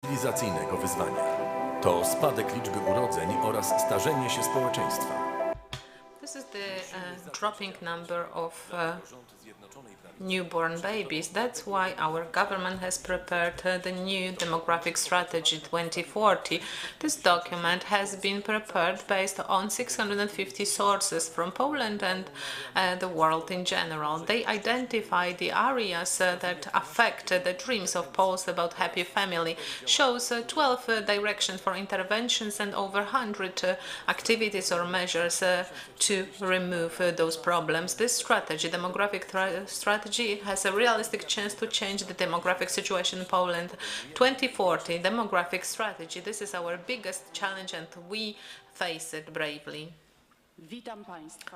cywilizacyjnego wyzwania. To spadek liczby urodzeń oraz starzenie się społeczeństwa. This is the dropping number of newborn babies. That's why our government has prepared the new demographic strategy 2040. This document has been prepared based on 650 sources from Poland and the world in general. They identify the areas that affect the dreams of Poles about happy family, shows 12 directions for interventions and over 100 activities or measures to remove those problems. This strategy, demographic strategy, has a realistic chance to change the demographic situation in Poland. 2040 demographic strategy, this is our biggest challenge and we face it bravely.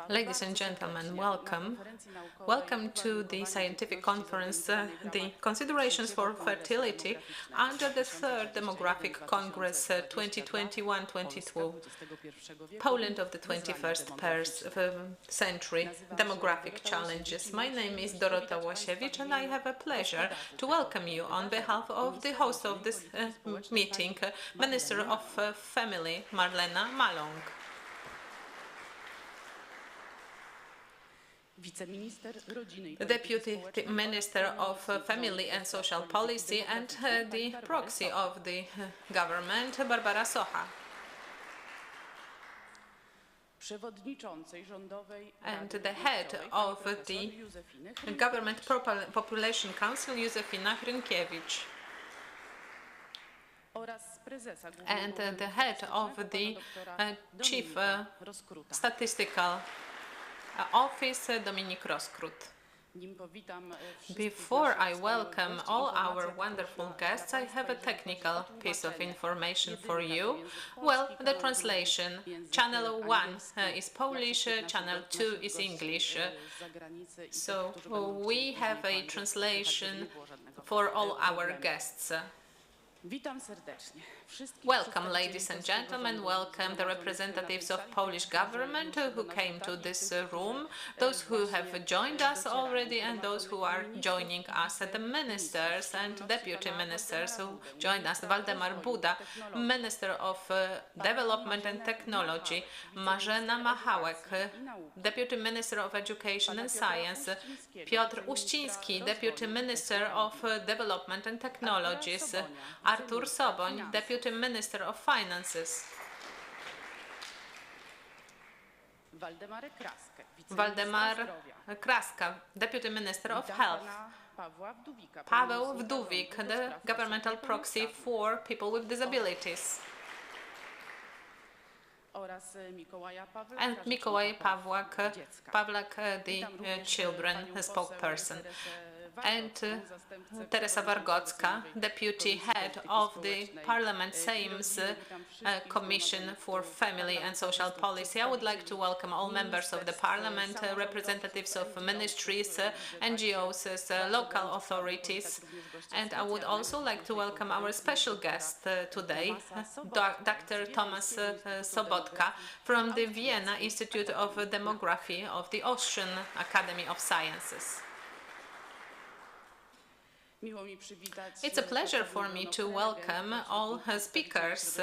Ladies and gentlemen, welcome. Welcome to the scientific conference, the considerations for fertility under the third demographic congress 2021-22, Poland of the 21st century, demographic challenges. My name is Dorota Łasiewicz and I have a pleasure to welcome you on behalf of the host of this meeting, Minister of Family, Marlena Maląg. The Deputy Minister of Family and Social Policy and the proxy of the government, Barbara Socha. And the head of the Government Population Council, Józefina Hrynkiewicz. And the head of the Chief Statistical Office, Dominik Rozkrut. Before I welcome all our wonderful guests, I have a technical piece of information for you. Well, the translation. Channel 1 is Polish, Channel 2 is English. So we have a translation for all our guests. Welcome, ladies and gentlemen. Welcome the representatives of Polish government who came to this room, those who have joined us already and those who are joining us, the ministers and deputy ministers who joined us. Waldemar Buda, Minister of Development and Technology, Marzena Machałek, Deputy Minister of Education and Science, Piotr Uściński, Deputy Minister of Development and Technologies, Artur Soboń, Deputy Minister of Finances. Waldemar Kraska, Deputy Minister of Health. Paweł Wdówik, the governmental proxy for people with disabilities. And Mikołaj Pawlak, the children spokesperson. And Teresa Wargocka, Deputy Head of the Parliament Sejm's Commission for Family and Social Policy. I would like to welcome all members of the Parliament, representatives of ministries, NGOs, local authorities, and I would also like to welcome our special guest today, Dr. Tomasz Sobotka from the Vienna Institute of Demography of the Austrian Academy of Sciences. It's a pleasure for me to welcome all speakers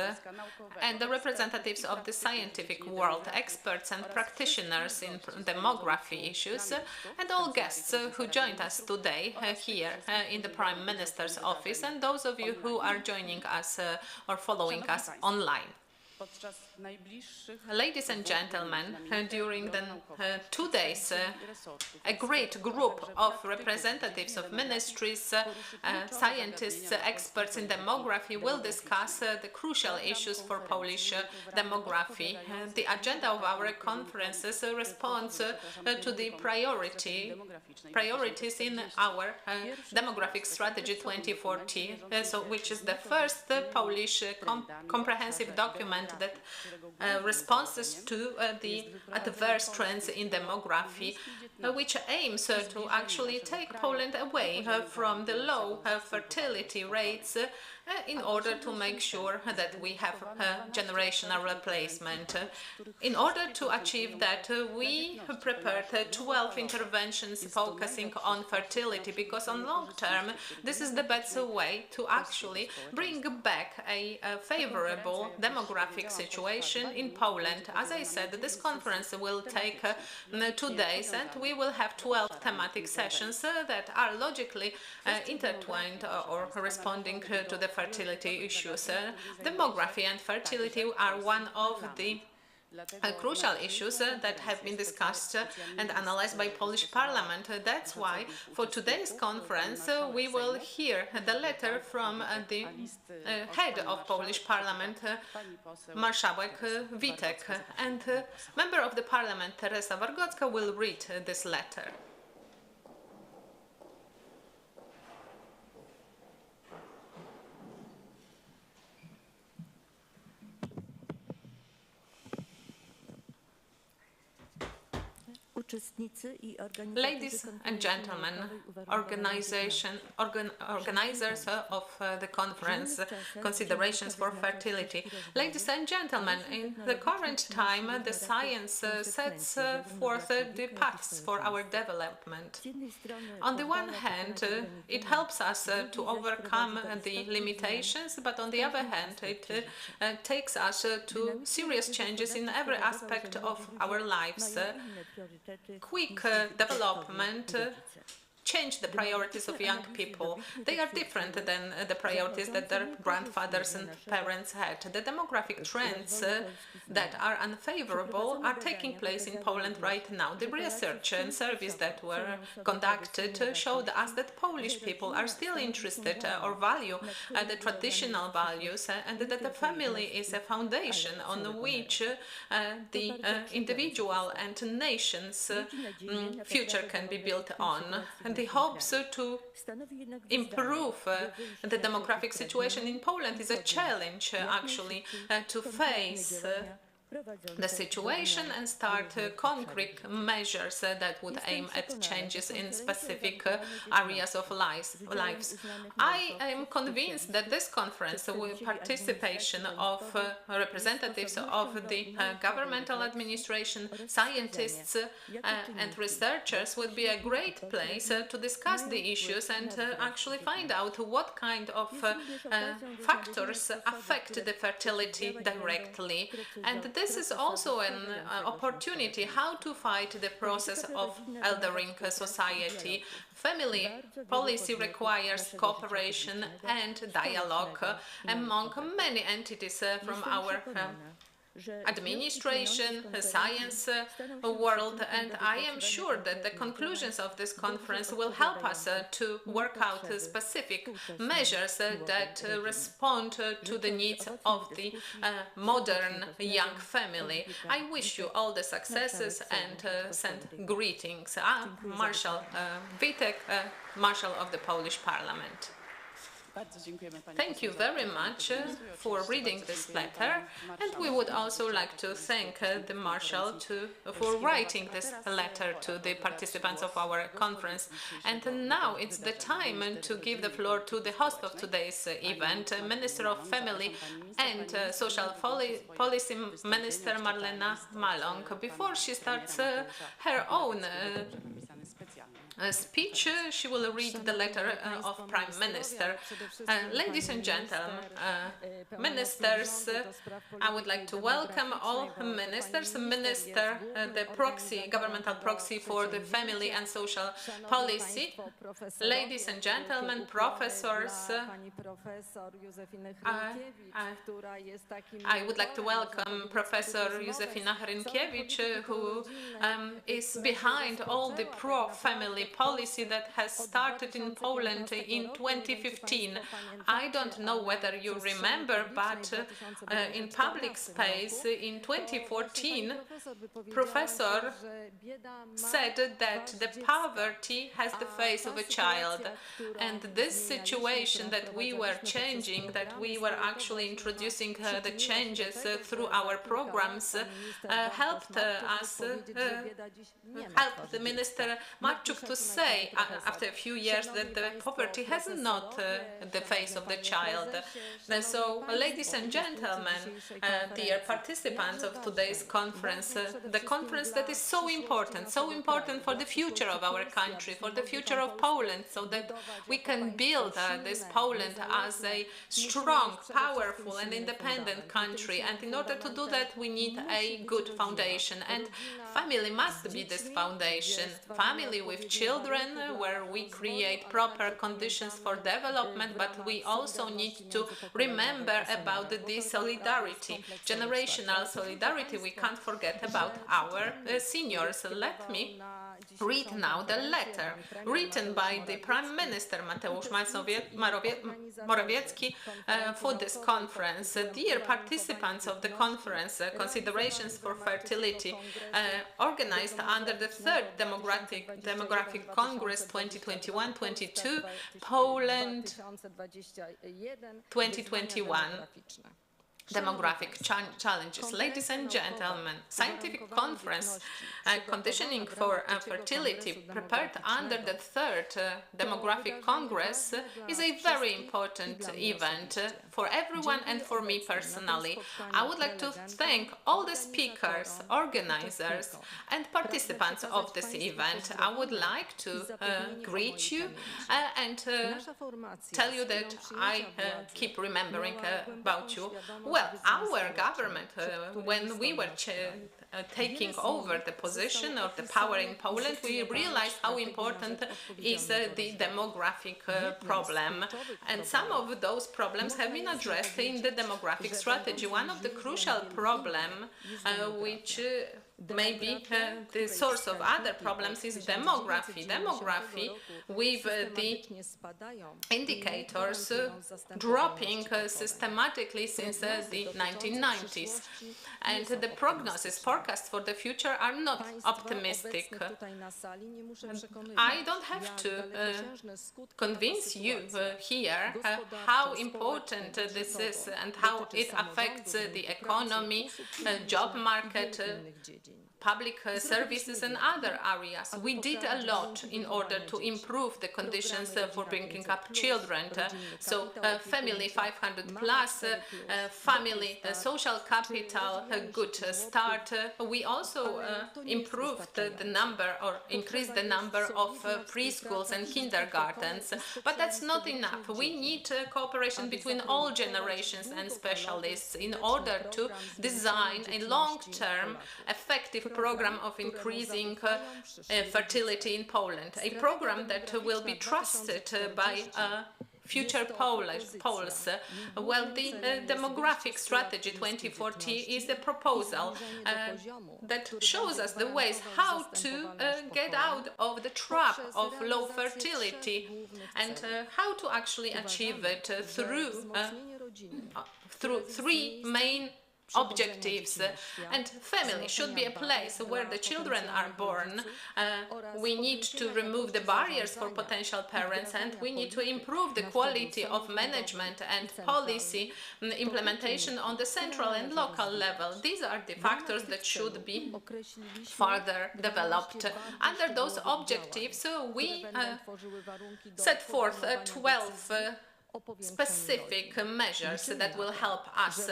and the representatives of the scientific world, experts and practitioners in demography issues, and all guests who joined us today here in the Prime Minister's office, and those of you who are joining us or following us online. Ladies and gentlemen, during the 2 days, a great group of representatives of ministries, scientists, experts in demography will discuss the crucial issues for Polish demography. The agenda of our conferences responds to the priorities in our demographic strategy 2040, which is the first Polish comprehensive document that responses to the adverse trends in demography, which aims to actually take Poland away from the low fertility rates in order to make sure that we have generational replacement. In order to achieve that, we prepared 12 interventions focusing on fertility, because on long term, this is the best way to actually bring back a favorable demographic situation in Poland. As I said, this conference will take 2 days, and we will have 12 thematic sessions that are logically intertwined or responding to the fertility issues. Demography and fertility are one of the crucial issues that have been discussed and analyzed by Polish Parliament. That's why for today's conference we will hear the letter from the head of Polish Parliament, Marszałek Witek, and member of the Parliament Teresa Wargocka will read this letter. Ladies and gentlemen, organizers of the conference, Considerations for Fertility. Ladies and gentlemen, in the current time, the science sets forth the paths for our development. On the one hand, it helps us to overcome the limitations, but on the other hand, it takes us to serious changes in every aspect of our lives. Quick development change the priorities of young people. They are different than the priorities that their grandfathers and parents had. The demographic trends that are unfavorable are taking place in Poland right now. The research and surveys that were conducted showed us that Polish people are still interested or value the traditional values, and that the family is a foundation on which the individual and nation's future can be built on. And the hopes to improve the demographic situation in Poland is a challenge, actually, to face the situation and start concrete measures that would aim at changes in specific areas of lives. I am convinced that this conference, with participation of representatives of the governmental administration, scientists and researchers, would be a great place to discuss the issues and actually find out what kind of factors affect the fertility directly. And this is also an opportunity how to fight the process of eldering society. Family policy requires cooperation and dialogue among many entities from our administration, science world, and I am sure that the conclusions of this conference will help us to work out specific measures that respond to the needs of the modern young family. I wish you all the successes and send greetings. Marshal Witek, Marshal of the Polish Parliament. Thank you very much for reading this letter, and we would also like to thank the Marshal for writing this letter to the participants of our conference. And now it's the time to give the floor to the host of today's event, Minister of Family and Social Policy, Minister Marlena Maląg. Before she starts her own speech, she will read the letter of Prime Minister. Ladies and gentlemen, ministers, I would like to welcome all ministers, Minister, the proxy, governmental proxy for the family and social policy, ladies and gentlemen, professors. I would like to welcome Professor Józefina Hrynkiewicz, who is behind all the pro-family policy that has started in Poland in 2015. I don't know whether you remember, but in public space in 2014, Professor said that the poverty has the face of a child. And this situation that we were changing, that we were actually introducing the changes through our programs, helped us, helped the Minister Marczuk to say after a few years that the poverty has not the face of the child. So, ladies and gentlemen, dear participants of today's conference, the conference that is so important for the future of our country, for the future of Poland, so that we can build this Poland as a strong, powerful and independent country. And in order to do that, we need a good foundation. And family must be this foundation. Family with children, where we create proper conditions for development, but we also need to remember about the solidarity, generational solidarity. We can't forget about our seniors. Let me read now the letter written by the Prime Minister Mateusz Morawiecki for this conference. Dear participants of the conference, considerations for fertility, organized under the third Demographic Congress 2021-22, Poland 2021. Demographic challenges. Ladies and gentlemen, scientific conference conditioning for fertility prepared under the third Demographic Congress is a very important event for everyone and for me personally. I would like to thank all the speakers, organizers and participants of this event. I would like to greet you and tell you that I keep remembering about you. Well, our government, when we were taking over the position of the power in Poland, we realized how important is the demographic problem. And some of those problems have been addressed in the demographic strategy. One of the crucial problems, which maybe the source of other problems, is demography. Demography with the indicators dropping systematically since the 1990s. And the prognosis forecasts for the future are not optimistic. I don't have to convince you here how important this is and how it affects the economy, job market, public services and other areas. We did a lot in order to improve the conditions for bringing up children. So family 500 plus, family social capital, a good start. We also improved the number or increased the number of preschools and kindergartens. But that's not enough. We need cooperation between all generations and specialists in order to design a long-term, effective program of increasing fertility in Poland, a program that will be trusted by future Poles. Well, the demographic strategy 2040 is a proposal that shows us the ways how to get out of the trap of low fertility and how to actually achieve it through three main objectives. And family should be a place where the children are born. We need to remove the barriers for potential parents, and we need to improve the quality of management and policy implementation on the central and local level. These are the factors that should be further developed. Under those objectives, we set forth 12 specific measures that will help us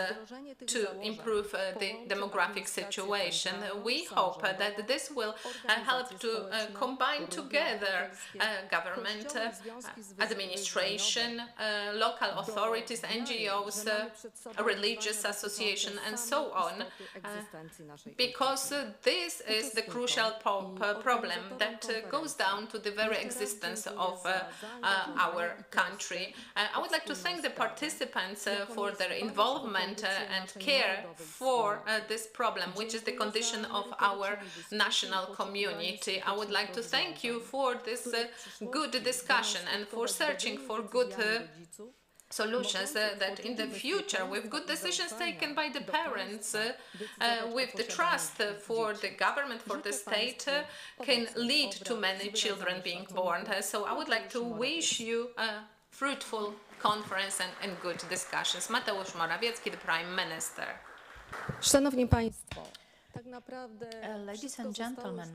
to improve the demographic situation. We hope that this will help to combine together government, administration, local authorities, NGOs, religious associations, and so on, because this is the crucial problem that goes down to the very existence of our country. I would like to thank the participants for their involvement and care for this problem, which is the condition of our national community. I would like to thank you for this good discussion and for searching for good solutions that in the future, with good decisions taken by the parents, with the trust for the government, for the state, can lead to many children being born. So I would like to wish you a fruitful conference and good discussions. Mateusz Morawiecki, the Prime Minister. Szanowni Państwo. Ladies and gentlemen,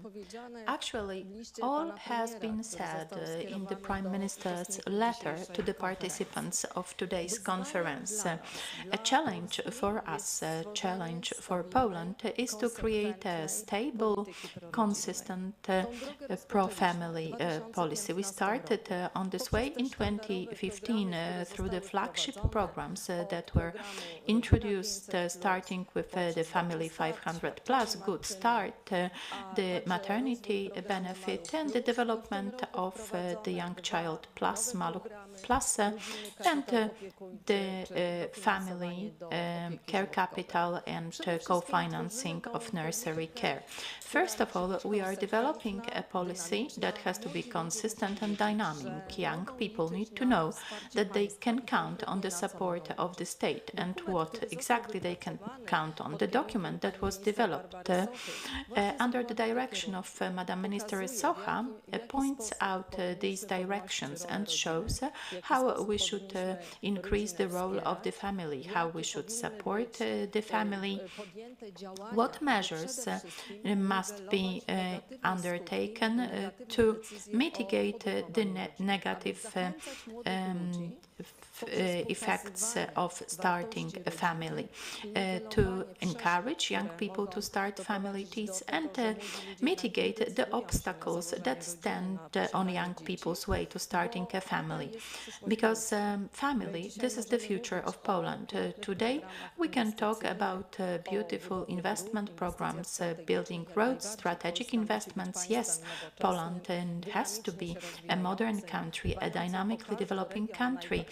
actually, all has been said in the Prime Minister's letter to the participants of today's conference. A challenge for us, a challenge for Poland, is to create a stable, consistent, pro-family policy. We started on this way in 2015 through the flagship programs that were introduced, starting with the Family 500 Plus, Good Start, the maternity benefit, and the development of the Young Child Plus, Maluch Plus, and the family care capital and co-financing of nursery care. First of all, we are developing a policy that has to be consistent and dynamic. Young people need to know that they can count on the support of the state and what exactly they can count on. The document that was developed under the direction of Madam Minister Socha points out these directions and shows how we should increase the role of the family, how we should support the family, what measures must be undertaken to mitigate the negative effects of starting a family, to encourage young people to start families and mitigate the obstacles that stand on young people's way to starting a family. Because family, this is the future of Poland. Today we can talk about beautiful investment programs, building roads, strategic investments. Yes, Poland has to be a modern country, a dynamically developing country,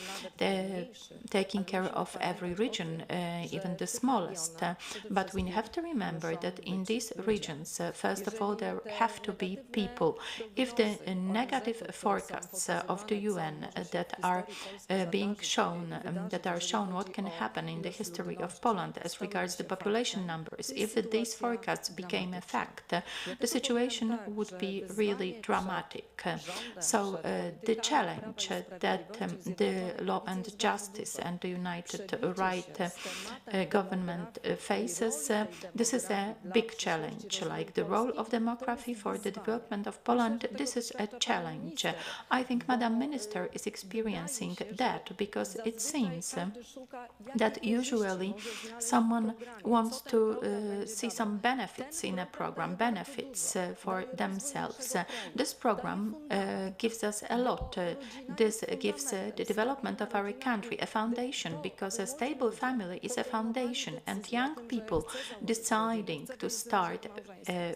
taking care of every region, even the smallest. But we have to remember that in these regions, first of all, there have to be people. If the negative forecasts of the UN that are being shown, that are shown what can happen in the history of Poland as regards the population numbers, if these forecasts became a fact, the situation would be really dramatic. So the challenge that the Law and Justice and the United Right government faces, this is a big challenge. Like the role of demography for the development of Poland, this is a challenge. I think Madam Minister is experiencing that because it seems that usually someone wants to see some benefits in a program, benefits for themselves. This program gives us a lot. This gives the development of our country a foundation, because a stable family is a foundation, and young people deciding to start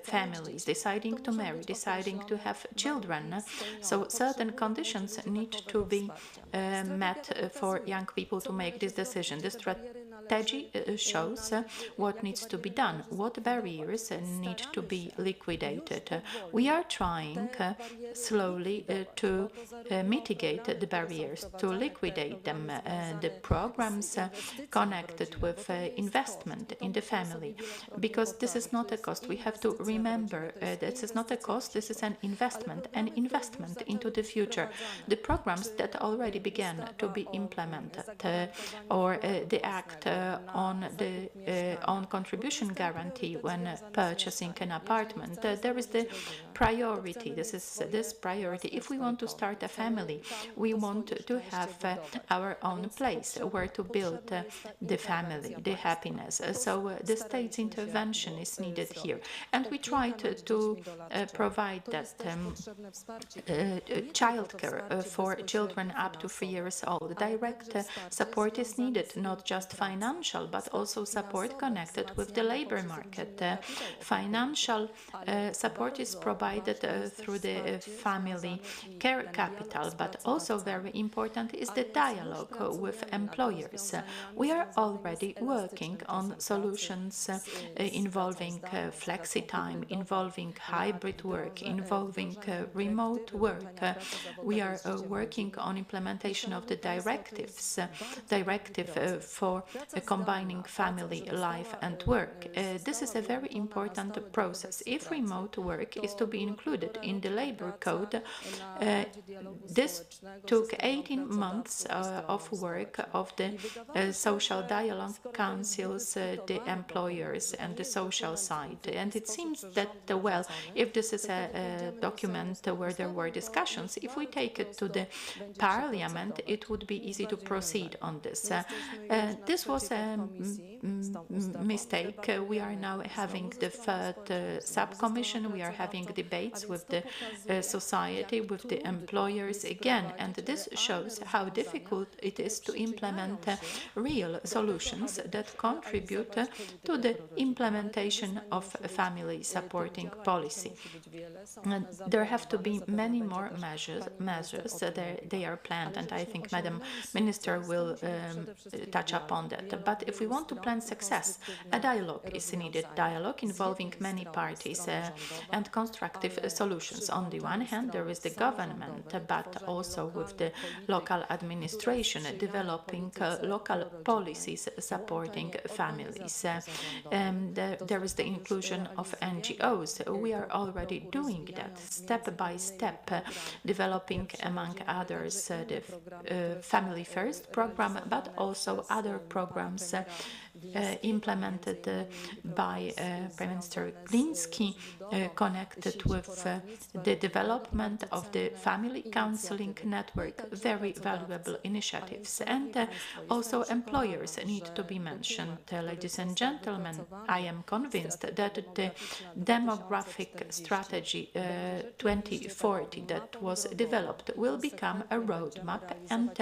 families, deciding to marry, deciding to have children. So certain conditions need to be met for young people to make this decision. The strategy shows what needs to be done, what barriers need to be liquidated. We are trying slowly to mitigate the barriers, to liquidate them. The programs connected with investment in the family, because this is not a cost. We have to remember this is not a cost, this is an investment into the future. The programs that already began to be implemented, or the act on the own contribution guarantee when purchasing an apartment, there is the priority. This is this priority. If we want to start a family, we want to have our own place where to build the family, the happiness. So the state's intervention is needed here, and we try to provide that childcare for children up to 3 years old. Direct support is needed, not just financial, but also support connected with the labor market. Financial support is provided through the family care capital, but also very important is the dialogue with employers. We are already working on solutions involving flexi time, involving hybrid work, involving remote work. We are working on implementation of the directive for combining family life and work. This is a very important process. If remote work is to be included in the labor code. This took 18 months of work of the social dialogue councils, the employers and the social side. And it seems that, well, if this is a document where there were discussions, if we take it to the parliament, it would be easy to proceed on this. This was a mistake. We are now having the third subcommission. We are having debates with the society, with the employers again, and this shows how difficult it is to implement real solutions that contribute to the implementation of family supporting policy. There have to be many more measures. They are planned, and I think Madam Minister will touch upon that. But if we want to plan success, a dialogue is needed, dialogue involving many parties and constructive solutions. On the one hand, there is the government, but also with the local administration, developing local policies supporting families. There is the inclusion of NGOs. We are already doing that step by step, developing, among others, the Family First program, but also other programs implemented by Prime Minister Gliński, connected with the development of the family counseling network, very valuable initiatives. And also employers need to be mentioned. Ladies and gentlemen, I am convinced that the demographic strategy 2040 that was developed will become a roadmap, and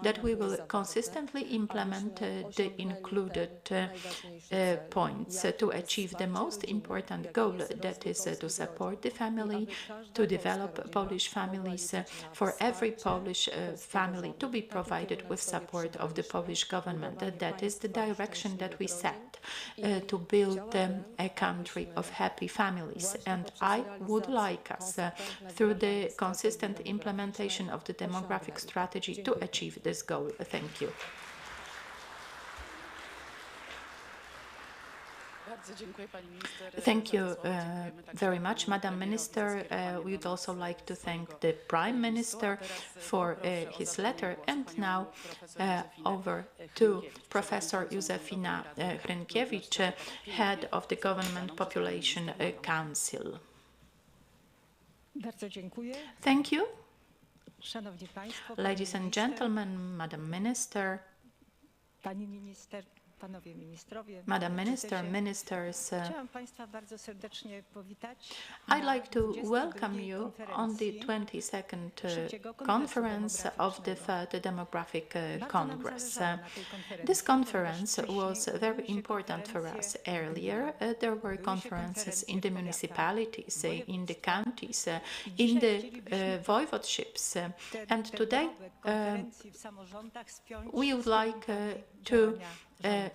that we will consistently implement the included points to achieve the most important goal, that is to support the family, to develop Polish families, for every Polish family to be provided with support of the Polish government. That is the direction that we set to build a country of happy families. And I would like us, through the consistent implementation of the demographic strategy, to achieve this goal. Thank you. Thank you very much, Madam Minister. We would also like to thank the Prime Minister for his letter. And now over to Professor Józefina Hrynkiewicz, Head of the Government Population Council. Thank you. Ladies and gentlemen, Madam Minister, Madam Minister, Ministers, I'd like to welcome you on the 22nd conference of the Third Demographic Congress. This conference was very important for us. Earlier, there were conferences in the municipalities, in the counties, in the voivodeships, and today we would like to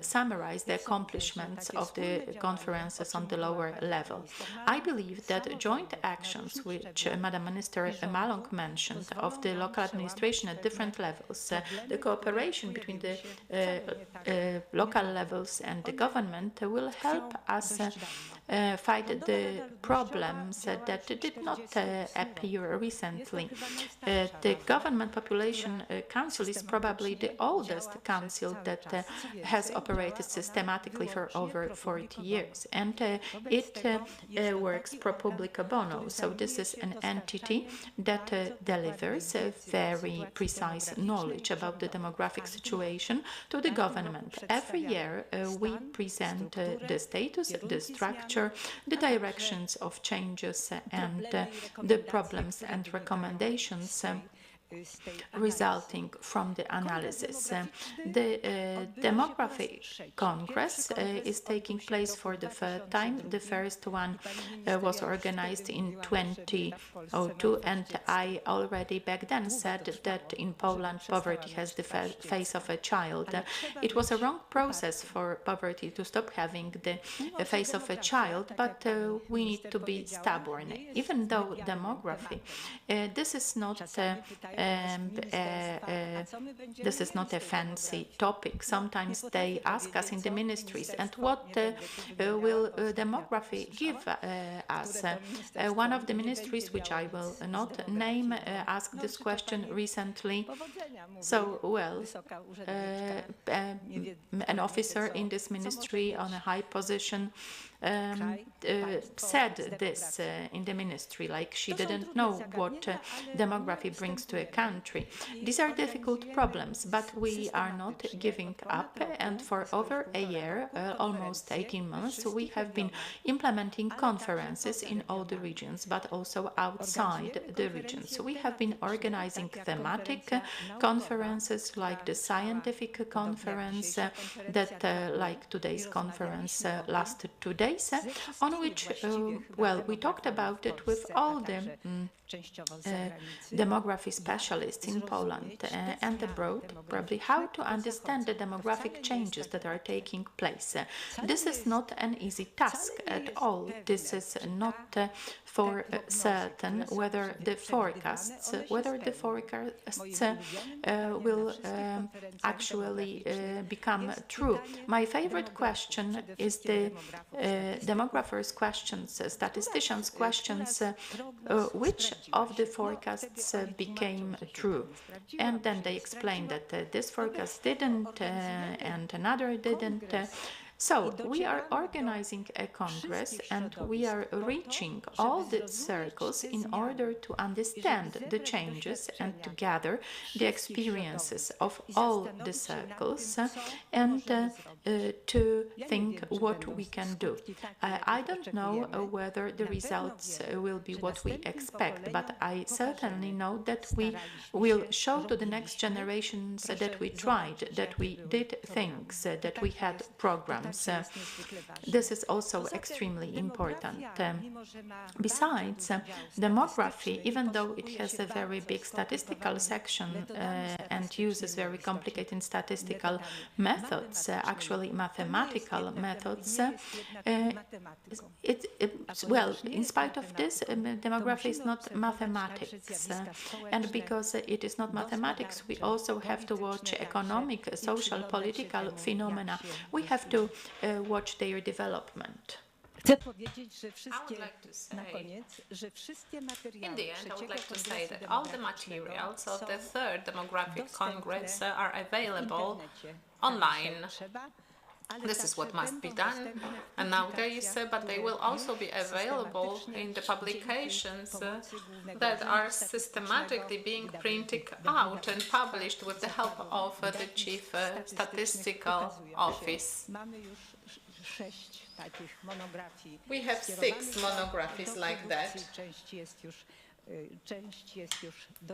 summarize the accomplishments of the conferences on the lower level. I believe that joint actions, which Madam Minister Maląg mentioned, of the local administration at different levels, the cooperation between the local levels and the government, will help us fight the problems that did not appear recently. The Government Population Council is probably the oldest council that has operated systematically for over 40 years, and it works pro publico bono. So this is an entity that delivers very precise knowledge about the demographic situation to the government. Every year we present the status, the structure, the directions of changes, and the problems and recommendations resulting from the analysis. The Demographic Congress is taking place for the third time. The first one was organized in 2002, and I already back then said that in Poland poverty has the face of a child. It was a wrong process for poverty to stop having the face of a child, but we need to be stubborn. Even though demography, this is not This is not a fancy topic. Sometimes they ask us in the ministries, and what will demography give us? One of the ministries, which I will not name, asked this question recently. So, well, an officer in this ministry on a high position said this in the ministry, like she didn't know what demography brings to a country. These are difficult problems, but we are not giving up, and for over a year, almost 18 months, we have been implementing conferences in all the regions, but also outside the regions. We have been organizing thematic conferences like the scientific conference that, like today's conference, lasted 2 days, on which, well, we talked about it with all the demography specialists in Poland and abroad, probably how to understand the demographic changes that are taking place. This is not an easy task at all. This is not for certain whether the forecasts will actually become true. My favorite question is the demographers' questions, statisticians' questions, which of the forecasts became true. And then they explain that this forecast didn't and another didn't. So we are organizing a congress and we are reaching all the circles in order to understand the changes and to gather the experiences of all the circles and to think what we can do. I don't know whether the results will be what we expect, but I certainly know that we will show to the next generations that we tried, that we did things, that we had programs. This is also extremely important. Besides, demography, even though it has a very big statistical section and uses very complicated statistical methods, actually mathematical methods, well, in spite of this, demography is not mathematics. And because it is not mathematics, we also have to watch economic, social, political phenomena. We have to watch their development. In the end, I would like to say that all the materials of the third demographic congress are available online. This is what must be done nowadays, but they will also be available in the publications that are systematically being printed out and published with the help of the Chief Statistical Office. We have 6 monographies like that.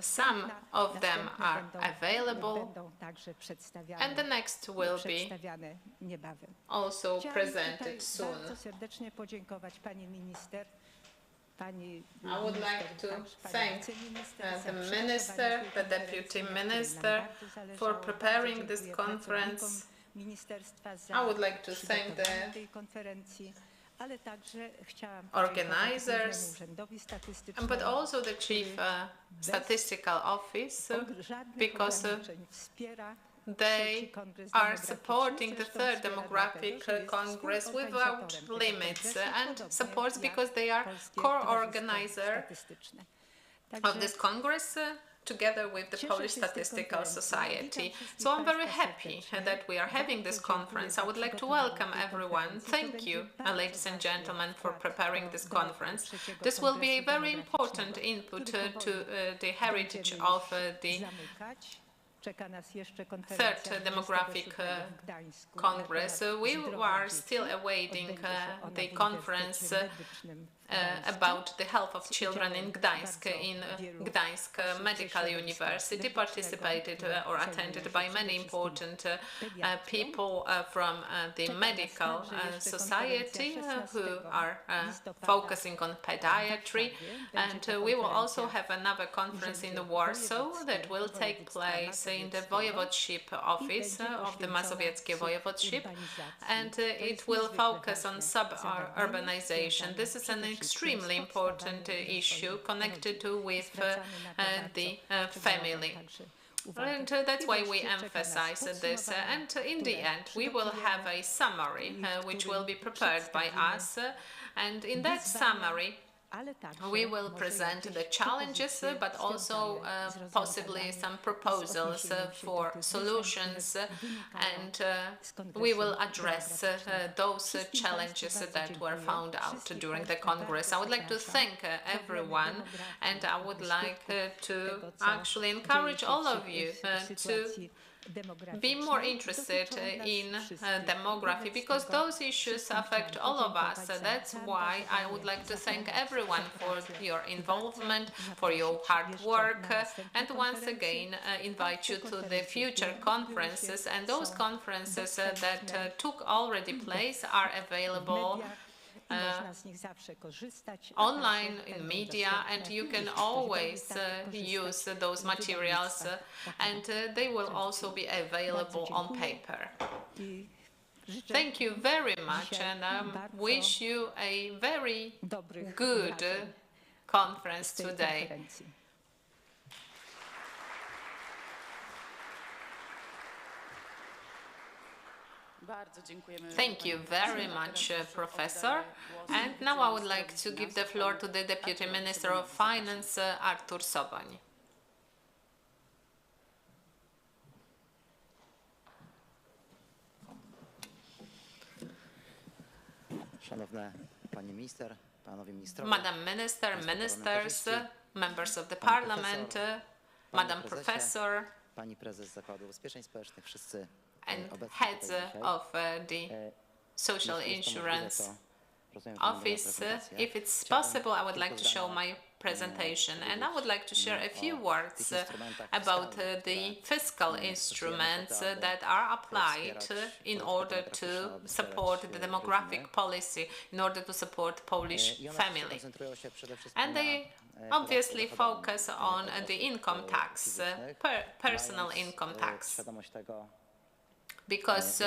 Some of them are available, and the next will be also presented soon. I would like to thank the Minister, the Deputy Minister, for preparing this conference. I would like to thank the organizers, but also the Chief Statistical Office, because they are supporting the third demographic congress without limits, and supports because they are co-organizer of this congress together with the Polish Statistical Society. So I'm very happy that we are having this conference. I would like to welcome everyone. Thank you, ladies and gentlemen, for preparing this conference. This will be a very important input to the heritage of the third demographic congress. We are still awaiting the conference about the health of children in Gdańsk Medical University, participated or attended by many important people from the medical society who are focusing on pediatry. And we will also have another conference in Warsaw that will take place in the Voivodeship office of the Mazowieckie Voivodeship, and it will focus on suburbanization. This is an extremely important issue connected with the family. And that's why we emphasize this. And in the end, we will have a summary which will be prepared by us. And in that summary, we will present the challenges, but also possibly some proposals for solutions, and we will address those challenges that were found out during the Congress. I would like to thank everyone, and I would like to actually encourage all of you to be more interested in demography, because those issues affect all of us. That's why I would like to thank everyone for your involvement, for your hard work, and once again invite you to the future conferences. And those conferences that took already place are available online in media, and you can always use those materials, and they will also be available on paper. Thank you very much, and I wish you a very good conference today. Thank you very much, Professor. And now I would like to give the floor to the Deputy Minister of Finance, Artur Sabani. Madam Minister, Ministers, Members of the Parliament, Madam Professor, and heads of the Social Insurance Office. If it's possible, I would like to show my presentation, and I would like to share a few words about the fiscal instruments that are applied in order to support the demographic policy, in order to support Polish family. And they obviously focus on the income tax, personal income tax, because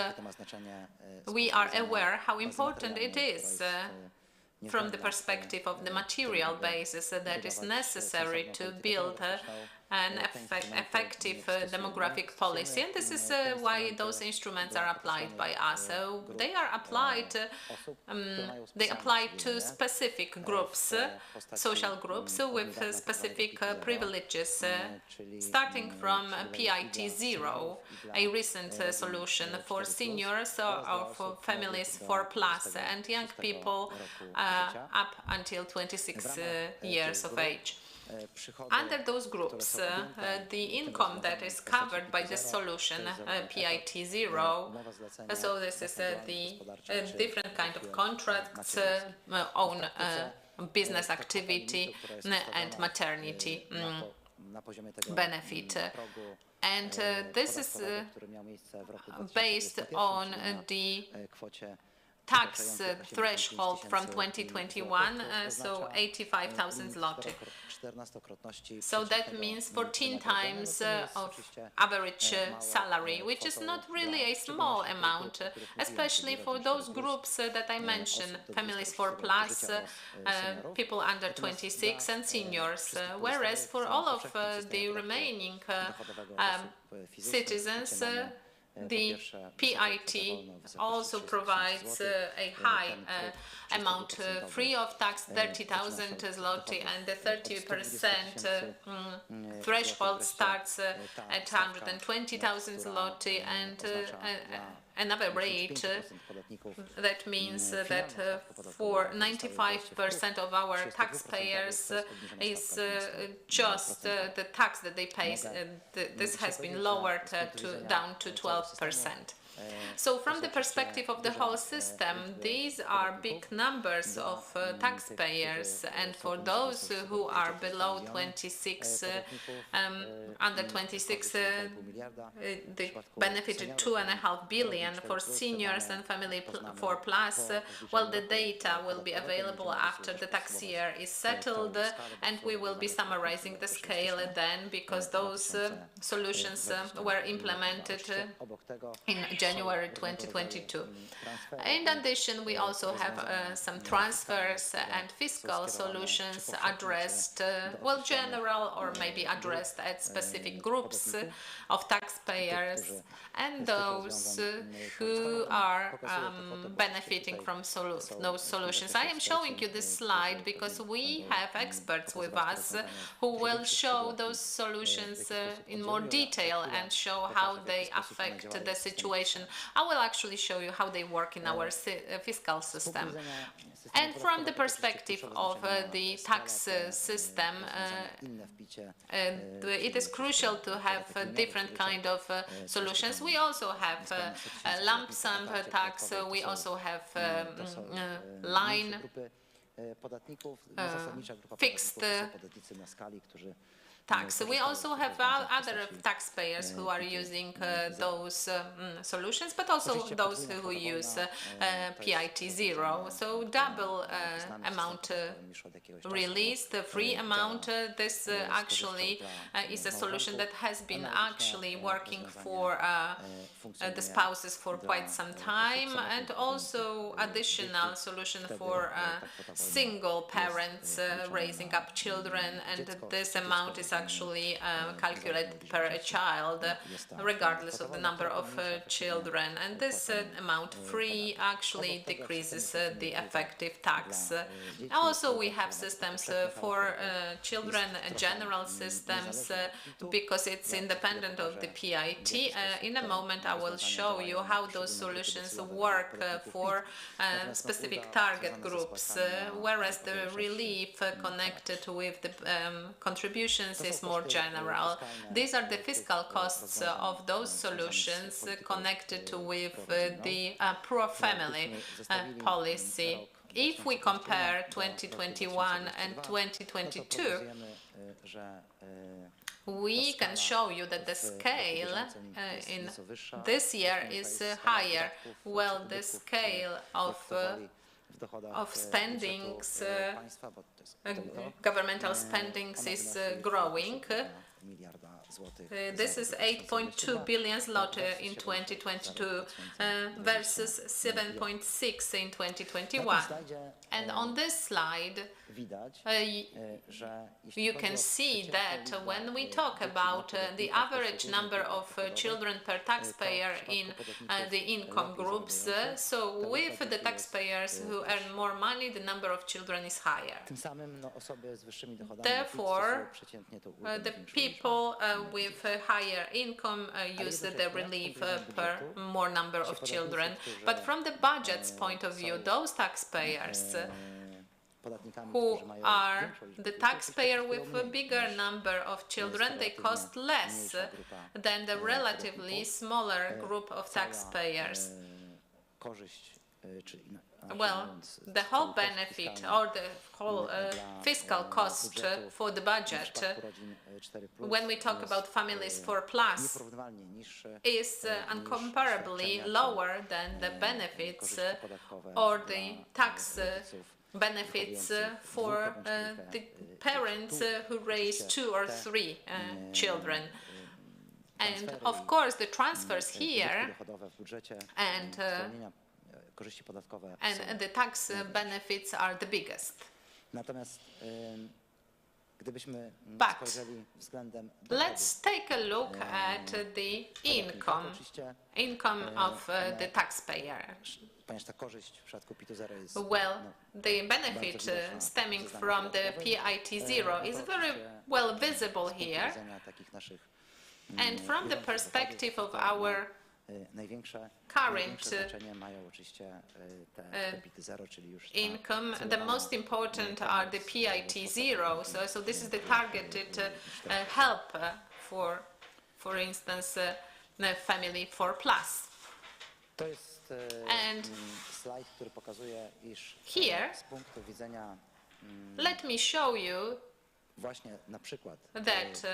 we are aware how important it is from the perspective of the material basis that is necessary to build an effective demographic policy. And this is why those instruments are applied by us. So they are applied, they apply to specific groups, social groups with specific privileges, starting from PIT 0, a recent solution for seniors or for families 4+, and young people up until 26 years of age. Under those groups, the income that is covered by the solution PIT 0, so this is the different kind of contracts, own business activity, and maternity benefit. And this is based on the tax threshold from 2021, so 85,000 zloty. So that means 14 times of average salary, which is not really a small amount, especially for those groups that I mentioned, families 4+, people under 26 and seniors, whereas for all of the remaining citizens, the PIT also provides a high amount free of tax, 30,000 zloty, and the 30% threshold starts at 120,000 zloty, and another rate that means that for 95% of our taxpayers is just the tax that they pay. This has been lowered down to 12%. So from the perspective of the whole system, these are big numbers of taxpayers, and for those who are below 26, under 26, they benefited 2.5 billion. For seniors and family 4+, well, the data will be available after the tax year is settled, and we will be summarizing the scale then, because those solutions were implemented in January 2022. In addition, we also have some transfers and fiscal solutions addressed, well, general or maybe addressed at specific groups of taxpayers and those who are benefiting from those solutions. I am showing you this slide because we have experts with us who will show those solutions in more detail and show how they affect the situation. I will actually show you how they work in our fiscal system. And from the perspective of the tax system, it is crucial to have different kind of solutions. We also have lump sum tax, we also have line fixed tax. We also have other taxpayers who are using those solutions, but also those who use PIT 0. So double amount release, the free amount, this actually is a solution that has been actually working for the spouses for quite some time, and also additional solution for single parents raising up children, and this amount is actually calculated per child, regardless of the number of children. And this amount free actually decreases the effective tax. Also, we have systems for children, general systems, because it's independent of the PIT. In a moment, I will show you how those solutions work for specific target groups, whereas the relief connected with the contributions is more general. These are the fiscal costs of those solutions connected with the pro-family policy. If we compare 2021 and 2022, we can show you that the scale in this year is higher. Well, the scale of spendings, governmental spendings is growing. This is 8.2 billion zloty in 2022 versus 7.6 in 2021. And on this slide, you can see that when we talk about the average number of children per taxpayer in the income groups, so with the taxpayers who earn more money, the number of children is higher. Therefore, the people with higher income use the relief per more number of children. But from the budget's point of view, those taxpayers who are the taxpayer with a bigger number of children, they cost less than the relatively smaller group of taxpayers. Well, the whole benefit or the whole fiscal cost for the budget, when we talk about families 4+, is incomparably lower than the benefits or the tax benefits for the parents who raise 2 or 3 children. And of course, the transfers here and the tax benefits are the biggest. But let's take a look at the income of the taxpayer. Well, the benefit stemming from the PIT 0 is very well visible here. And from the perspective of our current income, the most important are the PIT 0. So this is the targeted help for instance, family 4+. And here, let me show you that,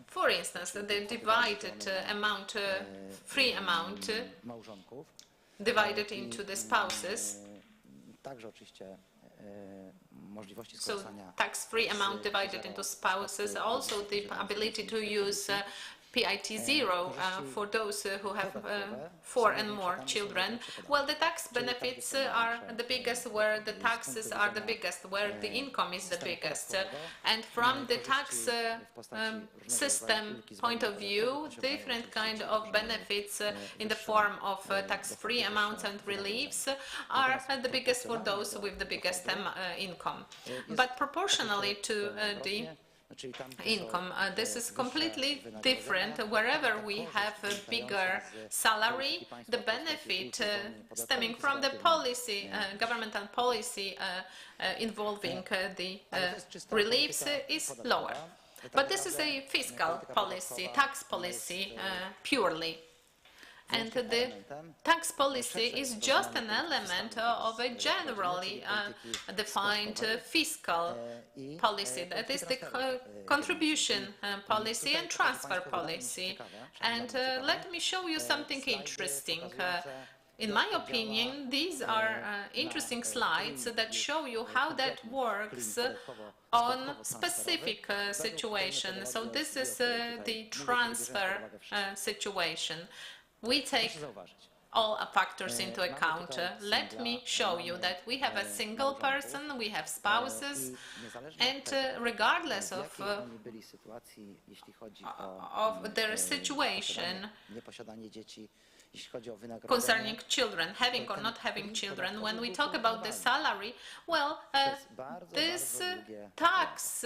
for instance, the divided amount, free amount, divided into the spouses, so tax-free amount divided into spouses, also the ability to use PIT zero for those who have 4 and more children. Well, the tax benefits are the biggest where the taxes are the biggest, where the income is the biggest. And from the tax system point of view, different kind of benefits in the form of tax-free amounts and reliefs are the biggest for those with the biggest income. But proportionally to the income, this is completely different. Wherever we have a bigger salary, the benefit stemming from the policy, governmental policy involving the reliefs is lower. But this is a fiscal policy, tax policy purely. And the tax policy is just an element of a generally defined fiscal policy. That is the contribution policy and transfer policy. And let me show you something interesting. In my opinion, these are interesting slides that show you how that works on specific situations. So this is the transfer situation. We take all factors into account. Let me show you that we have a single person, we have spouses, and regardless of their situation concerning children, having or not having children, when we talk about the salary, well, this tax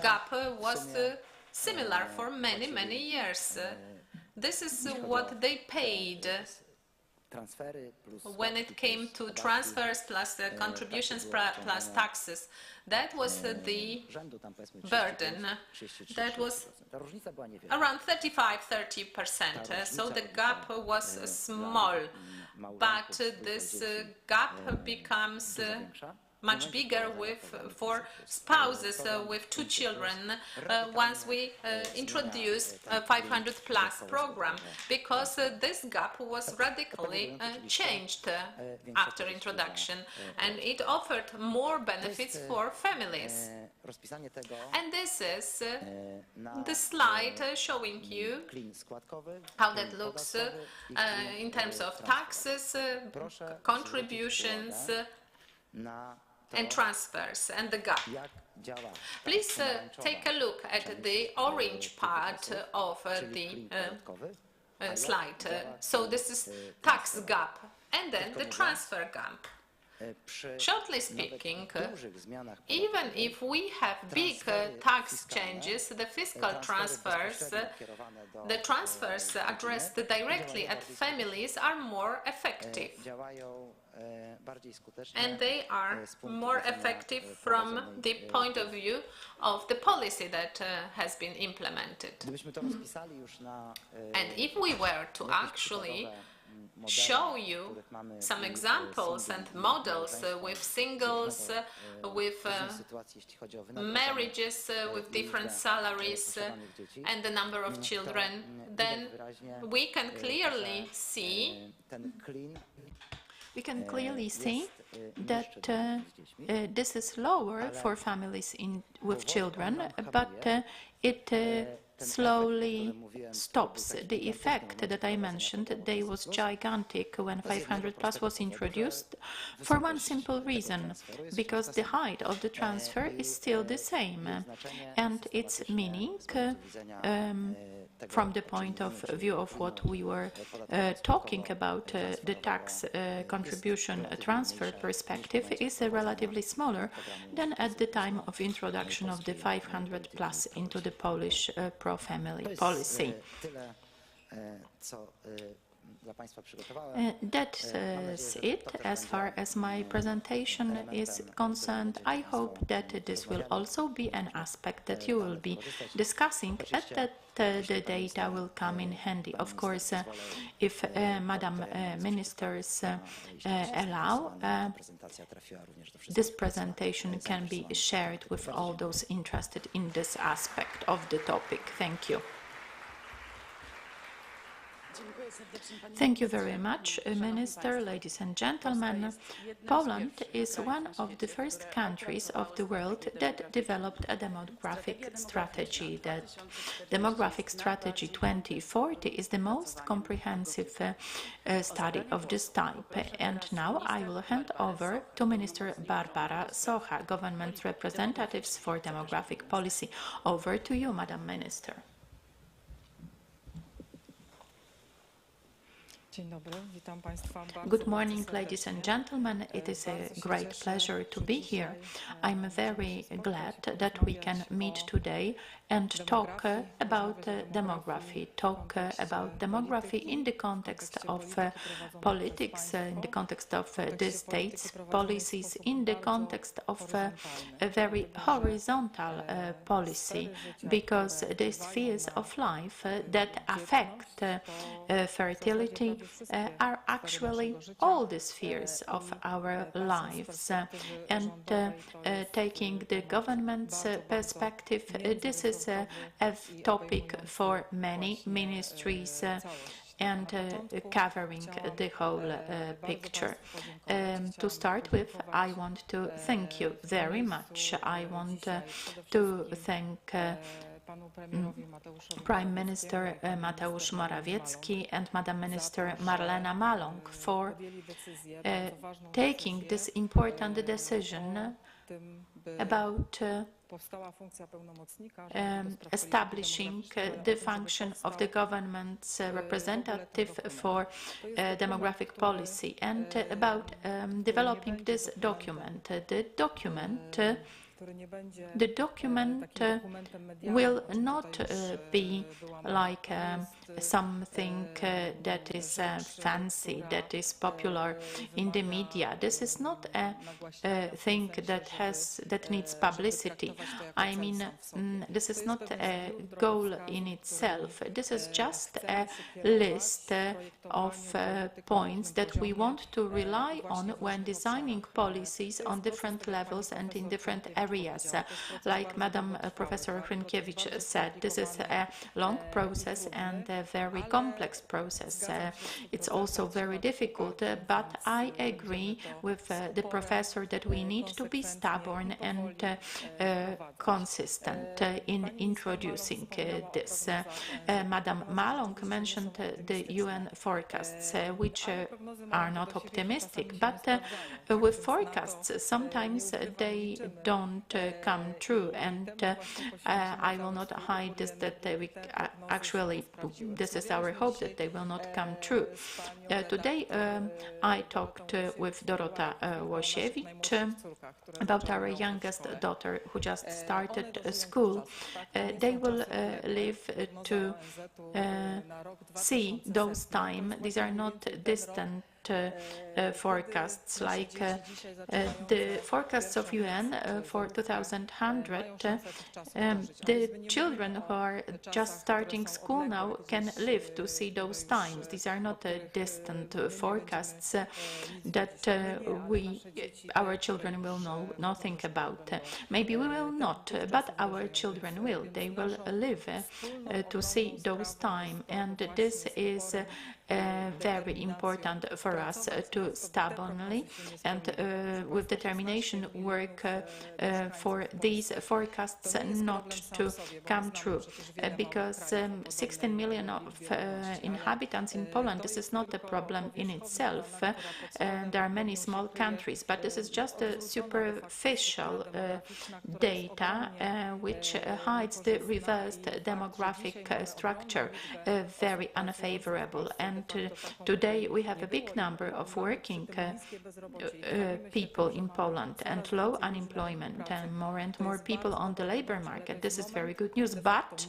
gap was similar for many, many years. This is what they paid when it came to transfers plus contributions plus taxes. That was the burden. That was around 35–30%. So the gap was small, but this gap becomes much bigger for spouses with 2 children once we introduced a 500+ program, because this gap was radically changed after introduction, and it offered more benefits for families. And this is the slide showing you how that looks in terms of taxes, contributions, and transfers, and the gap. Please take a look at the orange part of the slide. So this is tax gap, and then the transfer gap. Shortly speaking, even if we have big tax changes, the fiscal transfers, the transfers addressed directly at families are more effective. And they are more effective from the point of view of the policy that has been implemented. And if we were to actually show you some examples and models with singles, with marriages with different salaries and the number of children, then we can clearly see that this is lower for families with children, but it slowly stops. The effect that I mentioned, they was gigantic when 500+ was introduced, for one simple reason, because the height of the transfer is still the same, and its meaning from the point of view of what we were talking about, the tax contribution transfer perspective is relatively smaller than at the time of introduction of the 500+ into the Polish pro-family policy. That's it as far as my presentation is concerned. I hope that this will also be an aspect that you will be discussing and that the data will come in handy. Of course, if Madam Ministers allow, this presentation can be shared with all those interested in this aspect of the topic. Thank you. Thank you very much, Minister, ladies and gentlemen. Poland is one of the first countries of the world that developed a demographic strategy. That demographic strategy 2040 is the most comprehensive study of this type. And now I will hand over to Minister Barbara Socha, government representatives for demographic policy. Over to you, Madam Minister. Good morning, ladies and gentlemen. It is a great pleasure to be here. I'm very glad that we can meet today and talk about demography, in the context of politics, in the context of the state's policies, in the context of a very horizontal policy, because the spheres of life that affect fertility are actually all the spheres of our lives. And taking the government's perspective, this is a topic for many ministries and covering the whole picture. To start with, I want to thank you very much. I want to thank Prime Minister Mateusz Morawiecki and Madam Minister Marlena Maląg for taking this important decision about establishing the function of the government's representative for demographic policy and about developing this document. The document will not be like something that is fancy, that is popular in the media. This is not a thing that needs publicity. I mean, this is not a goal in itself. This is just a list of points that we want to rely on when designing policies on different levels and in different areas. Like Madam Professor Hrynkiewicz said, this is a long process and a very complex process. It's also very difficult, but I agree with the professor that we need to be stubborn and consistent in introducing this. Madam Maląg mentioned the UN forecasts, which are not optimistic, but with forecasts, sometimes they don't come true, and I will not hide this, that we actually, this is our hope that they will not come true. Today I talked with Dorota Łosiewicz about our youngest daughter who just started school. They will live to see those times. These are not distant forecasts, like the forecasts of UN for 2100. The children who are just starting school now can live to see those times. These are not distant forecasts that our children will know nothing about. Maybe we will not, but our children will. They will live to see those times, and this is very important for us to stubbornly and with determination work for these forecasts not to come true, because 16 million of inhabitants in Poland, this is not a problem in itself. There are many small countries, but this is just a superficial data which hides the reversed demographic structure, very unfavorable. And today we have a big number of working people in Poland and low unemployment and more people on the labor market. This is very good news, but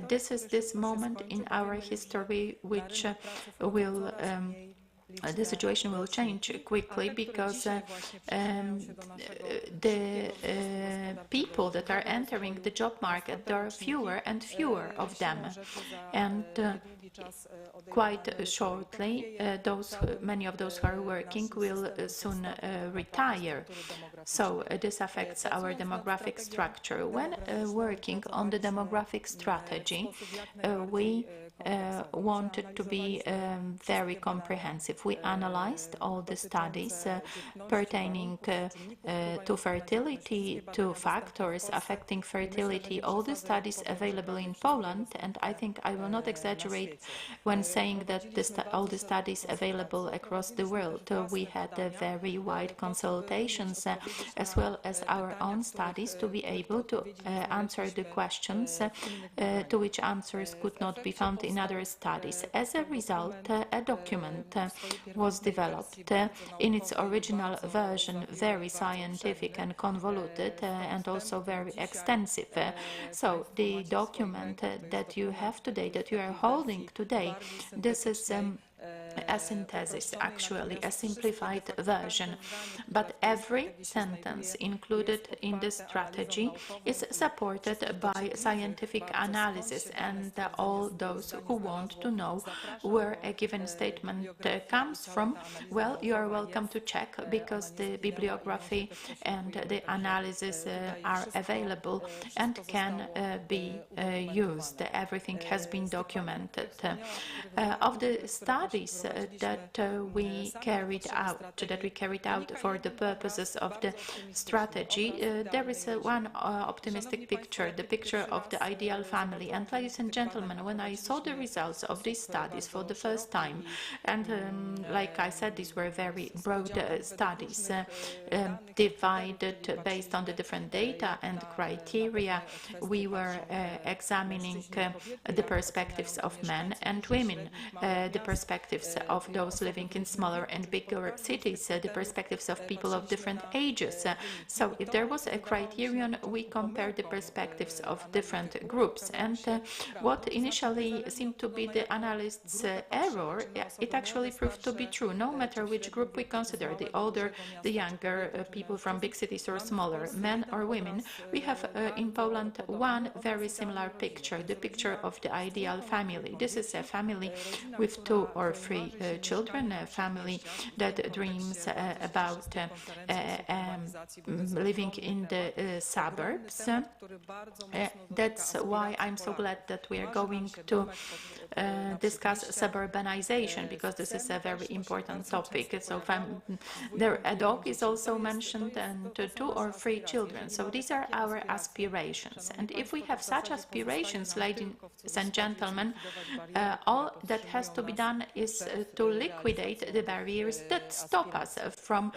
this is this moment in our history which will the situation will change quickly, because the people that are entering the job market, there are fewer and fewer of them, and quite shortly many of those who are working will soon retire. So this affects our demographic structure. When working on the demographic strategy, we wanted to be very comprehensive. We analyzed all the studies pertaining to fertility, to factors affecting fertility, all the studies available in Poland, and I think I will not exaggerate when saying that all the studies available across the world. We had very wide consultations as well as our own studies to be able to answer the questions to which answers could not be found in other studies. As a result, a document was developed in its original version, very scientific and convoluted and also very extensive. So the document that you have today, that you are holding today, this is a synthesis, actually, a simplified version. But every sentence included in the strategy is supported by scientific analysis, and all those who want to know where a given statement comes from, well, you are welcome to check, because the bibliography and the analysis are available and can be used. Everything has been documented. Of the studies that we carried out for the purposes of the strategy, there is one optimistic picture, the picture of the ideal family. And ladies and gentlemen, when I saw the results of these studies for the first time, and like I said, these were very broad studies, divided based on the different data and criteria, we were examining the perspectives of men and women, the perspectives of those living in smaller and bigger cities, the perspectives of people of different ages. So if there was a criterion, we compared the perspectives of different groups. And what initially seemed to be the analyst's error, it actually proved to be true. No matter which group we consider, the older, the younger, people from big cities or smaller, men or women, we have in Poland one very similar picture, the picture of the ideal family. This is a family with 2 or 3 children, a family that dreams about living in the suburbs. That's why I'm so glad that we are going to discuss suburbanization, because this is a very important topic. So there a dog is also mentioned, and 2 or 3 children. So these are our aspirations. And if we have such aspirations, ladies and gentlemen, all that has to be done is to liquidate the barriers that stop us from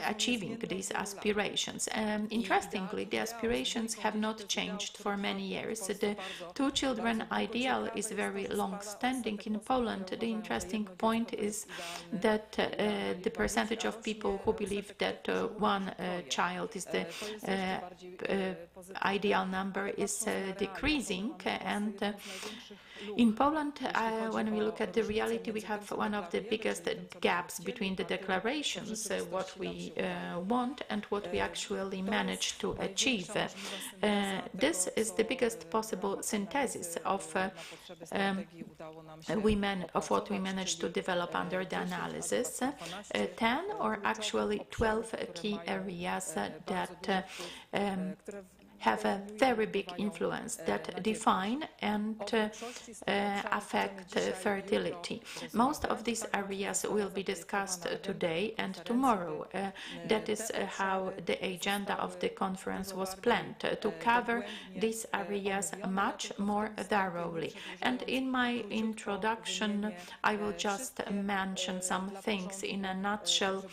achieving these aspirations. Interestingly, the aspirations have not changed for many years. The 2 children ideal is very long-standing in Poland. The interesting point is that the percentage of people who believe that 1 child is the ideal number is decreasing, and in Poland, when we look at the reality, we have one of the biggest gaps between the declarations, what we want, and what we actually manage to achieve. This is the biggest possible synthesis of what we managed to develop under the analysis. 10 or actually 12 key areas that have a very big influence, that define and affect fertility. Most of these areas will be discussed today and tomorrow. That is how the agenda of the conference was planned, to cover these areas much more thoroughly. And in my introduction, I will just mention some things in a nutshell,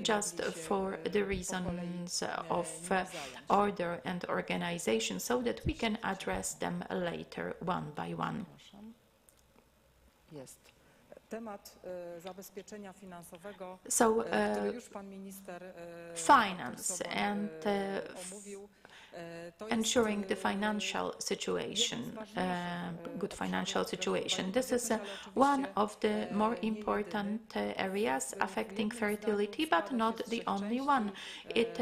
just for the reasons of order and organization, so that we can address them later one by one. So, finance and ensuring the financial situation, good financial situation. This is one of the more important areas affecting fertility, but not the only one. It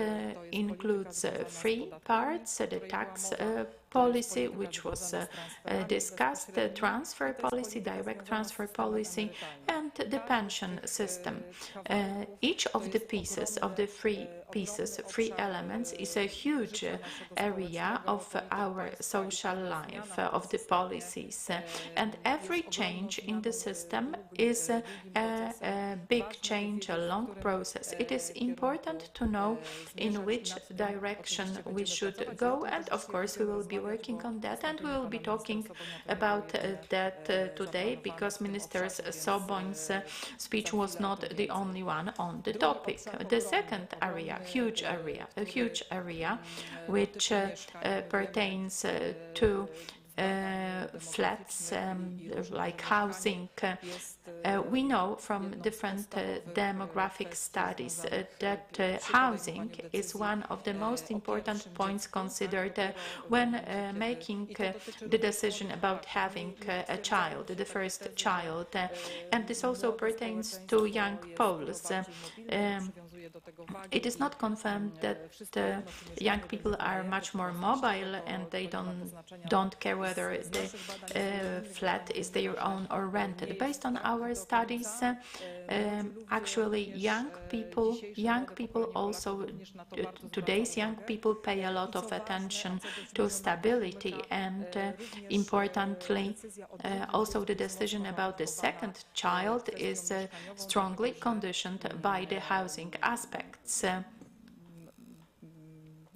includes 3 parts: the tax policy, which was discussed, the transfer policy, direct transfer policy, and the pension system. Each of the pieces, of the three elements, is a huge area of our social life, of the policies, and every change in the system is a big change, a long process. It is important to know in which direction we should go, and of course we will be working on that, and we will be talking about that today, because Minister Saboni's speech was not the only one on the topic. The second area, a huge area, which pertains to flats, like housing. We know from different demographic studies that housing is one of the most important points considered when making the decision about having a child, the first child. And this also pertains to young Poles. It is not confirmed that young people are much more mobile and they don't care whether the flat is their own or rented. Based on our studies, actually young people also, today's young people pay a lot of attention to stability, and importantly, also the decision about the second child is strongly conditioned by the housing aspects.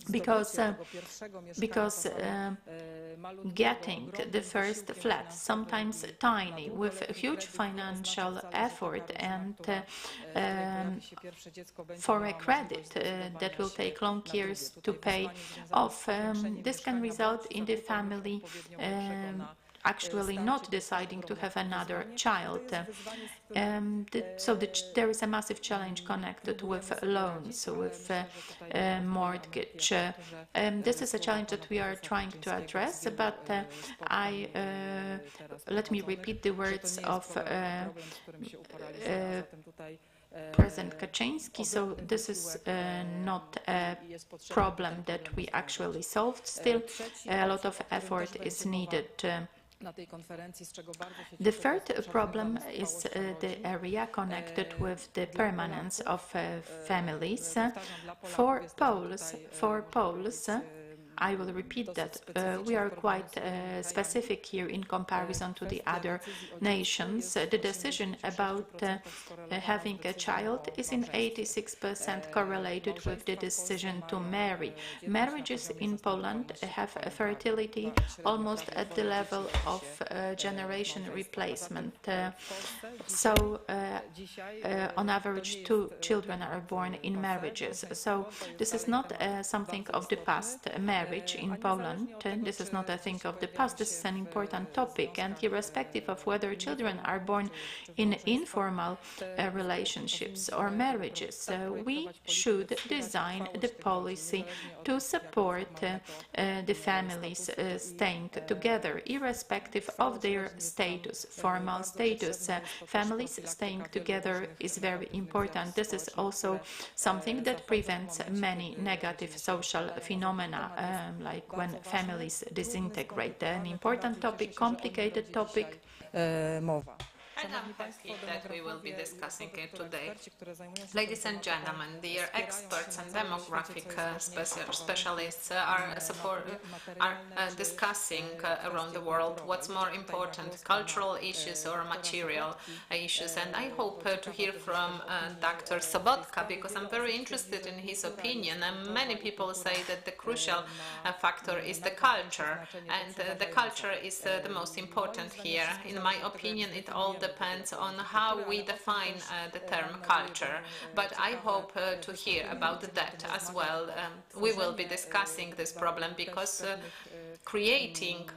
Because getting the first flat, sometimes tiny, with huge financial effort and for a credit that will take long years to pay off, this can result in the family actually not deciding to have another child. There is a massive challenge connected with loans, with mortgage. This is a challenge that we are trying to address, but let me repeat the words of President Kaczyński. So this is not a problem that we actually solved still. A lot of effort is needed. The third problem is the area connected with the permanence of families. For Poles, I will repeat that we are quite specific here in comparison to the other nations. The decision about having a child is in 86% correlated with the decision to marry. Marriages in Poland have a fertility almost at the level of generation replacement. On average, 2 children are born in marriages. So this is not something of the past. Marriage in Poland, this is not a thing of the past. This is an important topic, and irrespective of whether children are born in informal relationships or marriages, we should design the policy to support the families staying together, irrespective of their status, formal status. Families staying together is very important. This is also something that prevents many negative social phenomena, like when families disintegrate. An important topic, complicated topic. And I'm happy that we will be discussing it today. Ladies and gentlemen, dear experts and demographic specialists are discussing around the world what's more important, cultural issues or material issues. And I hope to hear from Dr. Sobotka, because I'm very interested in his opinion. And many people say that the crucial factor is the culture, and the culture is the most important here. In my opinion, it all depends on how we define the term culture, but I hope to hear about that as well. We will be discussing this problem because creating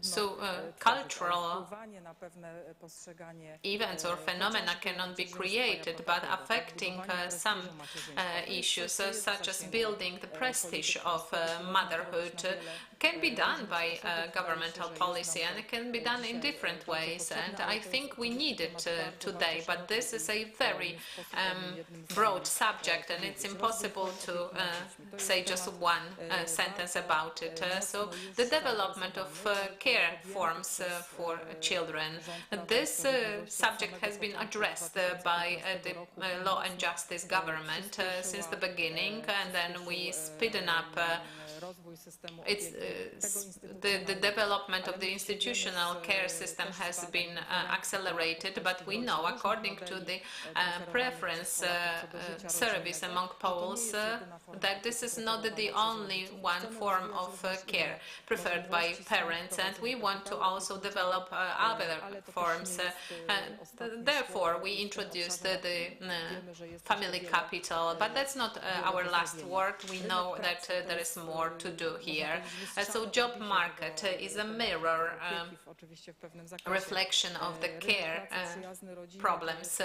So cultural events or phenomena cannot be created, but affecting some issues, such as building the prestige of motherhood, can be done by governmental policy, and it can be done in different ways. And I think we need it today, but this is a very broad subject, and it's impossible to say just one sentence about it. So the development of care forms for children. This subject has been addressed by the Law and Justice government since the beginning, and then we speeding up the development of the institutional care system has been accelerated, but we know, according to the preference service among Poles, that this is not the only one form of care preferred by parents, and we want to also develop other forms. Therefore, we introduced the family capital, but that's not our last word. We know that there is more to do here. So job market is a mirror reflection of the care problems.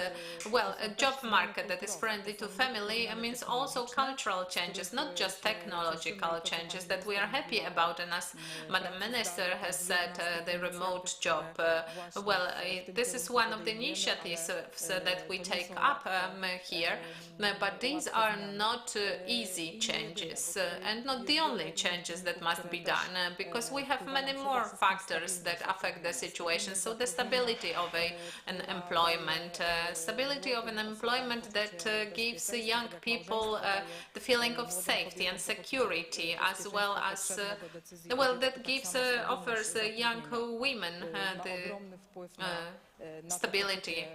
Well, a job market that is friendly to family means also cultural changes, not just technological changes that we are happy about. And as Madam Minister has said, the remote job, well, this is one of the initiatives that we take up here, but these are not easy changes and not the only changes that must be done, because we have many more factors that affect the situation. So the stability of an employment, that gives young people the feeling of safety and security, as well as that gives offers young women the stability,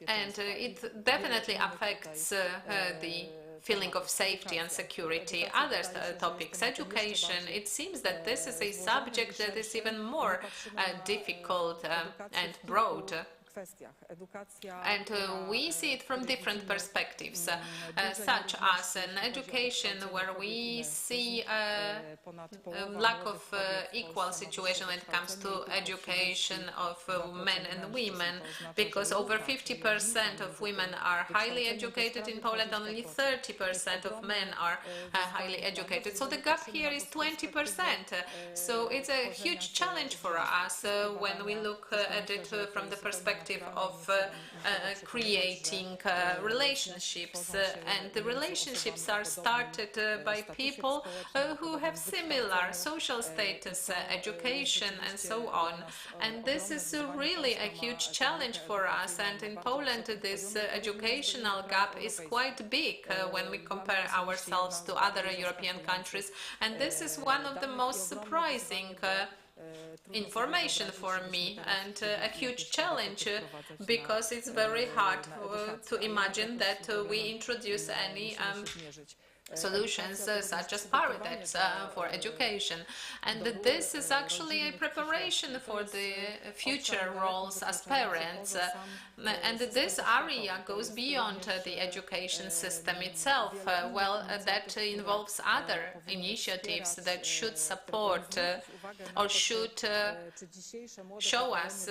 and it definitely affects the feeling of safety and security. Other topics, education, it seems that this is a subject that is even more difficult and broad. And we see it from different perspectives, such as an education where we see a lack of equal situation when it comes to education of men and women, because over 50% of women are highly educated in Poland, only 30% of men are highly educated. So the gap here is 20%. So it's a huge challenge for us when we look at it from the perspective of creating relationships, and the relationships are started by people who have similar social status, education, and so on. And this is really a huge challenge for us, and in Poland this educational gap is quite big when we compare ourselves to other European countries, and this is one of the most surprising information for me, and a huge challenge, because it's very hard to imagine that we introduce any solutions such as paritates for education. And this is actually a preparation for the future roles as parents. And this area goes beyond the education system itself. That involves other initiatives that should support or should show us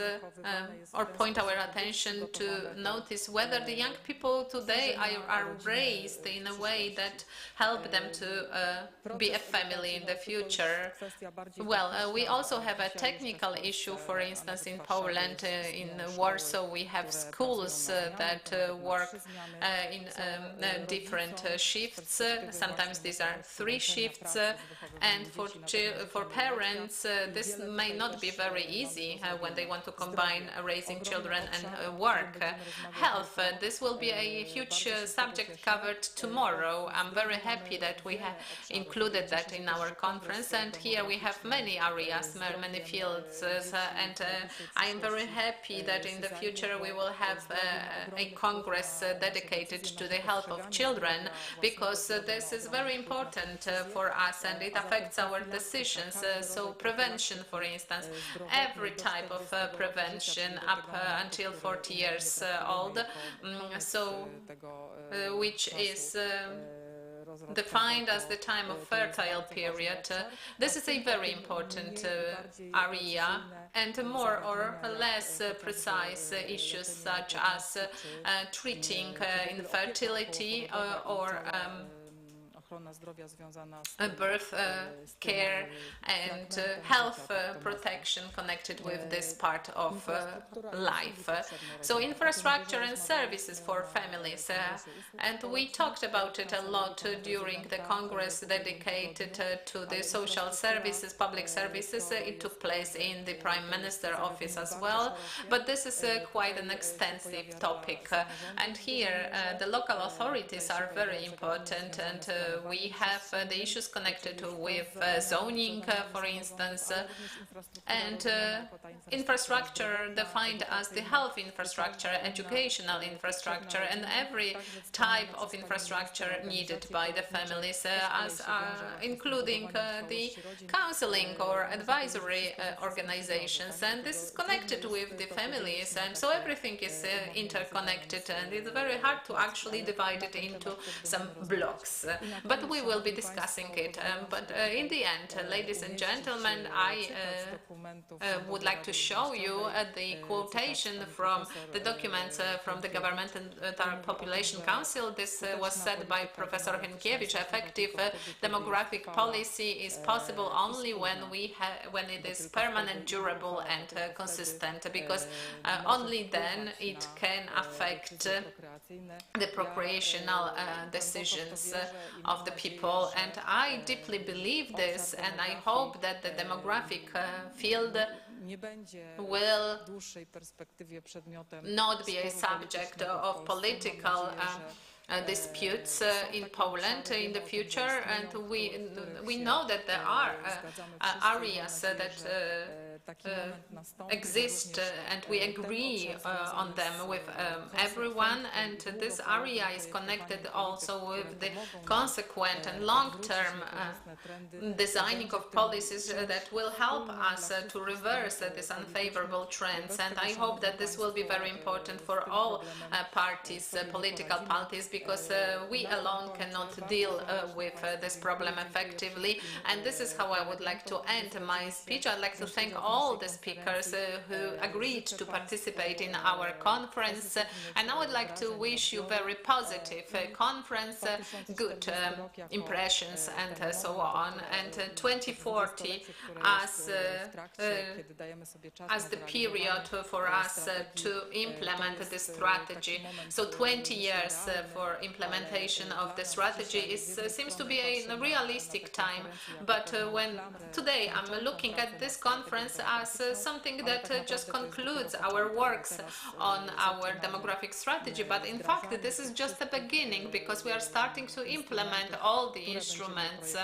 or point our attention to notice whether the young people today are raised in a way that help them to be a family in the future. Well, we also have a technical issue. For instance, in Poland, in Warsaw, we have schools that work in different shifts. Sometimes these are 3 shifts, and for parents, this may not be very easy when they want to combine raising children and work. Health, this will be a huge subject covered tomorrow. I'm very happy that we have included that in our conference, and here we have many areas, many fields, and I am very happy that in the future we will have a congress dedicated to the health of children, because this is very important for us and it affects our decisions. So prevention, for instance, every type of prevention up until 40 years old, which is defined as the time of fertile period. This is a very important area, and more or less precise issues such as treating infertility or birth care and health protection connected with this part of life. So infrastructure and services for families. And we talked about it a lot during the Congress dedicated to the social services, public services. It took place in the Prime Minister office as well. But this is quite an extensive topic. And here the local authorities are very important, and we have the issues connected with zoning, for instance, and infrastructure defined as the health infrastructure, educational infrastructure, and every type of infrastructure needed by the families, including the counseling or advisory organizations. And this is connected with the families, and so everything is interconnected, and it's very hard to actually divide it into some blocks. But we will be discussing it. But in the end, ladies and gentlemen, I would like to show you the quotation from the documents from the Government and Population Council. This was said by Professor Henkiewicz. Effective demographic policy is possible only when it is permanent, durable, and consistent, because only then it can affect the procreational decisions of the people. And I deeply believe this, and I hope that the demographic field will not be a subject of political disputes in Poland in the future. And we know that there are areas that exist, and we agree on them with everyone, and this area is connected also with the consequent and long-term designing of policies that will help us to reverse these unfavorable trends. And I hope that this will be very important for all parties, political parties, because we alone cannot deal with this problem effectively. And this is how I would like to end my speech. I'd like to thank all the speakers who agreed to participate in our conference, and I would like to wish you very positive conference, good impressions, and so on. And 2040 as the period for us to implement this strategy. So 20 years for implementation of the strategy seems to be a realistic time. But when today I'm looking at this conference as something that just concludes our works on our demographic strategy, but in fact this is just the beginning, because we are starting to implement all the instruments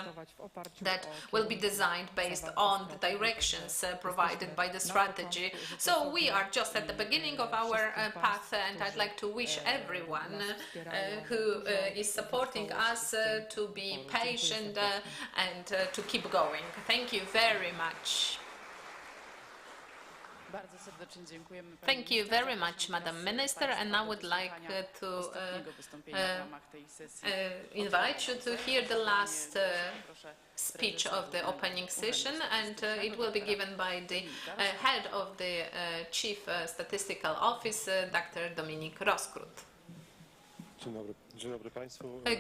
that will be designed based on the directions provided by the strategy. So we are just at the beginning of our path, and I'd like to wish everyone who is supporting us to be patient and to keep going. Thank you very much. Thank you very much, Madam Minister, and I would like to invite you to hear the last speech of the opening session, and it will be given by the head of the Chief Statistical Office, Dr. Dominik Roskrót.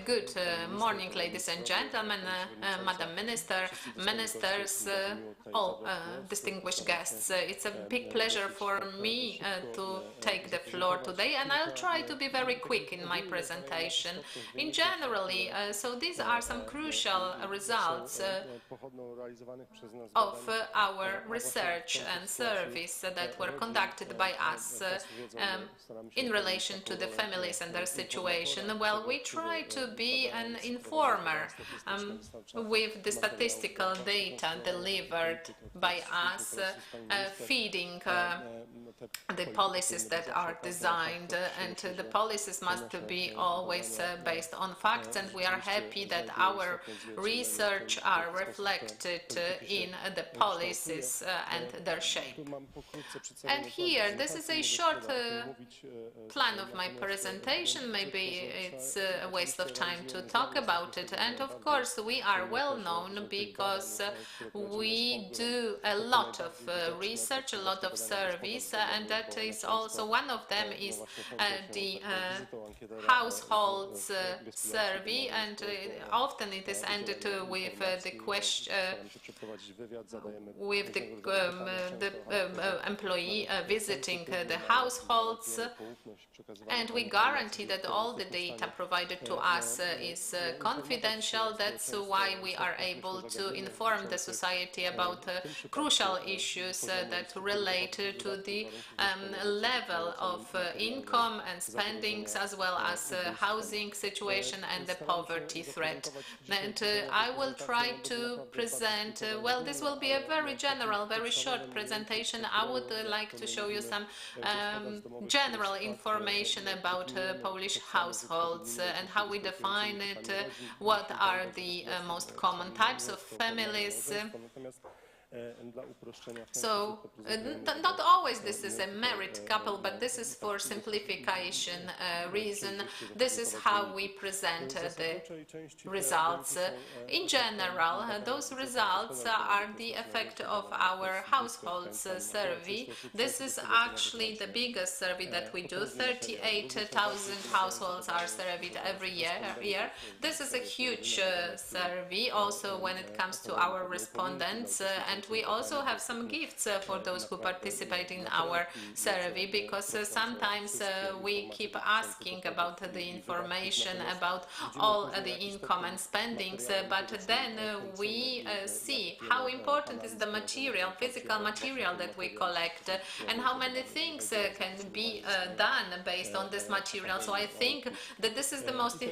Good morning, ladies and gentlemen, Madam Minister, ministers, all distinguished guests. It's a big pleasure for me to take the floor today, and I'll try to be very quick in my presentation. In generally, so these are some crucial results of our research and surveys that were conducted by us in relation to the families and their situation. Well, we try to be an informer with the statistical data delivered by us, feeding the policies that are designed, and the policies must be always based on facts, and we are happy that our research are reflected in the policies and their shape. And here, this is a short plan of my presentation. Maybe it's a waste of time to talk about it. And of course, we are well known because we do a lot of research, a lot of surveys, and that is also one of them is the households survey, and often it is ended with the question with the employee visiting the households, and we guarantee that all the data provided to us is confidential. That's why we are able to inform the society about crucial issues that relate to the level of income and spendings, as well as housing situation and the poverty threat. And I will try to present, well, this will be a very general, very short presentation. I would like to show you some general information about Polish households and how we define it, what are the most common types of families. So, not always this is a married couple, but this is for simplification reason. This is how we present the results. In general, those results are the effect of our households survey. This is actually the biggest survey that we do. 38,000 households are surveyed every year. This is a huge survey also when it comes to our respondents, and we also have some gifts for those who participate in our survey, because sometimes we keep asking about the information about all the income and spendings, but then we see how important is the material, physical material that we collect, and how many things can be done based on this material. So I think that this is the most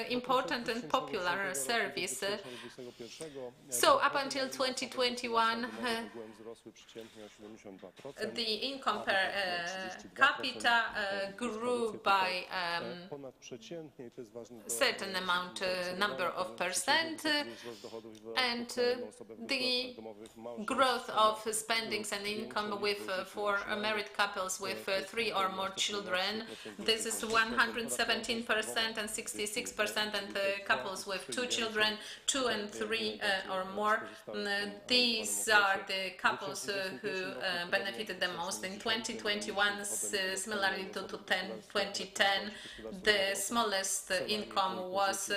important and popular service. So up until 2021, the income per capita grew by certain amount, number of percent, and the growth of spendings and income with for married couples with 3 or more children, this is 117% and 66%, and couples with 2 children, 2 and 3 or more. These are the couples who benefited the most. In 2021, similarly to 2010, the smallest income was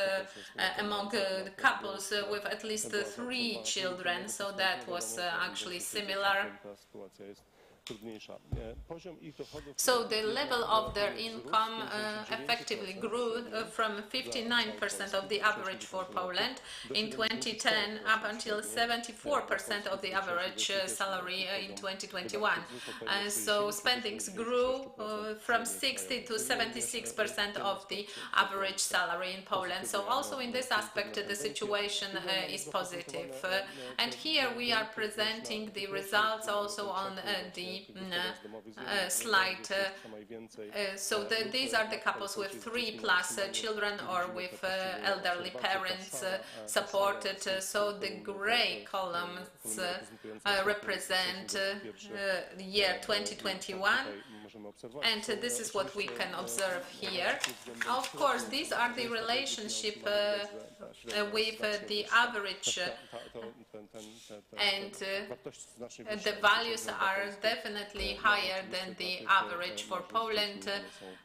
among couples with at least 3 children, so that was actually similar. So the level of their income effectively grew from 59% of the average for Poland in 2010 up until 74% of the average salary in 2021. So spendings grew from 60 to 76% of the average salary in Poland. So also in this aspect the situation is positive. And here we are presenting the results also on the slide. So these are the couples with 3+ children or with elderly parents supported. So the gray columns represent the year 2021, and this is what we can observe here. Of course, these are the relationship with the average, and the values are definitely higher than the average for Poland,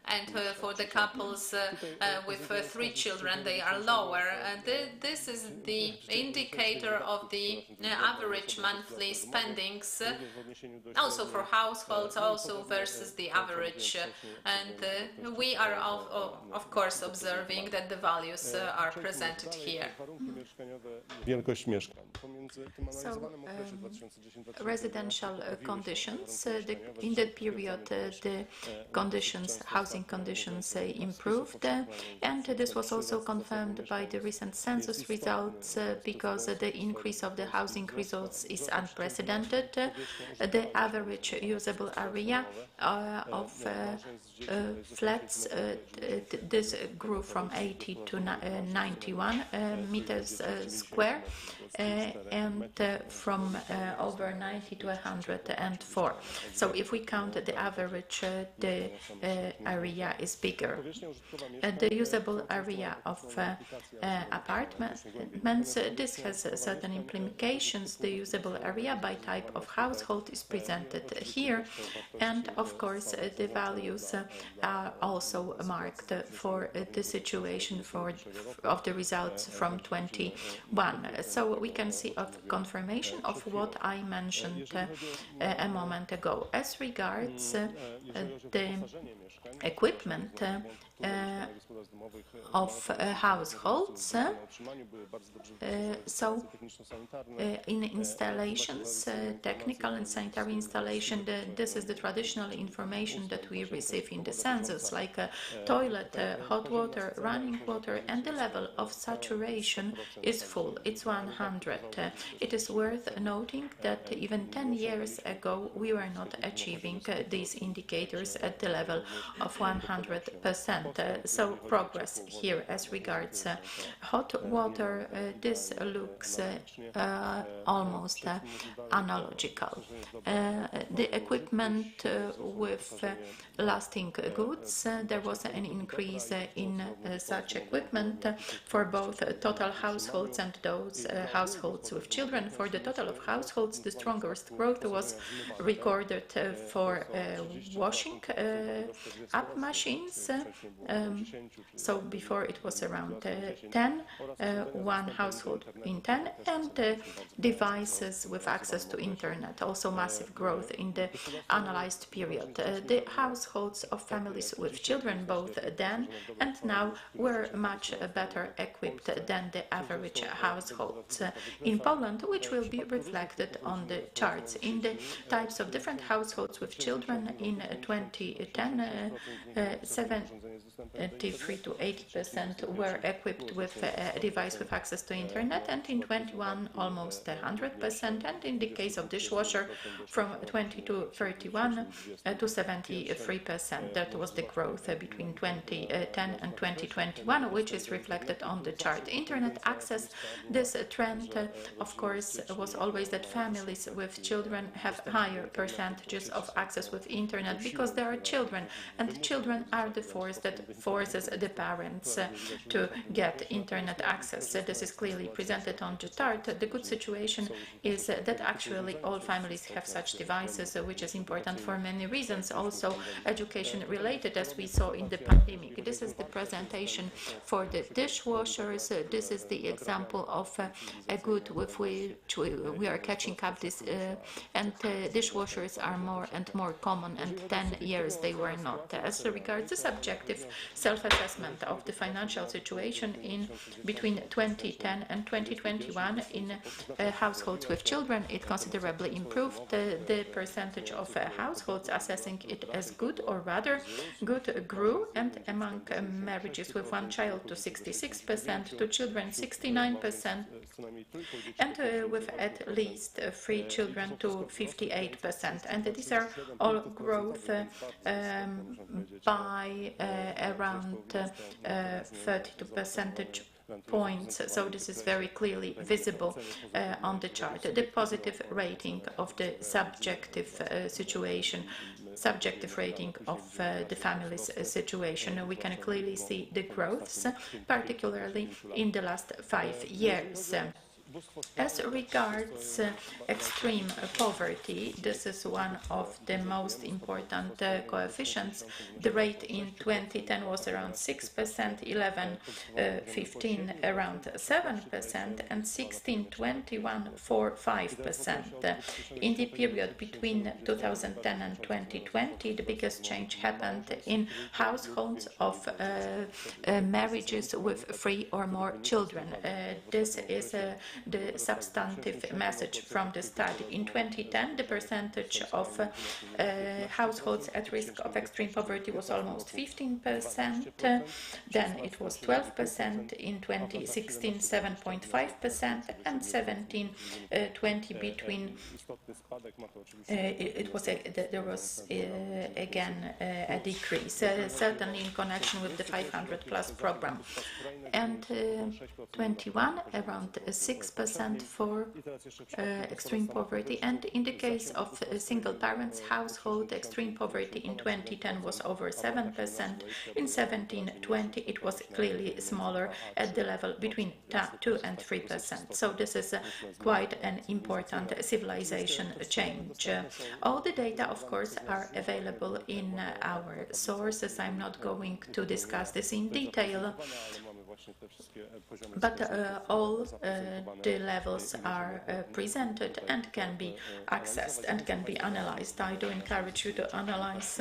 and for the couples with 3 children, they are lower. This is the indicator of the average monthly spendings, also for households, also versus the average, and we are of course observing that the values are presented here. So, residential conditions, in that period the conditions, housing conditions improved, and this was also confirmed by the recent census results, because the increase of the housing results is unprecedented. The average usable area of flats, this grew from 80 to 91 meters square, and from over 90 to 104. more. So if we count the average, the area is bigger. The usable area of apartments, this has certain implications. The usable area by type of household is presented here, and of course the values are also marked for the situation of the results from 21. So we can see a confirmation of what I mentioned a moment ago. As regards the equipment of households, so in installations, technical and sanitary installation, this is the traditional information that we receive in the census, like toilet, hot water, running water, and the level of saturation is full. It's 100. It is worth noting that even 10 years ago we were not achieving these indicators at the level of 100%. So progress here as regards hot water, this looks almost analogical. The equipment with lasting goods, there was an increase in such equipment for both total households and those households with children. For the total of households, the strongest growth was recorded for washing up machines. So before it was around 10, one household in 10, and devices with access to internet, also massive growth in the analyzed period. The households of families with children, both then and now, were much better equipped than the average households in Poland, which will be reflected on the charts. In the types of different households with children in 2010, 73 to 80% were equipped with a device with access to internet, and in 21 almost 100%, and in the case of dishwasher from 20 to 31 to 73%. That was the growth between 2010 and 2021, which is reflected on the chart. Internet access, this trend of course was always that families with children have higher percentages of access with internet because there are children, and children are the force that forces the parents to get internet access. This is clearly presented on the chart. The good situation is that actually all families have such devices, which is important for many reasons, also education related, as we saw in the pandemic. This is the presentation for the dishwashers. This is the example of a good with which we are catching up this, and dishwashers are more and more common, and 10 years they were not. As regards the subjective self-assessment of the financial situation in between 2010 and 2021 in households with children, it considerably improved. The percentage of households assessing it as good or rather good grew, and among marriages with one child to 66%, to children 69%, and with at least 3 children to 58%. And these are all growth by around 32 percentage points, so this is very clearly visible on the chart. The positive rating of the subjective situation, subjective rating of the family's situation, we can clearly see the growths, particularly in the last 5 years. As regards extreme poverty, this is one of the most important coefficients. The rate in 2010 was around 6%, 11-15 around 7%, and 16-21 5%. In the period between 2010 and 2020, the biggest change happened in households of marriages with 3 or more children. This is the substantive message from the study. In 2010, the percentage of households at risk of extreme poverty was almost 15%, then it was 12%, in 2016 7.5%, and 17-20 between there was again a decrease, certainly in connection with the 500+ program, and 21 around 6%, 6% for extreme poverty. And in the case of a single parents household, extreme poverty in 2010 was over 7%. In 17-20, it was clearly smaller at the level between 2 and 3%. So this is quite an important civilization change. All the data, of course, are available in our sources. I'm not going to discuss this in detail, but all the levels are presented and can be accessed and can be analyzed. I do encourage you to analyze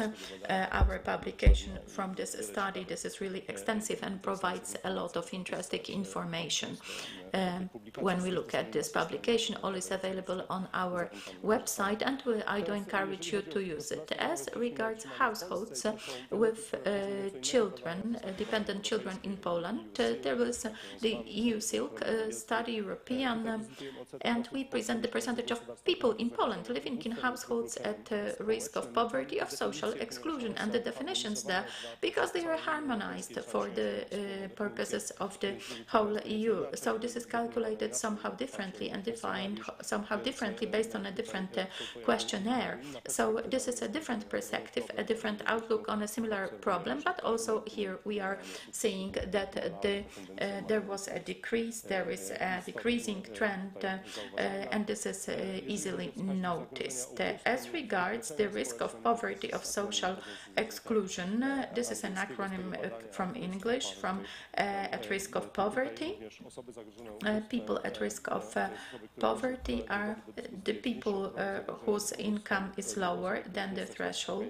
our publication from this study. This is really extensive and provides a lot of interesting information. When we look at this publication, all is available on our website, and I do encourage you to use it. As regards households with children, dependent children in Poland, there was the EU Silk study, European, and we present the percentage of people in Poland living in households at risk of poverty, of social exclusion, and the definitions there, because they are harmonized for the purposes of the whole EU. So this is calculated somehow differently and defined somehow differently based on a different questionnaire. So this is a different perspective, a different outlook on a similar problem, but also here we are seeing that there was a decrease, there is a decreasing trend, and this is easily noticed. As regards the risk of poverty, of social exclusion, this is an acronym from English, from at risk of poverty. People at risk of poverty are the people whose income is lower than the threshold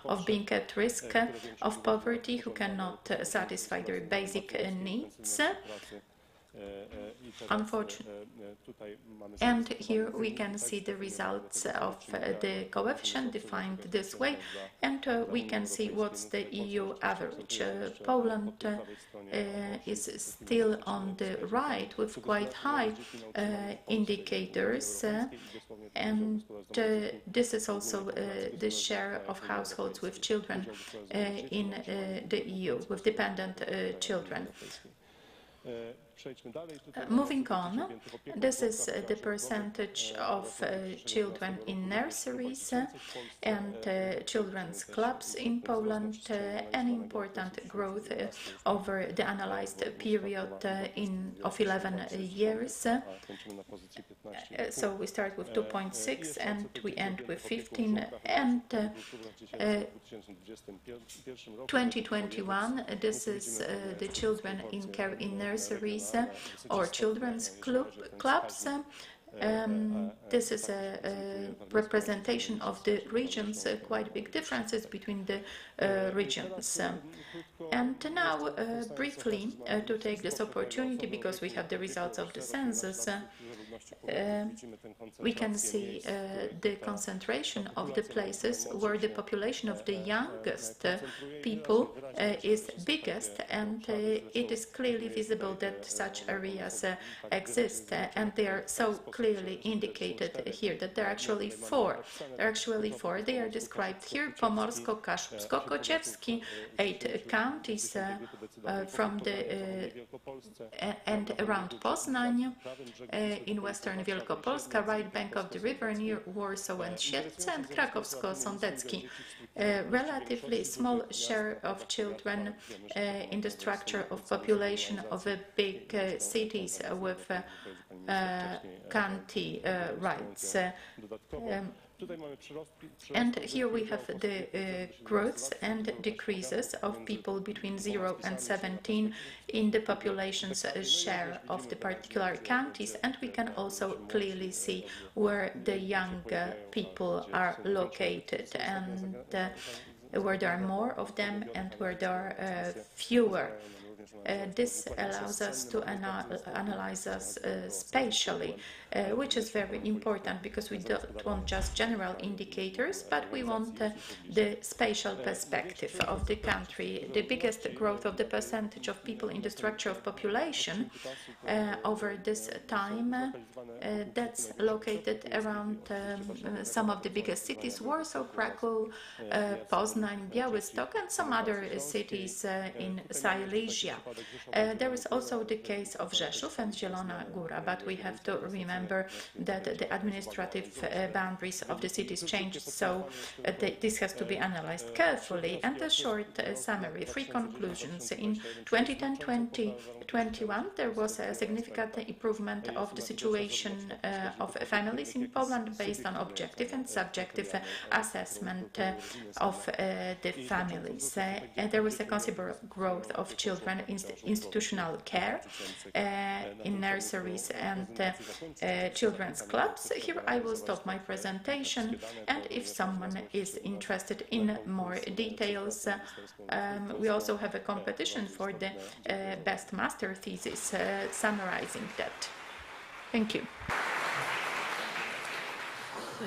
of being at risk of poverty, who cannot satisfy their basic needs. Unfortunately, and here we can see the results of the coefficient defined this way, and we can see what's the EU average. Poland is still on the right with quite high indicators, and this is also the share of households with children in the EU, with dependent children. Moving on, this is the percentage of children in nurseries and children's clubs in Poland, an important growth over the analyzed period of 11 years. So we start with 2.6 and we end with 15, and 2021, this is the children in care in nurseries or children's clubs. This is a representation of the regions, quite big differences between the regions. And now, briefly, to take this opportunity, because we have the results of the census, we can see the concentration of the places where the population of the youngest people is biggest, and it is clearly visible that such areas exist, and they are so clearly indicated here that there are actually four. They are described here: Pomorsko, Kaszubsko, Kociewski, 8 counties from the and around Poznań, in western Wielkopolska, right bank of the river near Warsaw and Siedlce, and Krakowsko-Sądecki. Relatively small share of children in the structure of population of the big cities with county rights. And here we have the growths and decreases of people between 0 and 17 in the population's share of the particular counties, and we can also clearly see where the young people are located, and where there are more of them and where there are fewer. This allows us to analyze us spatially, which is very important, because we don't want just general indicators, but we want the spatial perspective of the country. The biggest growth of the percentage of people in the structure of population over this time, that's located around some of the biggest cities: Warsaw, Kraków, Poznań, Białystok, and some other cities in Silesia. Asia. There is also the case of Rzeszów and Zielona Góra, but we have to remember that the administrative boundaries of the cities changed, so this has to be analyzed carefully. And a short summary, three conclusions. In 2010-2021, there was a significant improvement of the situation of families in Poland based on objective and subjective assessment of the families. There was a considerable growth of children in institutional care, in nurseries and children's clubs. Here I will stop my presentation, and if someone is interested in more details, we also have a competition for the best master thesis summarizing that. Thank you.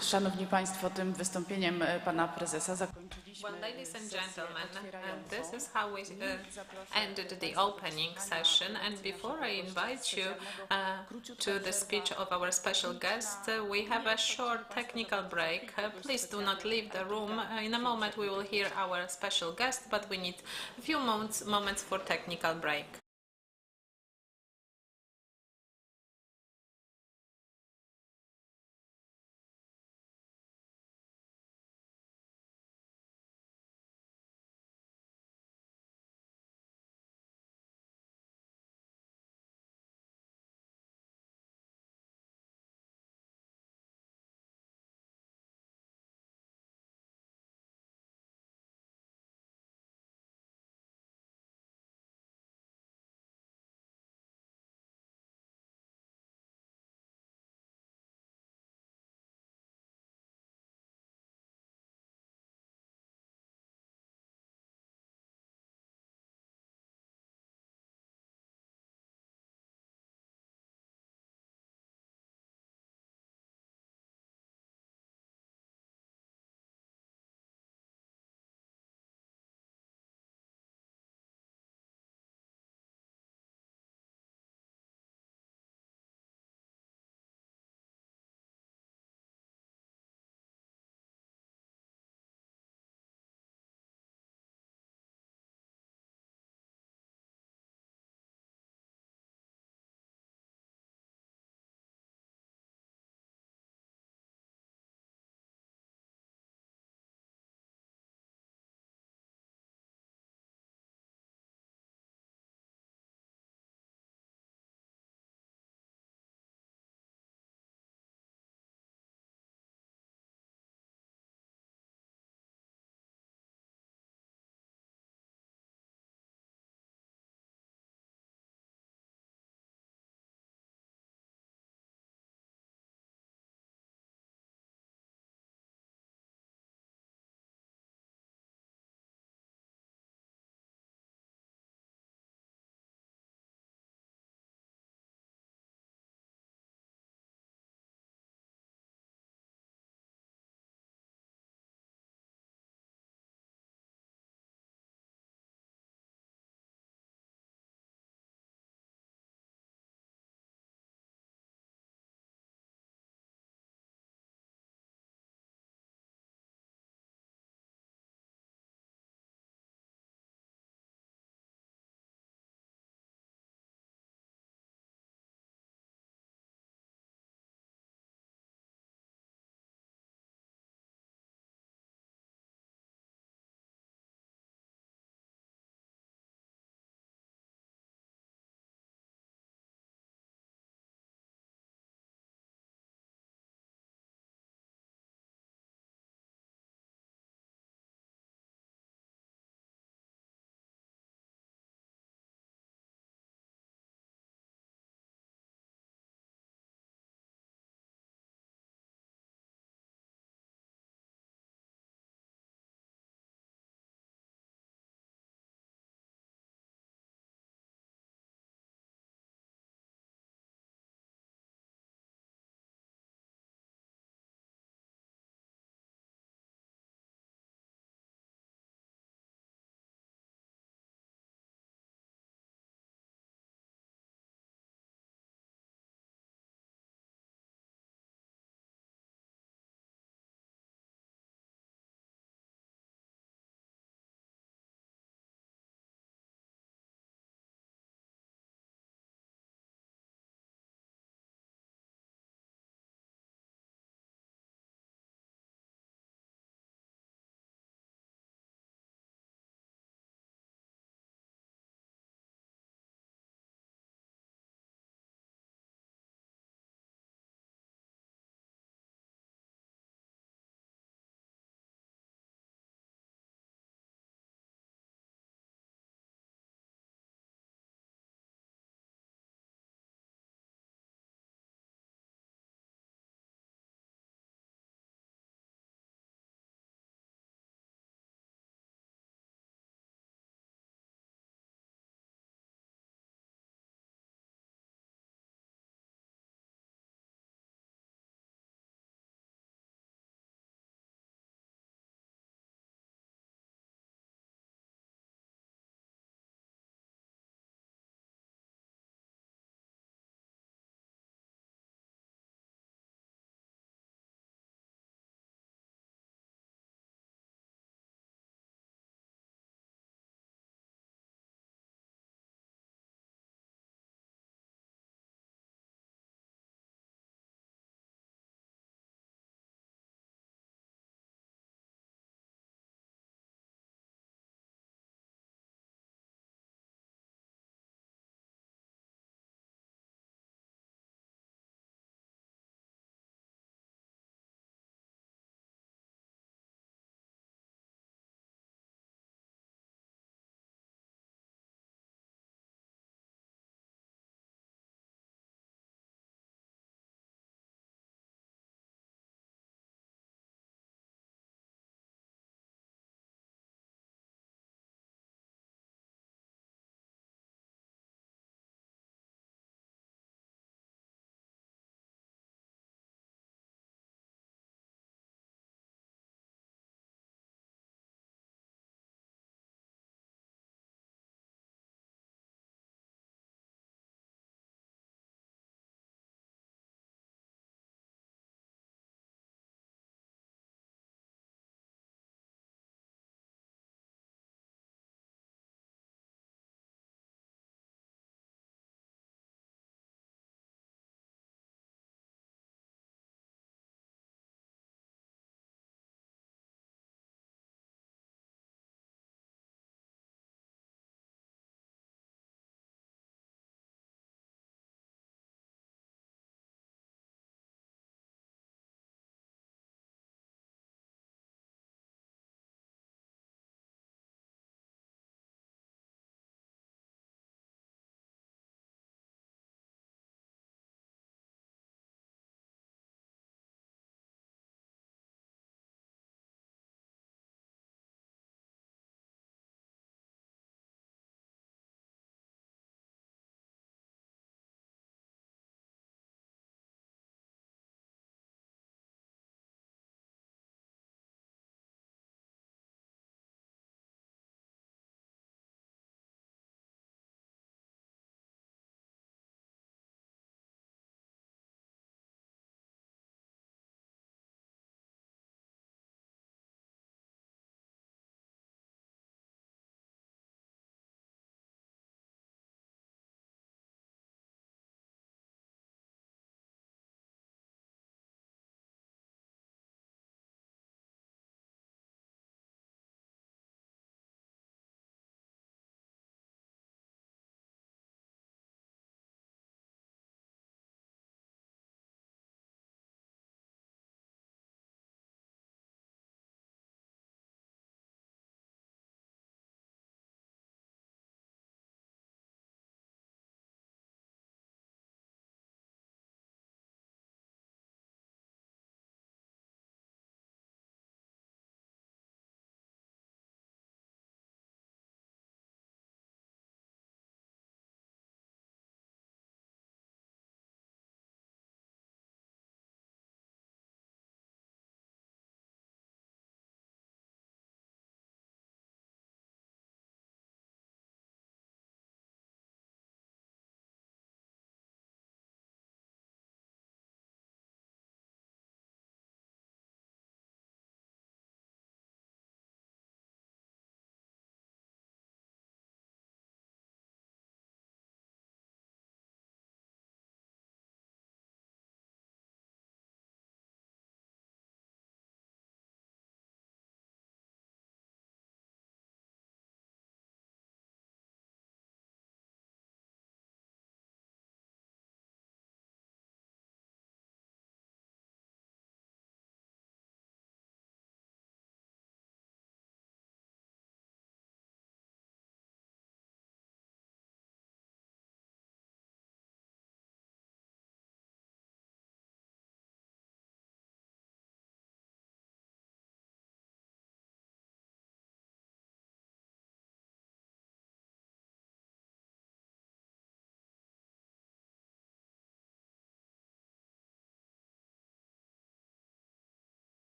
Szanowni Państwo, tym wystąpieniem pana prezesa zakończyliśmy. Well, ladies and gentlemen, this is how we ended the opening session. And before I invite you to the speech of our special guest, we have a short technical break. Please do not leave the room. In a moment we will hear our special guest, but we need a few moments for technical break.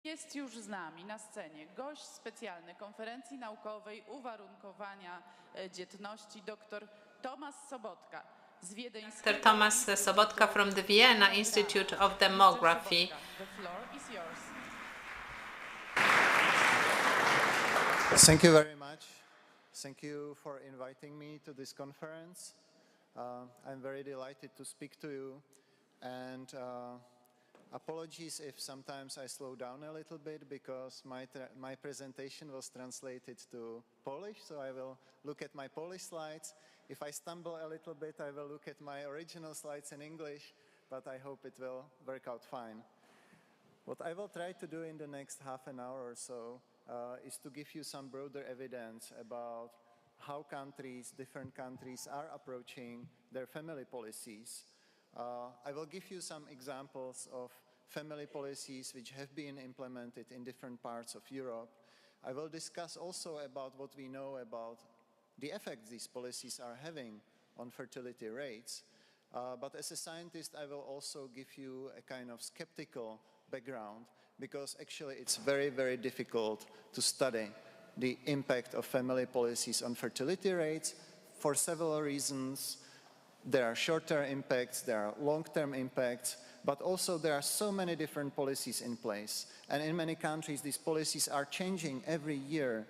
Jest już z nami na scenie gość specjalny konferencji naukowej Uwarunkowania dzietności, dr Tomasz Sobotka z wiedeńskiego... Dr. Tomasz Sobotka from the Vienna Institute of Demography. The floor is yours. Thank you very much. Thank you for inviting me to this conference. I'm very delighted to speak to you, and apologies if sometimes I slow down a little bit because my presentation was translated to Polish, so I will look at my Polish slides. If I stumble a little bit, I will look at my original slides in English, but I hope it will work out fine. What I will try to do in the next half an hour or so is to give you some broader evidence about how different countries are approaching their family policies. I will give you some examples of family policies which have been implemented in different parts of Europe. I will discuss also about what we know about the effects these policies are having on fertility rates. But as a scientist, I will also give you a kind of skeptical background, because actually it's very, very difficult to study the impact of family policies on fertility rates for several reasons. There are short-term impacts, there are long-term impacts, but also there are so many different policies in place. And in many countries, these policies are changing every year.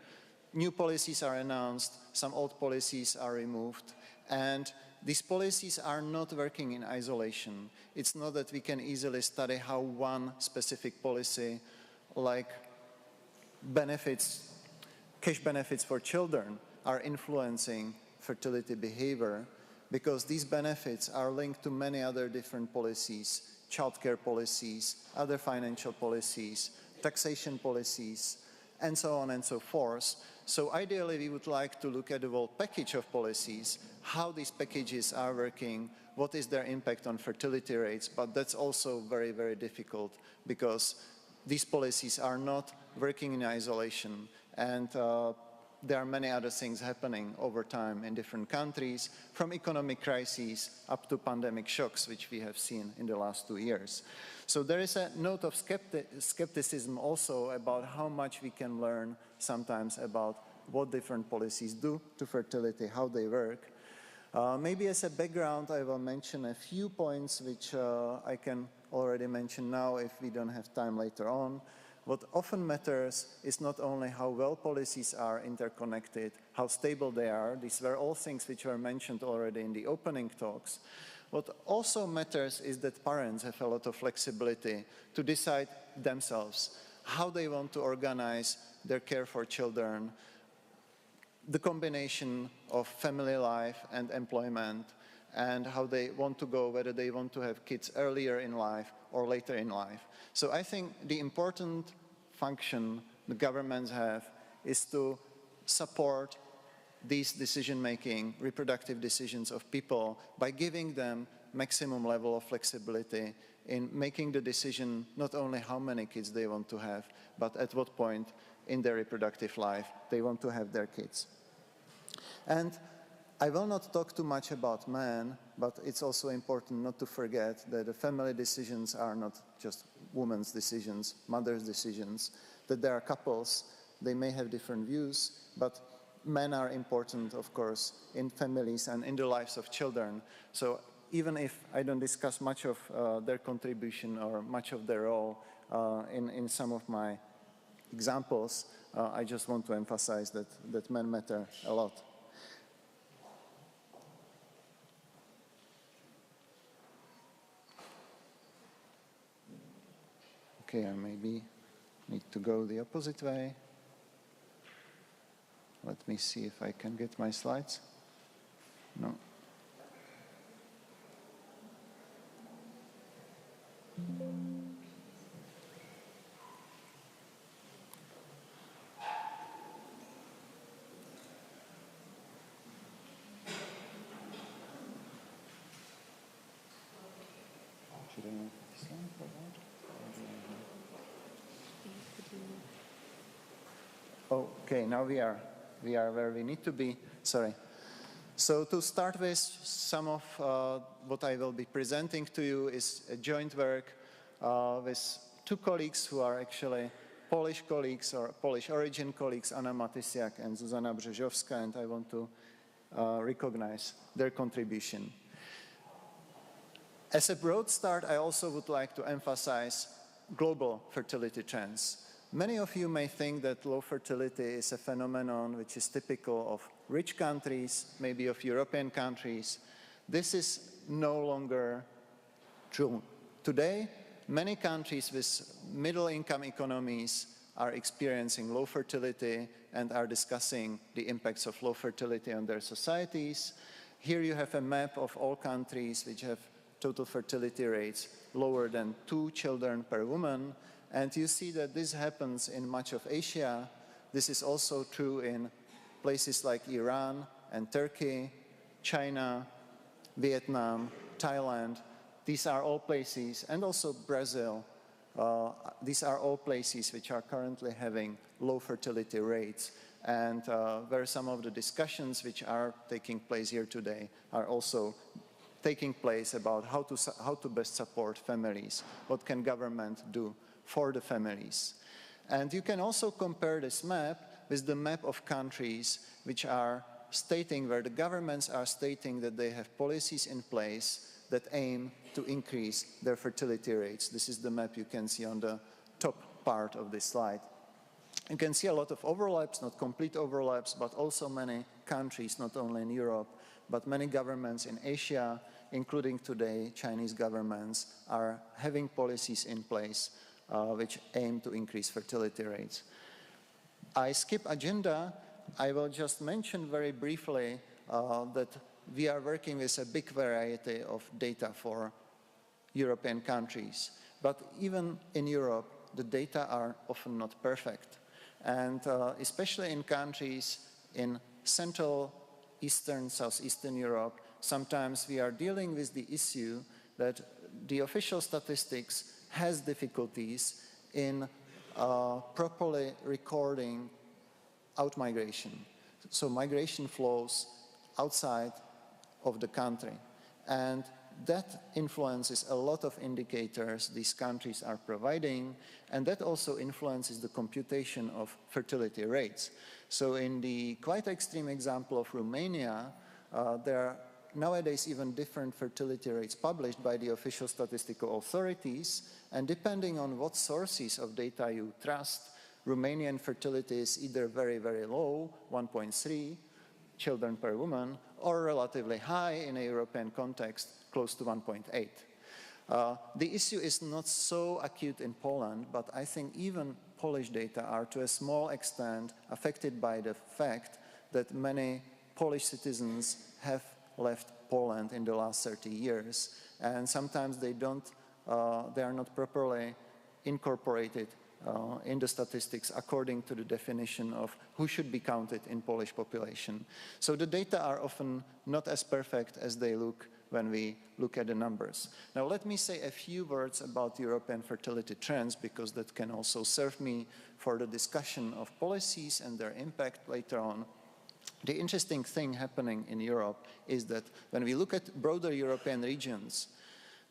New policies are announced, some old policies are removed, and these policies are not working in isolation. It's not that we can easily study how one specific policy, like cash benefits for children, are influencing fertility behavior, because these benefits are linked to many other different policies, childcare policies, other financial policies, taxation policies, and so on and so forth. So ideally, we would like to look at the whole package of policies, how these packages are working, what is their impact on fertility rates, but that's also very, very difficult because these policies are not working in isolation, and there are many other things happening over time in different countries, from economic crises up to pandemic shocks, which we have seen in the last 2 years. So there is a note of skepticism also about how much we can learn sometimes about what different policies do to fertility, how they work. Maybe as a background, I will mention a few points which I can already mention now if we don't have time later on. What often matters is not only how well policies are interconnected, how stable they are. These were all things which were mentioned already in the opening talks. What also matters is that parents have a lot of flexibility to decide themselves how they want to organize their care for children, the combination of family life and employment, and how they want to go, whether they want to have kids earlier in life or later in life. So I think the important function the governments have is to support these decision-making, reproductive decisions of people by giving them maximum level of flexibility in making the decision not only how many kids they want to have, but at what point in their reproductive life they want to have their kids. And I will not talk too much about men, but it's also important not to forget that the family decisions are not just women's decisions, mothers' decisions, that there are couples, they may have different views, but men are important, of course, in families and in the lives of children. So even if I don't discuss much of their contribution or much of their role in some of my examples, I just want to emphasize that men matter a lot. Okay, I maybe need to go the opposite way. Let me see if I can get my slides. No. Should I move this one forward? Okay, now we are where we need to be. Sorry. So to start with, some of what I will be presenting to you is a joint work with two colleagues who are actually Polish colleagues or Polish origin colleagues, Anna Matysiak and Zuzana Brzeziowska, and I want to recognize their contribution. As a broad start, I also would like to emphasize global fertility trends. Many of you may think that low fertility is a phenomenon which is typical of rich countries, maybe of European countries. This is no longer true. Today, many countries with middle-income economies are experiencing low fertility and are discussing the impacts of low fertility on their societies. Here you have a map of all countries which have total fertility rates lower than 2 children per woman. And you see that this happens in much of Asia. This is also true in places like Iran and Turkey, China, Vietnam, Thailand. These are all places, and also Brazil, these are all places which are currently having low fertility rates, and where some of the discussions which are taking place here today are also taking place about how to best support families, what can government do for the families. And you can also compare this map with the map of countries which are stating, where the governments are stating that they have policies in place that aim to increase their fertility rates. This is the map you can see on the top part of this slide. You can see a lot of overlaps, not complete overlaps, but also many countries, not only in Europe, but many governments in Asia, including today Chinese governments, are having policies in place which aim to increase fertility rates. I skip agenda. I will just mention very briefly that we are working with a big variety of data for European countries. But even in Europe, the data are often not perfect. And especially in countries in Central, Eastern, Southeastern Europe, sometimes we are dealing with the issue that the official statistics has difficulties in properly recording outmigration, so migration flows outside of the country. And that influences a lot of indicators these countries are providing, and that also influences the computation of fertility rates. So in the quite extreme example of Romania, there are nowadays even different fertility rates published by the official statistical authorities, and depending on what sources of data you trust, Romanian fertility is either very, very low, 1.3 children per woman, or relatively high in a European context, close to 1.8. The issue is not so acute in Poland, but I think even Polish data are to a small extent affected by the fact that many Polish citizens have left Poland in the last 30 years, and sometimes they are not properly incorporated in the statistics according to the definition of who should be counted in Polish population. So the data are often not as perfect as they look when we look at the numbers. Now let me say a few words about European fertility trends, because that can also serve me for the discussion of policies and their impact later on. The interesting thing happening in Europe is that when we look at broader European regions,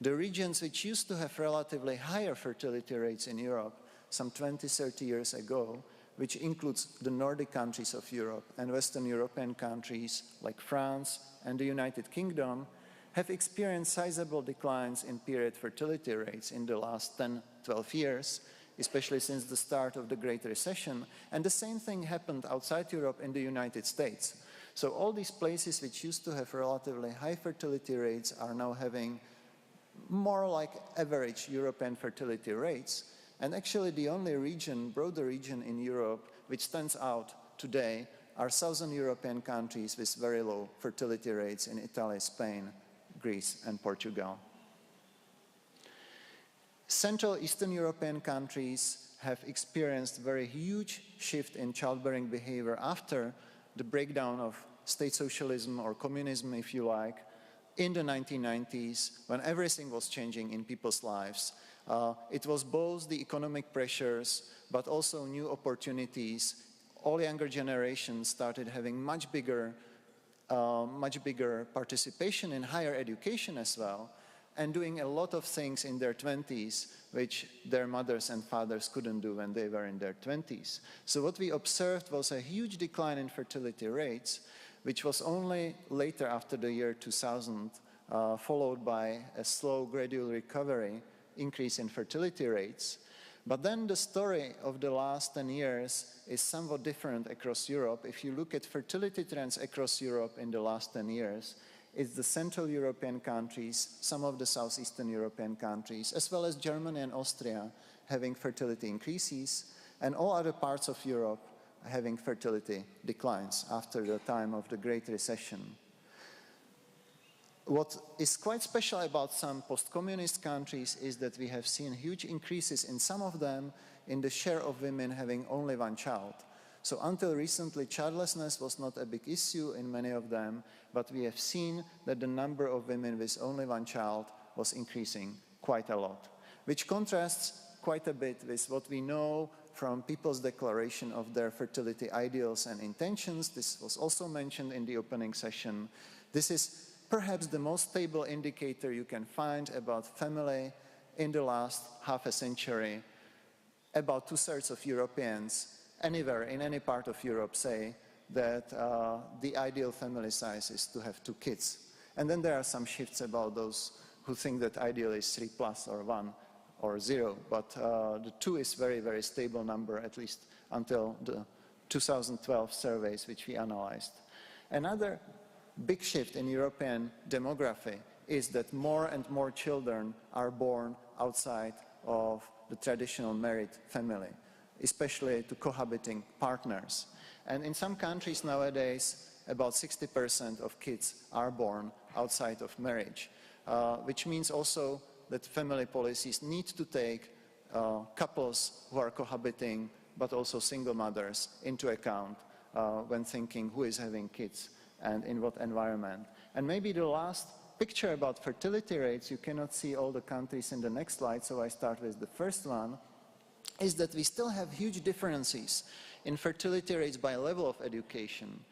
the regions which used to have relatively higher fertility rates in Europe some 20, 30 years ago, which includes the Nordic countries of Europe and Western European countries like France and the United Kingdom, have experienced sizable declines in period fertility rates in the last 10, 12 years, especially since the start of the Great Recession. And the same thing happened outside Europe in the United States. So all these places which used to have relatively high fertility rates are now having more like average European fertility rates. And actually the only region, broader region in Europe, which stands out today are Southern European countries with very low fertility rates in Italy, Spain, Greece, and Portugal. Central Eastern European countries have experienced very huge shift in childbearing behavior after the breakdown of state socialism or communism, if you like, in the 1990s, when everything was changing in people's lives. It was both the economic pressures, but also new opportunities. All younger generations started having much bigger participation in higher education as well. and doing a lot of things in their 20s which their mothers and fathers couldn't do when they were in their 20s. So what we observed was a huge decline in fertility rates, which was only later after the year 2000 followed by a slow gradual recovery, increase in fertility rates. But then the story of the last 10 years is somewhat different across Europe. If you look at fertility trends across Europe in the last 10 years, it's the Central European countries, some of the Southeastern European countries, as well as Germany and Austria having fertility increases, and all other parts of Europe having fertility declines after the time of the Great Recession. What is quite special about some post-communist countries is that we have seen huge increases in some of them in the share of women having only one child. So until recently, childlessness was not a big issue in many of them, but we have seen that the number of women with only one child was increasing quite a lot, which contrasts quite a bit with what we know from people's declaration of their fertility ideals and intentions. This was also mentioned in the opening session. This is perhaps the most stable indicator you can find about family in the last half a century. About 2/3 of Europeans anywhere in any part of Europe say that the ideal family size is to have 2 kids. And then there are some shifts about those who think that ideal is 3+ or 1 or 0, but the 2 is very, very stable number, at least until the 2012 surveys which we analyzed. Another big shift in European demography is that more and more children are born outside of the traditional married family, especially to cohabiting partners. And in some countries nowadays, about 60% of kids are born outside of marriage, which means also that family policies need to take couples who are cohabiting, but also single mothers into account when thinking who is having kids and in what environment. And maybe the last picture about fertility rates, you cannot see all the countries in the next slide, so I start with the first one, is that we still have huge differences in fertility rates by level of education.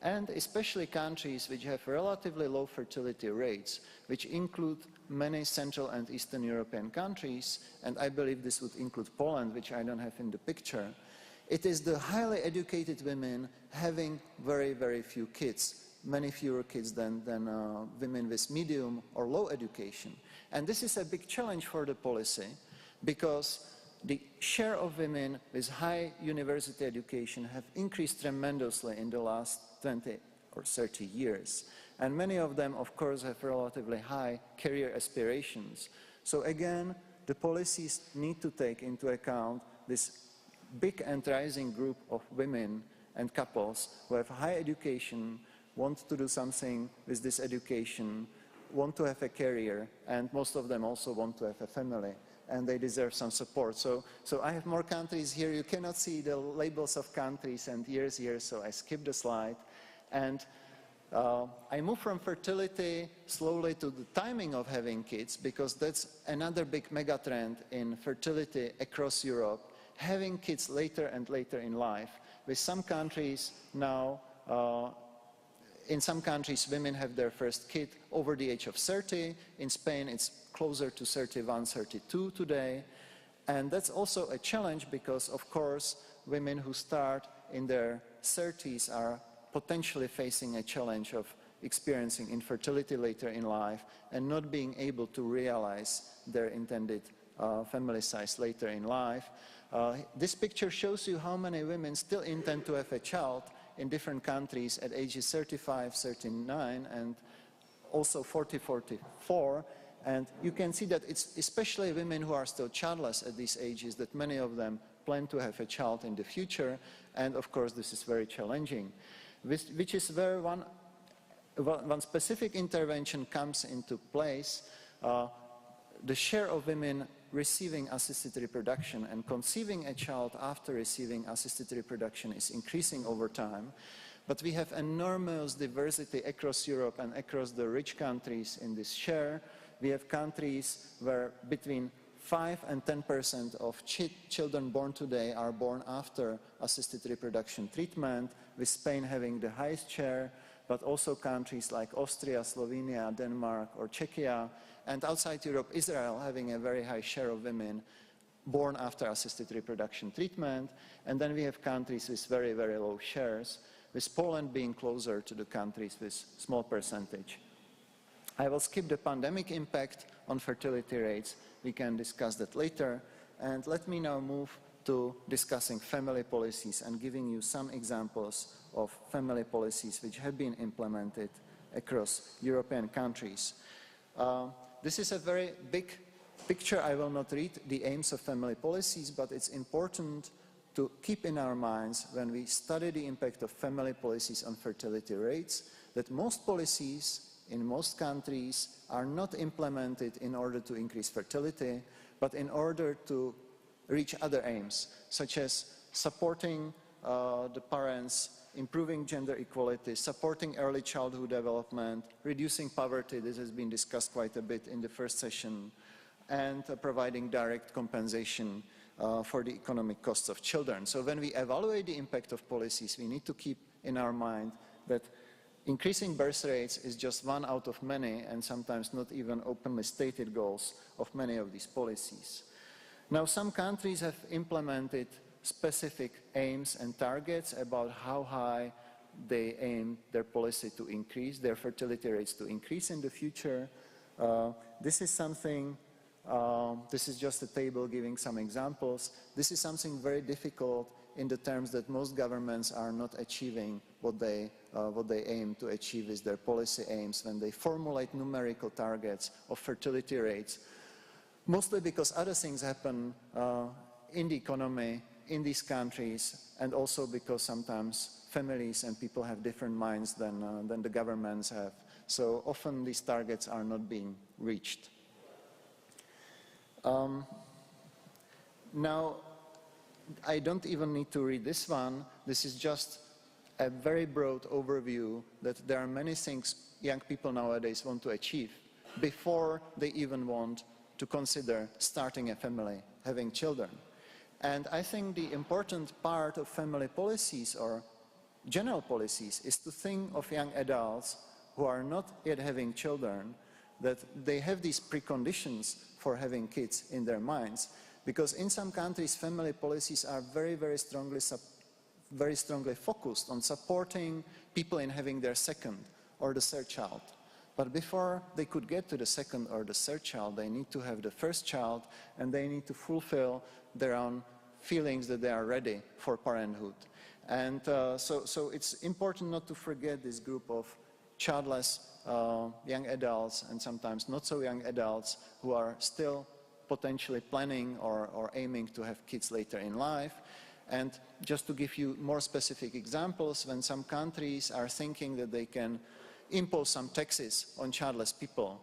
And especially countries which have relatively low fertility rates, which include many Central and Eastern European countries, and I believe this would include Poland, which I don't have in the picture. It is the highly educated women having very, very few kids, many fewer kids than women with medium or low education. And this is a big challenge for the policy, because the share of women with high university education have increased tremendously in the last 20 or 30 years. And many of them, of course, have relatively high career aspirations. So again, the policies need to take into account this big and rising group of women and couples who have high education, want to do something with this education, want to have a career, and most of them also want to have a family, and they deserve some support. So I have more countries here. You cannot see the labels of countries and years here, so I skip the slide. And I move from fertility slowly to the timing of having kids, because that's another big megatrend in fertility across Europe, having kids later and later in life. With some countries now, in some countries, women have their first kid over the age of 30. In Spain, it's closer to 31, 32 today. And that's also a challenge because, of course, women who start in their 30s are potentially facing a challenge of experiencing infertility later in life and not being able to realize their intended family size later in life. This picture shows you how many women still intend to have a child in different countries at ages 35, 39, and also 40, 44. And you can see that it's especially women who are still childless at these ages that many of them plan to have a child in the future. And of course, this is very challenging, which is where one specific intervention comes into place. The share of women receiving assisted reproduction and conceiving a child after receiving assisted reproduction is increasing over time. But we have enormous diversity across Europe and across the rich countries in this share. We have countries where between 5 and 10% of children born today are born after assisted reproduction treatment, with Spain having the highest share, but also countries like Austria, Slovenia, Denmark, or Czechia, and outside Europe, Israel having a very high share of women born after assisted reproduction treatment. And then we have countries with very, very low shares, with Poland being closer to the countries with small percentage. I will skip the pandemic impact on fertility rates. We can discuss that later. And let me now move to discussing family policies and giving you some examples of family policies which have been implemented across European countries. This is a very big picture. I will not read the aims of family policies, but it's important to keep in our minds when we study the impact of family policies on fertility rates, that most policies in most countries are not implemented in order to increase fertility, but in order to reach other aims, such as supporting the parents, improving gender equality, supporting early childhood development, reducing poverty, this has been discussed quite a bit in the first session, and providing direct compensation for the economic costs of children. So when we evaluate the impact of policies, we need to keep in our mind that increasing birth rates is just one out of many, and sometimes not even openly stated goals of many of these policies. Now, some countries have implemented specific aims and targets about how high they aim their policy to increase, their fertility rates to increase in the future. This is something, this is just a table giving some examples. This is something very difficult in the terms that most governments are not achieving what they aim to achieve with their policy aims when they formulate numerical targets of fertility rates, mostly because other things happen in the economy, in these countries, and also because sometimes families and people have different minds than the governments have. So often these targets are not being reached. Now, I don't even need to read this one. This is just a very broad overview that there are many things young people nowadays want to achieve before they even want to consider starting a family, having children. And I think the important part of family policies or general policies is to think of young adults who are not yet having children, that they have these preconditions for having kids in their minds. Because in some countries, family policies are very strongly focused on supporting people in having their second or the third child. But before they could get to the second or the third child, they need to have the first child, and they need to fulfill their own feelings that they are ready for parenthood. And so it's important not to forget this group of childless young adults, and sometimes not so young adults, who are still potentially planning or aiming to have kids later in life. And just to give you more specific examples, when some countries are thinking that they can impose some taxes on childless people,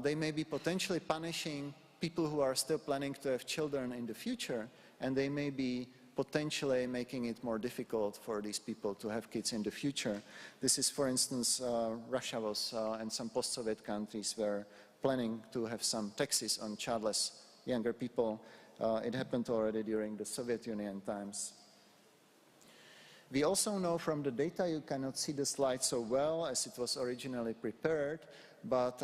they may be potentially punishing people who are still planning to have children in the future, and they may be potentially making it more difficult for these people to have kids in the future. This is, for instance, Russia was and some post-Soviet countries were planning to have some taxes on childless younger people. It happened already during the Soviet Union times. We also know from the data, you cannot see the slide so well as it was originally prepared, but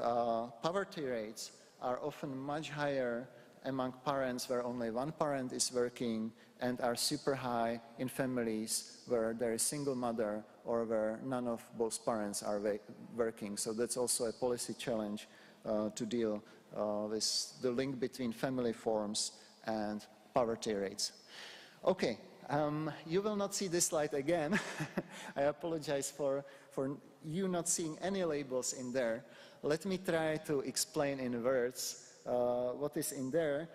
poverty rates are often much higher among parents where only one parent is working, and are super high in families where there is single mother or where none of both parents are working. So that's also a policy challenge to deal with the link between family forms and poverty rates. Okay, you will not see this slide again. I apologize for you not seeing any labels in there. Let me try to explain in words what is in there.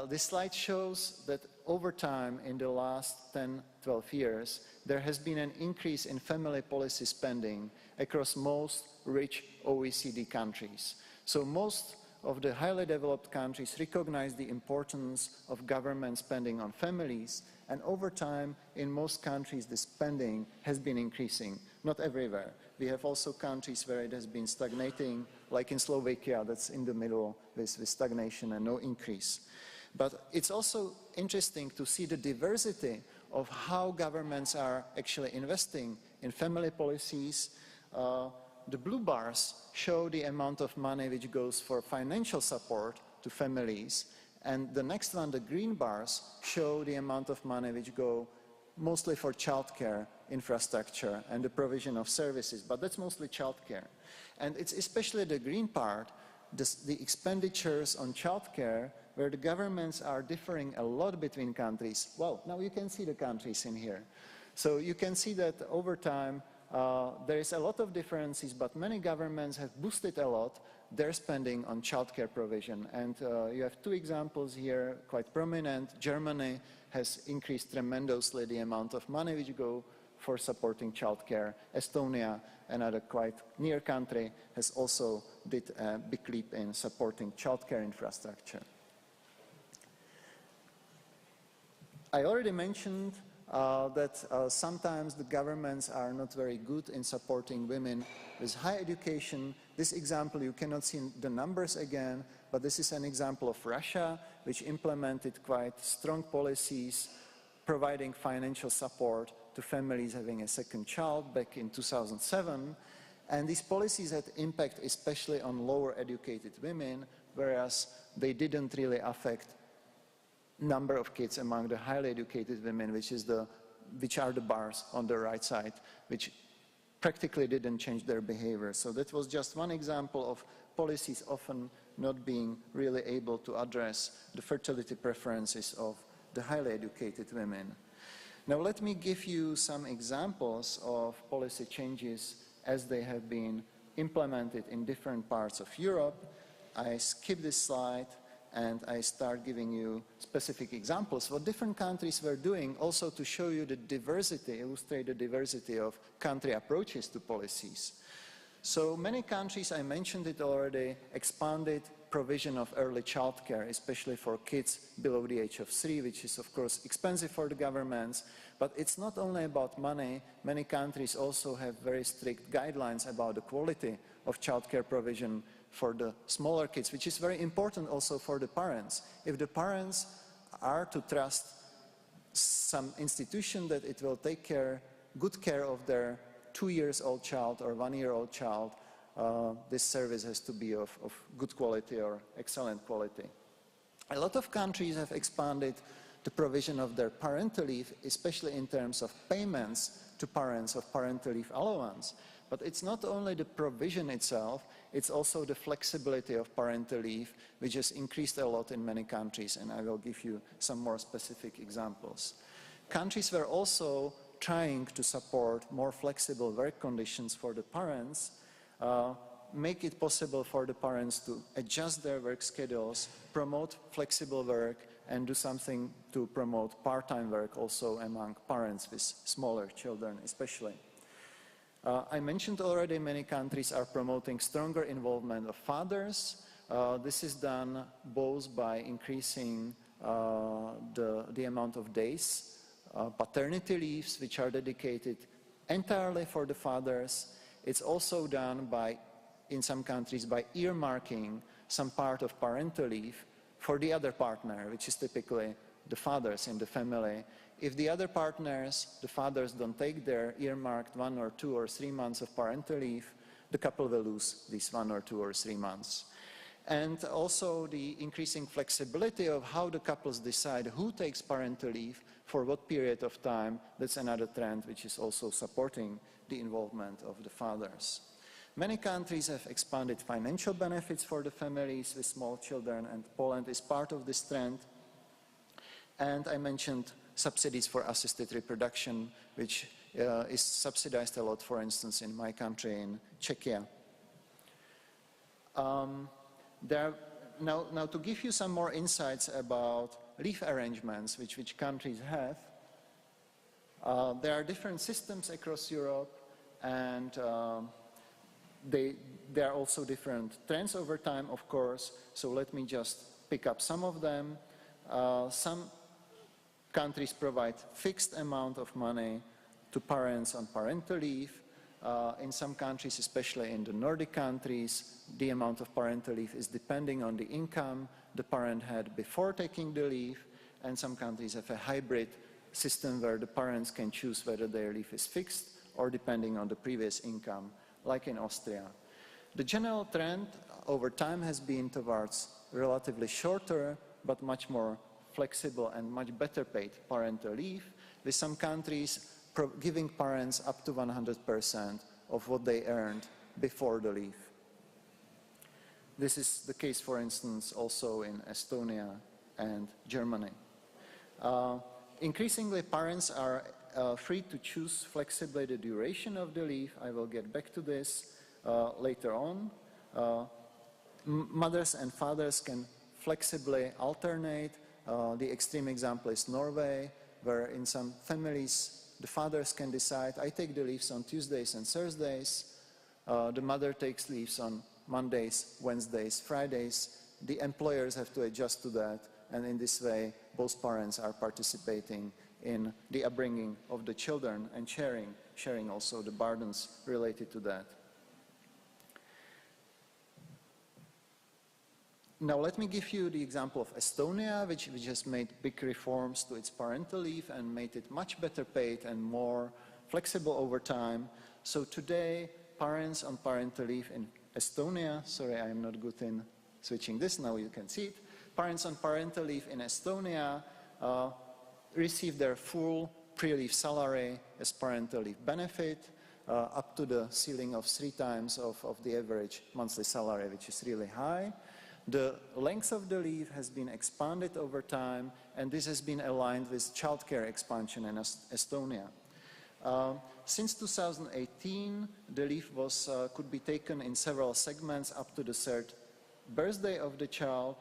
This slide shows that over time, in the last 10-12 years, there has been an increase in family policy spending across most rich OECD countries. So most of the highly developed countries recognize the importance of government spending on families, and over time, in most countries, the spending has been increasing. not everywhere. We have also countries where it has been stagnating, like in Slovakia, that's in the middle with stagnation and no increase. But it's also interesting to see the diversity of how governments are actually investing in family policies. The blue bars show the amount of money which goes for financial support to families, and the next one, the green bars, show the amount of money which go mostly for childcare infrastructure and the provision of services, but that's mostly childcare. And it's especially the green part, the expenditures on childcare, where the governments are differing a lot between countries. Well, now you can see the countries in here. So you can see that over time, there is a lot of differences, but many governments have boosted a lot their spending on childcare provision. And you have two examples here, quite prominent. Germany has increased tremendously the amount of money which go for supporting childcare. Estonia, another quite near country, has also did a big leap in supporting childcare infrastructure. I already mentioned that sometimes the governments are not very good in supporting women with high education. This example, you cannot see the numbers again, but this is an example of Russia, which implemented quite strong policies providing financial support to families having a second child back in 2007. And these policies had impact especially on lower educated women, whereas they didn't really affect number of kids among the highly educated women, which are the bars on the right side, which practically didn't change their behavior. So that was just one example of policies often not being really able to address the fertility preferences of the highly educated women. Now let me give you some examples of policy changes as they have been implemented in different parts of Europe. I skip this slide and I start giving you specific examples what different countries were doing, also to show you the diversity, illustrate the diversity of country approaches to policies. So many countries, I mentioned it already, expanded provision of early childcare, especially for kids below the age of 3, which is of course expensive for the governments. But it's not only about money. Many countries also have very strict guidelines about the quality of childcare provision for the smaller kids, which is very important also for the parents. If the parents are to trust some institution that it will take good care of their 2-year-old child or 1-year-old child, this service has to be of good quality or excellent quality. A lot of countries have expanded the provision of their parental leave, especially in terms of payments to parents of parental leave allowance. But it's not only the provision itself, it's also the flexibility of parental leave, which has increased a lot in many countries, and I will give you some more specific examples. Countries were also trying to support more flexible work conditions for the parents, make it possible for the parents to adjust their work schedules, promote flexible work, and do something to promote part-time work also among parents with smaller children especially. I mentioned already many countries are promoting stronger involvement of fathers. This is done both by increasing the amount of days, paternity leaves, which are dedicated entirely for the fathers. It's also done by, in some countries, by earmarking some part of parental leave for the other partner, which is typically the fathers in the family. If the other partners, the fathers, don't take their earmarked 1 or 2 or 3 months of parental leave, the couple will lose these 1 or 2 or 3 months. And also the increasing flexibility of how the couples decide who takes parental leave for what period of time, that's another trend which is also supporting the involvement of the fathers. Many countries have expanded financial benefits for the families with small children, and Poland is part of this trend. And I mentioned subsidies for assisted reproduction, which is subsidized a lot, for instance, in my country, in Czechia. Now to give you some more insights about leave arrangements which countries have, there are different systems across Europe, and there are also different trends over time, of course, so let me just pick up some of them. Some countries provide fixed amount of money to parents on parental leave. In some countries, especially in the Nordic countries, the amount of parental leave is depending on the income the parent had before taking the leave, and some countries have a hybrid system where the parents can choose whether their leave is fixed or depending on the previous income, like in Austria. The general trend over time has been towards relatively shorter but much more flexible and much better paid parental leave, with some countries giving parents up to 100% of what they earned before the leave. This is the case, for instance, also in Estonia and Germany. Increasingly, parents are free to choose flexibly the duration of the leave. I will get back to this later on. Mothers and fathers can flexibly alternate. The extreme example is Norway, where in some families the fathers can decide, I take the leaves on Tuesdays and Thursdays, the mother takes leaves on Mondays, Wednesdays, Fridays. The employers have to adjust to that, and in this way both parents are participating in the upbringing of the children and sharing also the burdens related to that. Now let me give you the example of Estonia, which has made big reforms to its parental leave and made it much better paid and more flexible over time. So today, parents on parental leave in Estonia, sorry, I am not good in switching this, now you can see it. Parents on parental leave in Estonia receive their full pre-leave salary as parental leave benefit, up to the ceiling of 3 times of the average monthly salary, which is really high. The length of the leave has been expanded over time, and this has been aligned with childcare expansion in Estonia. Since 2018, the leave could be taken in several segments up to the 3rd birthday of the child,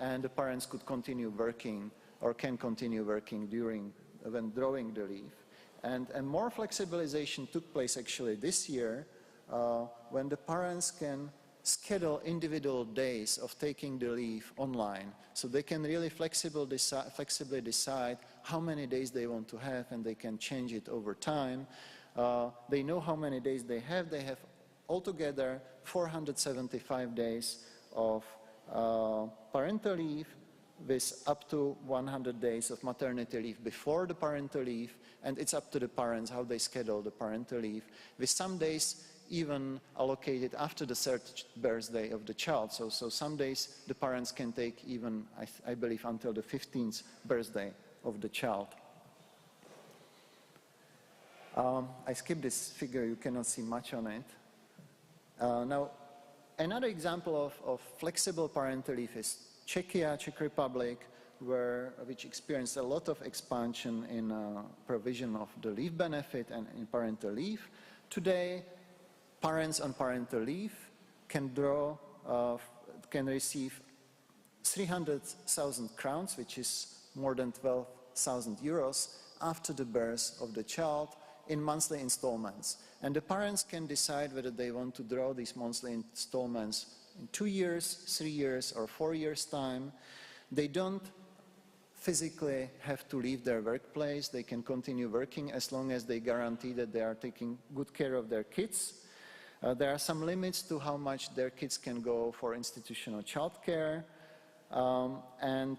and the parents could continue working or can continue working when drawing the leave. And more flexibilization took place actually this year, when the parents can schedule individual days of taking the leave online. So they can really flexibly decide how many days they want to have, and they can change it over time. They know how many days they have. They have altogether 475 days of parental leave, with up to 100 days of maternity leave before the parental leave, and it's up to the parents how they schedule the parental leave, with some days even allocated after the 3rd birthday of the child. So some days the parents can take even, I believe, until the 15th birthday of the child. I skipped this figure, you cannot see much on it. Now, another example of flexible parental leave is Czechia, Czech Republic, which experienced a lot of expansion in provision of the leave benefit and in parental leave. Today, parents on parental leave can receive 300,000 crowns, which is more than 12,000 euros, after the birth of the child in monthly installments. And the parents can decide whether they want to draw these monthly installments in 2 years, 3 years, or 4 years' time. They don't physically have to leave their workplace. They can continue working as long as they guarantee that they are taking good care of their kids. There are some limits to how much their kids can go for institutional childcare, and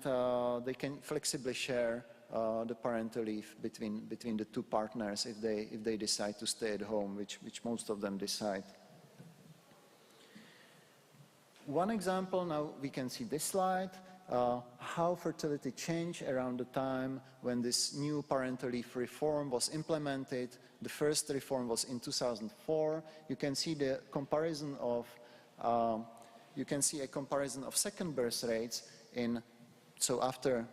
they can flexibly share the parental leave between the 2 partners if they decide to stay at home, which most of them decide. One example, now we can see this slide, how fertility changed around the time when this new parental leave reform was implemented. The first reform was in 2004. You can see the comparison of second birth rates so after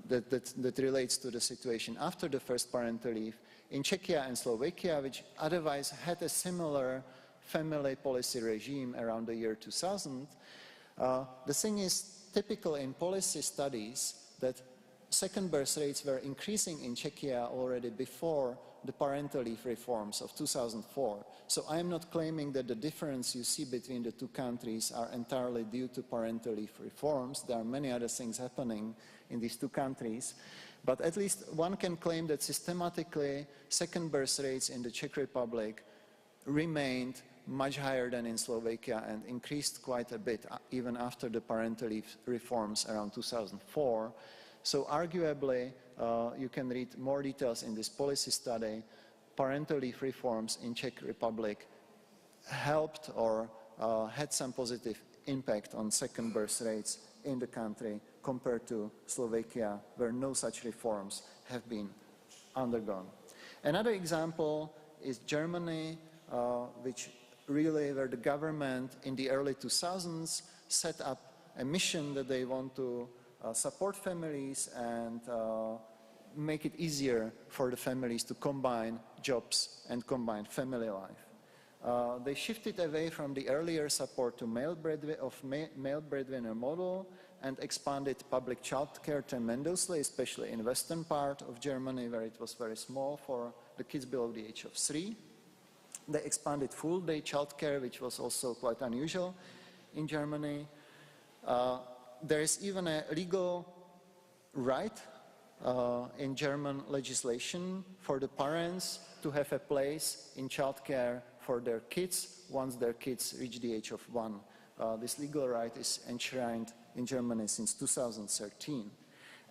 that relates to the situation after the first parental leave in Czechia and Slovakia, which otherwise had a similar family policy regime around the year 2000. The thing is, typical in policy studies that second birth rates were increasing in Czechia already before the parental leave reforms of 2004. So I am not claiming that the difference you see between the 2 countries are entirely due to parental leave reforms. There are many other things happening in these 2 countries. But at least one can claim that systematically second birth rates in the Czech Republic remained much higher than in Slovakia and increased quite a bit even after the parental leave reforms around 2004. So arguably, you can read more details in this policy study. Parental leave reforms in Czech Republic helped or had some positive impact on second birth rates in the country compared to Slovakia, where no such reforms have been undergone. Another example is Germany, where the government in the early 2000s set up a mission that they want to support families and make it easier for the families to combine jobs and combine family life. They shifted away from the earlier support to male breadwinner model and expanded public childcare tremendously, especially in western part of Germany, where it was very small for the kids below the age of 3. They expanded full-day childcare, which was also quite unusual in Germany. There is even a legal right in German legislation for the parents to have a place in childcare for their kids once their kids reach the age of 1. This legal right is enshrined in Germany since 2013.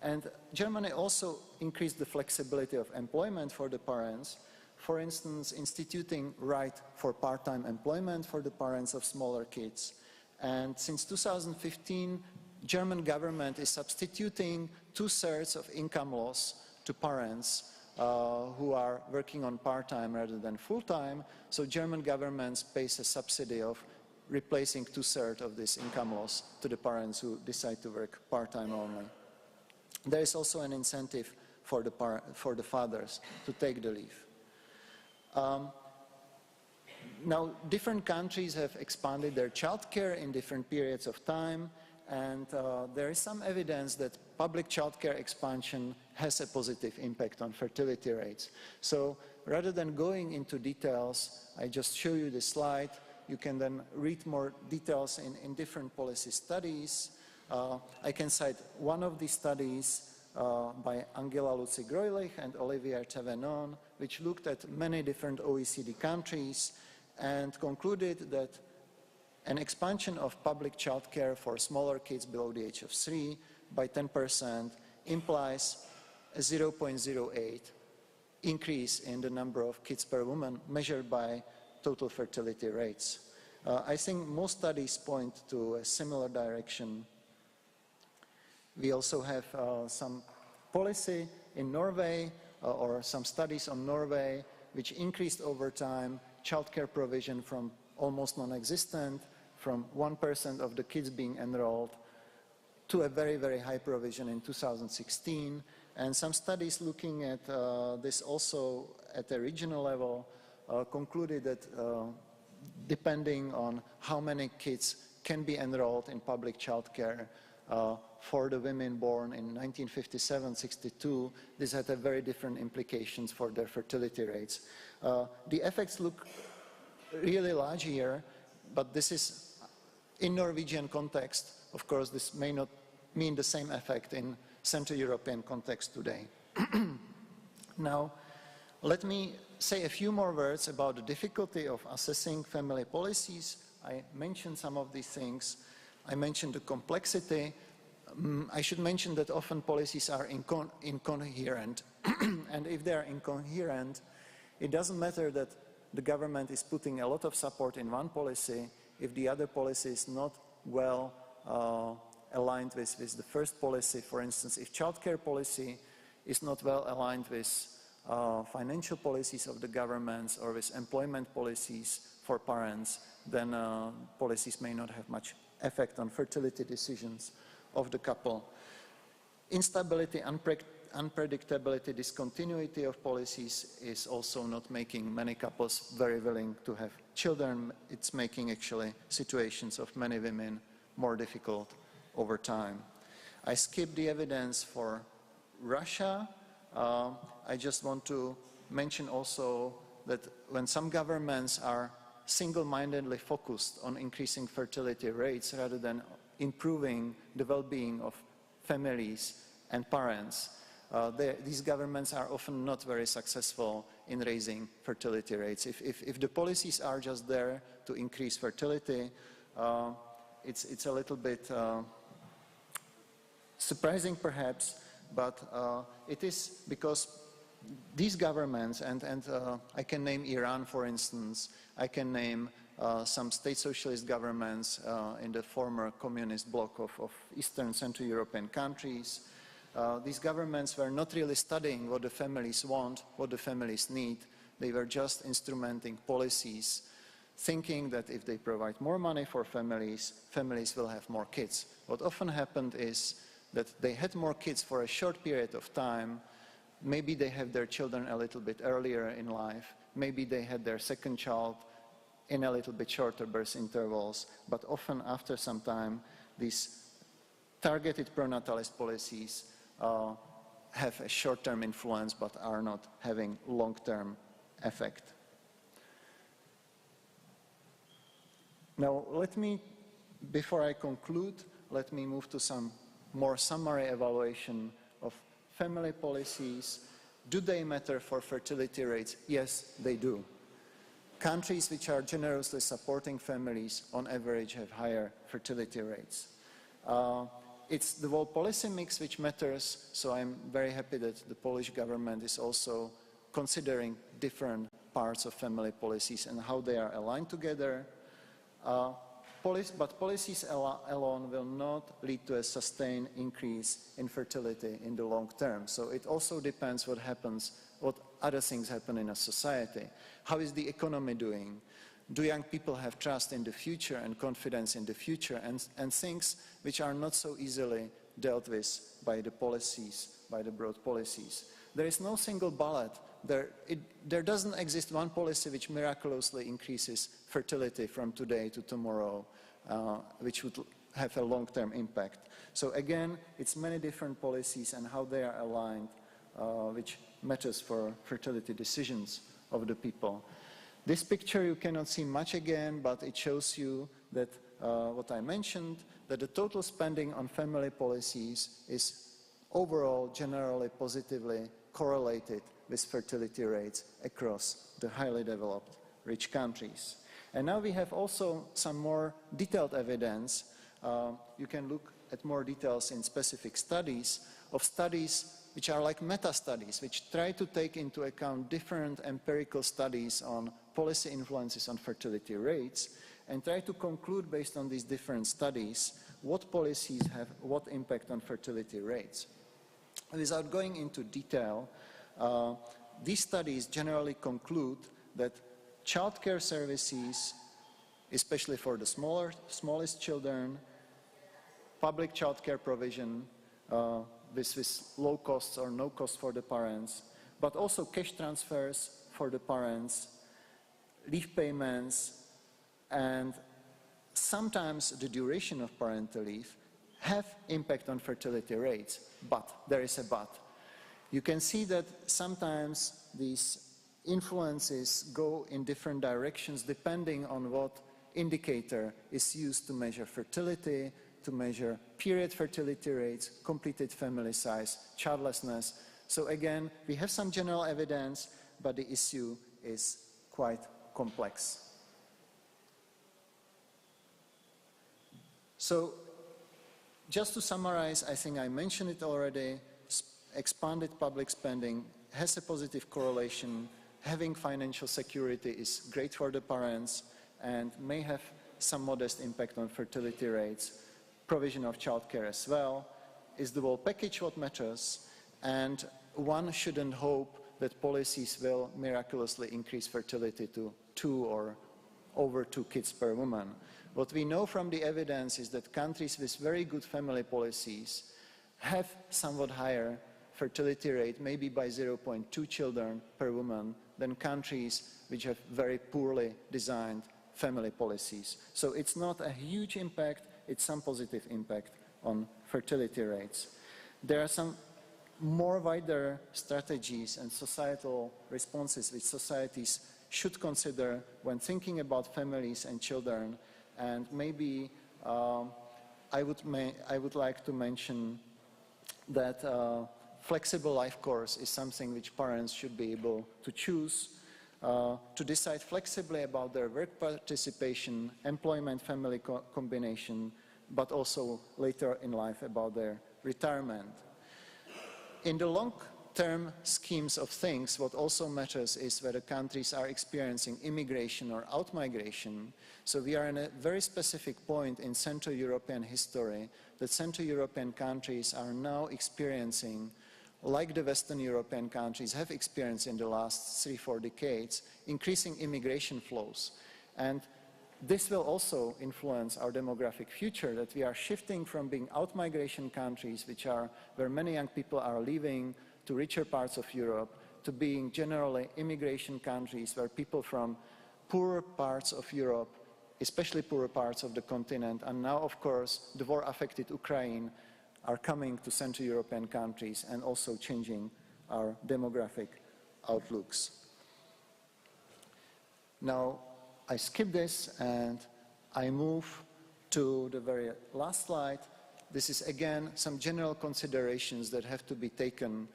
And Germany also increased the flexibility of employment for the parents, for instance, instituting right for part-time employment for the parents of smaller kids. And since 2015, German government is substituting 2/3 of income loss to parents who are working on part-time rather than full-time. So German government pays a subsidy of replacing 2/3 of this income loss to the parents who decide to work part-time only. There is also an incentive for the fathers to take the leave. Now, different countries have expanded their childcare in different periods of time, and there is some evidence that public childcare expansion has a positive impact on fertility rates. So rather than going into details, I just show you this slide. You can then read more details in different policy studies. I can cite one of these studies by Angela Lucy Greulich and Olivier Thévenon, which looked at many different OECD countries and concluded that an expansion of public childcare for smaller kids below the age of 3 by 10% implies a 0.08 increase in the number of kids per woman measured by total fertility rates. I think most studies point to a similar direction. We also have some policy in Norway or some studies on Norway which increased over time childcare provision from almost non-existent, from 1% of the kids being enrolled to a very, very high provision in 2016. And some studies looking at this also at a regional level concluded that depending on how many kids can be enrolled in public childcare for the women born in 1957-62, this had a very different implications for their fertility rates. The effects look really large here, but this is in Norwegian context. Of course, this may not mean the same effect in Central European context today. Now, let me say a few more words about the difficulty of assessing family policies. I mentioned some of these things. I mentioned the complexity. I should mention that often policies are incoherent. And if they are incoherent, it doesn't matter that the government is putting a lot of support in one policy if the other policy is not well aligned with the first policy. For instance, if childcare policy is not well aligned with financial policies of the governments or with employment policies for parents, then policies may not have much effect on fertility decisions of the couple. Instability, unpredictability, discontinuity of policies is also not making many couples very willing to have children. It's making actually situations of many women more difficult over time. I skipped the evidence for Russia. I just want to mention also that when some governments are single-mindedly focused on increasing fertility rates rather than improving the well-being of families and parents, these governments are often not very successful in raising fertility rates. If the policies are just there to increase fertility, it's a little bit surprising perhaps, but it is because these governments, and I can name Iran, for instance, I can name some state socialist governments in the former communist bloc of Eastern Central European countries. These governments were not really studying what the families want, what the families need. They were just instrumenting policies, thinking that if they provide more money for families, families will have more kids. What often happened is that they had more kids for a short period of time. Maybe they have their children a little bit earlier in life. Maybe they had their second child in a little bit shorter birth intervals. But often after some time, these targeted pronatalist policies have a short-term influence but are not having long-term effect. Now, before I conclude, let me move to some more summary evaluation of family policies. Do they matter for fertility rates? Yes, they do. Countries which are generously supporting families on average have higher fertility rates. It's the whole policy mix which matters, so I'm very happy that the Polish government is also considering different parts of family policies and how they are aligned together. But policies alone will not lead to a sustained increase in fertility in the long term. So it also depends what happens, what other things happen in a society. How is the economy doing? Do young people have trust in the future and confidence in the future, and things which are not so easily dealt with by the policies, by the broad policies. There is no single ballot. There doesn't exist one policy which miraculously increases fertility from today to tomorrow, which would have a long-term impact. So again, it's many different policies and how they are aligned, which matters for fertility decisions of the people. This picture you cannot see much again, but it shows you that what I mentioned, that the total spending on family policies is overall generally positively correlated with fertility rates across the highly developed rich countries. And now we have also some more detailed evidence. You can look at more details in specific studies, of studies which are like meta-studies, which try to take into account different empirical studies on policy influences on fertility rates, and try to conclude based on these different studies what policies have what impact on fertility rates. Without going into detail, these studies generally conclude that childcare services, especially for the smallest children, public childcare provision with low costs or no costs for the parents, but also cash transfers for the parents, leave payments, and sometimes the duration of parental leave have impact on fertility rates. But there is a but. You can see that sometimes these influences go in different directions depending on what indicator is used to measure fertility, to measure period fertility rates, completed family size, childlessness. So again, we have some general evidence, but the issue is quite complex. So just to summarize, I think I mentioned it already, expanded public spending has a positive correlation. Having financial security is great for the parents and may have some modest impact on fertility rates. Provision of childcare as well. Is the whole package what matters? And one shouldn't hope that policies will miraculously increase fertility to 2 or over 2 kids per woman. What we know from the evidence is that countries with very good family policies have somewhat higher fertility rate, maybe by 0.2 children per woman, than countries which have very poorly designed family policies. So it's not a huge impact, it's some positive impact on fertility rates. There are some more wider strategies and societal responses which societies should consider when thinking about families and children, and maybe I would like to mention that flexible life course is something which parents should be able to choose, to decide flexibly about their work participation, employment, family combination, but also later in life about their retirement. In the long-term schemes of things, what also matters is whether countries are experiencing immigration or out-migration. So we are in a very specific point in Central European history that Central European countries are now experiencing, like the Western European countries have experienced in the last 3-4 decades, increasing immigration flows. And this will also influence our demographic future, that we are shifting from being out-migration countries, where many young people are leaving to richer parts of Europe, to being generally immigration countries where people from poorer parts of Europe, especially poorer parts of the continent, and now, of course, the war-affected Ukraine, are coming to Central European countries and also changing our demographic outlooks. Now, I skip this and I move to the very last slide. This is again some general considerations that have to be taken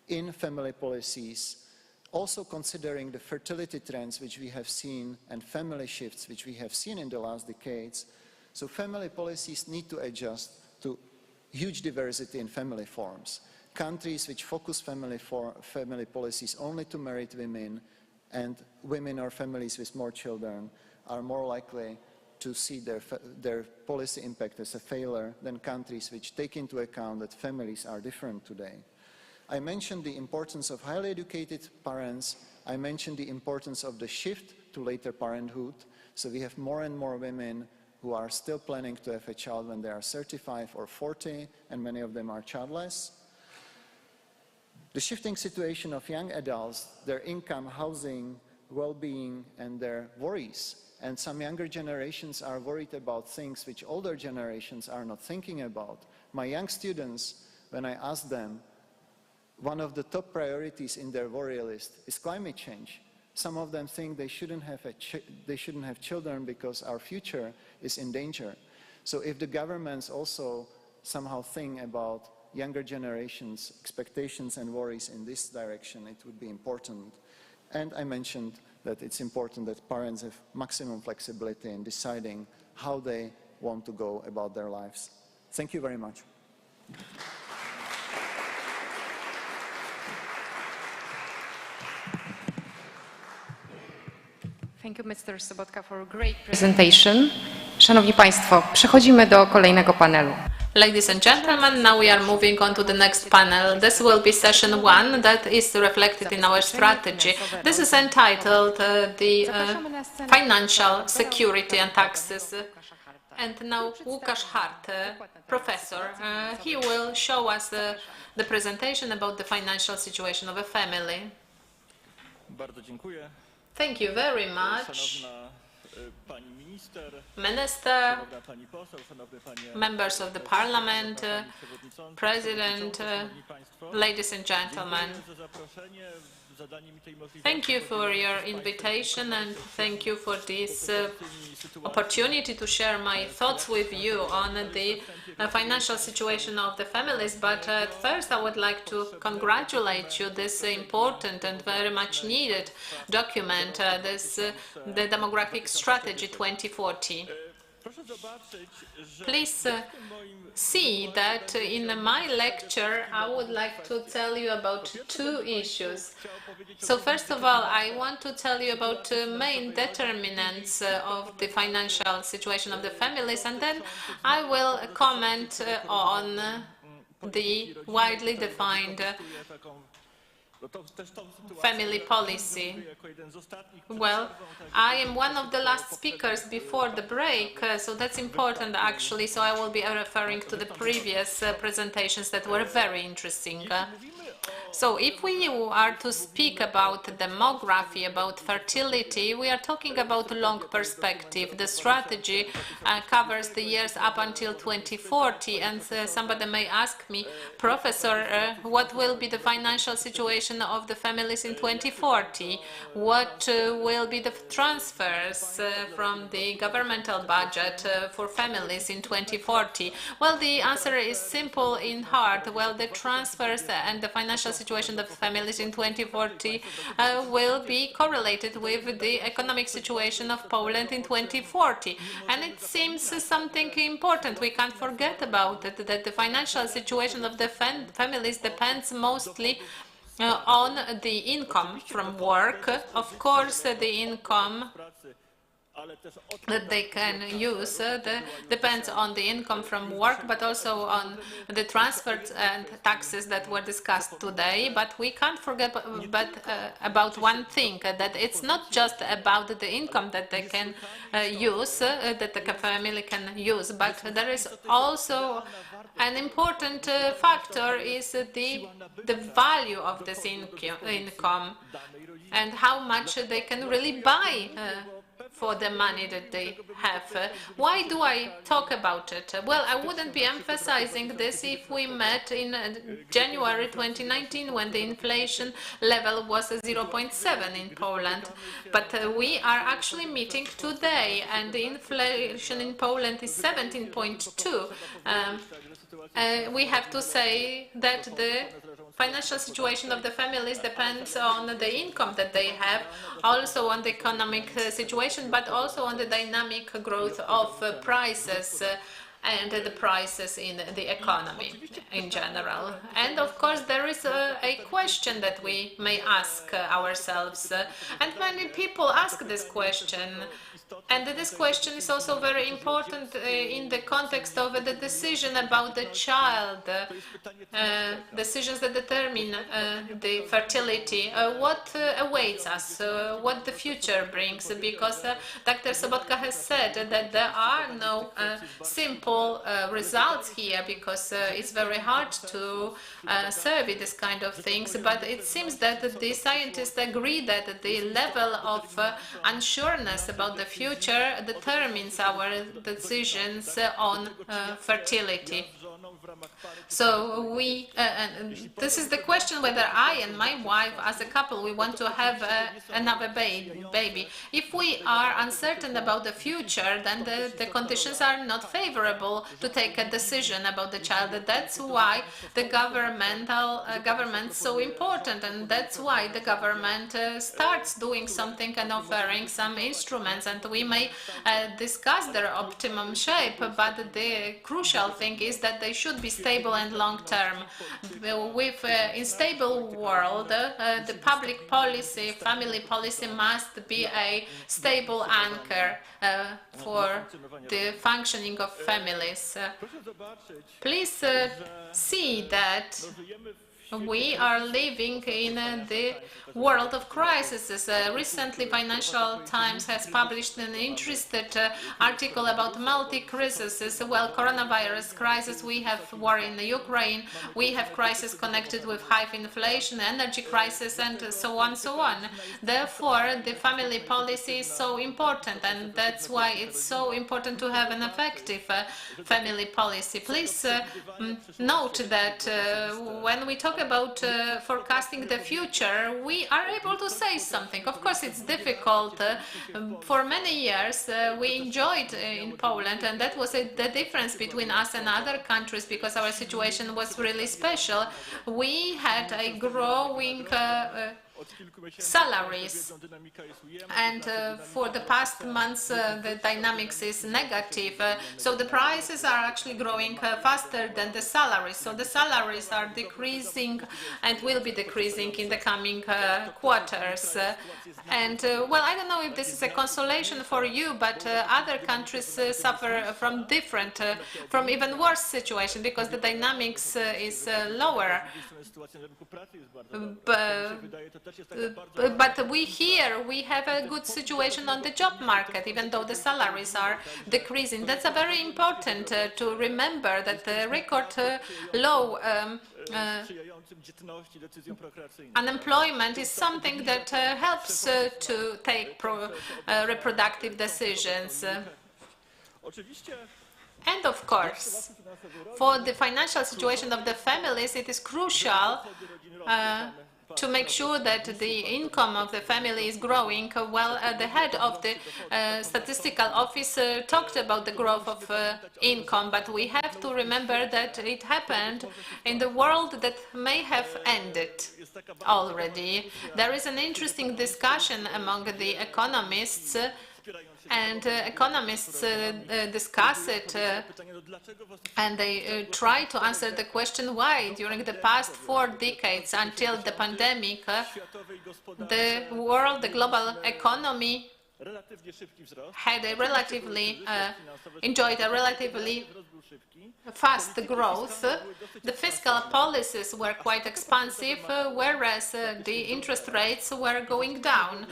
in family policies, also considering the fertility trends which we have seen and family shifts which we have seen in the last decades. So family policies need to adjust to huge diversity in family forms. Countries which focus family policies only to married women and women or families with more children are more likely to see their policy impact as a failure than countries which take into account that families are different today. I mentioned the importance of highly educated parents. I mentioned the importance of the shift to later parenthood. So we have more and more women who are still planning to have a child when they are 35 or 40, and many of them are childless. The shifting situation of young adults, their income, housing, well-being, and their worries. And some younger generations are worried about things which older generations are not thinking about. My young students, when I ask them, one of the top priorities in their worry list is climate change. Some of them think they shouldn't have children because our future is in danger. So if the governments also somehow think about younger generations' expectations and worries in this direction, it would be important. And I mentioned that it's important that parents have maximum flexibility in deciding how they want to go about their lives. Thank you very much. Thank you, Mr. Sobotka, for a great presentation. Szanowni Państwo, przechodzimy do kolejnego panelu. Ladies and gentlemen, now we are moving on to the next panel. This will be session 1 that is reflected in our strategy. This is entitled the Financial Security and Taxes. And now Łukasz Hart, professor, he will show us the presentation about the financial situation of a family. Bardzo dziękuję. Thank you very much. Szanowna pani minister, Minister, szanowna pani poseł, szanowny panie members of the Parliament, przewodniczący, President, szanowni państwo. ladies and gentlemen. Dziękuję za zaproszenie, zadanie mi tej możliwości. Thank you for your invitation and thank you for this opportunity to share my thoughts with you on the financial situation of the families. But at first I would like to congratulate you this important and very much needed document, the Demographic Strategy 2040. Please see that in my lecture I would like to tell you about 2 issues. So first of all, I want to tell you about main determinants of the financial situation of the families, and then I will comment on the widely defined family policy. Well, I am one of the last speakers before the break, so that's important actually, so I will be referring to the previous presentations that were very interesting. So if we are to speak about demography, about fertility, we are talking about a long perspective. The strategy covers the years up until 2040, and somebody may ask me, Professor, what will be the financial situation of the families in 2040? What will be the transfers from the governmental budget for families in 2040? Well, the answer is simple in heart. Well, the transfers and the financial situation of families in 2040 will be correlated with the economic situation of Poland in 2040. And it seems something important. We can't forget about it, that the financial situation of the families depends mostly on the income from work. Of course, the income that they can use depends on the income from work, but also on the transfers and taxes that were discussed today. But we can't forget about one thing, that it's not just about the income that they can use, that the family can use, but there is also an important factor is the value of this income and how much they can really buy for the money that they have. Why do I talk about it? Well, I wouldn't be emphasizing this if we met in January 2019 when the inflation level was 0.7 in Poland. But we are actually meeting today, and the inflation in Poland is 17.2. We have to say that the financial situation of the families depends on the income that they have, also on the economic situation, but also on the dynamic growth of prices and the prices in the economy in general. And of course there is a question that we may ask ourselves, and many people ask this question. And this question is also very important in the context of the decision about the child, decisions that determine the fertility. What awaits us, what the future brings, because Dr. Sobotka has said that there are no simple results here, because it's very hard to survey this kind of things, but it seems that the scientists agree that the level of unsureness about the future determines our decisions on fertility. So this is the question whether I and my wife as a couple, we want to have another baby. If we are uncertain about the future, then the conditions are not favorable to take a decision about the child. That's why the government's so important, and that's why the government starts doing something and offering some instruments, and we may discuss their optimum shape, but the crucial thing is that they should be stable and long-term. With in stable world, the public policy, family policy must be a stable anchor for the functioning of families. Please see that we are living in the world of crises. Recently, Financial Times has published an interesting article about multi-crises. Well, coronavirus crisis, we have war in Ukraine, we have crisis connected with high inflation, energy crisis, and so on, so on. Therefore, the family policy is so important, and that's why it's so important to have an effective family policy. Please note that when we talk about forecasting the future, we are able to say something. Of course, it's difficult. For many years, we enjoyed in Poland, and that was the difference between us and other countries, because our situation was really special. We had a growing salaries, and for the past months the dynamics is negative, so the prices are actually growing faster than the salaries, so the salaries are decreasing and will be decreasing in the coming quarters. And well, I don't know if this is a consolation for you, but other countries suffer from different, from even worse situation, because the dynamics is lower. but we have a good situation on the job market, even though the salaries are decreasing. That's a very important to remember that the record low sprzyjającym dzietności decyzjom prokreacyjnym. unemployment is something that helps to take reproductive decisions. Oczywiście And of course, for the financial situation of the families, it is crucial to make sure that the income of the family is growing. Well, the head of the statistical office talked about the growth of income, but we have to remember that it happened in the world that may have ended already. There is an interesting discussion among the economists, and economists discuss it and they try to answer the question why during the past 4 decades until the pandemic the global economy had a relatively enjoyed a relatively fast growth. The fiscal policies were quite expansive, whereas the interest rates were going down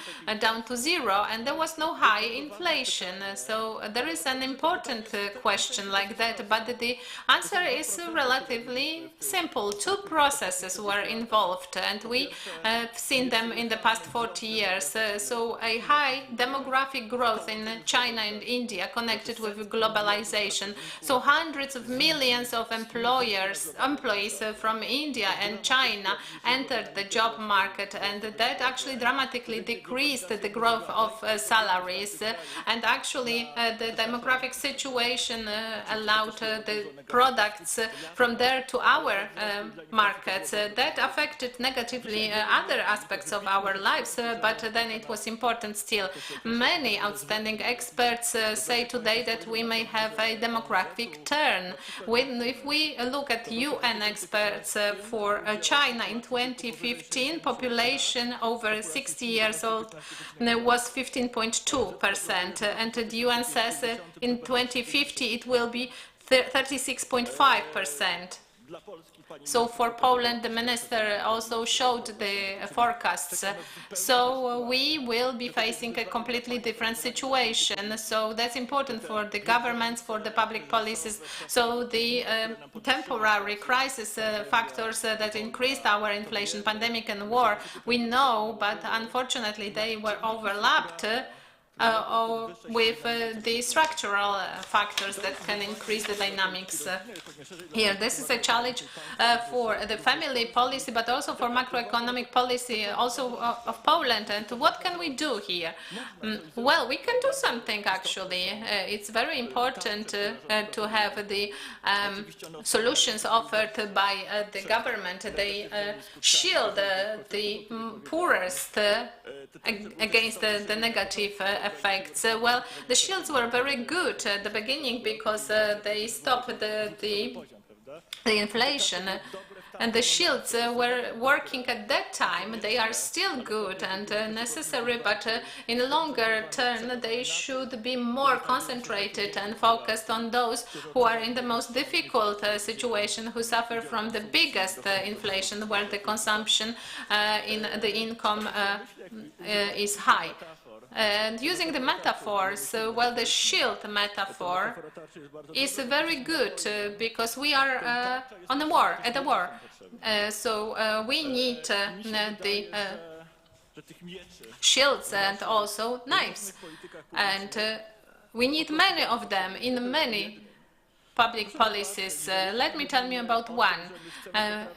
to zero, and there was no high inflation. So there is an important question like that, but the answer is relatively simple. 2 processes were involved, and we have seen them in the past 40 years. So a high demographic growth in China and India connected with globalization. So hundreds of millions of employees from India and China entered the job market, and that actually dramatically decreased the growth of salaries. And actually, the demographic situation allowed the products from there to our markets. That affected negatively other aspects of our lives, but then it was important still. Many outstanding experts say today that we may have a demographic turn. If we look at UN experts for China in 2015, population over 60 years old was 15.2%, and the UN says in 2050 it will be 36.5%. So for Poland, the minister also showed the forecasts. So we will be facing a completely different situation. So that's important for the governments, for the public policies. So the temporary crisis factors that increased our inflation, pandemic and war, we know, but unfortunately they were overlapped with the structural factors that can increase the dynamics here. This is a challenge for the family policy, but also for macroeconomic policy, also of Poland. And what can we do here? Well, we can do something, actually. It's very important to have the solutions offered by the government. They shield the poorest against the negative effects. Well, the shields were very good at the beginning because they stopped the inflation. And the shields were working at that time. They are still good and necessary, but in the longer term, they should be more concentrated and focused on those who are in the most difficult situation, who suffer from the biggest inflation, where the consumption in the income is high. And using the metaphors, well, the shield metaphor is very good because we are at a war. So we need the shields and also knives. And we need many of them in many public policies. Let me tell you about one.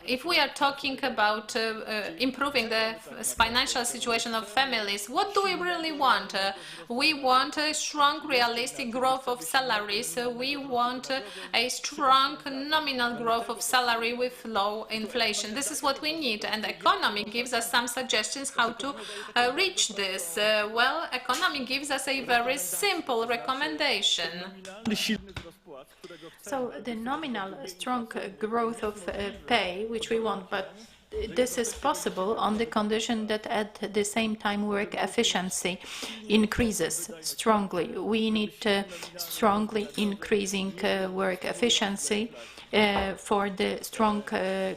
If we are talking about improving the financial situation of families, what do we really want? We want a strong, realistic growth of salaries. We want a strong nominal growth of salary with low inflation. This is what we need, and economy gives us some suggestions how to reach this. Well, economy gives us a very simple recommendation. So the nominal strong growth of pay, which we want, but this is possible on the condition that at the same time work efficiency increases strongly. We need strongly increasing work efficiency, for the strong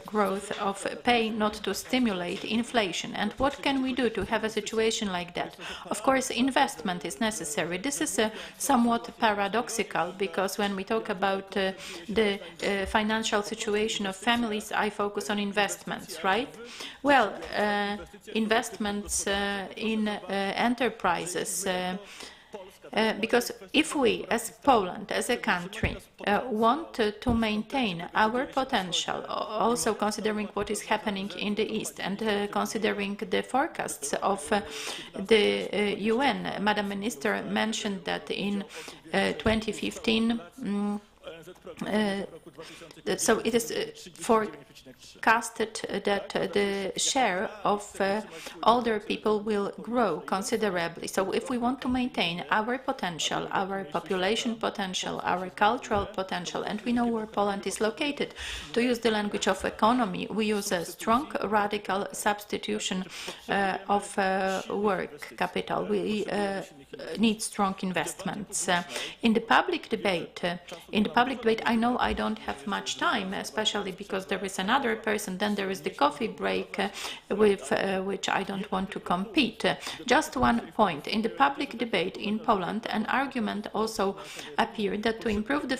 growth of pay, not to stimulate inflation. And what can we do to have a situation like that? Of course, investment is necessary. This is somewhat paradoxical, because when we talk about the financial situation of families, I focus on investments, right? Well, investments in enterprises, because if we, as Poland, as a country, want to maintain our potential, also considering what is happening in the East and considering the forecasts of the UN, Madam Minister mentioned that in 2015, so it is forecasted that the share of older people will grow considerably. So if we want to maintain our potential, our population potential, our cultural potential, and we know where Poland is located, to use the language of economy, we use a strong radical substitution of work capital. We need strong investments. In the public debate, I know I don't have much time, especially because there is another person, then there is the coffee break with which I don't want to compete. Just one point. In the public debate in Poland, an argument also appeared that to improve the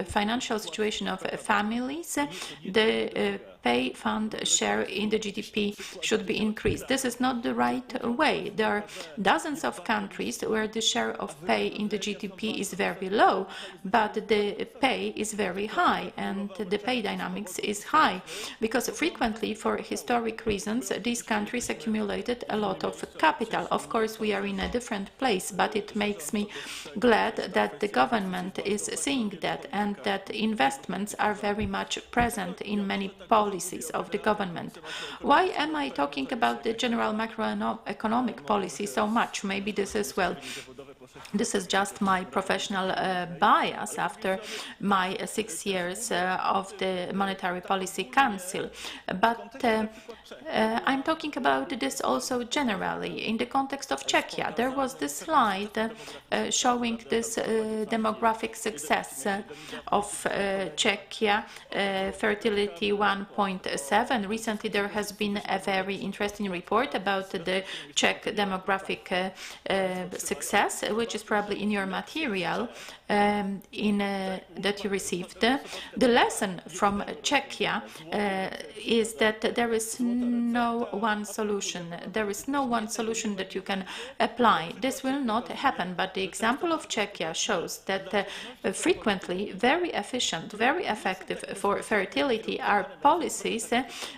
financial situation of families, the pay fund share in the GDP should be increased. This is not the right way. There are dozens of countries where the share of pay in the GDP is very low, but the pay is very high and the pay dynamics is high, because frequently, for historic reasons, these countries accumulated a lot of capital. Of course, we are in a different place, but it makes me glad that the government is seeing that and that investments are very much present in many policies of the government. Why am I talking about the general macroeconomic policy so much? Maybe this is, well, this is just my professional bias after my 6 years of the Monetary Policy Council. But I'm talking about this also generally in the context of Czechia. There was this slide showing this demographic success of Czechia, fertility 1.7. Recently there has been a very interesting report about the Czech demographic success, which is probably in your material that you received. The lesson from Czechia is that there is no one solution. There is no one solution that you can apply. This will not happen, but the example of Czechia shows that frequently very efficient, very effective for fertility are policies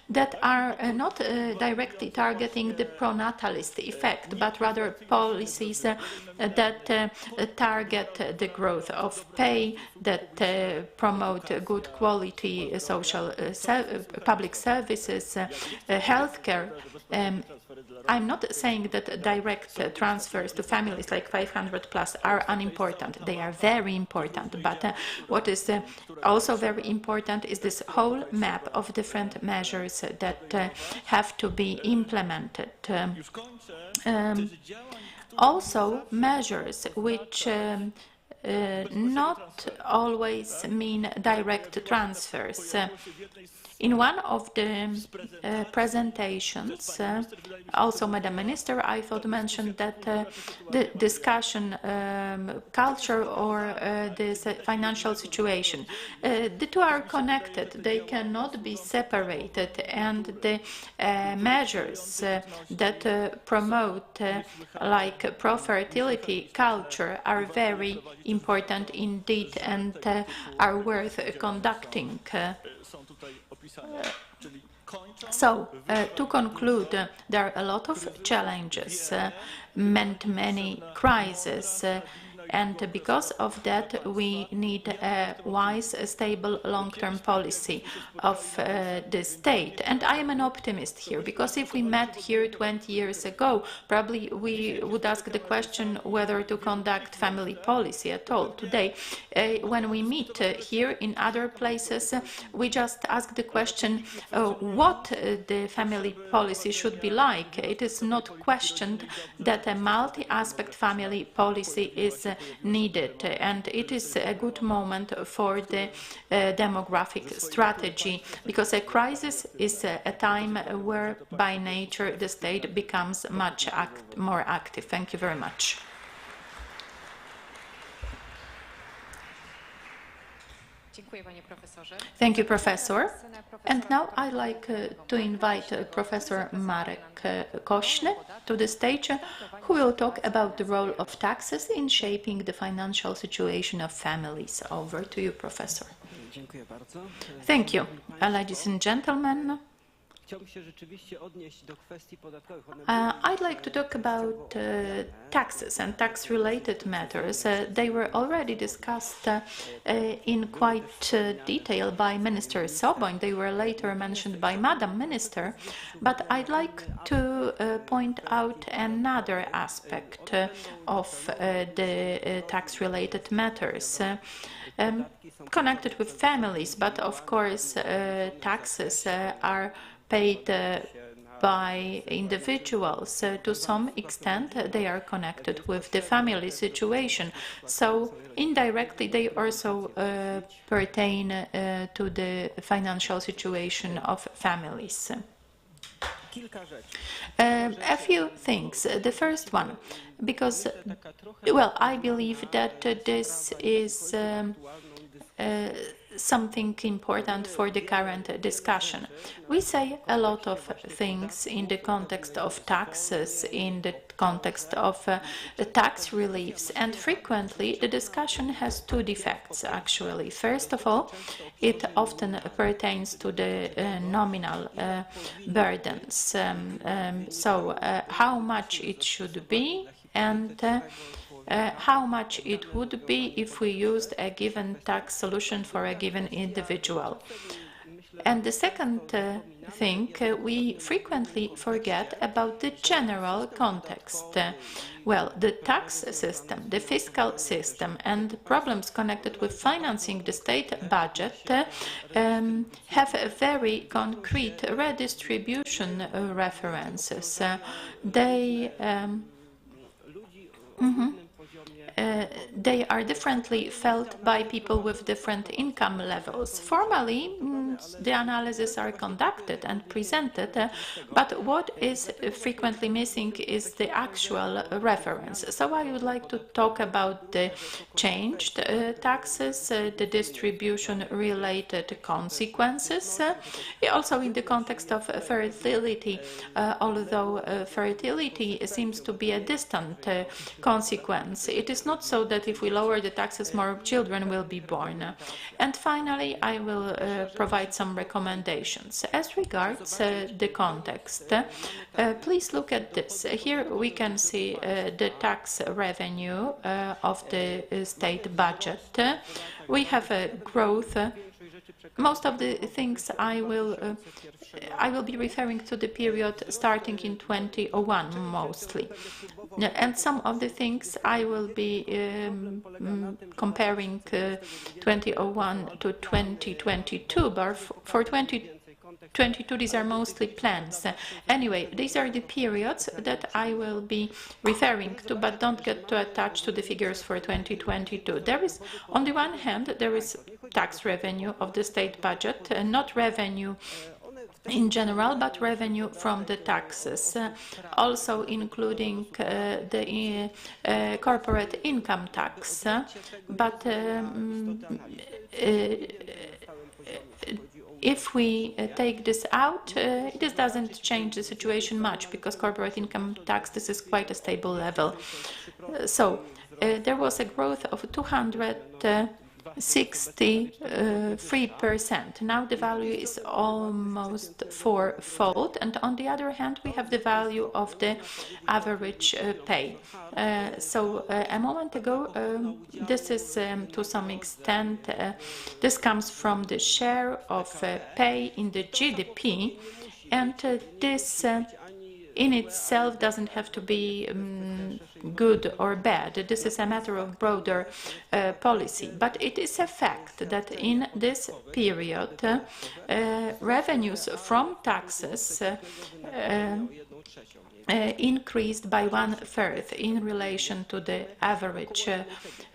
that are not directly targeting the pronatalist effect, but rather policies that target the growth of pay, that promote good quality social public services, healthcare. I'm not saying that direct transfers to families like 500 plus are unimportant. They are very important. But what is also very important is this whole map of different measures that have to be implemented. Also measures which not always mean direct transfers. In one of the presentations, also Madam Minister, I thought, mentioned that the discussion culture or this financial situation, the two are connected. They cannot be separated, and the measures that promote like pro-fertility culture are very important indeed and are worth conducting. So, to conclude, there are a lot of challenges, many crises, and because of that we need a wise, stable, long-term policy of the state. And I am an optimist here, because if we met here 20 years ago, probably we would ask the question whether to conduct family policy at all. Today, when we meet here in other places, we just ask the question what the family policy should be like. It is not questioned that a multi-aspect family policy is needed, and it is a good moment for the demographic strategy, because a crisis is a time where by nature the state becomes much more active. Thank you very much. Dziękuję, panie profesorze. Thank you, Professor. And now I'd like to invite Professor Marek Kośny to the stage, who will talk about the role of taxes in shaping the financial situation of families. Over to you, Professor. Dziękuję bardzo. Thank you. Ladies and gentlemen, Chciałbym się rzeczywiście odnieść do kwestii podatkowych. I'd like to talk about taxes and tax-related matters. They were already discussed in quite detail by Minister Sabani. They were later mentioned by Madam Minister. But I'd like to point out another aspect of the tax-related matters. Connected with families, but of course taxes are paid by individuals. To some extent they are connected with the family situation, so indirectly they also pertain to the financial situation of families. A few things. The first one, because, well, I believe that this is something important for the current discussion. We say a lot of things in the context of taxes, in the context of tax reliefs, and frequently the discussion has two defects, actually. First of all, it often pertains to the nominal burdens, so how much it should be, and how much it would be if we used a given tax solution for a given individual. And the second thing, we frequently forget about the general context. Well, the tax system, the fiscal system, and problems connected with financing the state budget have a very concrete redistribution references. They are differently felt by people with different income levels. Formally, the analyses are conducted and presented, but what is frequently missing is the actual reference. So I would like to talk about the changed taxes, the distribution-related consequences, also in the context of fertility, although fertility seems to be a distant consequence. It is not so that if we lower the taxes, more children will be born. And finally, I will provide some recommendations. As regards the context, please look at this. Here we can see the tax revenue of the state budget. We have a growth. Most of the things I will be referring to the period starting in 2001 mostly, and some of the things I will be comparing 2001 to 2022, but for 2022 these are mostly plans. Anyway, these are the periods that I will be referring to, but don't get too attached to the figures for 2022. There is, on the one hand, there is tax revenue of the state budget, not revenue in general, but revenue from the taxes, also including the corporate income tax, but if we take this out, this doesn't change the situation much, because corporate income tax, this is quite a stable level. So there was a growth of 263%. Now the value is almost fourfold, and on the other hand we have the value of the average pay. So a moment ago, this is to some extent, this comes from the share of pay in the GDP, and this in itself doesn't have to be good or bad. This is a matter of broader policy. But it is a fact that in this period, revenues from taxes increased by 1/3 in relation to the average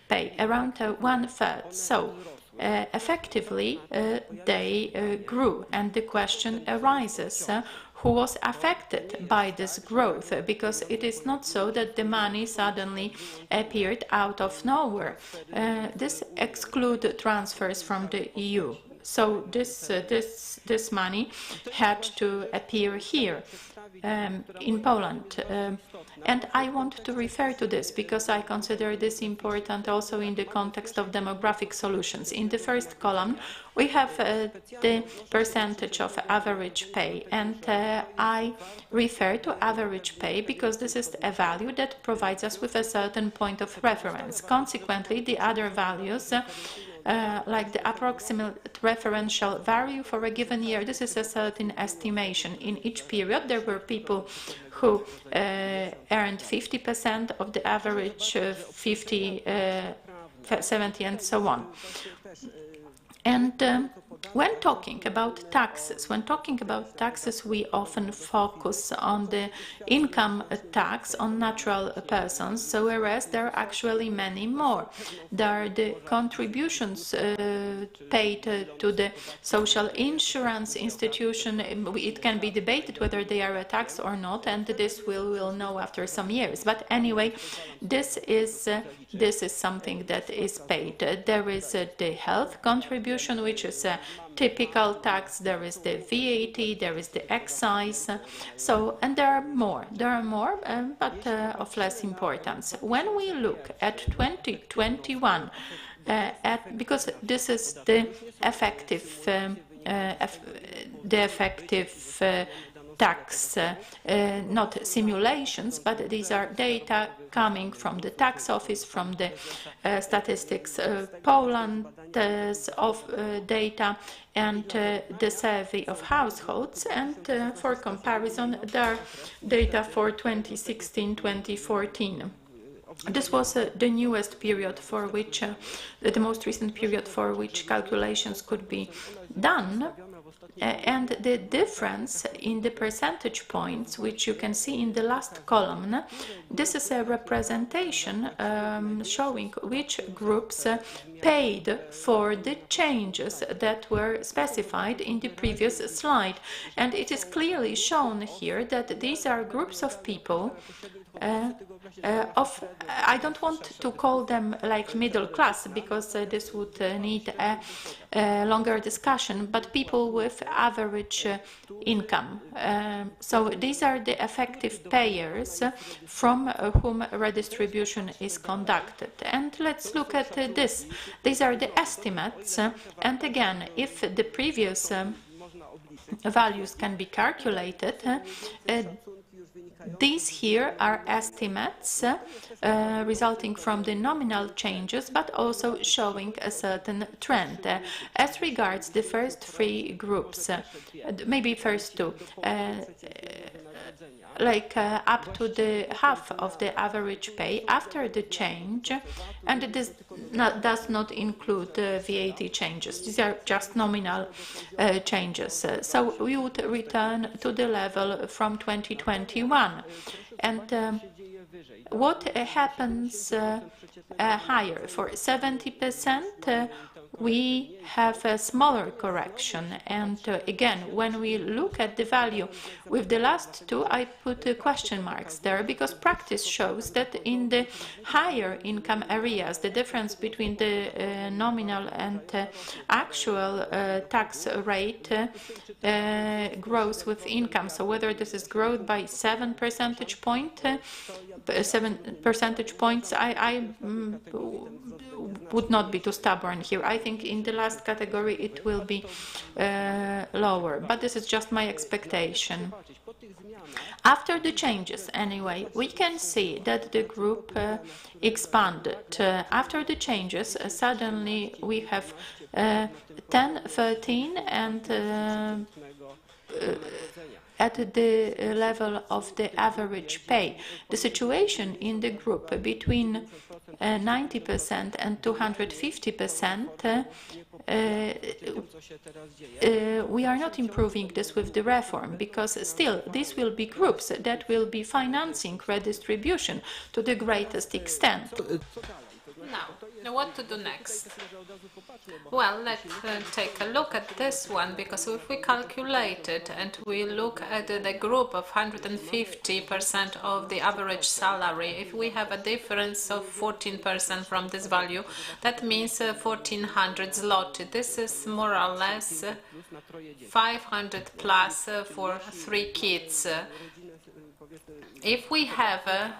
pay, around 1/3. So effectively, they grew, and the question arises, who was affected by this growth, because it is not so that the money suddenly appeared out of nowhere. This excludes transfers from the EU. So this money had to appear here in Poland. And I want to refer to this because I consider this important also in the context of demographic solutions. In the first column, we have the percentage of average pay, and I refer to average pay because this is a value that provides us with a certain point of reference. Consequently, the other values like the approximate referential value for a given year, this is a certain estimation. In each period, there were people who earned 50% of the average, 50, 70, and so on. And when talking about taxes, we often focus on the income tax on natural persons, so whereas there are actually many more. There are the contributions paid to the social insurance institution. It can be debated whether they are a tax or not, and this we'll know after some years. But anyway, this is something that is paid. There is the health contribution, which is a typical tax. There is the VAT, there is the excise. So, and there are more, but of less importance. When we look at 2021, because this is the effective tax, not simulations, but these are data coming from the tax office, from the statistics Poland of data, and the survey of households. And for comparison, there are data for 2016-2014. This was the newest period for which, the most recent period for which calculations could be done. And the difference in the percentage points, which you can see in the last column, this is a representation showing which groups paid for the changes that were specified in the previous slide. And it is clearly shown here that these are groups of people I don't want to call them like middle class, because this would need a longer discussion, but people with average income. So these are the effective payers from whom redistribution is conducted. And let's look at this. These are the estimates. And again, if the previous values can be calculated, these here are estimates resulting from the nominal changes, but also showing a certain trend. As regards the first three groups, maybe first two, up to the half of the average pay after the change, and this does not include VAT changes. These are just nominal changes. So we would return to the level from 2021. And what happens higher? For 70%, we have a smaller correction. And again, when we look at the value with the last two, I put question marks there, because practice shows that in the higher income areas, the difference between the nominal and actual tax rate grows with income. So whether this is growth by 7 percentage points, I would not be too stubborn here. I think in the last category it will be lower, but this is just my expectation. After the changes, anyway, we can see that the group expanded. After the changes, suddenly we have 10, 13, and at the level of the average pay. The situation in the group between 90% and 250% we are not improving this with the reform, because still these will be groups that will be financing redistribution to the greatest extent. Now, what to do next? Well, let's take a look at this one, because if we calculate it and we look at the group of 150% of the average salary, if we have a difference of 14% from this value, that means 1,400 zloty. This is more or less 500 plus for 3 kids. If we have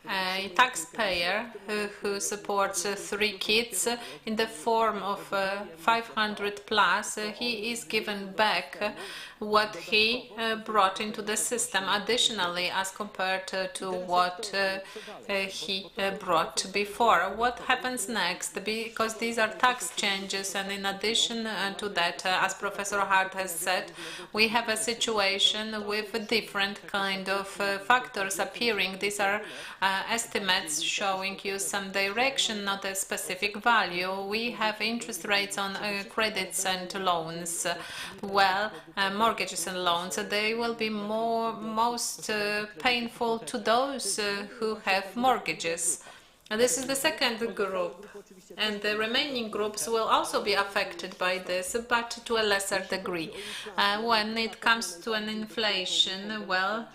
a taxpayer who supports 3 kids in the form of 500 plus, he is given back what he brought into the system additionally as compared to what he brought before. What happens next? Because these are tax changes, and in addition to that, as Professor Hart has said, we have a situation with different kind of factors appearing. These are estimates showing you some direction, not a specific value. We have interest rates on credits and loans. Well, mortgages and loans, they will be most painful to those who have mortgages. This is the second group, and the remaining groups will also be affected by this, but to a lesser degree. When it comes to an inflation, well,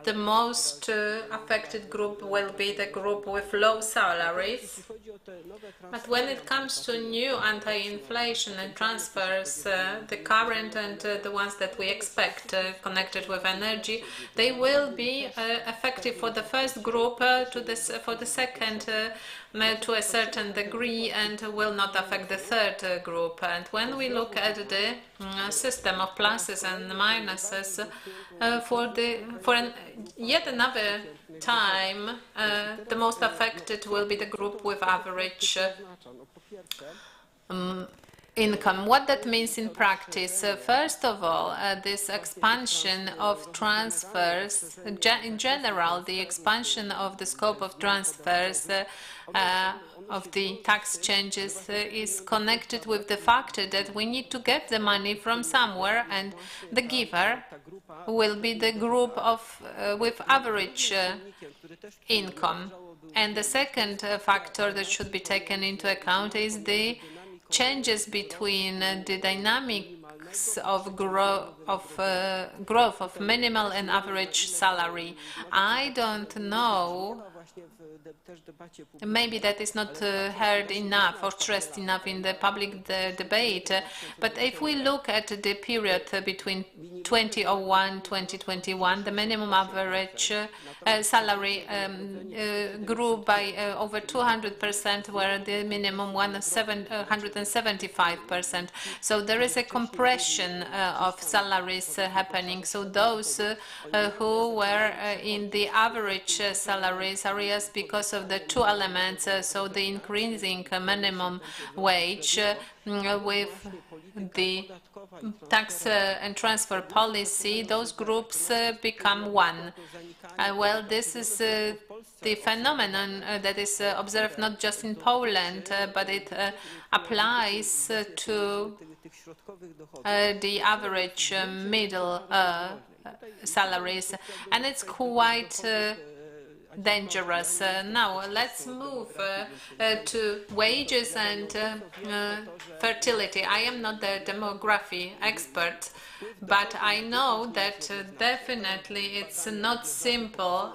the most affected group will be the group with low salaries. But when it comes to new anti-inflation and transfers, the current and the ones that we expect connected with energy, they will be effective for the first group, for the second to a certain degree, and will not affect the third group. And when we look at the system of pluses and minuses, yet another time, the most affected will be the group with average income. What that means in practice? First of all, this expansion of transfers, in general, the expansion of the scope of transfers of the tax changes is connected with the fact that we need to get the money from somewhere, and the giver will be the group of with average income. And the second factor that should be taken into account is the changes between the dynamics of growth of minimal and average salary. I don't know, maybe that is not heard enough or stressed enough in the public debate, but if we look at the period between 2001-2021, the minimum average salary grew by over 200%, where the minimum one is 175%. So there is a compression of salaries happening. So those who were in the average salaries areas, because of the two elements, so the increasing minimum wage with the tax and transfer policy, those groups become one. Well, this is the phenomenon that is observed not just in Poland, but it applies to the average middle salaries, and it's quite dangerous. Now let's move to wages and fertility. I am not the demography expert, but I know that definitely it's not simple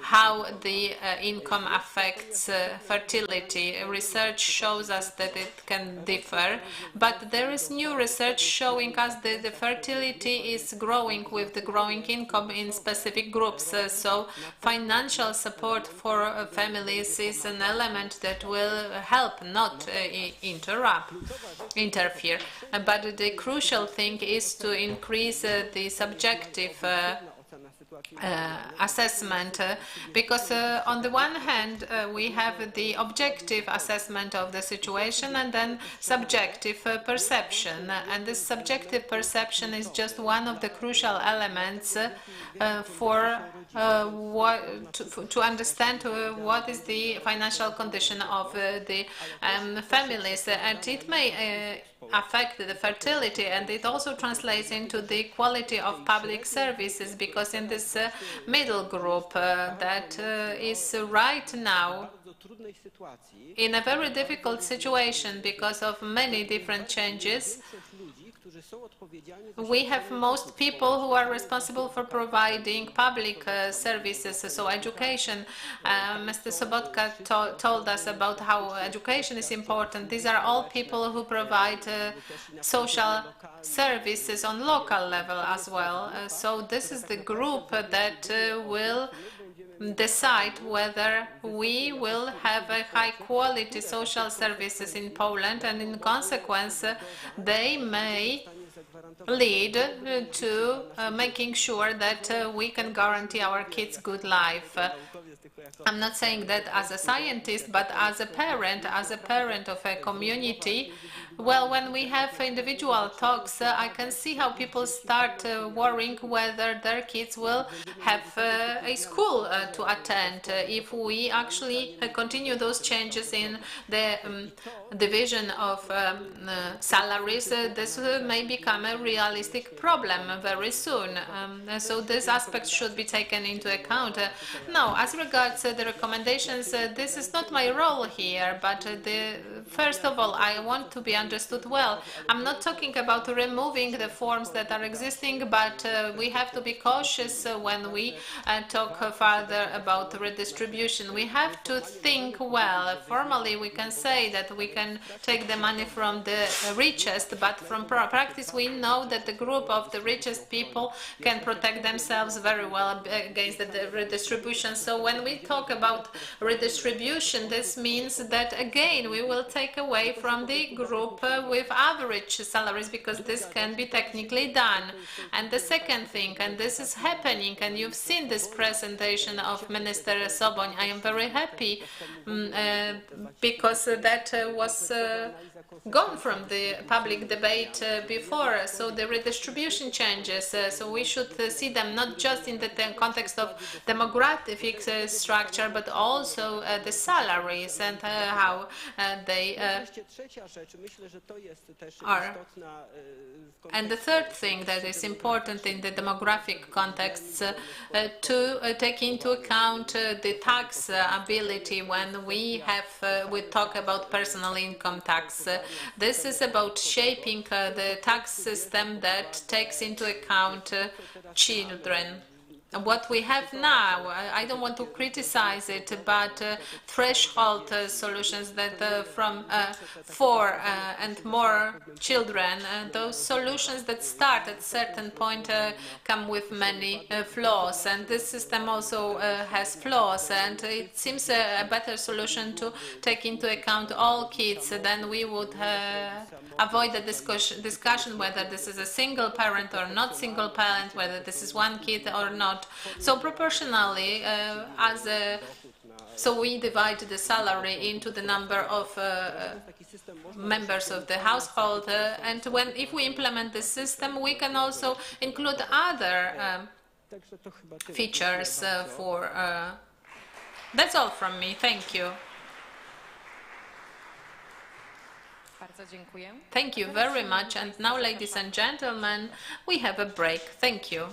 how the income affects fertility. Research shows us that it can differ, but there is new research showing us that the fertility is growing with the growing income in specific groups. So financial support for families is an element that will help, not interfere. But the crucial thing is to increase the subjective assessment, because on the one hand we have the objective assessment of the situation and then subjective perception, and this subjective perception is just one of the crucial elements for to understand what is the financial condition of the families, and it may affect the fertility, and it also translates into the quality of public services, because in this middle group that is right now in a very difficult situation because of many different changes, we have most people who are responsible for providing public services, so education. Mr. Sobotka told us about how education is important. These are all people who provide social services on local level as well. So this is the group that will decide whether we will have a high quality social services in Poland, and in consequence they may lead to making sure that we can guarantee our kids good life. I'm not saying that as a scientist, but as a parent of a community. Well, when we have individual talks, I can see how people start worrying whether their kids will have a school to attend. If we actually continue those changes in the division of salaries, this may become a realistic problem very soon. So this aspect should be taken into account. Now, as regards the recommendations, this is not my role here, but first of all, I want to be understood well. I'm not talking about removing the forms that are existing, but we have to be cautious when we talk further about redistribution. We have to think well. Formally, we can say that we can take the money from the richest, but from practice, we know that the group of the richest people can protect themselves very well against the redistribution. So when we talk about redistribution, this means that again we will take away from the group with average salaries, because this can be technically done. And the second thing, and this is happening, and you've seen this presentation of Minister Soboń, I am very happy because that was gone from the public debate before. So the redistribution changes, so we should see them not just in the context of demographic structure, but also the salaries and how they are. And the third thing that is important in the demographic context, to take into account the tax ability when we talk about personal income tax. This is about shaping the tax system that takes into account children. What we have now, I don't want to criticize it, but threshold solutions that from 4 and more children, those solutions that start at certain point come with many flaws, and this system also has flaws, and it seems a better solution to take into account all kids. Then we would avoid the discussion whether this is a single parent or not single parent, whether this is one kid or not. So proportionally, so we divide the salary into the number of members of the household, and if we implement this system, we can also include other features for. That's all from me. Thank you. Thank you very much. And now, ladies and gentlemen, we have a break. Thank you.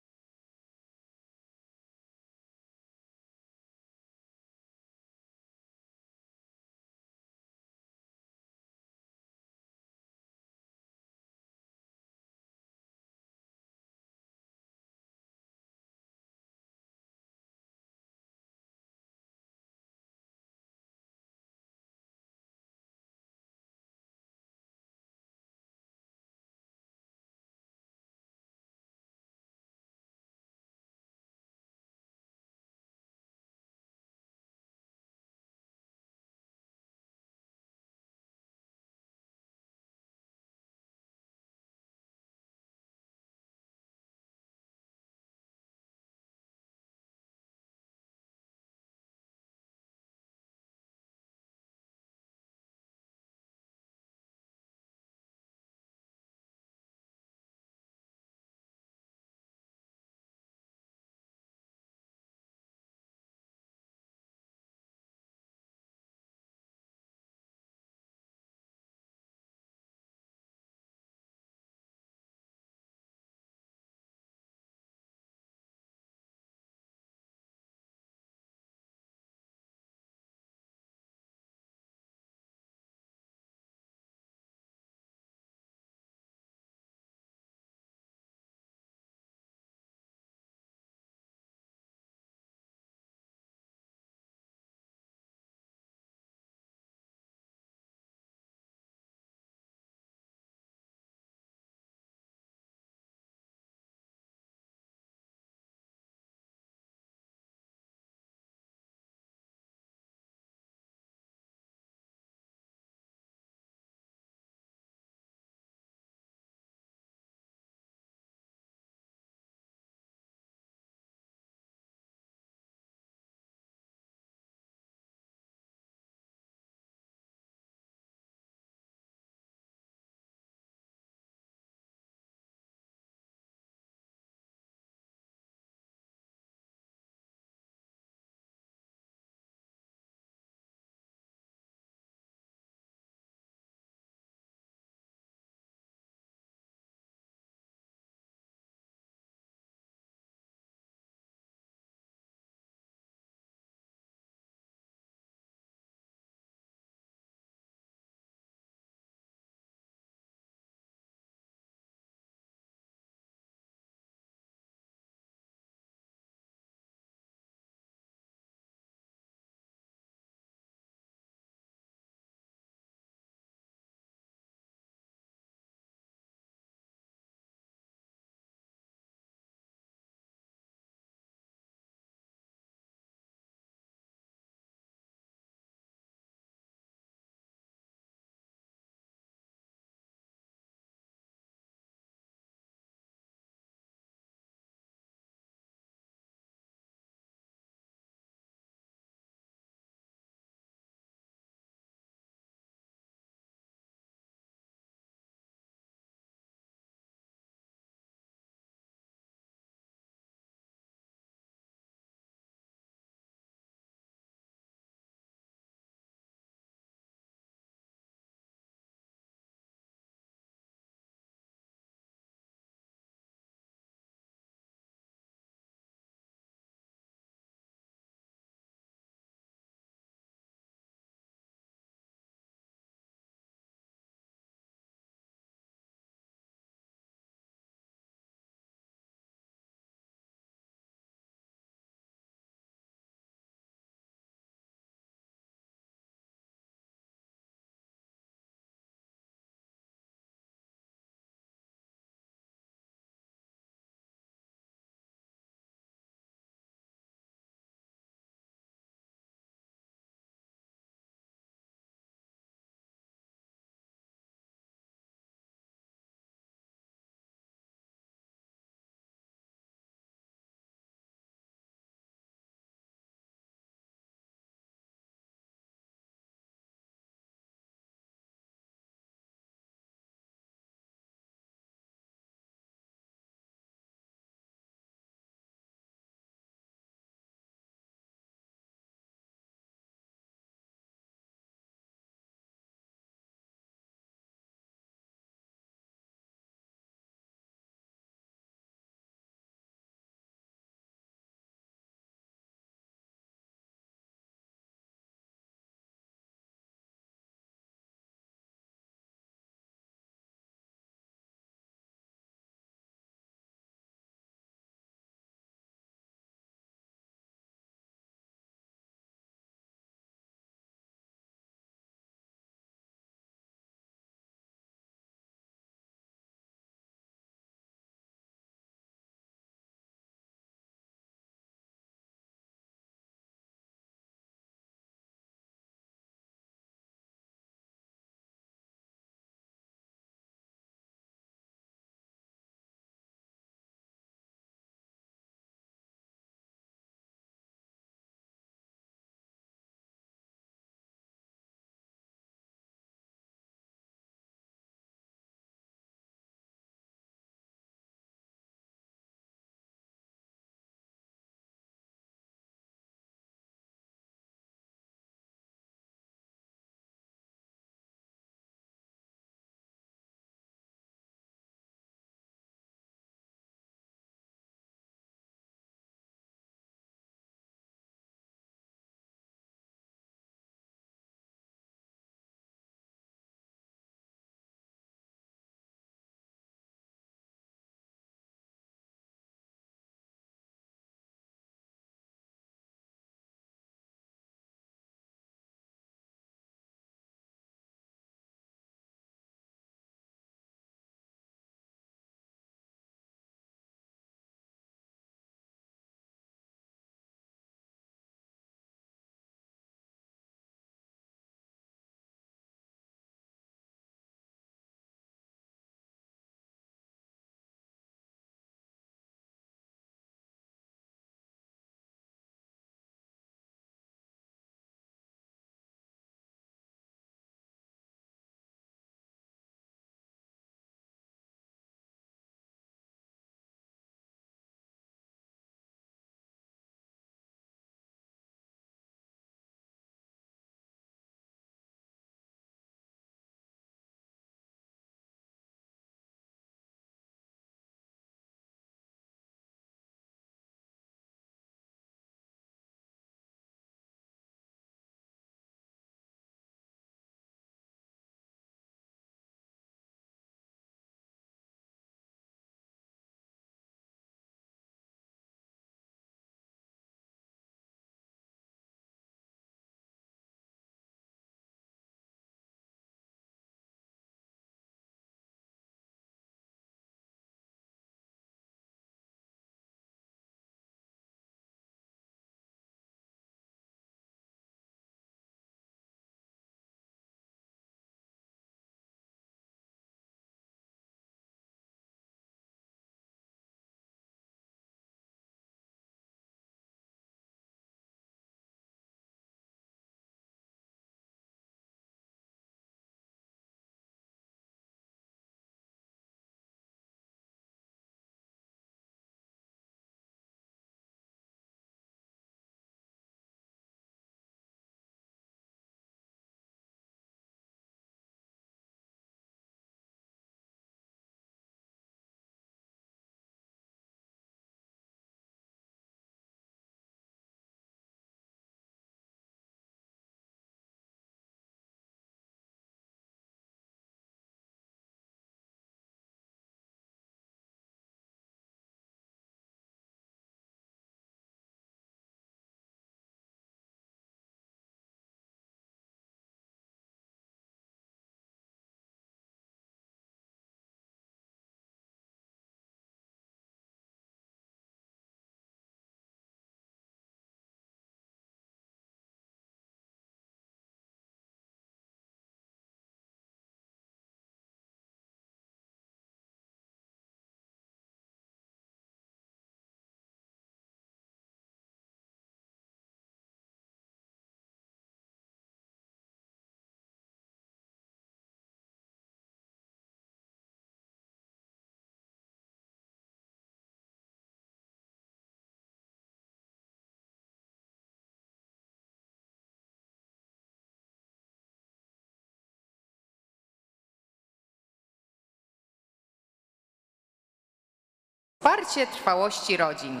Wsparcie trwałości rodzin.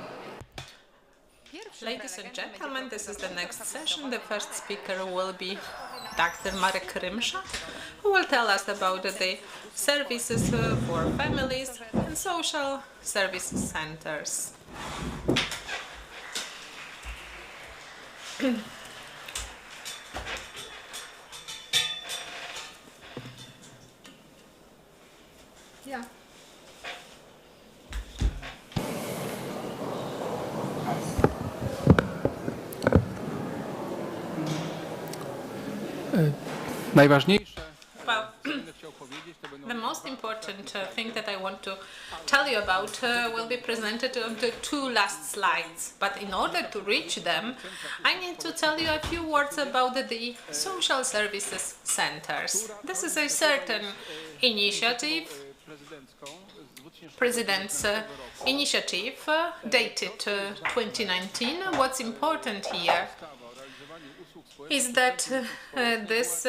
Ladies and gentlemen, this is the next session. The first speaker will be Dr. Marek Rymsza, who will tell us about the services for families and social service centers. Yeah. Najważniejsze, Well, co będę chciał powiedzieć, to będą the most important thing that I want to tell you about will be presented on the two last slides. But in order to reach them, I need to tell you a few words about the social services centers. This is a certain initiative, prezydencką z 2016 President's initiative dated 2019. What's important here ustawa o realizowaniu usług is społecznych that this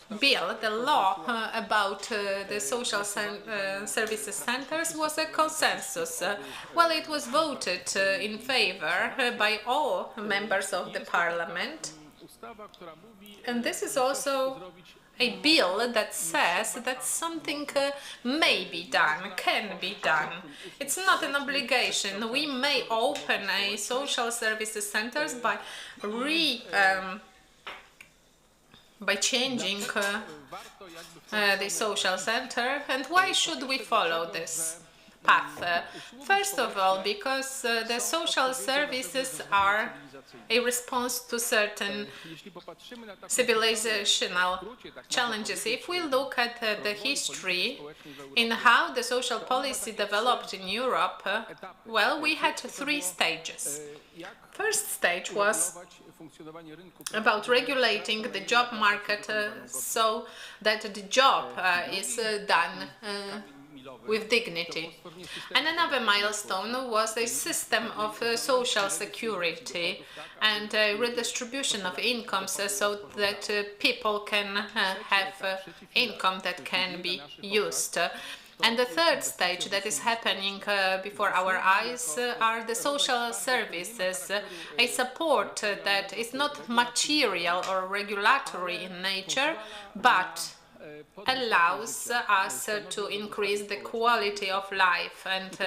bill, the law about the social services centers, was a consensus. Well, it was voted in favor by all members of the parliament. ustawa, która mówi, And this is also zrobić a bill that says that something may be done, can be done. It's not an obligation. We may open a social services centers by changing warto jakby the social center. And why should we follow this path? First of all, because the social services are a response to certain jeśli popatrzymy na taką civilizational challenges. If we look at the history in how the social policy developed in Europe, well, we had three stages. jak First stage was regulować funkcjonowanie rynku about regulating the job market so that the job is done with dignity. And another milestone was a system of social security and redistribution of incomes so that people can have income that can be used. And the third stage that is happening before our eyes are the social services, a support that is not material or regulatory in nature, but allows us to increase the quality of life and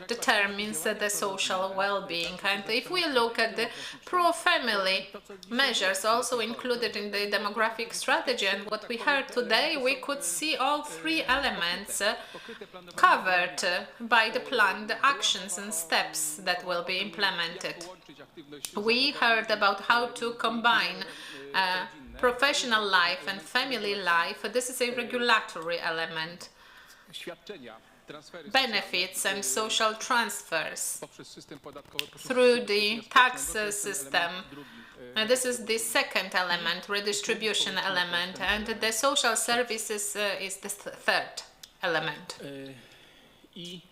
determines the social well-being. And if we look at the pro-family measures also included in the demographic strategy and what we heard today, we could see all three elements covered by the planned actions and steps that will be implemented. We heard about how to combine professional life and family life. This is a regulatory element. świadczenia, transfery Benefits and social transfers poprzez system podatkowy through the tax system. This is the second element, redistribution element, and the social services is the third element. I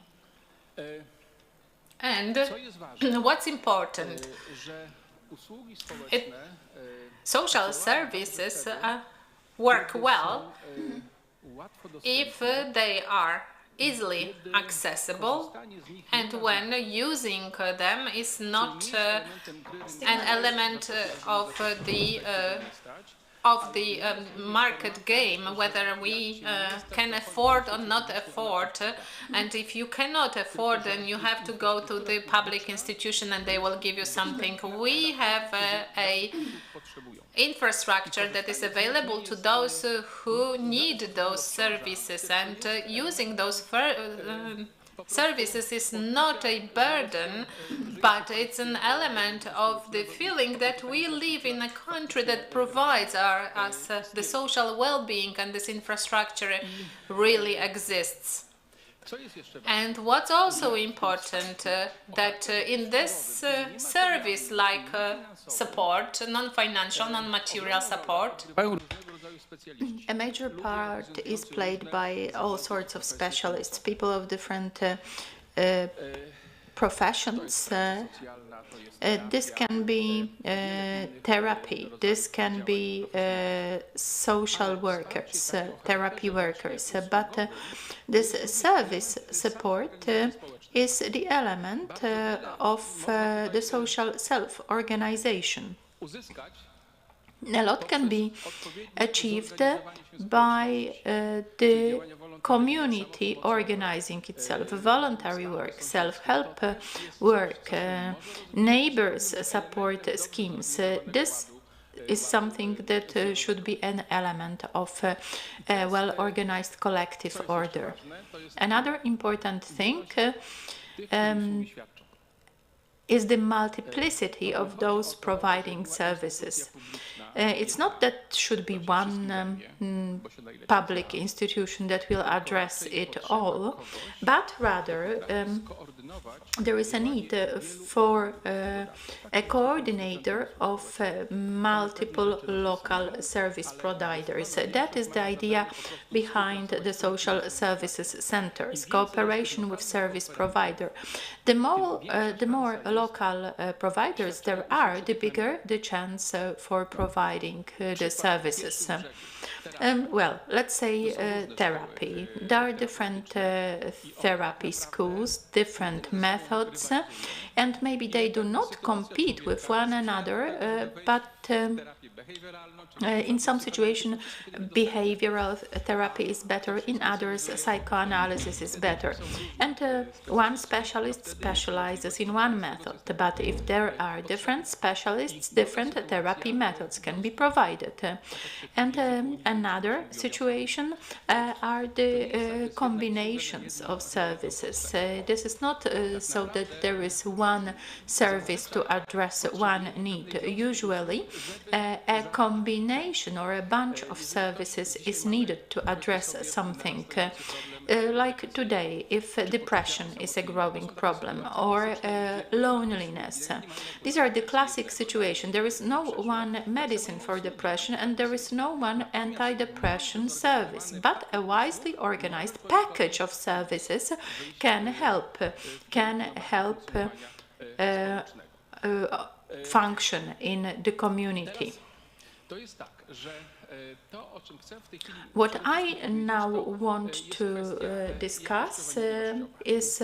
And co jest ważne, what's important, że usługi społeczne social services work well łatwo if they are easily accessible and when using them is not an element of the market game, whether we can afford or not afford. And if you cannot afford, then you have to go to the public institution and they will give you something. We have a infrastructure that is available to those who need those services, and using those services is not a burden, but it's an element of the feeling that we live in a country that provides us the social well-being, and this infrastructure really exists. And what's also important, that in this service, like support, non-financial, non-material support, A major part is played by all sorts of specialists, people of different professions. This can be therapy, this can be social workers, therapy workers, but this service support is the element of the social self-organization. A lot can be achieved by the community organizing itself, voluntary work, self-help work, neighbors support schemes. This is something that should be an element of a well-organized collective order. Another important thing is the multiplicity of those providing services. It's not that should be one public institution that will address it all, but rather there is a need for a coordinator of multiple local service providers. That is the idea behind the social services centers, cooperation with service provider. The more local providers there are, the bigger the chance for providing the services. Well, let's say therapy. There are different therapy schools, different methods, and maybe they do not compete with one another, but in some situations, behavioral therapy is better, in others, psychoanalysis is better. And one specialist specializes in one method, but if there are different specialists, different therapy methods can be provided. And another situation are the combinations of services. This is not so that there is one service to address one need. Usually, a combination or a bunch of services is needed to address something. Like today, if depression is a growing problem or loneliness, these are the classic situations. There is no one medicine for depression and there is no one anti-depression service, but a wisely organized package of services can help function in the community. What I now want to discuss is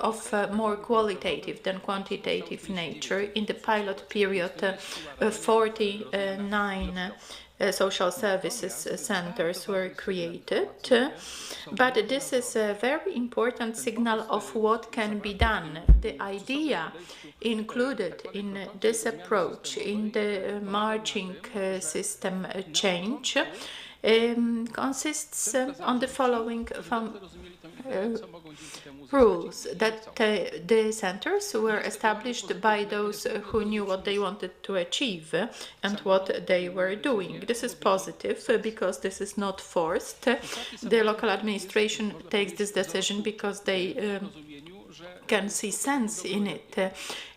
of more qualitative than quantitative nature. In the pilot period, 49 social services centers were created, but this is a very important signal of what can be done. The idea included in this approach, in the marching system change, consists on the following rules, that the centers were established by those who knew what they wanted to achieve and what they were doing. This is positive because this is not forced. The local administration takes this decision because they can see sense in it.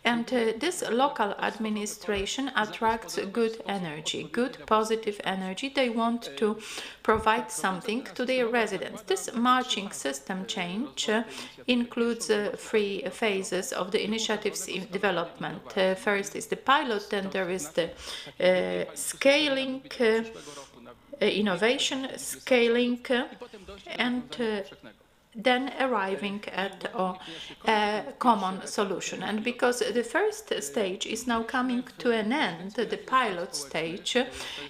And this local administration attracts good energy, good positive energy. They want to provide something to their residents. This marching system change includes 3 phases of the initiative's development. First is the pilot, then there is the scaling, innovation, scaling, and then arriving at a common solution. And because the first stage is now coming to an end, the pilot stage,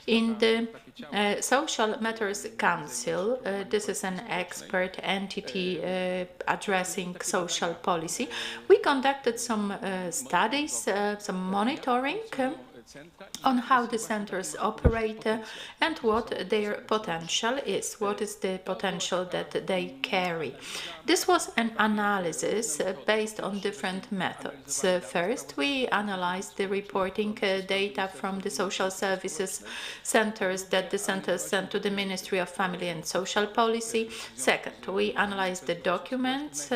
in the Social Matters Council, this is an expert entity addressing social policy, we conducted some studies, some monitoring on how the centers operate and what their potential is, what is the potential that they carry. This was an analysis based on different methods. First, we analyzed the reporting data from the social services centers that the centers sent to the Ministry of Family and Social Policy. Second, we analyzed the documents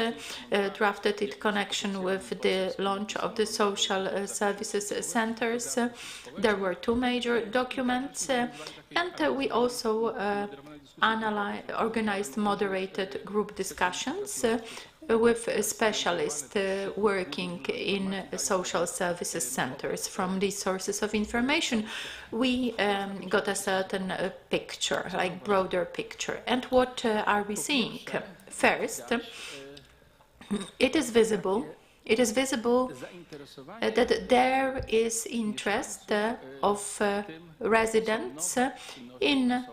drafted in connection with the launch of the social services centers. There were 2 major documents, and we also organized moderated group discussions with specialists working in social services centers. From these sources of information, we got a certain picture, like broader picture. And what are we seeing? First, it is visible that there is interest of residents in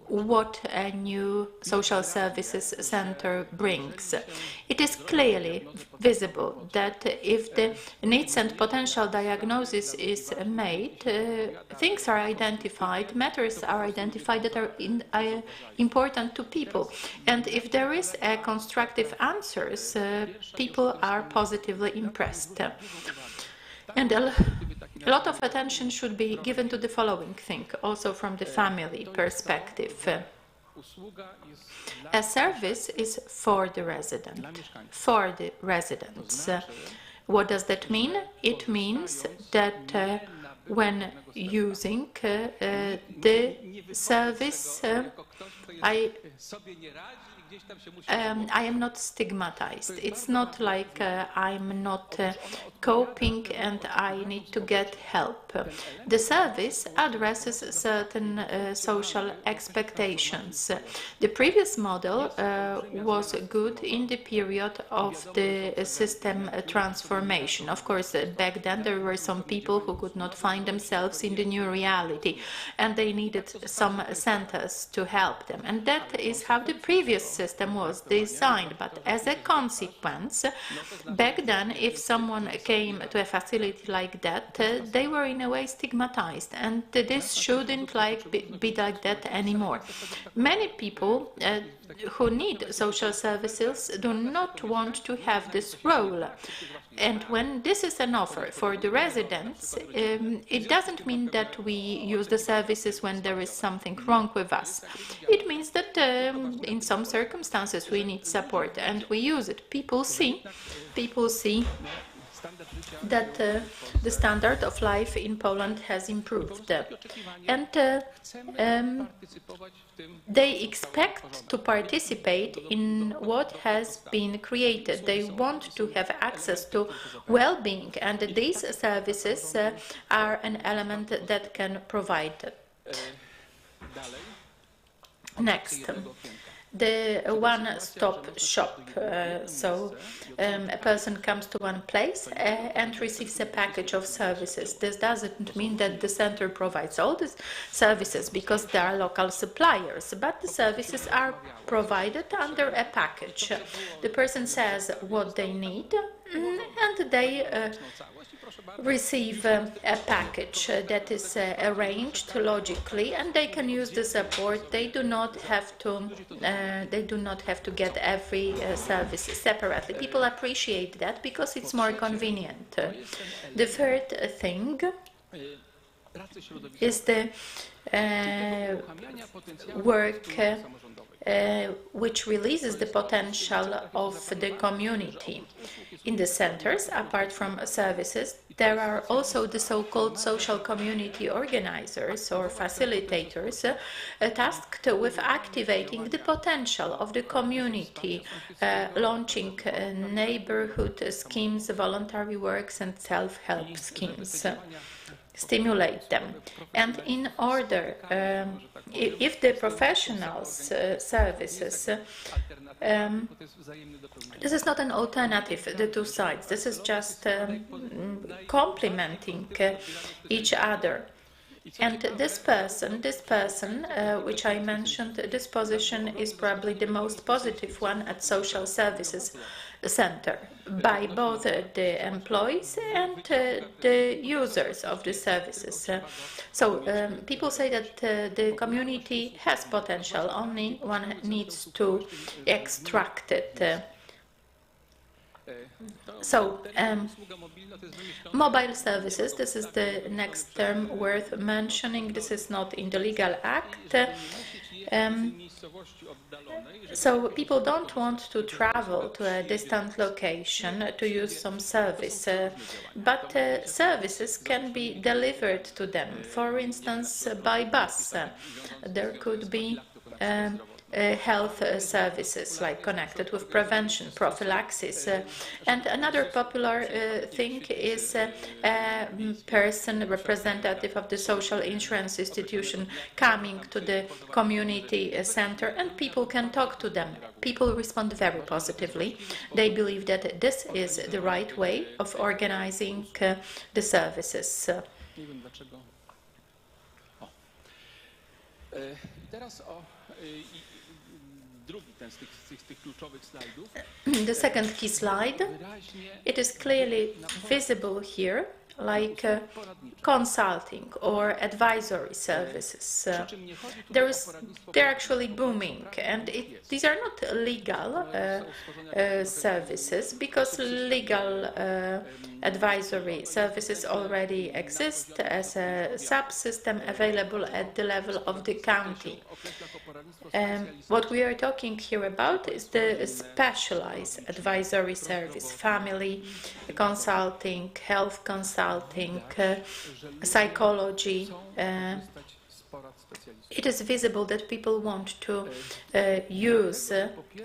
what a new social services center brings. It is clearly visible that if the needs and potential diagnosis is made, things are identified, matters are identified that are important to people. And if there is a constructive answers, people are positively impressed. And a lot of attention should be given to the following thing, also from the family perspective. A service is for the resident, for the residents. What does that mean? It means that when using the service, I am not stigmatized. It's not like I'm not coping and I need to get help. The service addresses certain social expectations. The previous model was good in the period of the system transformation. Of course, back then there were some people who could not find themselves in the new reality and they needed some centers to help them. And that is how the previous system was designed. But as a consequence, back then, if someone came to a facility like that, they were in a way stigmatized, and this shouldn't be like that anymore. Many people who need social services do not want to have this role. And when this is an offer for the residents, it doesn't mean that we use the services when there is something wrong with us. It means that in some circumstances we need support and we use it. People see that the standard of life in Poland has improved. And they expect to participate in what has been created. They want to have access to well-being, and these services are an element that can provide that. Next. The one-stop shop. A person comes to one place and receives a package of services. This doesn't mean that the center provides all the services because there are local suppliers, but the services are provided under a package. The person says what they need and they receive a package that is arranged logically, and they can use the support. They do not have to get every service separately. People appreciate that because it's more convenient. The third thing is the work which releases the potential of the community. In the centers, apart from services, there are also the so-called social community organizers or facilitators tasked with activating the potential of the community, launching neighborhood schemes, voluntary works and self-help schemes. Stimulate them. And in order, if the professionals' services, this is not an alternative, the two sides. This is just complementing each other. And this person, which I mentioned, this position is probably the most positive one at social services center by both the employees and the users of the services. People say that the community has potential, only one needs to extract it. Mobile services, this is the next term worth mentioning. This is not in the legal act. So people don't want to travel to a distant location to use some service, but services can be delivered to them, for instance, by bus. There could be health services, like connected with prevention, prophylaxis. And another popular thing is a person, representative of the social insurance institution, coming to the community center, and people can talk to them. People respond very positively. They believe that this is the right way of organizing the services. Nie wiem dlaczego. O. Teraz o drugi ten z tych kluczowych slajdów. The second key slide, it is clearly visible here, like consulting or advisory services. They're actually booming, and these are not legal services, because legal advisory services already exist as a subsystem available at the level of the county. What we are talking here about is the specialized advisory service, family consulting, health consulting, psychology. It is visible that people want to use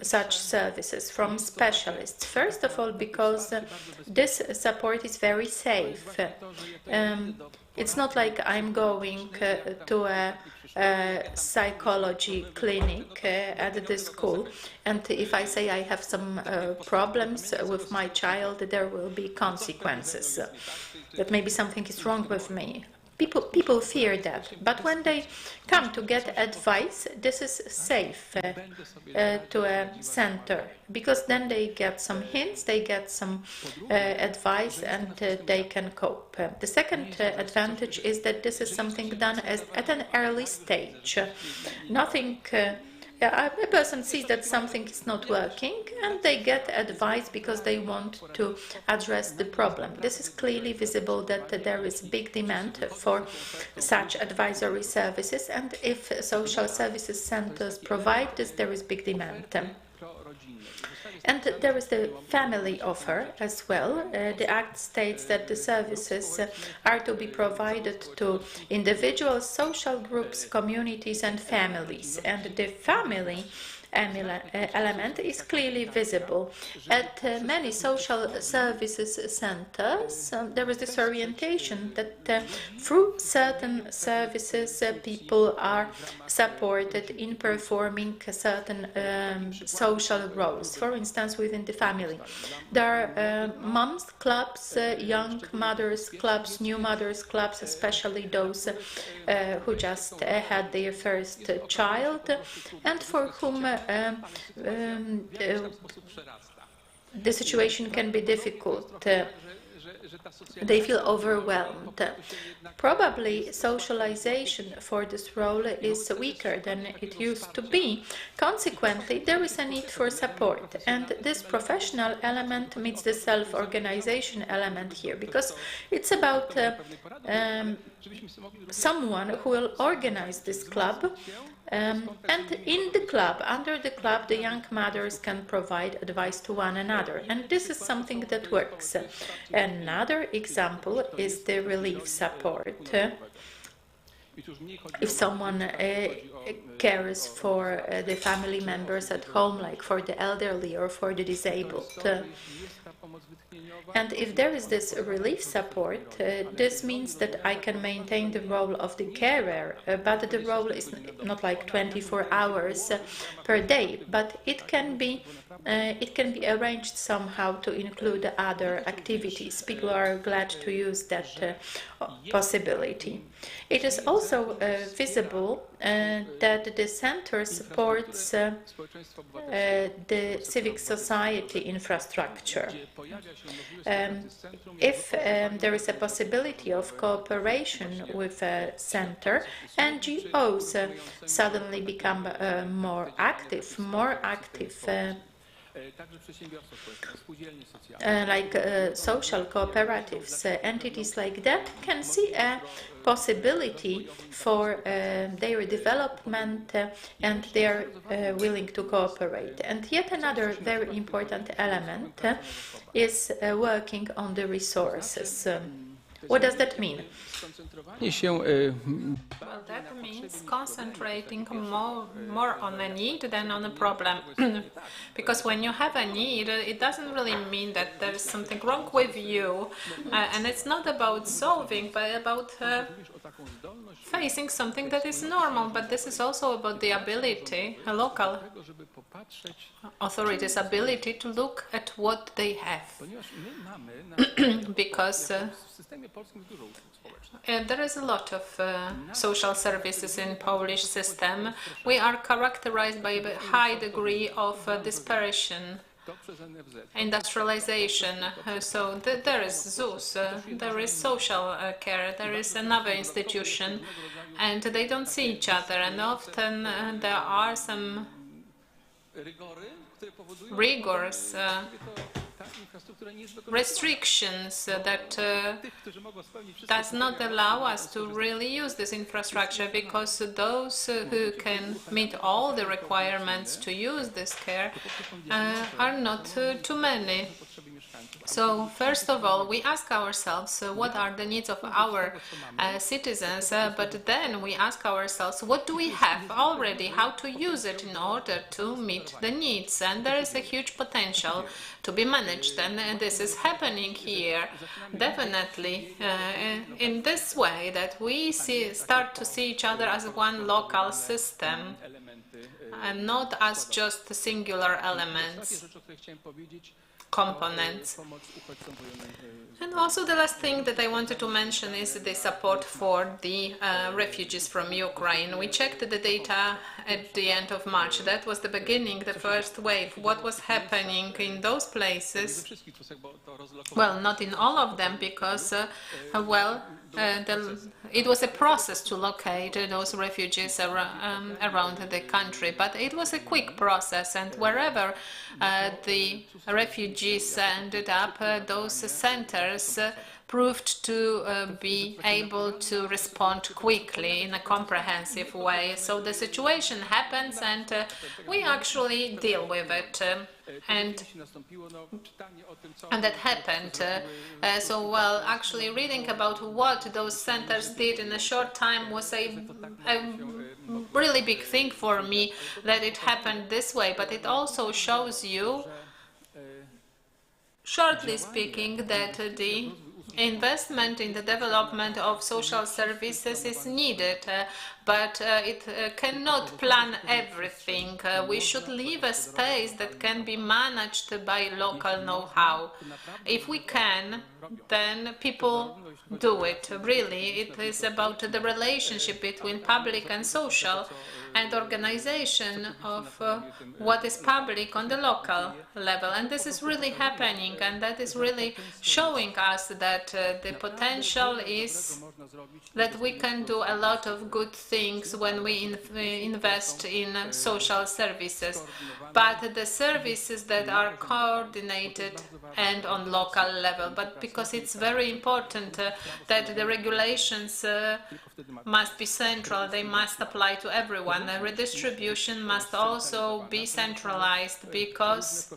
such services from specialists. First of all, because this support is very safe. It's not like I'm going to a psychology clinic at the school, and if I say I have some problems with my child, there will be consequences. That maybe something is wrong with me. People fear that, but when they come to get advice, this is safe to a center, because then they get some hints, they get some advice, and they can cope. The second advantage is that this is something done at an early stage. Nothing. A person sees that something is not working, and they get advice because they want to address the problem. This is clearly visible that there is big demand for such advisory services, and if social services centers provide this, there is big demand. And there is the family offer as well. The Act states that the services are to be provided to individuals, social groups, communities, and families. And the family element is clearly visible. At many social services centers, there is this orientation that through certain services, people are supported in performing certain social roles. For instance, within the family, there are moms clubs, young mothers clubs, new mothers clubs, especially those who just had their first child, and for whom the situation can be difficult. They feel overwhelmed. Probably socialization for this role is weaker than it used to be. Consequently, there is a need for support, and this professional element meets the self-organization element here, because it's about someone who will organize this club. And in the club, under the club, the young mothers can provide advice to one another, and this is something that works. Another example is the relief support. If someone cares for the family members at home, like for the elderly or for the disabled, and if there is this relief support, this means that I can maintain the role of the carer, but the role is not like 24 hours per day, but it can be arranged somehow to include other activities. People are glad to use that possibility. It is also visible that the center supports the civic society infrastructure. If there is a possibility of cooperation with a center, NGOs suddenly become more active, like social cooperatives, entities like that can see a possibility for their development, and they are willing to cooperate. And yet another very important element is working on the resources. What does that mean? Skoncentrowanie się Well, that means concentrating more on a need than on a problem. Because when you have a need, it doesn't really mean that there is something wrong with you. And it's not about solving, but about mówisz o taką zdolność facing something that is normal. But this is also about the ability, a local tego, żeby popatrzeć, authorities' ability to look at what they have. ponieważ my mamy Because w systemie polskim dużo usług społecznych. there is a lot of social services in Polish system. We are characterized by a high degree of dispersion, To przez NFZ. industrialization. So there is ZUS, there is social care, there is another institution, and they don't see each other. And often there are some Rygory, które powodują, rigors, że ta infrastruktura nie jest wykorzystana. restrictions that Tych, którzy mogą spełnić wszystkie does not allow us to really use this infrastructure, because those who can meet all the requirements to use this care are not too many. potrzeby mieszkańców. So first of all, we ask ourselves what are the needs of our citizens, but then we ask ourselves what do we have already, how to use it in order to meet the needs, and there is a huge potential to be managed, and this is happening here definitely in this way, that we start to see each other as one local system and not as just singular elements, Rzecz, o której chciałem powiedzieć, components. pomoc uchodźcom wojennym. And also the last thing that I wanted to mention is the support for the refugees from Ukraine. We checked the data at the end of March. That was the beginning, the first wave. What was happening in those places? Wszystkich wniosek, bo to rozlokowanie. Well, not in all of them, because, it was a process to locate those refugees around the country, but it was a quick process, and wherever the refugees ended up, those centers proved to be able to respond quickly in a comprehensive way. So the situation happens, and we actually deal with it. And that happened. Actually reading about what those centers did in a short time was a really big thing for me, that it happened this way. But it also shows you, shortly speaking, that the investment in the development of social services is needed, but it cannot plan everything. We should leave a space that can be managed by local know-how. If we can, then people do it. Really, it is about the relationship between public and social, and organization of what is public on the local level. And this is really happening, and that is really showing us that the potential is that we can do a lot of good things when we invest in social services. But the services that are coordinated and on local level, but because it's very important that the regulations must be central, they must apply to everyone. The redistribution must also be centralized, because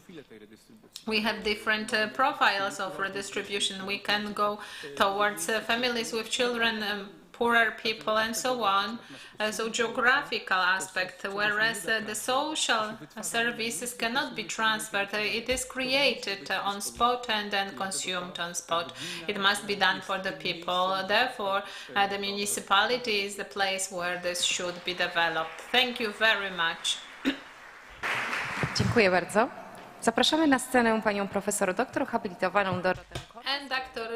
we have different profiles of redistribution. We can go towards families with children, poorer people, and so on. So geographical aspect, whereas the social services cannot be transferred. It is created on spot and then consumed on spot. It must be done for the people. Therefore, the municipality is the place where this should be developed. Thank you very much. Dziękuję bardzo. Zapraszamy na scenę panią profesor doktor habilitowaną Dorotę. And Dr.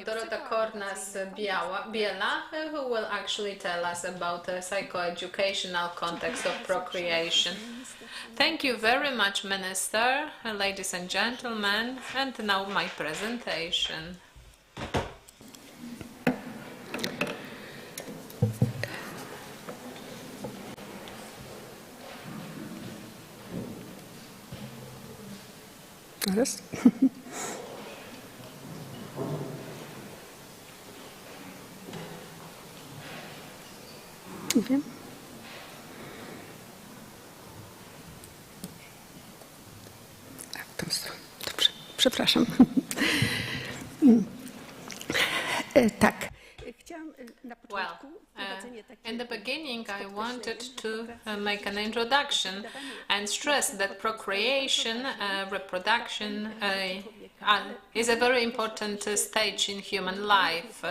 Dorota Kornas-Biela, who will actually tell us about the psychoeducational context of procreation. Thank you very much, Minister, ladies and gentlemen, and now my presentation. Alles? Okay. Dobrze, przepraszam. Tak. Well, in the beginning, I wanted to make an introduction and stress that procreation, reproduction, is a very important stage in human life.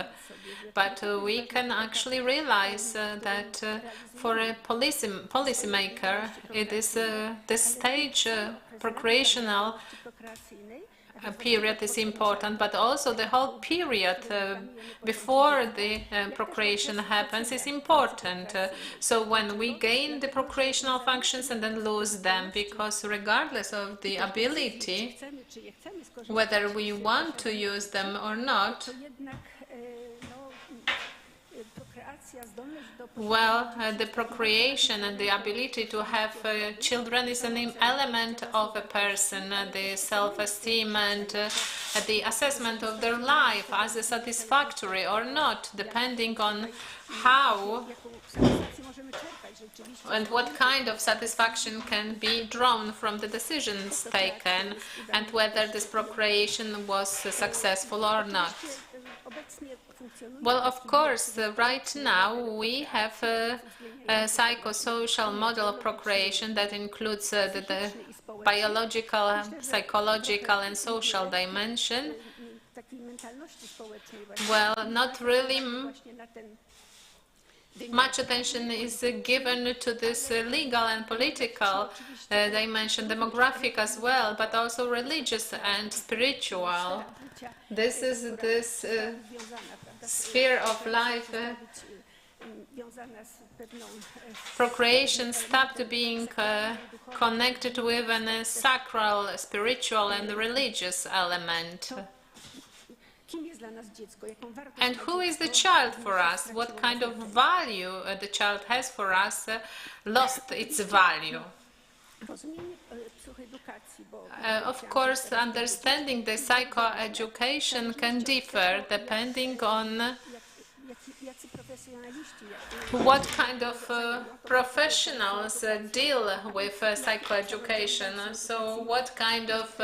But we can actually realize that for a policymaker, it is this stage, procreational period is important, but also the whole period before the procreation happens is important. So when we gain the procreational functions and then lose them, because regardless of the ability, whether we want to use them or not, well, the procreation and the ability to have children is an element of a person, the self-esteem and the assessment of their life as a satisfactory or not, depending on how and what kind of satisfaction can be drawn from the decisions taken and whether this procreation was successful or not. Well, of course, right now we have a psychosocial model of procreation that includes the biological, psychological and social dimension. Well, not really much attention is given to this legal and political dimension, demographic as well, but also religious and spiritual. This is this sphere of life. Procreation stopped being connected with a sacral, spiritual and religious element. And who is the child for us? What kind of value the child has for us lost its value. Of course, understanding the psychoeducation can differ depending on what kind of professionals deal with psychoeducation. So what kind of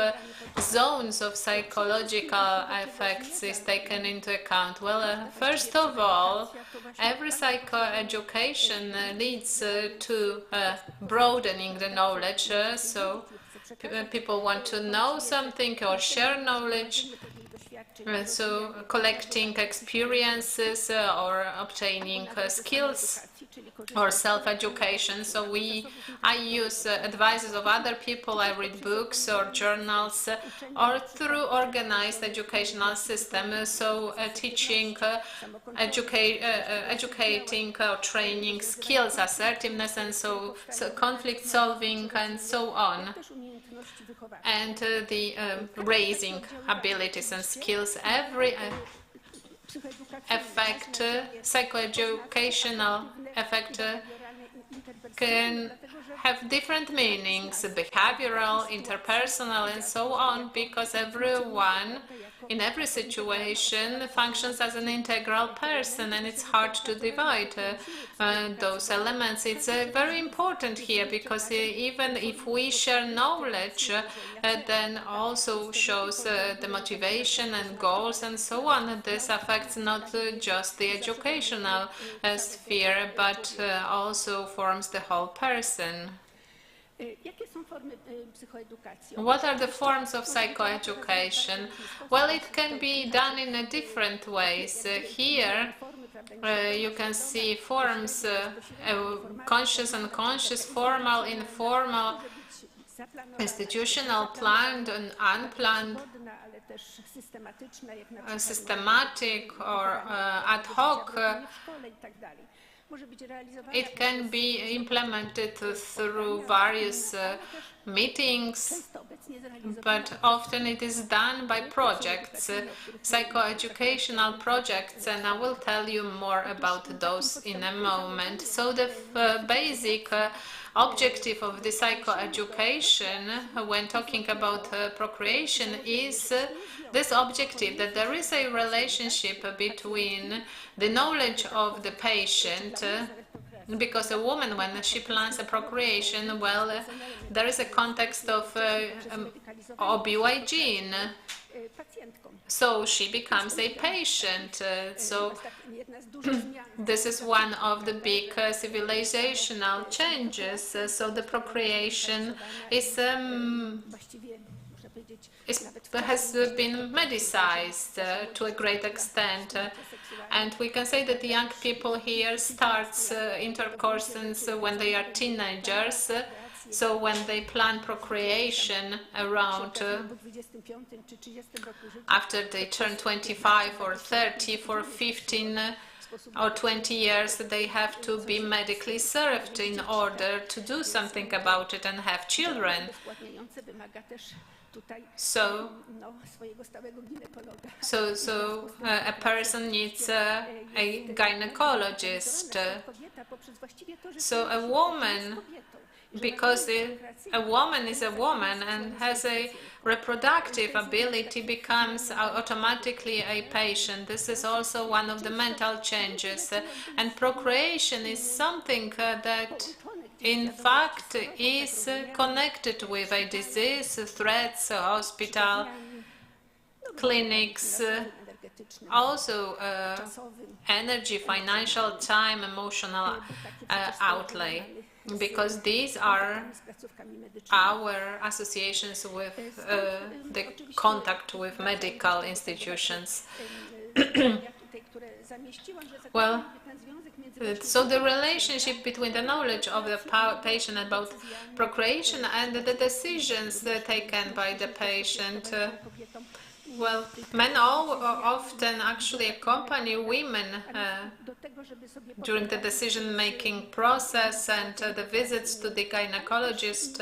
zones of psychological effects is taken into account? Well, first of all, every psychoeducation leads to broadening the knowledge. So people want to know something or share knowledge. So collecting experiences or obtaining skills or self-education. So I use advices of other people, I read books or journals, or through organized educational system, so teaching, educating or training skills, assertiveness and so conflict solving and so on. And the raising abilities and skills, every effect, psychoeducational effect can have different meanings, behavioral, interpersonal and so on, because everyone in every situation functions as an integral person and it's hard to divide those elements. It's very important here because even if we share knowledge, then also shows the motivation and goals and so on. This affects not just the educational sphere, but also forms the whole person. What are the forms of psychoeducation? Well, it can be done in different ways. Here you can see forms, conscious, unconscious, formal, informal, institutional, planned and unplanned, systematic or ad hoc. It can be implemented through various meetings, but often it is done by projects, psychoeducational projects, and I will tell you more about those in a moment. So the basic objective of the psychoeducation when talking about procreation is this objective, that there is a relationship between the knowledge of the patient because a woman, when she plans a procreation, well, there is a context of OB/GYN, so she becomes a patient. So this is one of the big civilizational changes. So the procreation has been medicized to a great extent, and we can say that the young people here starts intercourse when they are teenagers. So when they plan procreation around after they turn 25 or 30, for 15 or 20 years, they have to be medically served in order to do something about it and have children. So a person needs a gynecologist. So a woman, because a woman is a woman and has a reproductive ability, becomes automatically a patient. This is also one of the mental changes. And procreation is something that in fact is connected with a disease, threats, hospital, clinics, also energy, financial, time, emotional outlay, because these are our associations with the contact with medical institutions. Well, so the relationship between the knowledge of the patient about procreation and the decisions taken by the patient. Well, men often actually accompany women during the decision-making process and the visits to the gynecologist.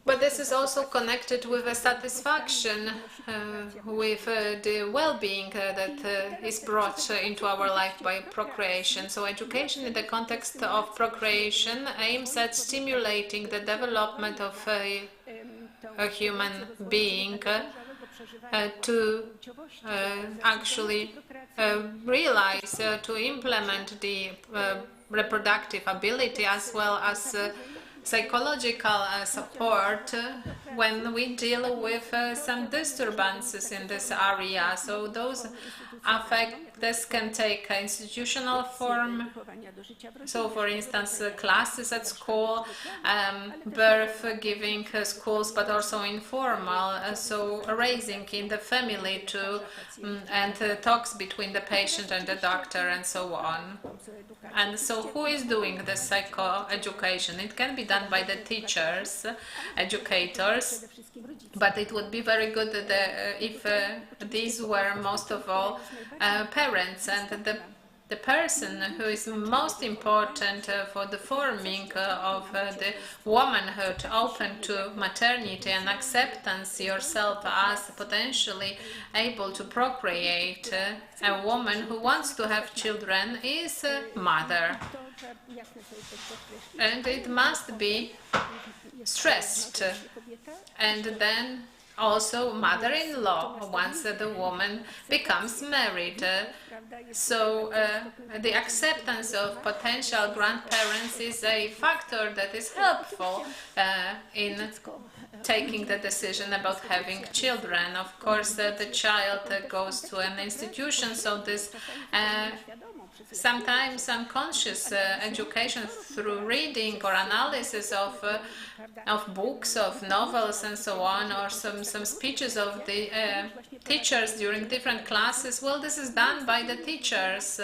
But this is also connected with a satisfaction with the well-being that is brought into our life by procreation. So education in the context of procreation aims at stimulating the development of a human being to actually realize, to implement the reproductive ability, as well as psychological support when we deal with some disturbances in this area. So those this can take institutional form. So for instance, classes at school, birth-giving schools, but also informal, so raising in the family too, and talks between the patient and the doctor and so on. And so who is doing the psychoeducation? It can be done by the teachers, educators, but it would be very good if these were most of all parents, and the person who is most important for the forming of the womanhood, open to maternity and acceptance yourself as potentially able to procreate, a woman who wants to have children, is a mother. And it must be stressed. And then also mother-in-law once the woman becomes married. So the acceptance of potential grandparents is a factor that is helpful in taking the decision about having children. Of course, the child goes to an institution, so this sometimes unconscious education through reading or analysis of books, of novels and so on, or some speeches of the teachers during different classes. Well, this is done by the teachers,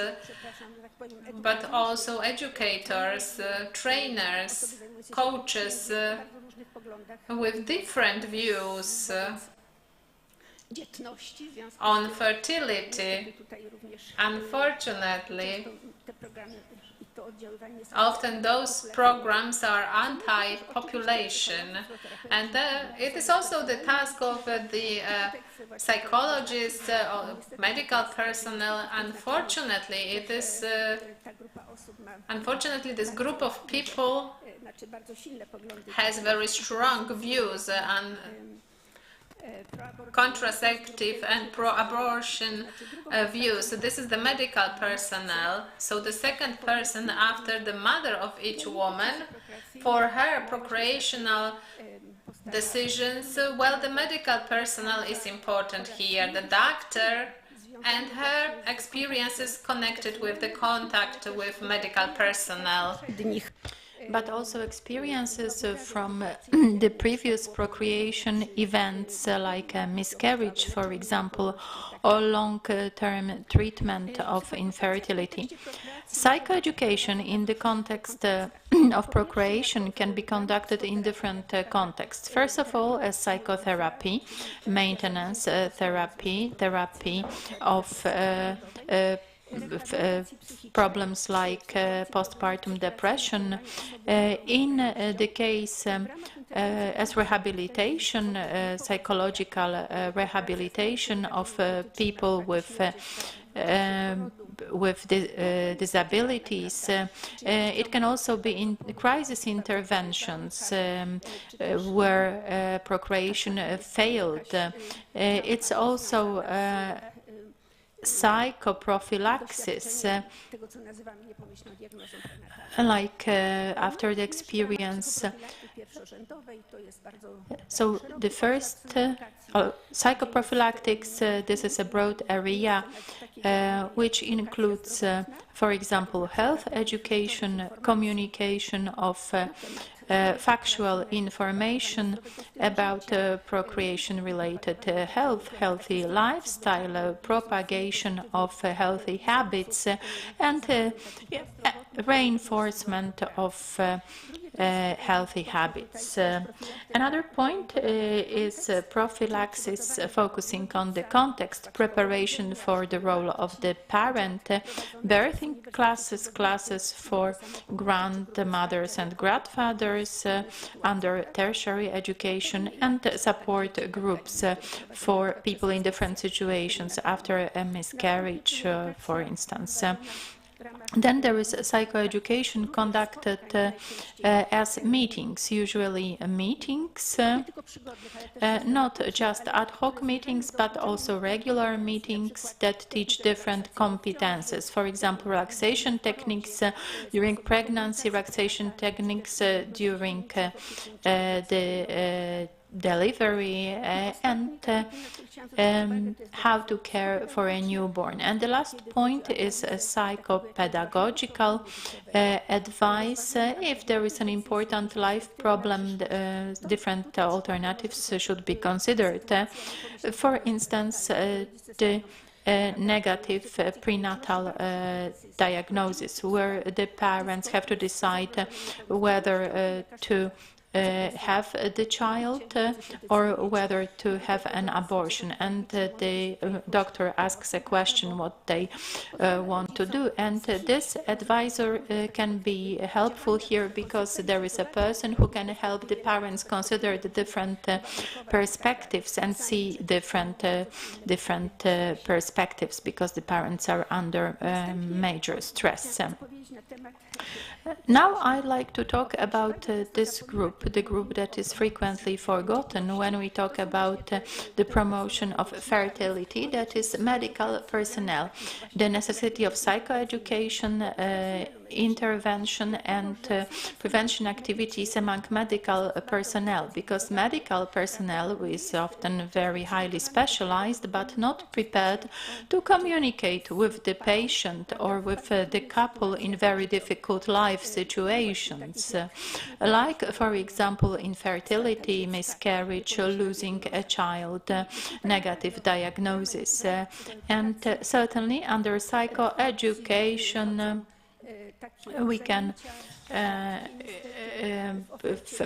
but also educators, trainers, coaches with different views on fertility. Unfortunately, often those programs are anti-population, and it is also the task of the psychologists or medical personnel. Unfortunately, it is this group of people has very strong views contraceptive and pro-abortion views. So this is the medical personnel. So the second person after the mother of each woman, for her procreational decisions, well, the medical personnel is important here. The doctor and her experiences connected with the contact with medical personnel. But also experiences from the previous procreation events, like miscarriage, for example, or long-term treatment of infertility. Psychoeducation in the context of procreation can be conducted in different contexts. First of all, as psychotherapy, maintenance therapy, therapy of problems like postpartum depression. In the case as rehabilitation, psychological rehabilitation of people with disabilities. It can also be in crisis interventions where procreation failed. It's also psychoprophylaxis, like after the experience. So the first psychoprophylactics, this is a broad area which includes, for example, health education, communication of factual information about procreation-related health, healthy lifestyle, propagation of healthy habits, and reinforcement of healthy habits. Another point is prophylaxis, focusing on the context, preparation for the role of the parent, birthing classes, classes for grandmothers and grandfathers under tertiary education, and support groups for people in different situations after a miscarriage, for instance. Then there is psychoeducation conducted as meetings, usually meetings, not just ad hoc meetings, but also regular meetings that teach different competences. For example, relaxation techniques during pregnancy, relaxation techniques during the delivery, and how to care for a newborn. And the last point is a psychopedagogical advice. If there is an important life problem, different alternatives should be considered. For instance, the negative prenatal diagnosis, where the parents have to decide whether to have the child or whether to have an abortion, and the doctor asks a question what they want to do, and this advisor can be helpful here because there is a person who can help the parents consider the different perspectives and see different perspectives, because the parents are under major stress. Now I'd like to talk about this group, the group that is frequently forgotten when we talk about the promotion of fertility, that is medical personnel. The necessity of psychoeducation, intervention and prevention activities among medical personnel, because medical personnel is often very highly specialized but not prepared to communicate with the patient or with the couple in very difficult life situations, like, for example, infertility, miscarriage, losing a child, negative diagnosis. And certainly under psychoeducation, we can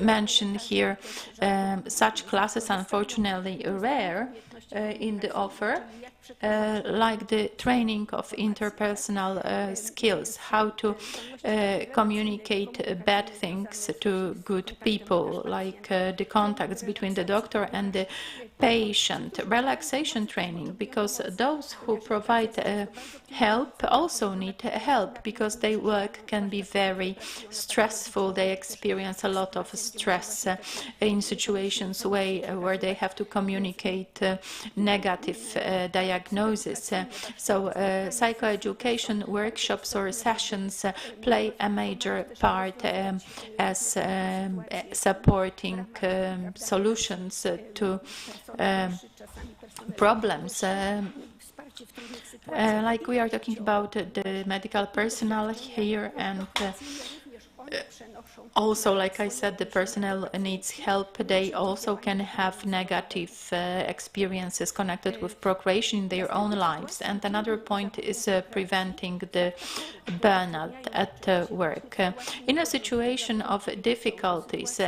mention here such classes, unfortunately rare in the offer, like the training of interpersonal skills, how to communicate bad things to good people, like the contacts between the doctor and the patient relaxation training, because those who provide help also need help, because their work can be very stressful. They experience a lot of stress in situations where they have to communicate negative diagnosis. So psychoeducation workshops or sessions play a major part as supporting solutions to problems. Like we are talking about the medical personnel here, and also, like I said, the personnel needs help. They also can have negative experiences connected with procreation in their own lives. And another point is preventing the burnout at work. In a situation of difficulties,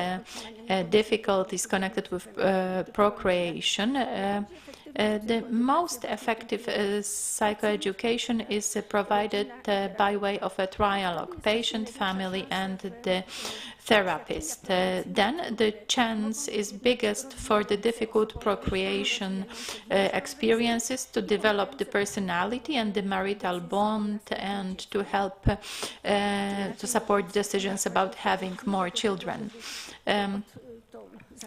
difficulties connected with procreation, the most effective psychoeducation is provided by way of a trialogue, patient, family, and the therapist. Then the chance is biggest for the difficult procreation experiences to develop the personality and the marital bond, and to help to support decisions about having more children.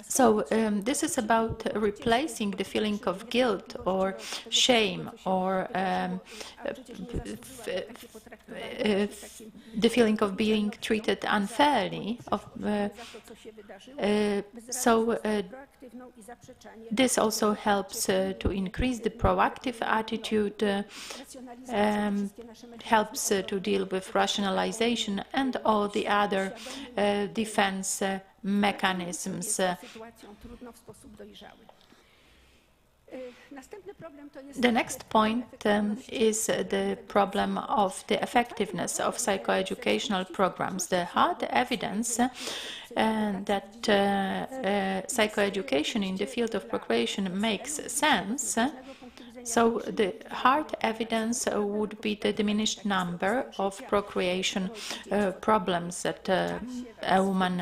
So this is about replacing the feeling of guilt or shame, or the feeling of being treated unfairly. This also helps to increase the proactive attitude, helps to deal with rationalization and all the other defense mechanisms. The next point is the problem of the effectiveness of psychoeducational programs. The hard evidence that psychoeducation in the field of procreation makes sense. So the hard evidence would be the diminished number of procreation problems, that a woman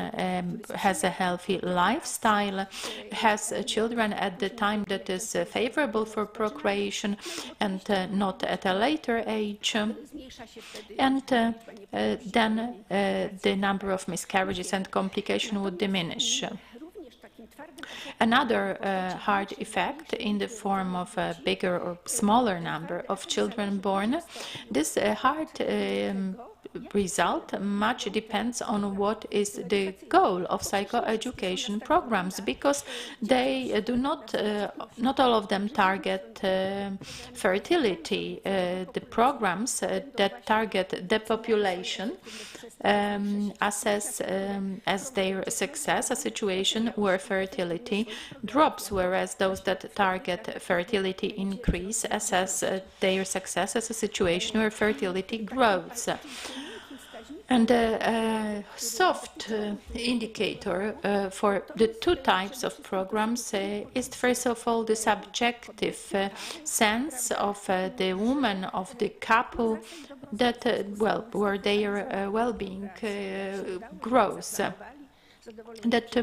has a healthy lifestyle, has children at the time that is favorable for procreation and not at a later age. And then the number of miscarriages and complications would diminish. Another hard effect in the form of a bigger or smaller number of children born, this hard result much depends on what is the goal of psychoeducation programs, because they do not all of them target fertility. The programs that target the population assess as their success a situation where fertility drops, whereas those that target fertility increase assess their success as a situation where fertility grows. And a soft indicator for the two types of programs is, first of all, the subjective sense of the woman, of the couple, that, where their well-being grows. That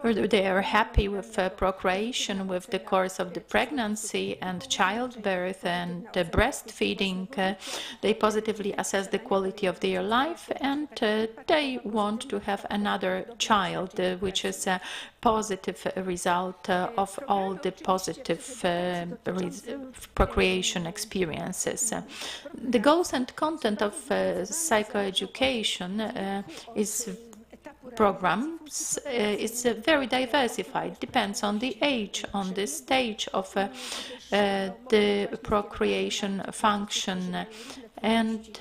they are happy with procreation, with the course of the pregnancy and childbirth and breastfeeding. They positively assess the quality of their life, and they want to have another child, which is a positive result of all the positive procreation experiences. The goals and content of psychoeducation programs is very diversified, depends on the age, on the stage of the procreation function, and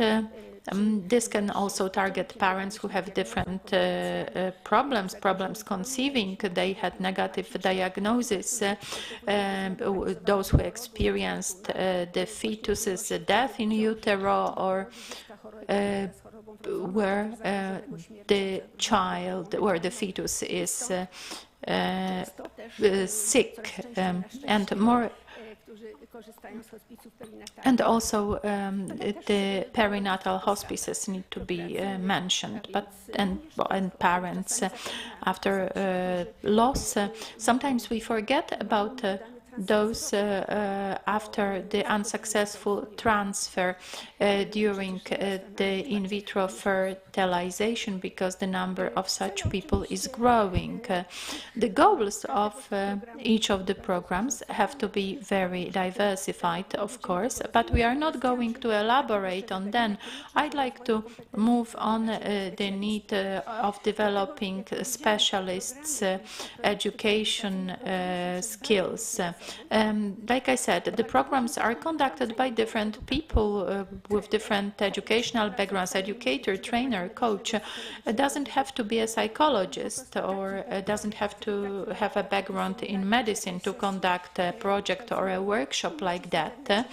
this can also target parents who have different problems conceiving. They had negative diagnosis, those who experienced the fetus's death in utero, or where the fetus is sick, and more And also the perinatal hospices need to be mentioned, and parents after loss. Sometimes we forget about those after the unsuccessful transfer during the in vitro fertilization, because the number of such people is growing. The goals of each of the programs have to be very diversified, of course, but we are not going to elaborate on them. I'd like to move on the need of developing specialists' education skills. Like I said, the programs are conducted by different people with different educational backgrounds. Educator, trainer, coach doesn't have to be a psychologist or doesn't have to have a background in medicine to conduct a project or a workshop like that.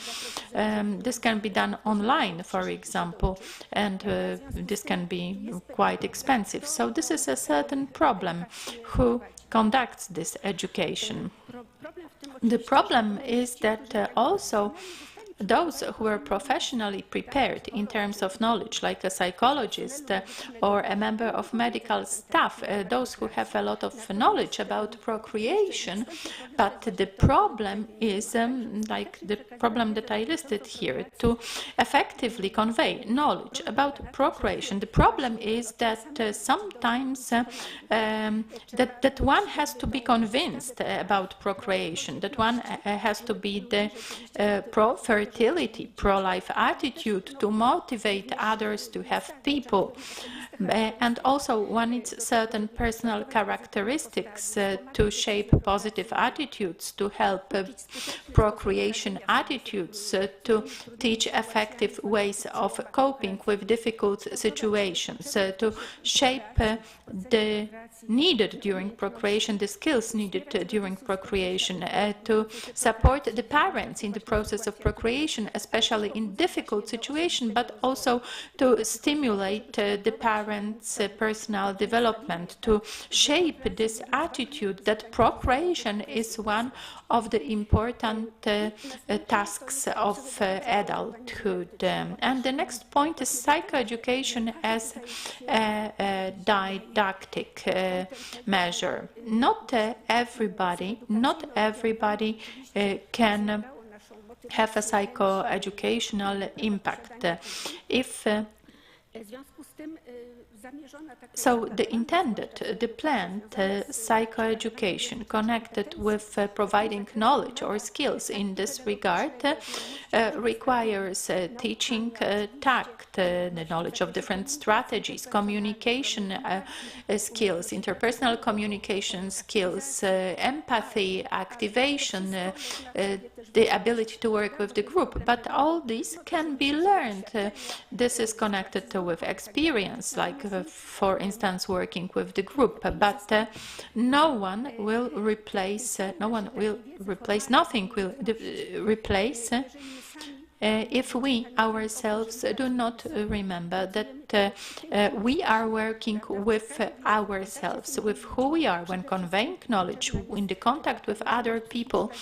This can be done online, for example, and this can be quite expensive. So this is a certain problem. Who conducts this education? The problem is that also those who are professionally prepared in terms of knowledge, like a psychologist or a member of medical staff, those who have a lot of knowledge about procreation, but the problem is like the problem that I listed here, to effectively convey knowledge about procreation. The problem is that sometimes that one has to be convinced about procreation, that one has to be the pro-fertility, pro-life attitude to motivate others to have people. And also one needs certain personal characteristics to shape positive attitudes, to help procreation attitudes, to teach effective ways of coping with difficult situations, to shape the needed during procreation, the skills needed during procreation, to support the parents in the process of procreation, especially in difficult situations, but also to stimulate the parents' personal development, to shape this attitude that procreation is one of the important tasks of adulthood. And the next point is psychoeducation as a didactic measure. Not everybody can have a psychoeducational impact. So the planned psychoeducation connected with providing knowledge or skills in this regard requires teaching tact, the knowledge of different strategies, communication skills, interpersonal communication skills, empathy, activation, the ability to work with the group. But all these can be learned. This is connected with experience, like for instance working with the group, but nothing will replace if we ourselves do not remember that we are working with ourselves, with who we are when conveying knowledge, in the contact with other people.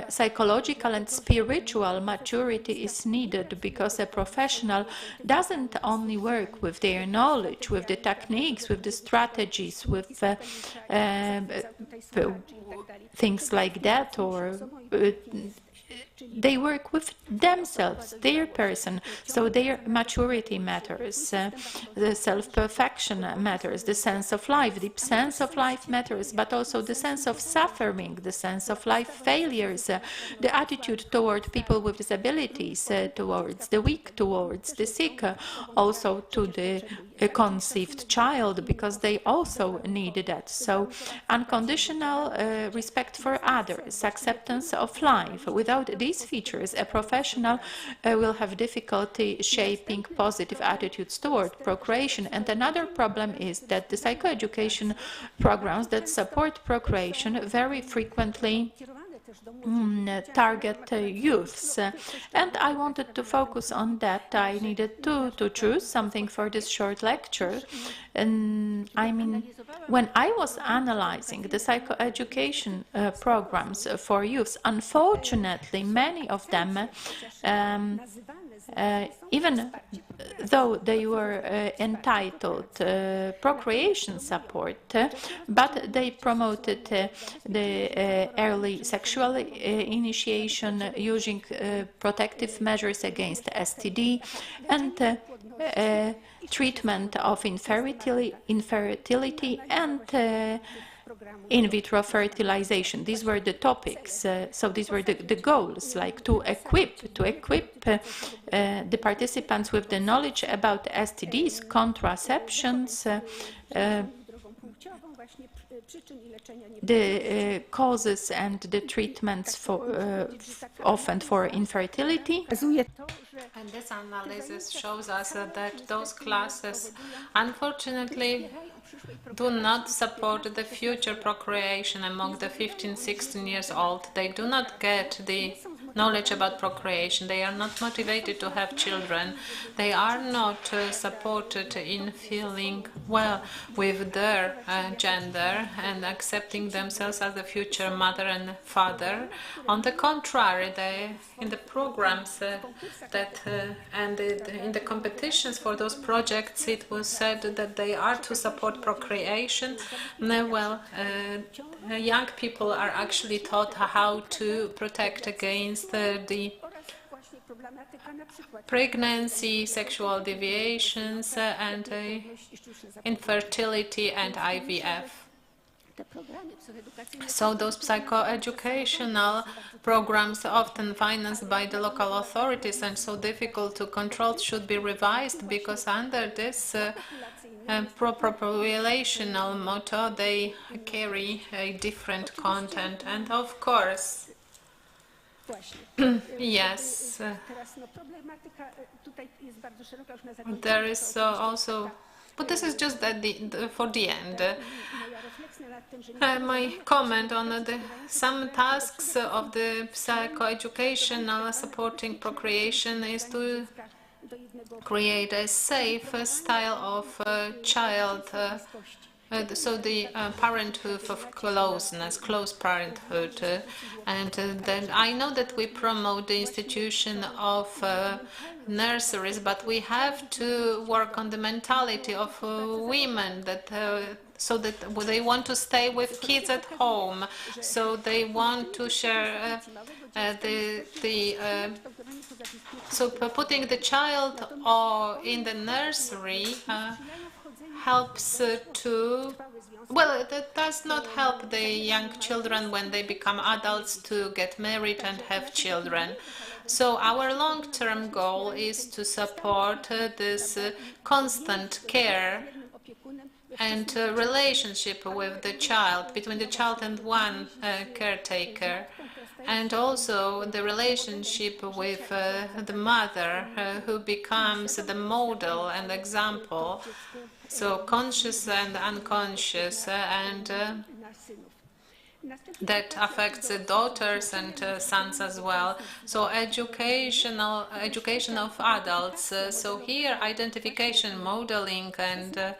Psychological and spiritual maturity is needed, because a professional doesn't only work with their knowledge, with the techniques, with the strategies, with things like that, or they work with themselves, their person, so their maturity matters, the self-perfection matters, the sense of life, the sense of life matters, but also the sense of suffering, the sense of life failures, the attitude toward people with disabilities, towards the weak, towards the sick, also to the conceived child, because they also need that. So unconditional respect for others, acceptance of life. Without these features, a professional will have difficulty shaping positive attitudes toward procreation. And another problem is that the psychoeducation programs that support procreation very frequently target youths. And I wanted to focus on that. I needed to choose something for this short lecture. And I mean, when I was analyzing the psychoeducation programs for youths, unfortunately, many of them even though they were entitled procreation support, but they promoted the early sexual initiation using protective measures against STD and treatment of infertility and in vitro fertilization. These were the topics, so these were the goals, like to equip the participants with the knowledge about STDs, contraceptions, the causes and the treatments for often for infertility. And this analysis shows us that those classes, unfortunately, do not support the future procreation among the 15-16 years old. They do not get the knowledge about procreation. They are not motivated to have children. They are not supported in feeling well with their gender and accepting themselves as the future mother and father. On the contrary, in the programs and in the competitions for those projects, it was said that they are to support procreation. Young people are actually taught how to protect against the pregnancy, sexual deviations, and infertility and IVF. So those psychoeducational programs, often financed by the local authorities and so difficult to control, should be revised, because under this populational motto they carry a different content. And of course, yes, there is also, but this is just for the end. My comment on some tasks of the psychoeducational supporting procreation is to create a safe style of child, so the parenthood of closeness, close parenthood, and then I know that we promote the institution of nurseries, but we have to work on the mentality of women, that so that they want to stay with kids at home, so they want to share so putting the child in the nursery helps to, well, that does not help the young children when they become adults to get married and have children. So our long-term goal is to support this constant care and relationship with the child, between the child and one caretaker, and also the relationship with the mother, who becomes the model and example, so conscious and unconscious, and that affects daughters and sons as well. So education of adults. So here identification, modeling, and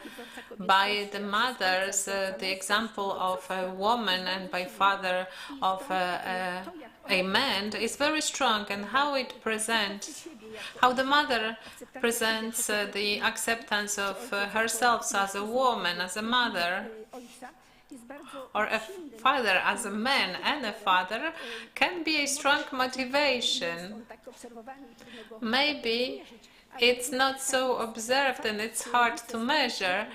by the mothers, the example of a woman, and by father of a man is very strong, and how it presents, how the mother presents the acceptance of herself as a woman, as a mother, or a father as a man and a father, can be a strong motivation. Maybe it's not so observed and it's hard to measure.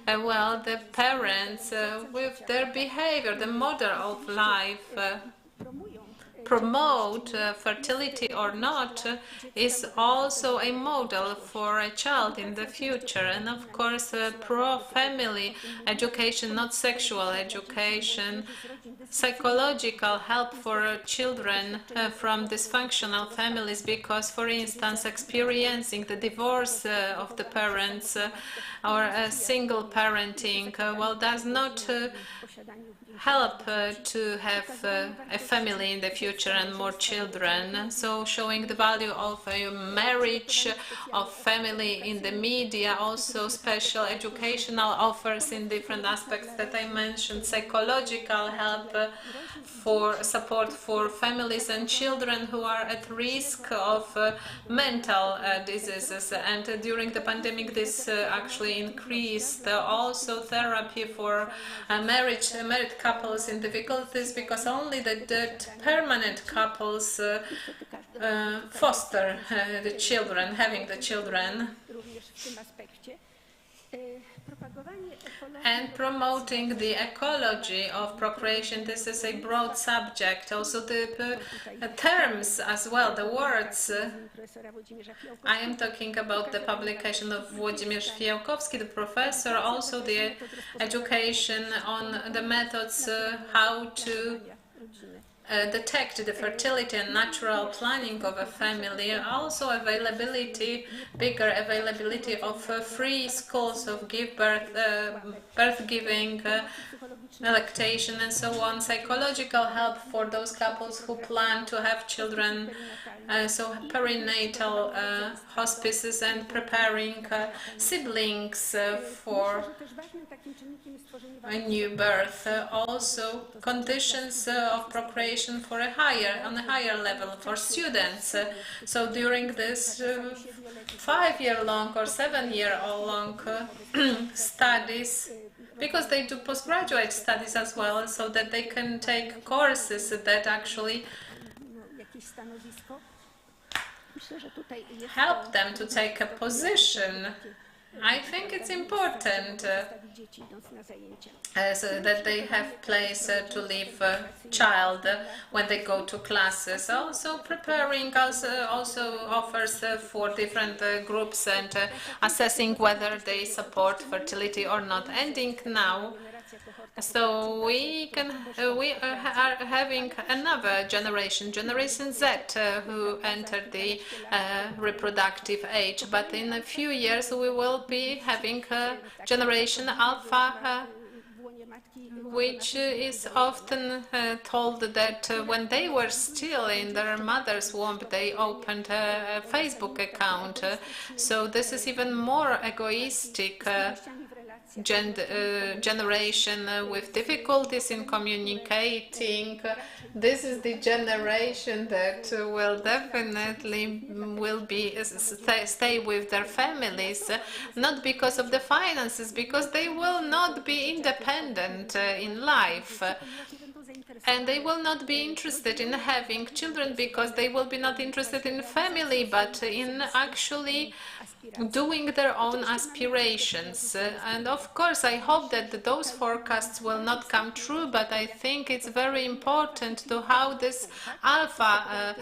Well, the parents with their behavior, the model of life, promote fertility or not is also a model for a child in the future. And of course, pro-family education, not sexual education, psychological help for children from dysfunctional families, because, for instance, experiencing the divorce of the parents or single parenting, well, does not help to have a family in the future and more children. So showing the value of a marriage, of family in the media, also special educational offers in different aspects that I mentioned, psychological help for support for families and children who are at risk of mental diseases. And during the pandemic, this actually increased. Also therapy for married couples in difficulties, because only the permanent couples foster the children, having the children. And promoting the ecology of procreation, this is a broad subject. Also the terms as well, the words. I am talking about the publication of Włodzimierz Fiałkowski, the professor, also the education on the methods how to detect the fertility and natural planning of a family, also bigger availability of free schools of birth giving, lactation and so on, psychological help for those couples who plan to have children, so perinatal hospices and preparing siblings for a new birth. Also conditions of procreation for on a higher level for students. So during this 5-year-long or 7-year-long studies, because they do postgraduate studies as well, so that they can take courses that actually help them to take a position. I think it's important so that they have place to leave child when they go to classes. Also preparing also offers for different groups and assessing whether they support fertility or not. Ending now. So we are having another generation, Generation Z, who entered the reproductive age. But in a few years, we will be having Generation Alpha, which is often told that when they were still in their mother's womb, they opened a Facebook account. So this is even more egoistic generation with difficulties in communicating. This is the generation that will definitely stay with their families, not because of the finances, because they will not be independent in life. And they will not be interested in having children because they will be not interested in family, but in actually doing their own aspirations. And of course, I hope that those forecasts will not come true, but I think it's very important to how this alpha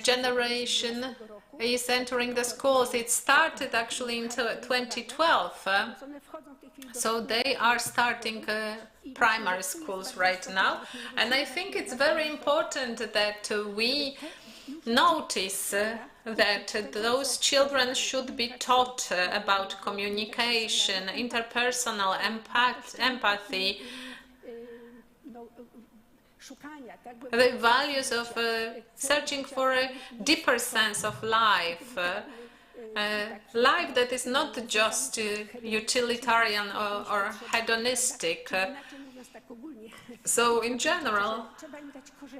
generation is entering the schools. It started actually in 2012. So they are starting primary schools right now. And I think it's very important that we notice that those children should be taught about communication, interpersonal empathy, the values of searching for a deeper sense of life, life that is not just utilitarian or hedonistic. So in general,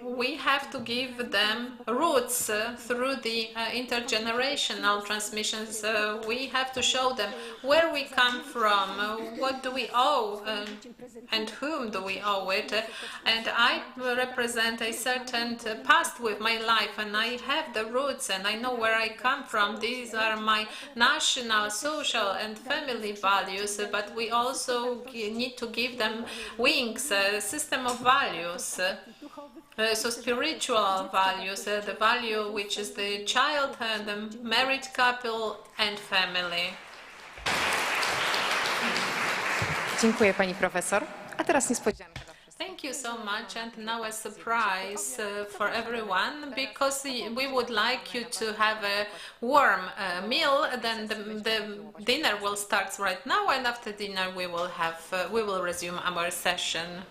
we have to give them roots through the intergenerational transmissions. We have to show them where we come from, what do we owe, and whom do we owe it. And I represent a certain past with my life, and I have the roots, and I know where I come from. These are my national, social, and family values, but we also need to give them wings, a system of values. So spiritual values, the value which is the child, the married couple and family. Dziękuję pani profesor. A teraz niespodzianka dla wszystkich. Thank you so much, and now a surprise for everyone, because we would like you to have a warm meal. Then the dinner will start right now, and after dinner we will resume our session.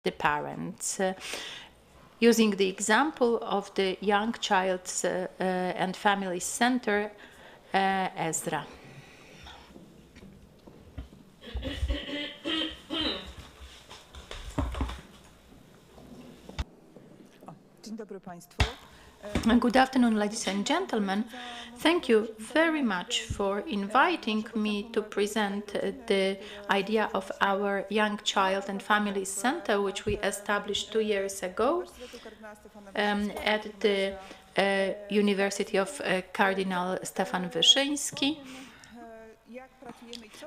the parents. Using the example of the Young Child's and Family Center, Ezra. Dzień dobry Państwu. Good afternoon, ladies and gentlemen. Thank you very much for inviting me to present the idea of our Young Child and Family Center, which we established 2 years ago at the University of Cardinal Stefan Wyszyński.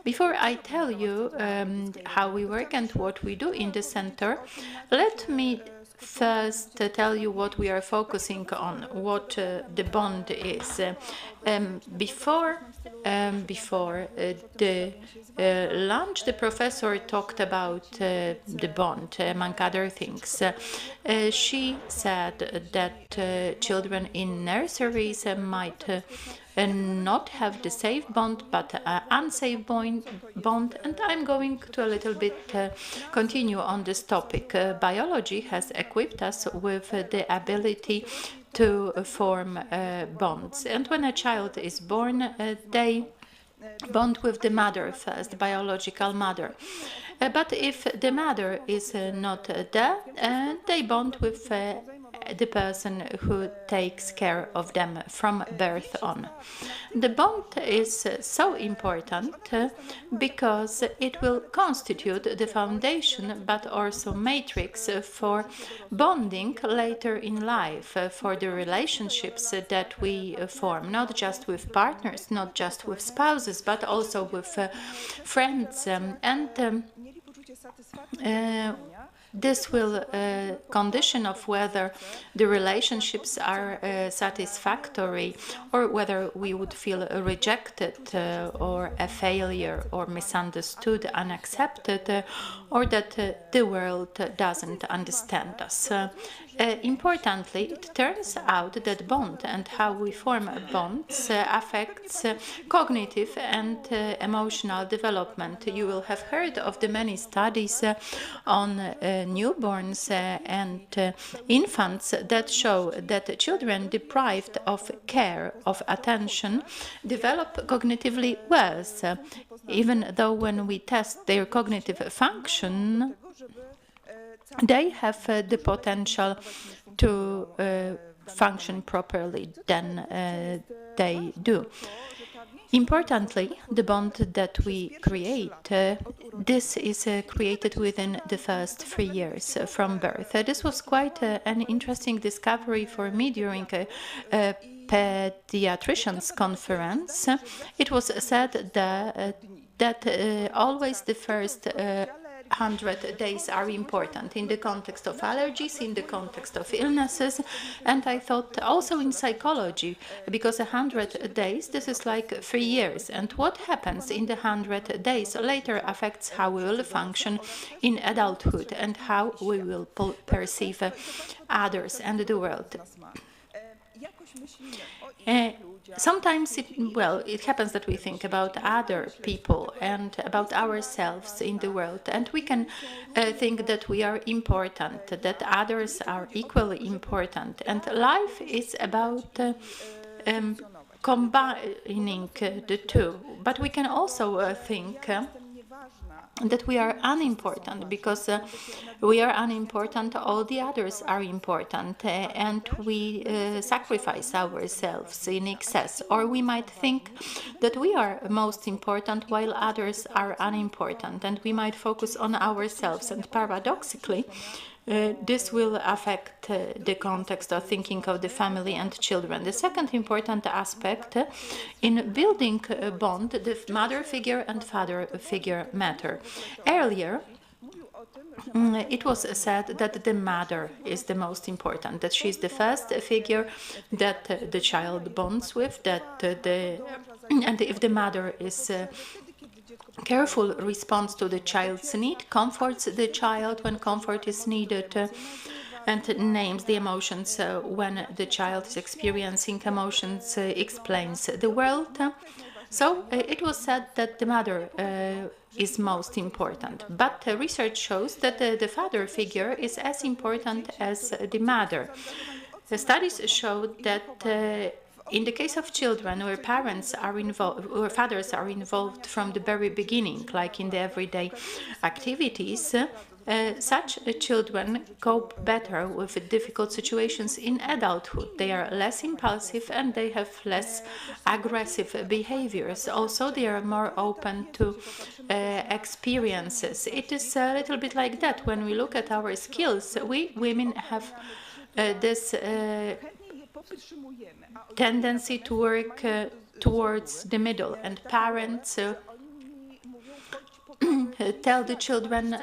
Before I tell you how we work and what we do in the center, let me first tell you what we are focusing on, what the bond is. Before the lunch, the professor talked about the bond, among other things. She said that children in nurseries might not have the safe bond, but unsafe bond, and I'm going to a little bit continue on this topic. Biology has equipped us with the ability to form bonds, and when a child is born, they bond with the mother first, biological mother. But if the mother is not there, they bond with the person who takes care of them from birth on. The bond is so important because it will constitute the foundation but also matrix for bonding later in life, for the relationships that we form, not just with partners, not just with spouses, but also with friends. This will condition of whether the relationships are satisfactory or whether we would feel rejected or a failure or misunderstood, unaccepted, or that the world doesn't understand us. Importantly, it turns out that bond and how we form bonds affects cognitive and emotional development. You will have heard of the many studies on newborns and infants that show that children deprived of care, of attention, develop cognitively worse, even though when we test their cognitive function, they have the potential to function properly than they do. Importantly, the bond that we create, this is created within the first 3 years from birth. This was quite an interesting discovery for me during a pediatricians conference. It was said that always the first 100 days are important in the context of allergies, in the context of illnesses, and I thought also in psychology, because 100 days, this is like 3 years, and what happens in the 100 days later affects how we will function in adulthood and how we will perceive others and the world. Sometimes it happens that we think about other people and about ourselves in the world, and we can think that we are important, that others are equally important, and life is about combining the two. But we can also think that we are unimportant because we are unimportant, all the others are important, and we sacrifice ourselves in excess. Or we might think that we are most important while others are unimportant, and we might focus on ourselves, and paradoxically, this will affect the context of thinking of the family and children. The second important aspect in building a bond, the mother figure and father figure matter. Earlier, it was said that the mother is the most important, that she is the first figure that the child bonds with, and if the mother is careful response to the child's need, comforts the child when comfort is needed, and names the emotions when the child is experiencing emotions, explains the world. So it was said that the mother is most important, but research shows that the father figure is as important as the mother. The studies showed that in the case of children where parents are involved, where fathers are involved from the very beginning, like in the everyday activities, such children cope better with difficult situations in adulthood. They are less impulsive and they have less aggressive behaviors. Also, they are more open to experiences. It is a little bit like that. When we look at our skills, we women have this tendency to work towards the middle, and parents tell the children,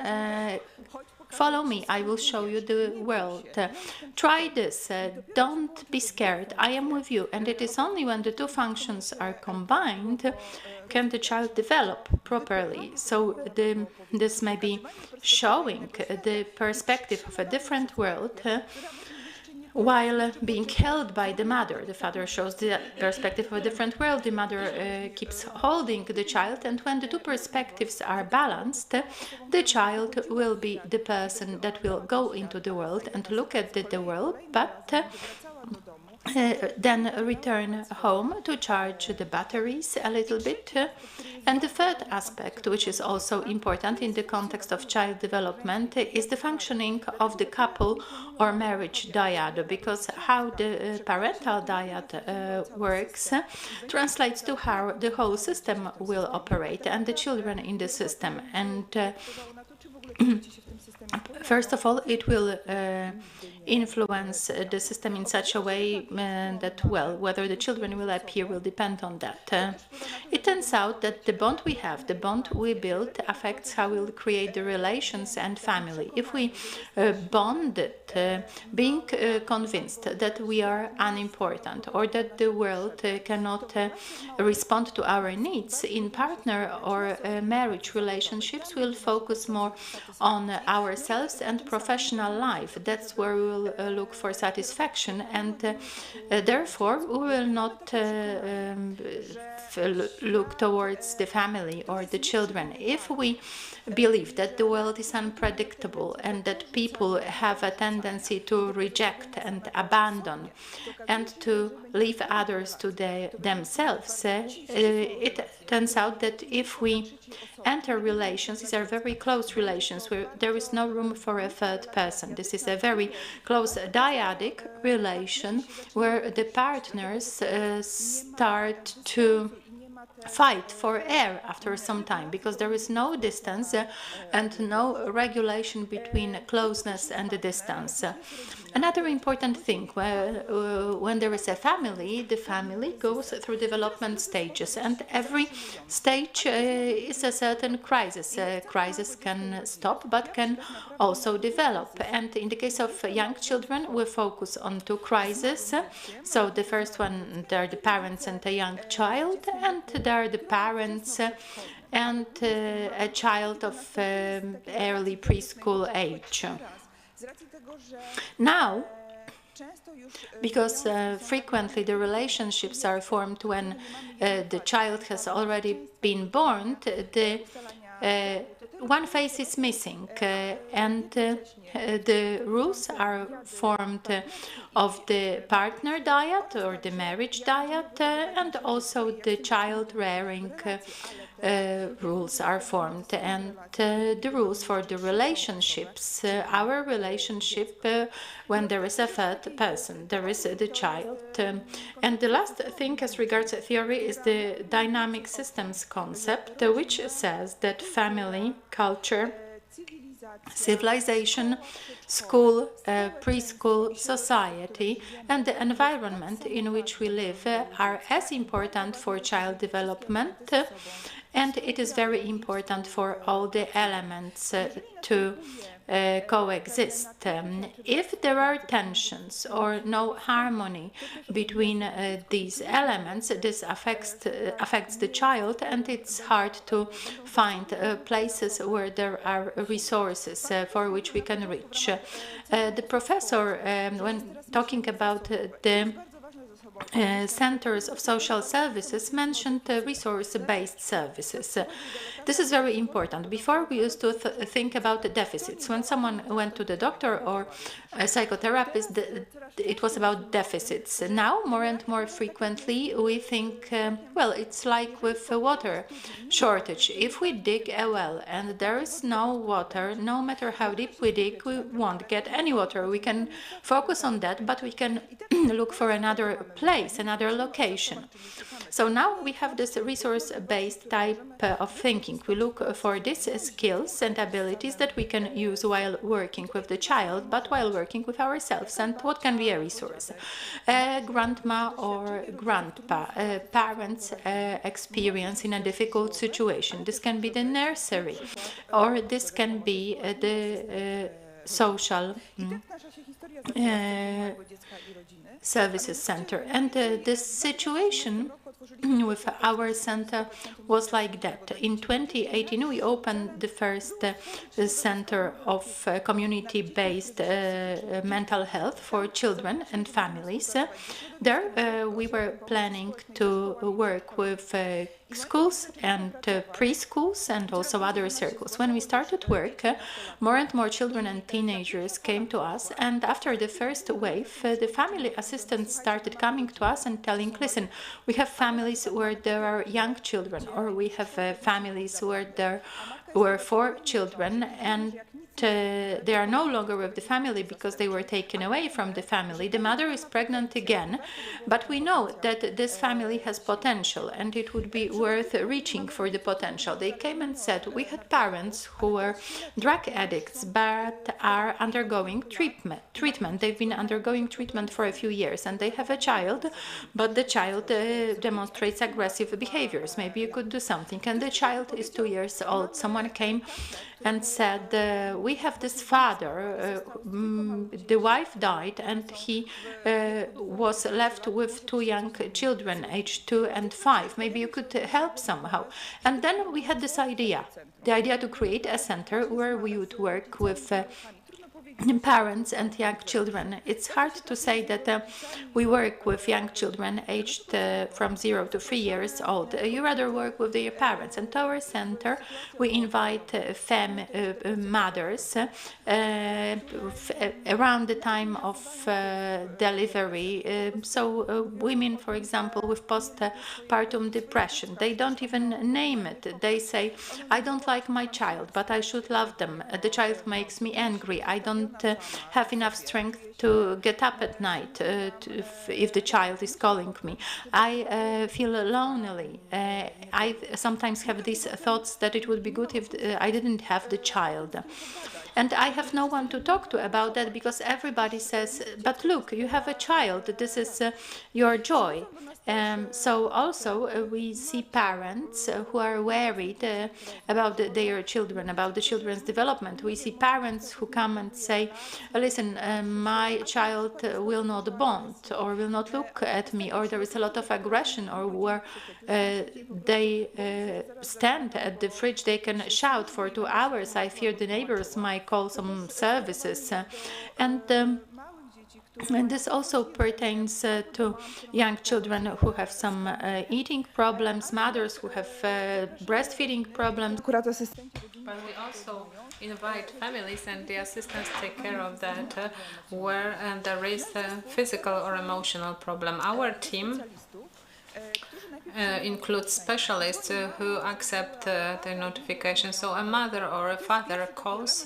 follow me, I will show you the world. Try this, don't be scared, I am with you. And it is only when the two functions are combined can the child develop properly. So this may be showing the perspective of a different world while being held by the mother. The father shows the perspective of a different world, the mother keeps holding the child, and when the two perspectives are balanced, the child will be the person that will go into the world and look at the world, but then return home to charge the batteries a little bit. And the third aspect, which is also important in the context of child development, is the functioning of the couple or marriage dyad, because how the parental dyad works translates to how the whole system will operate and the children in the system. And first of all, it will influence the system in such a way that, well, whether the children will appear will depend on that. It turns out that the bond we have, the bond we build, affects how we'll create the relations and family. If we bond it, being convinced that we are unimportant or that the world cannot respond to our needs, in partner or marriage relationships, we'll focus more on ourselves and professional life. That's where we will look for satisfaction, and therefore we will not look towards the family or the children. If we believe that the world is unpredictable and that people have a tendency to reject and abandon and to leave others to themselves, it turns out that if we enter relations, these are very close relations where there is no room for a third person. This is a very close dyadic relation where the partners start to fight for air after some time, because there is no distance and no regulation between closeness and the distance. Another important thing, when there is a family, the family goes through development stages, and every stage is a certain crisis. Crisis can stop, but can also develop. And in the case of young children, we focus on two crises. So the first one, there are the parents and a young child, and there are the parents and a child of early preschool age. Now, because frequently the relationships are formed when the child has already been born, one phase is missing, and the rules are formed of the partner dyad or the marriage dyad, and also the child rearing rules are formed, and the rules for the relationships, our relationship when there is a third person, there is the child. And the last thing as regards theory is the dynamic systems concept, which says that family, culture, civilization, school, preschool, society, and the environment in which we live are as important for child development, and it is very important for all the elements to coexist. If there are tensions or no harmony between these elements, this affects the child, and it's hard to find places where there are resources for which we can reach. The professor, when talking about the centers of social services mentioned resource-based services. This is very important. Before, we used to think about the deficits. When someone went to the doctor or a psychotherapist, it was about deficits. Now, more and more frequently, we think, well, it's like with water shortage. If we dig a well and there is no water, no matter how deep we dig, we won't get any water. We can focus on that, but we can look for another place, another location. So now we have this resource-based type of thinking. We look for these skills and abilities that we can use while working with the child, but while working with ourselves. And what can be a resource? Grandma or grandpa, parents' experience in a difficult situation. This can be the nursery, or this can be the social services center. And this situation with our center was like that. In 2018, we opened the first center of community-based mental health for children and families. There we were planning to work with schools and preschools and also other circles. When we started work, more and more children and teenagers came to us, and after the first wave, the family assistants started coming to us and telling, listen, we have families where there are young children, or we have families where there were 4 children, and they are no longer with the family because they were taken away from the family. The mother is pregnant again, but we know that this family has potential and it would be worth reaching for the potential. They came and said, we had parents who were drug addicts but are undergoing treatment. They've been undergoing treatment for a few years and they have a child, but the child demonstrates aggressive behaviors. Maybe you could do something. And the child is 2 years old. Someone came and said, we have this father, the wife died and he was left with 2 young children, aged 2 and 5. Maybe you could help somehow. And then we had this idea, the idea to create a center where we would work with parents and young children. It's hard to say that we work with young children aged from 0 to 3 years old. You rather work with their parents. And to our center, we invite mothers around the time of delivery. So women, for example, with postpartum depression, they don't even name it. They say, I don't like my child, but I should love them. The child makes me angry. I don't have enough strength to get up at night if the child is calling me. I feel lonely. I sometimes have these thoughts that it would be good if I didn't have the child. And I have no one to talk to about that because everybody says, but look, you have a child, this is your joy. So also we see parents who are worried about their children, about the children's development. We see parents who come and say, listen, my child will not bond or will not look at me, or there is a lot of aggression, or where they stand at the fridge, they can shout for 2 hours. I fear the neighbors might call some services. And this also pertains to young children who have some eating problems, mothers who have breastfeeding problems. But we also invite families and the assistants take care of that where there is a physical or emotional problem. Our team includes specialists who accept the notification. So a mother or a father calls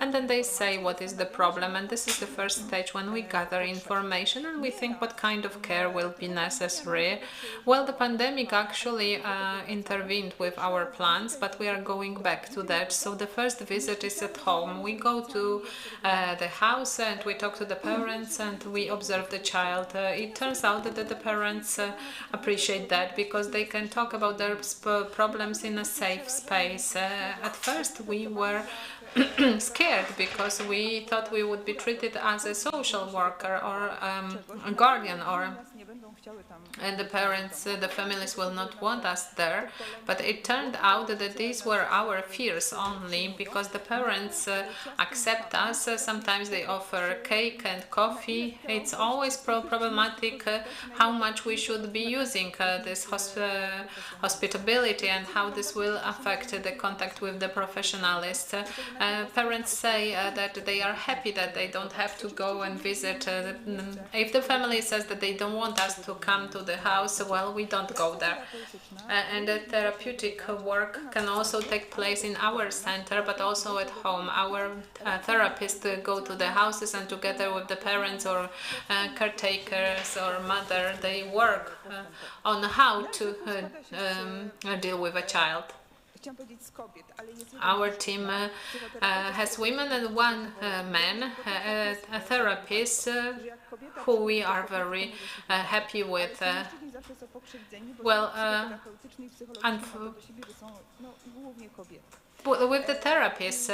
and then they say what is the problem, and this is the first stage when we gather information and we think what kind of care will be necessary. Well, the pandemic actually intervened with our plans, but we are going back to that. So the first visit is at home. We go to the house and we talk to the parents and we observe the child. It turns out that the parents appreciate that because they can talk about their problems in a safe space. At first we were scared because we thought we would be treated as a social worker or a guardian, or and the parents, the families will not want us there. But it turned out that these were our fears only, because the parents accept us. Sometimes they offer cake and coffee. It's always problematic how much we should be using this hospitality and how this will affect the contact with the professionalists. Parents say that they are happy that they don't have to go and visit. If the family says that they don't want us to come to the house, well, we don't go there. And the therapeutic work can also take place in our center, but also at home. Our therapists go to the houses, and together with the parents or caretakers or mother, they work on how to deal with a child. Our team has women and one man, a therapist who we are very happy with. With the therapists,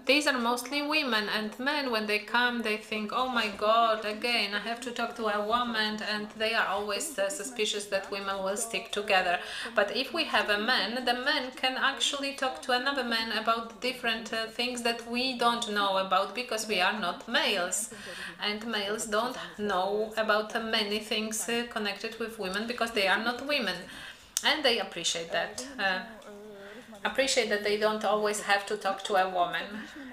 these are mostly women, and men, when they come, they think, oh my God, again, I have to talk to a woman, and they are always suspicious that women will stick together. But if we have a man, the man can actually talk to another man about different things that we don't know about, because we are not males. And males don't know about many things connected with women because they are not women. And they appreciate that. Appreciate that they don't always have to talk to a woman.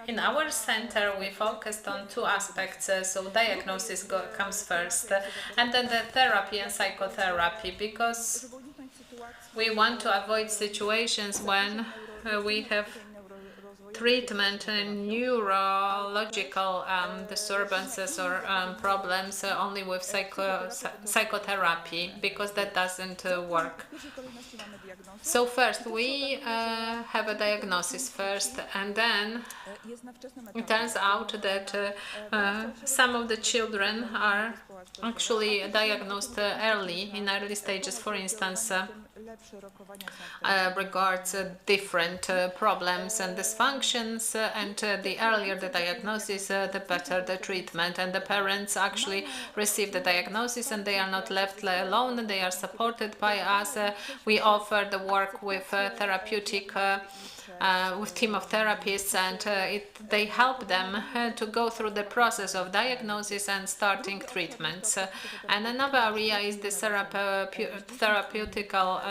In our center, we focused on two aspects. So diagnosis comes first, and then the therapy and psychotherapy, because we want to avoid situations when we have treatment and neurological disturbances or problems only with psychotherapy, because that doesn't work. So first we have a diagnosis first, and then it turns out that some of the children are actually diagnosed early, in early stages. For instance, regards different problems and dysfunctions, and the earlier the diagnosis, the better the treatment. And the parents actually receive the diagnosis, and they are not left alone. They are supported by us. We offer the work with therapeutic with team of therapists, and they help them to go through the process of diagnosis and starting treatments. And another area is the therapeutical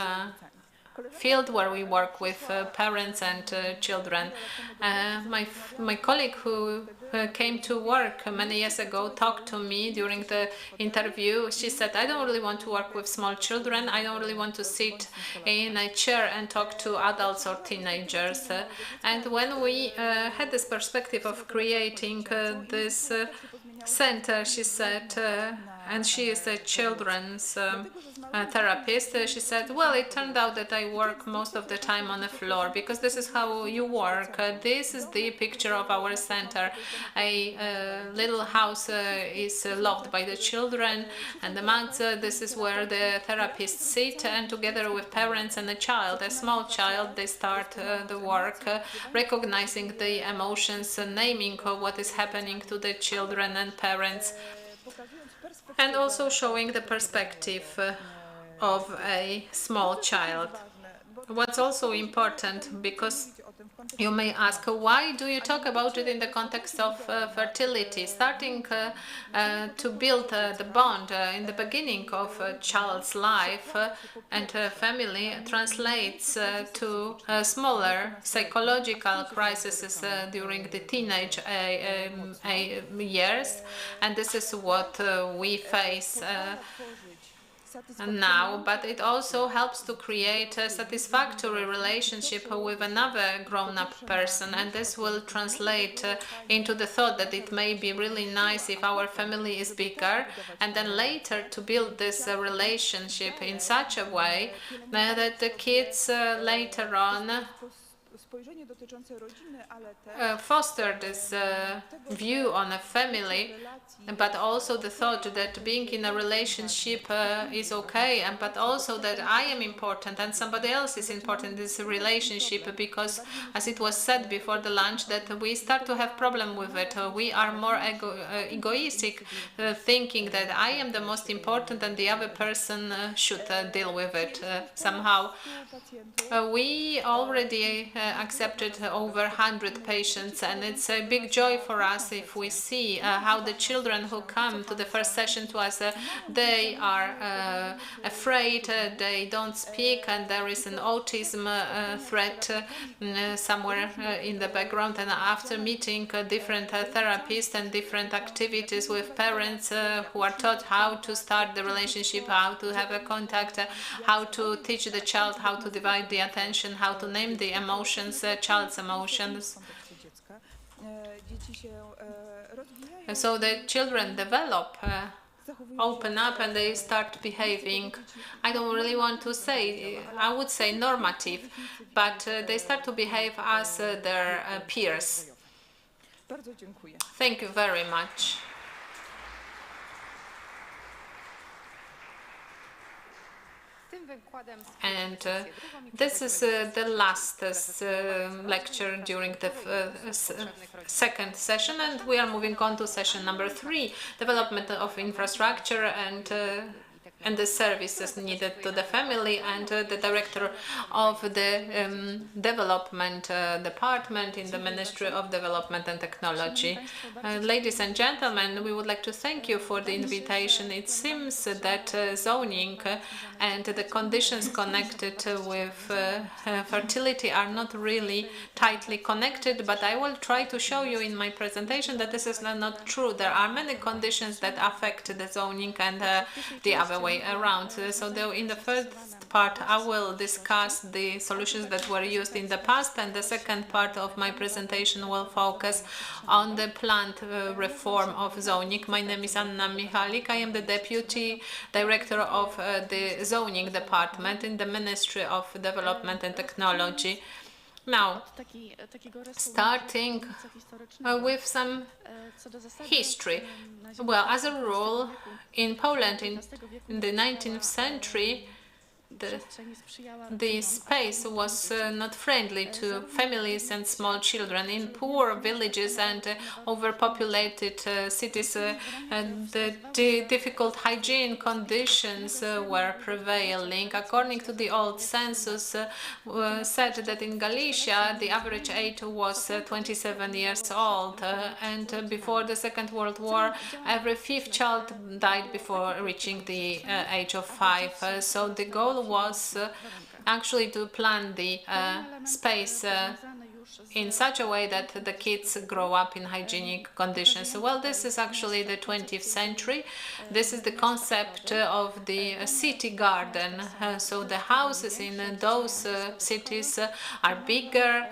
field, where we work with parents and children. My colleague who came to work many years ago talked to me during the interview. She said, I don't really want to work with small children. I don't really want to sit in a chair and talk to adults or teenagers. And when we had this perspective of creating this center, she said, and she is a children's therapist, she said, well, it turned out that I work most of the time on the floor, because this is how you work. This is the picture of our center. A little house is loved by the children, and the mats, this is where the therapists sit, and together with parents and a child, a small child, they start the work, recognizing the emotions, naming what is happening to the children and parents, and also showing the perspective of a small child. What's also important, because you may ask, why do you talk about it in the context of fertility? Starting to build the bond in the beginning of a child's life and family translates to smaller psychological crises during the teenage years, and this is what we face now, but it also helps to create a satisfactory relationship with another grown-up person, and this will translate into the thought that it may be really nice if our family is bigger, and then later to build this relationship in such a way that the kids later on spojrzenie dotyczące rodziny, ale też foster this view on a family, but also the thought that being in a relationship is okay, and but also that I am important and somebody else is important in this relationship, because as it was said before the lunch, that we start to have problem with it. We are more egoistic, thinking that I am the most important and the other person should deal with it somehow. We already accepted over 100 patients, and it's a big joy for us if we see how the children who come to the first session to us, they are afraid, they don't speak, and there is an autism threat somewhere in the background. And after meeting different therapists and different activities with parents who are taught how to start the relationship, how to have a contact, how to teach the child how to divide the attention, how to name the emotions, child's emotions. So the children develop, open up, and they start behaving, I don't really want to say, I would say normative, but they start to behave as their peers. Thank you very much. And this is the last lecture during the second session, and we are moving on to session number 3, development of infrastructure and the services needed to the family, and the director of the development department in the Ministry of Development and Technology. Ladies and gentlemen, we would like to thank you for the invitation. It seems that zoning and the conditions connected with fertility are not really tightly connected, but I will try to show you in my presentation that this is not true. There are many conditions that affect the zoning and the other way around. So though in the first part I will discuss the solutions that were used in the past, and the second part of my presentation will focus on the planned reform of zoning. My name is Anna Michalik. I am the Deputy Director of the Zoning Department in the Ministry of Development and Technology. Now, starting with some history. Well, as a rule, in Poland in the 19th century, the space was not friendly to families and small children. In poor villages and overpopulated cities, the difficult hygiene conditions were prevailing. According to the old census, said that in Galicia the average age was 27 years old, and before the Second World War, every 5th child died before reaching the age of 5. So the goal was actually to plan the space in such a way that the kids grow up in hygienic conditions. Well, this is actually the 20th century. This is the concept of the city garden. So the houses in those cities are bigger,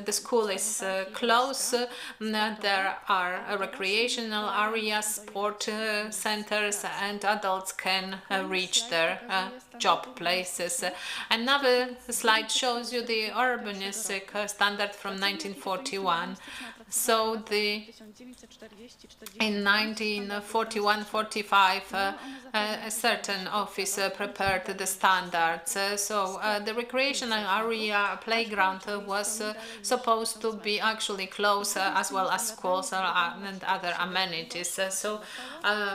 the school is close, there are recreational areas, sport centers, and adults can reach their job places. Another slide shows you the urbanistic standard from 1941. So in 1941-45, a certain office prepared the standards. So the recreational area playground was supposed to be actually close, as well as schools and other amenities. So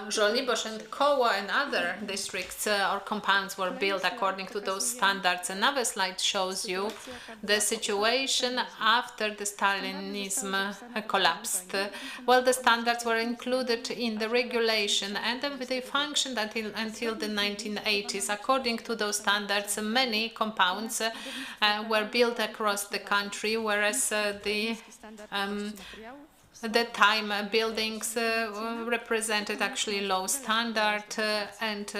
Żoliborz and Koło and other districts or compounds were built according to those standards. Another slide shows you the situation after the Stalinism collapsed. Well, the standards were included in the regulation, and they functioned until the 1980s. According to those standards, many compounds were built across the country, whereas at that time buildings represented actually low standard, and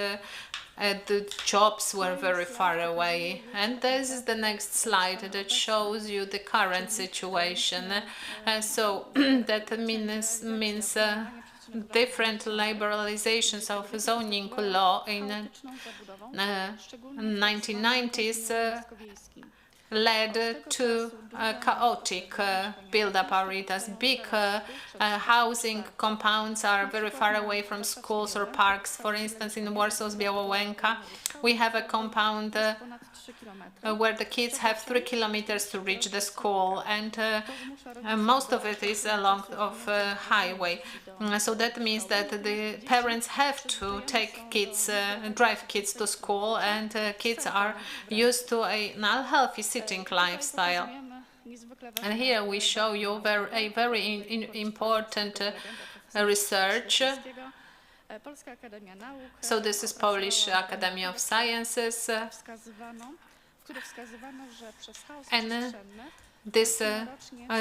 the jobs were very far away. And this is the next slide that shows you the current situation. So that means different liberalizations of zoning law in 1990s led to chaotic build-up areas. Big housing compounds are very far away from schools or parks. For instance, in Warsaw's Białowęka, we have a compound where the kids have 3 kilometers to reach the school, and most of it is along of highway. So that means that the parents have to take kids, drive kids to school, and kids are used to an unhealthy sitting lifestyle. And here we show you a very important research. So this is Polish Academy of Sciences, and this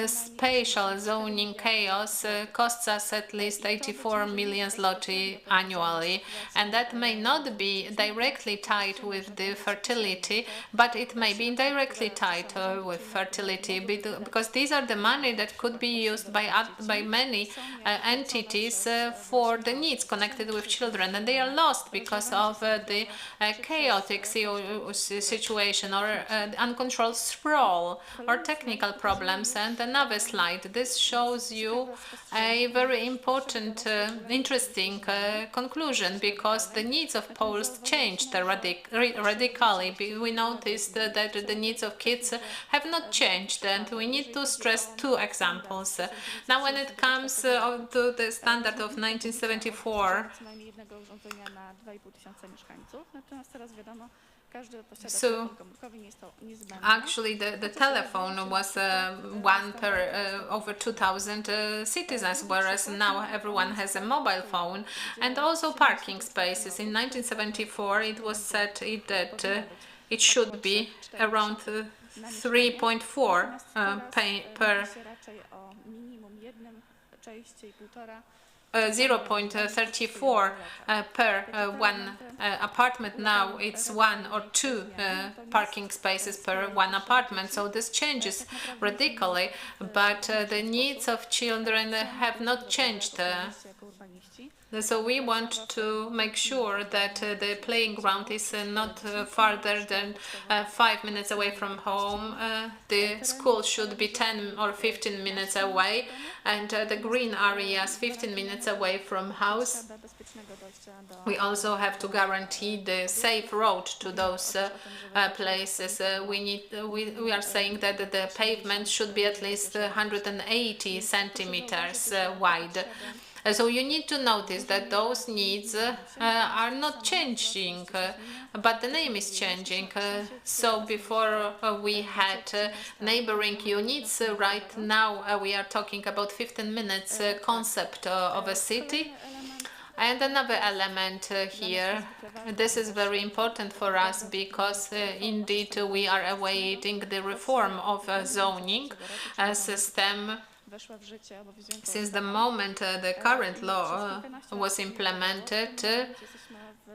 spatial zoning chaos costs us at least 84 million zloty annually, and that may not be directly tied with the fertility, but it may be indirectly tied with fertility, because these are the money that could be used by many entities for the needs connected with children, and they are lost because of the chaotic situation or uncontrolled sprawl or technical problems. And another slide. This shows you a very important, interesting conclusion, because the needs of Poles changed radically. We noticed that the needs of kids have not changed, and we need to stress two examples. Now, when it comes to the standard of 1974, so actually the telephone was one per over 2,000 citizens, whereas now everyone has a mobile phone. And also parking spaces. In 1974 it was said that it should be around 3.4 per 0.34 per one apartment. Now it's 1 or 2 parking spaces per one apartment. So this changes radically, but the needs of children have not changed. So we want to make sure that the playing ground is not farther than 5 minutes away from home. The school should be 10 or 15 minutes away, and the green areas 15 minutes away from house. We also have to guarantee the safe road to those places. We are saying that the pavement should be at least 180 centimeters wide. So you need to notice that those needs are not changing, but the name is changing. So before we had neighboring units, right now we are talking about 15 minutes concept of a city. And another element here, this is very important for us, because indeed we are awaiting the reform of zoning system. Since the moment the current law was implemented,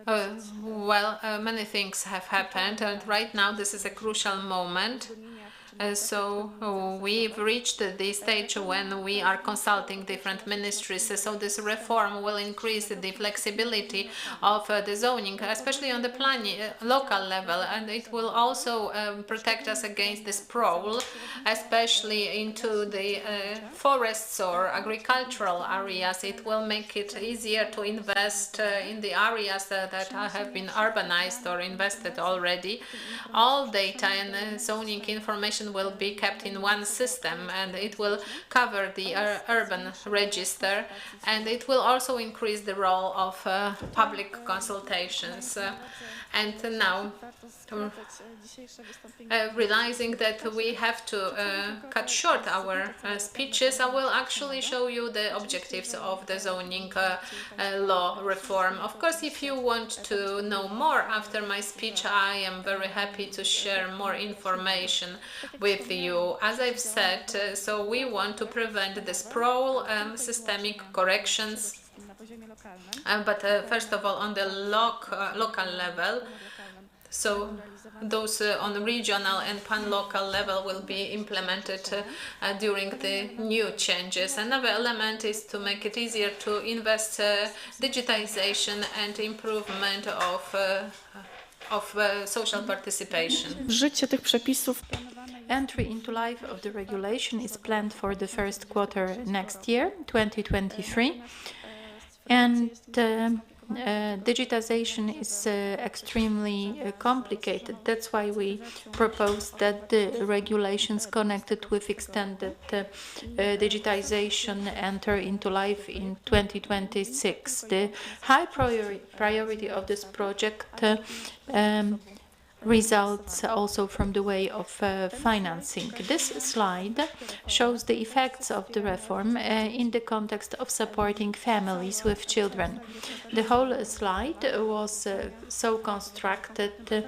many things have happened, and right now this is a crucial moment. So we've reached the stage when we are consulting different ministries. So this reform will increase the flexibility of the zoning, especially on the local level, and it will also protect us against the sprawl, especially into the forests or agricultural areas. It will make it easier to invest in the areas that have been urbanized or invested already. All data and zoning information will be kept in one system, and it will cover the urban register, and it will also increase the role of public consultations. And now, realizing that we have to cut short our speeches, I will actually show you the objectives of the zoning law reform. Of course, if you want to know more after my speech, I am very happy to share more information with you. As I've said, so we want to prevent the sprawl, systemic corrections. But first of all, on the local level, so those on regional and pan-local level will be implemented during the new changes. Another element is to make it easier to invest digitization and improvement of social participation. Życie tych przepisów Entry into life of the regulation is planned for the first quarter next year, 2023, and digitization is extremely complicated. That's why we propose that the regulations connected with extended digitization enter into life in 2026. The high priority of this project results also from the way of financing. This slide shows the effects of the reform in the context of supporting families with children. The whole slide was so constructed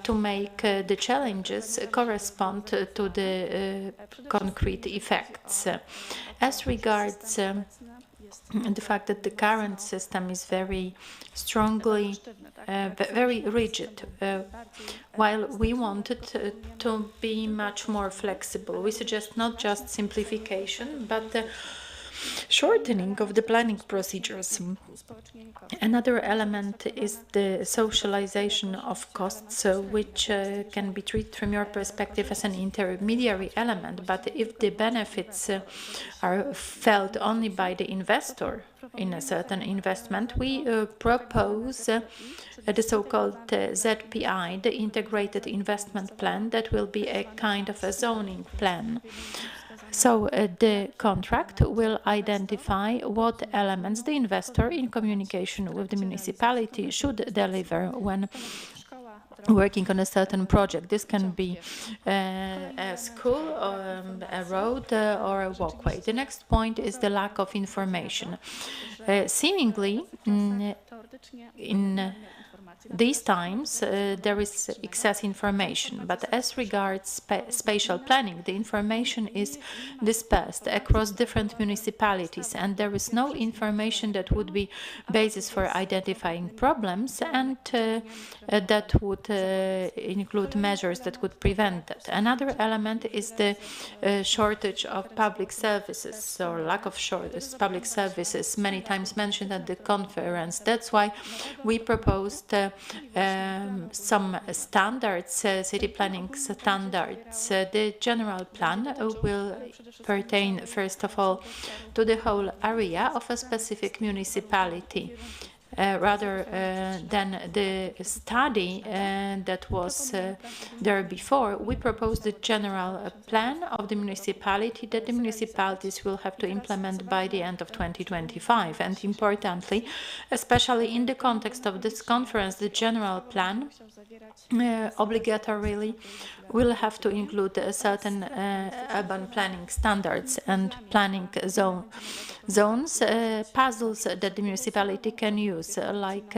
to make the challenges correspond to the concrete effects. As regards the fact that the current system is very strongly, very rigid, while we wanted to be much more flexible. We suggest not just simplification, but the shortening of the planning procedures. Another element is the socialization of costs, which can be treated from your perspective as an intermediary element, but if the benefits are felt only by the investor in a certain investment, we propose the so-called ZPI, the Integrated Investment Plan, that will be a kind of a zoning plan. So the contract will identify what elements the investor, in communication with the municipality, should deliver when working on a certain project. This can be a school, or a road, or a walkway. The next point is the lack of information. Seemingly, in these times, there is excess information, but as regards spatial planning, the information is dispersed across different municipalities, and there is no information that would be basis for identifying problems and that would include measures that would prevent that. Another element is the shortage of public services, or lack of public services, many times mentioned at the conference. That's why we proposed some standards, city planning standards. The general plan will pertain, first of all, to the whole area of a specific municipality. Rather than the study that was there before, we proposed the general plan of the municipality that the municipalities will have to implement by the end of 2025. And importantly, especially in the context of this conference, the general plan obligatorily will have to include certain urban planning standards and planning zones, puzzles that the municipality can use, like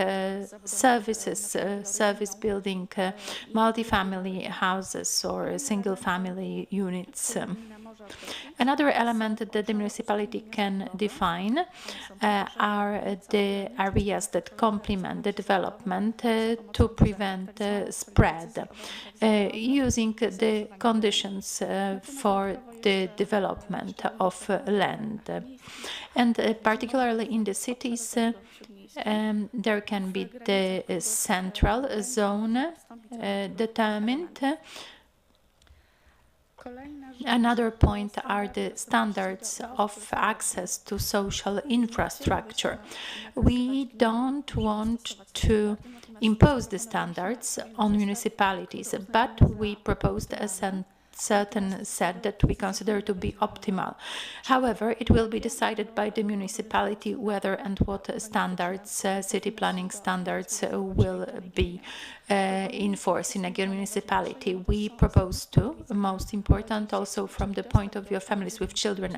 services, service building, multi-family houses or single-family units. Another element that the municipality can define are the areas that complement the development to prevent spread, using the conditions for the development of land. And particularly in the cities, there can be the central zone determined. Another point are the standards of access to social infrastructure. We don't want to impose the standards on municipalities, but we proposed a certain set that we consider to be optimal. However, it will be decided by the municipality whether and what standards, city planning standards, will be in force in a given municipality. We propose to, most important also from the point of view of families with children,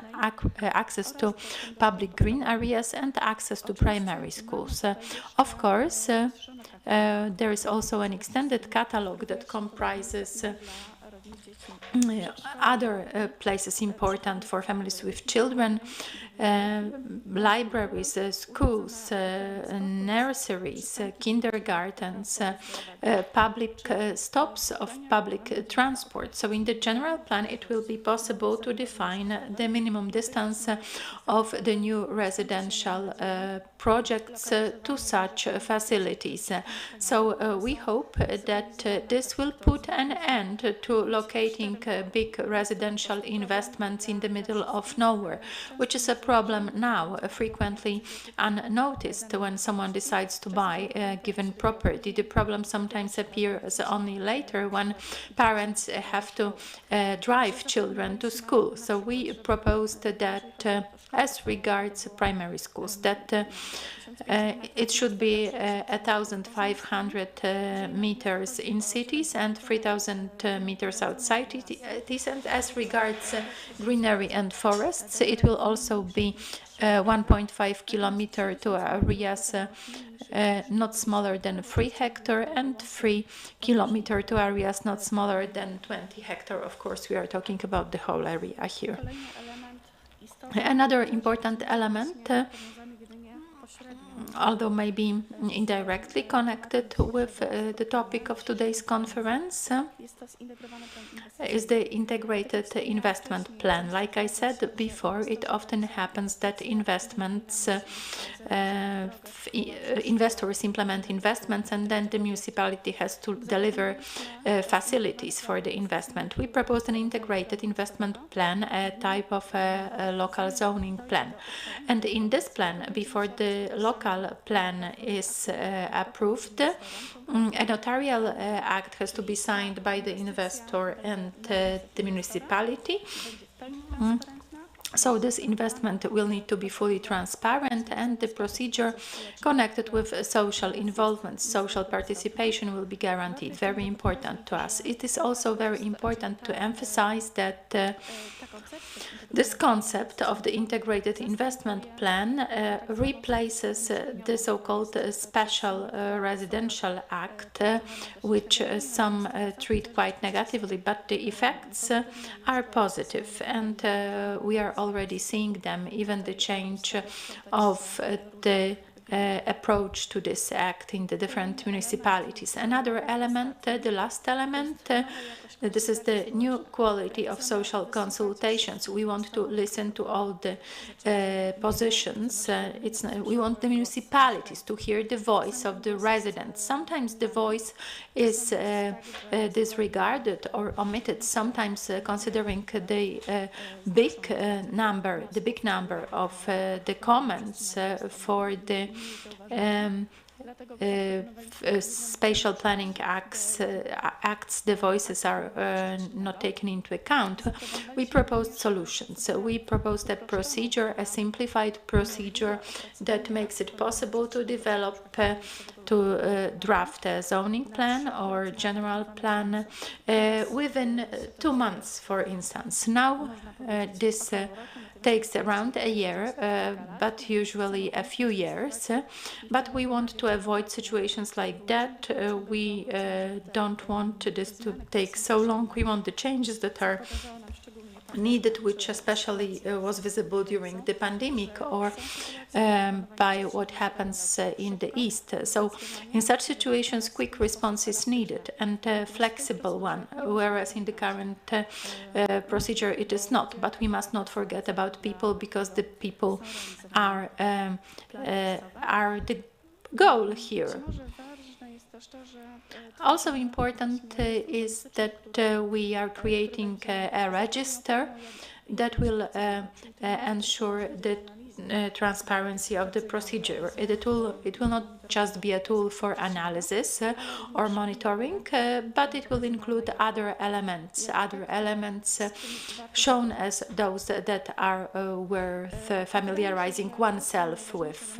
access to public green areas and access to primary schools. Of course, there is also an extended catalogue that comprises other places important for families with children, libraries, schools, nurseries, kindergartens, public stops of public transport. So in the general plan, it will be possible to define the minimum distance of the new residential projects to such facilities. So we hope that this will put an end to location locating big residential investments in the middle of nowhere, which is a problem now, frequently unnoticed when someone decides to buy a given property. The problem sometimes appears only later when parents have to drive children to school. So we proposed that as regards primary schools, that it should be 1,500 meters in cities and 3,000 meters outside cities. And as regards greenery and forests, it will also be 1.5 kilometer to areas not smaller than 3 hectares and 3 kilometer to areas not smaller than 20 hectares. Of course, we are talking about the whole area here. Another important element, although maybe indirectly connected with the topic of today's conference, is the integrated investment plan. Like I said before, it often happens that investors implement investments and then the municipality has to deliver facilities for the investment. We proposed an integrated investment plan, a type of a local zoning plan. And in this plan, before the local plan is approved, a notarial act has to be signed by the investor and the municipality. So this investment will need to be fully transparent, and the procedure connected with social involvement, social participation will be guaranteed. Very important to us. It is also very important to emphasize that this concept of the integrated investment plan replaces the so-called Special Residential Act, which some treat quite negatively, but the effects are positive, and we are already seeing them, even the change of the approach to this act in the different municipalities. Another element, the last element, this is the new quality of social consultations. We want to listen to all the positions. We want the municipalities to hear the voice of the residents. Sometimes the voice is disregarded or omitted. Sometimes considering the big number of the comments for the spatial planning acts, the voices are not taken into account. We proposed solutions. We proposed a procedure, a simplified procedure that makes it possible to develop, to draft a zoning plan or general plan within 2 months, for instance. Now this takes around a year, but usually a few years. But we want to avoid situations like that. We don't want this to take so long. We want the changes that are needed, which especially was visible during the pandemic or by what happens in the East. So in such situations, quick response is needed and a flexible one, whereas in the current procedure it is not. But we must not forget about people, because the people are the goal here. Also important is that we are creating a register that will ensure the transparency of the procedure. It will not just be a tool for analysis or monitoring, but it will include other elements shown as those that are worth familiarizing oneself with.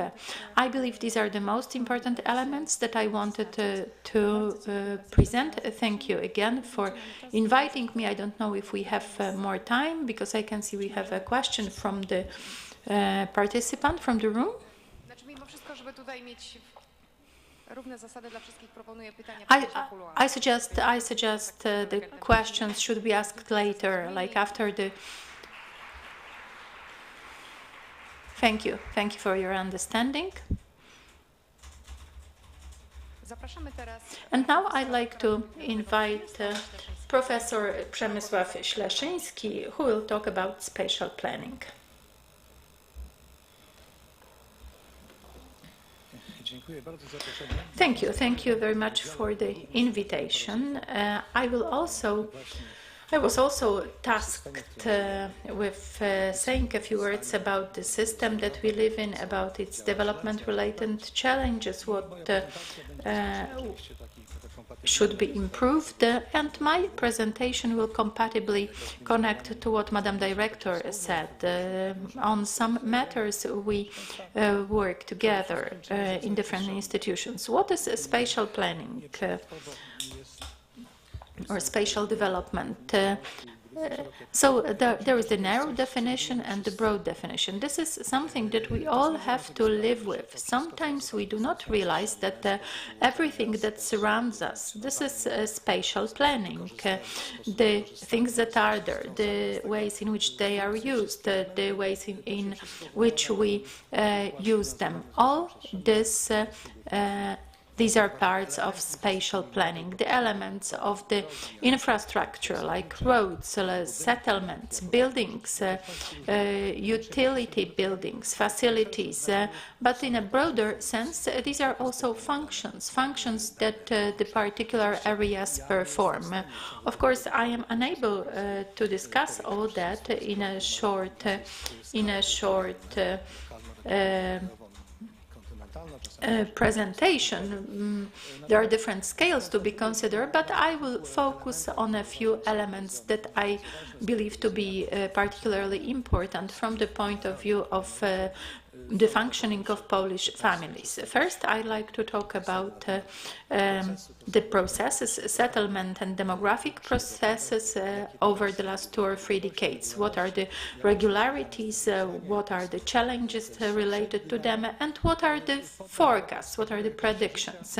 I believe these are the most important elements that I wanted to present. Thank you again for inviting me. I don't know if we have more time, because I can see we have a question from the participant from the room. I suggest the questions should be asked later, like after the. Thank you for your understanding. And now I'd like to invite Professor Przemysław Śleszyński, who will talk about spatial planning. Thank you very much for the invitation. I will also I was also tasked with saying a few words about the system that we live in, about its development-related challenges, what should be improved, and my presentation will compatibly connect to what Madam Director said. On some matters we work together in different institutions. What is spatial planning or spatial development? So there is the narrow definition and the broad definition. This is something that we all have to live with. Sometimes we do not realize that everything that surrounds us, this is spatial planning. The things that are there, the ways in which they are used, the ways in which we use them. All this these are parts of spatial planning. The elements of the infrastructure, like roads, settlements, buildings, utility buildings, facilities, but in a broader sense, these are also functions that the particular areas perform. Of course, I am unable to discuss all that in a short presentation. There are different scales to be considered, but I will focus on a few elements that I believe to be particularly important from the point of view of the functioning of Polish families. First, I'd like to talk about the processes, settlement and demographic processes over the last 2 or 3 decades. What are the regularities, what are the challenges related to them, and what are the forecasts, what are the predictions.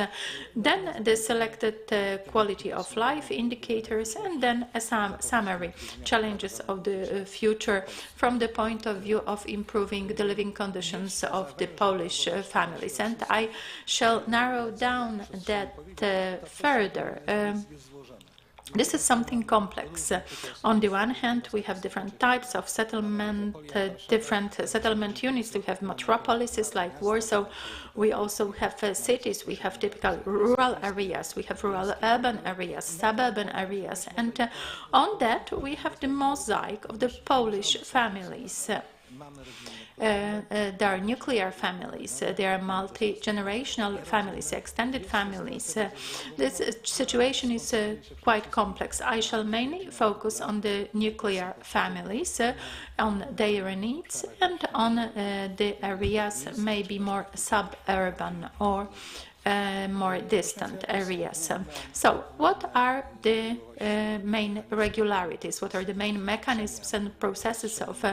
Then the selected quality of life indicators, and then a summary, challenges of the future from the point of view of improving the living conditions of the Polish families. And I shall narrow down that further. This is something complex. On the one hand, we have different types of settlement, different settlement units. We have metropolises like Warsaw. We also have cities. We have typical rural areas. We have rural urban areas, suburban areas. And on that, we have the mosaic of the Polish families. There are nuclear families, there are multi-generational families, extended families. This situation is quite complex. I shall mainly focus on the nuclear families, on their needs, and on the areas maybe more suburban or more distant areas. So what are the main regularities? What are the main mechanisms and processes of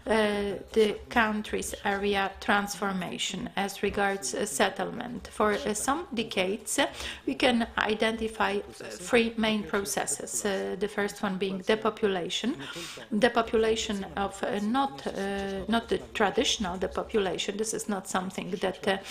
the country's area transformation as regards settlement? For some decades, we can identify 3 main processes. The first one being depopulation. Depopulation of not the traditional depopulation. This is not something that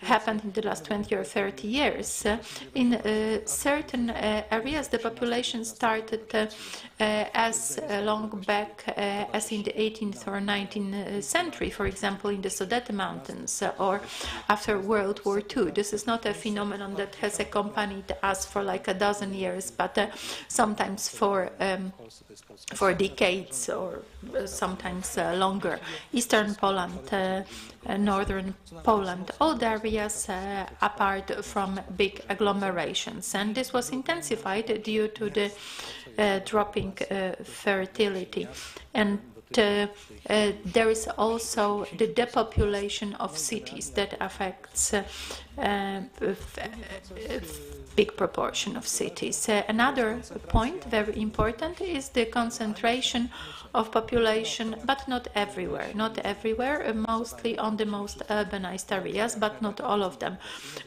happened in the last 20 or 30 years. In certain areas, the population started as long back as in the 18th or 19th century, for example, in the Sudety Mountains or after World War II. This is not a phenomenon that has accompanied us for like a dozen years, but sometimes for decades or sometimes longer. Eastern Poland, northern Poland, all the areas apart from big agglomerations. And this was intensified due to the dropping fertility. And there is also the depopulation of cities that affects big proportion of cities. Another point, very important, is the concentration of population, but not everywhere. Not everywhere, mostly on the most urbanized areas, but not all of them.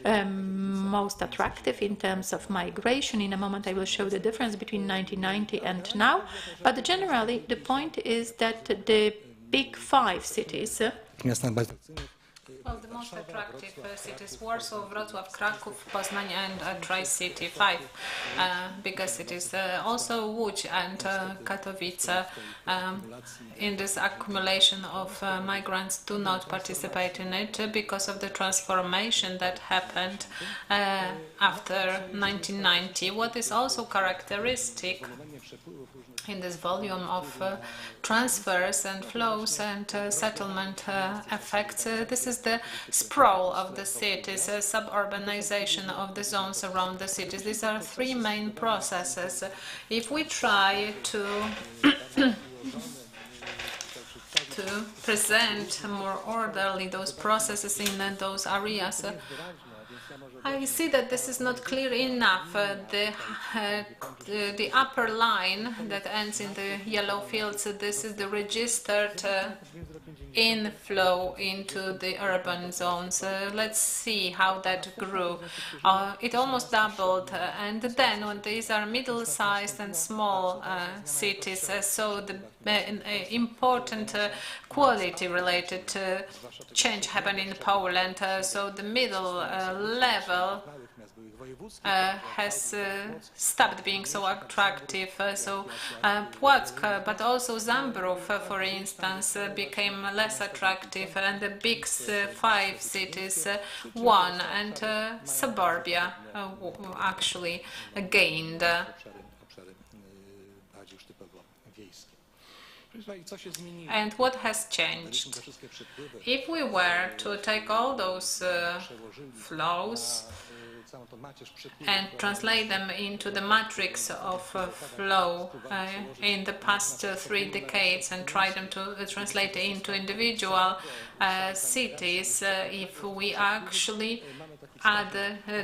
Most attractive in terms of migration. In a moment I will show the difference between 1990 and now. But generally, the point is that the big 5 cities Well, the most attractive cities: Warsaw, Wrocław, Kraków, Poznań, and Tri-City 5 bigger cities. Also Łódź and Katowice. In this accumulation of migrants do not participate in it because of the transformation that happened after 1990. What is also characteristic in this volume of transfers and flows and settlement effects, this is the sprawl of the cities, suburbanization of the zones around the cities. These are three main processes. If we try to present more orderly those processes in those areas, I see that this is not clear enough. The upper line that ends in the yellow fields, this is the registered inflow into the urban zones. Let's see how that grew. It almost doubled, and then when these are middle-sized and small cities, so the important quality-related change happened in Poland. So the middle level has stopped being so attractive. So Płock, but also Zambrów, for instance, became less attractive, and the big 5 cities won, and suburbia actually gained. And what has changed? If we were to take all those flows and translate them into the matrix of flow in the past 3 decades and try them to translate into individual cities, if we actually add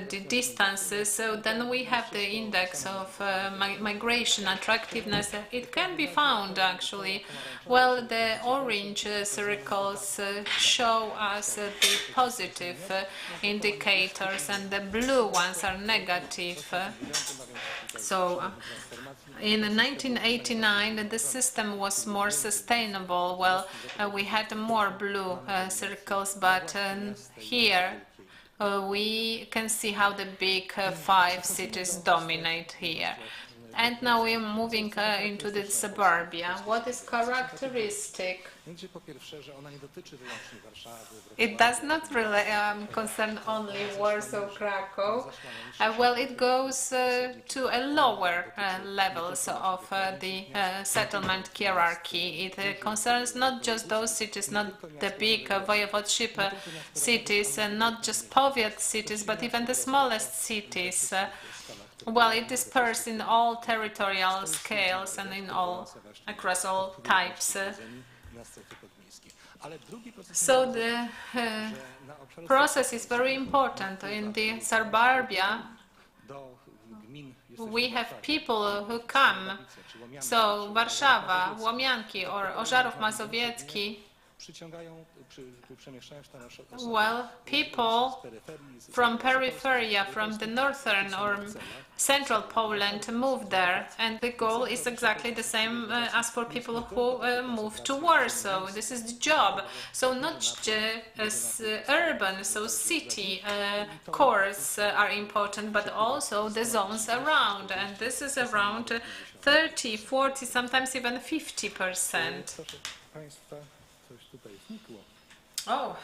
the distances, so then we have the index of migration attractiveness. It can be found actually. Well, the orange circles show us the positive indicators, and the blue ones are negative. So in 1989 the system was more sustainable. Well, we had more blue circles, but here we can see how the big 5 cities dominate here. And now we are moving into the suburbia. What is characteristic? It does not really concern only Warsaw, Kraków. Well, it goes to a lower levels of the settlement hierarchy. It concerns not just those cities, not the big voivodeship cities, and not just powiat cities, but even the smallest cities. Well, it dispersed in all territorial scales and across all types. So the process is very important. In the suburbia, we have people who come. So Warszawa, Łomianki, or Ożarów Mazowiecki. Well, people from peripheria, from the northern or central Poland move there, and the goal is exactly the same as for people who move to Warsaw. This is the job. So not just urban, so city cores are important, but also the zones around, and this is around 30, 40, sometimes even 50%. Oh,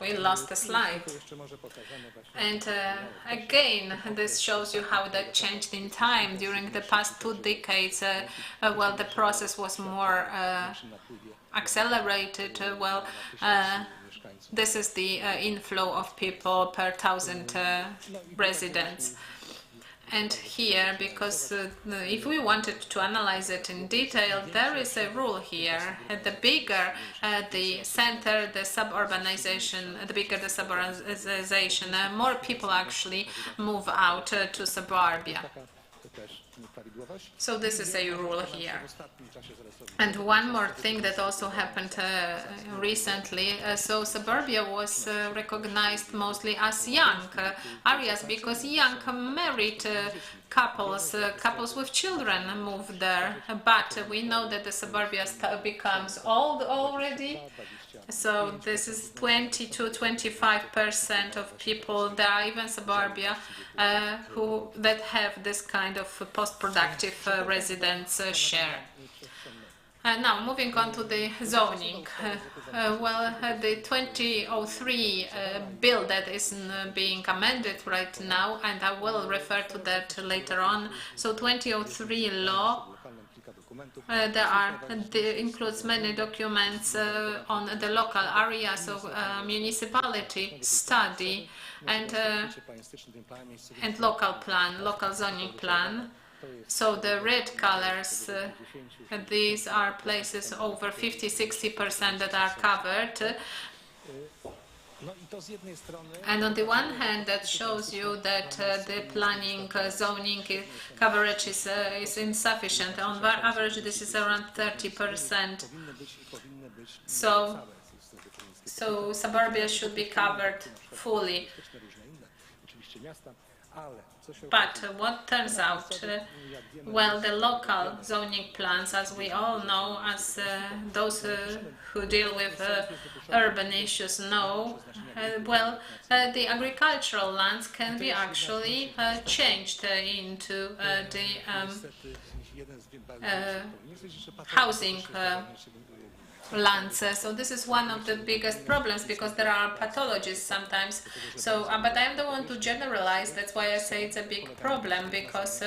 we lost the slide. And again, this shows you how that changed in time. During the past 2 decades, well, the process was more accelerated. This is the inflow of people per 1,000 residents. And here, because if we wanted to analyze it in detail, there is a rule here. The bigger the center, the suburbanization, the bigger the suburbanization, more people actually move out to suburbia. So this is a rule here. And one more thing that also happened recently, so suburbia was recognized mostly as young areas because young married couples with children moved there. But we know that the suburbia becomes old already, So this is 20 to 25% of people. There are even suburbia that have this kind of post-productive residence share. Now, moving on to the zoning. The 2003 bill that is being amended right now, and I will refer to that later on. So 2003 law includes many documents on the local area, so municipality study and local zoning plan. So the red colors, these are places over 50–60% that are covered. And on the one hand, that shows you that the planning zoning coverage is insufficient. On average, this is around 30%. So suburbia should be covered fully. But what turns out, well, the local zoning plans, as we all know, as those who deal with urban issues know, the agricultural lands can be actually changed into the housing lands. So this is one of the biggest problems, because there are pathologies sometimes. So, but I don't want to generalize. That's why I say it's a big problem, because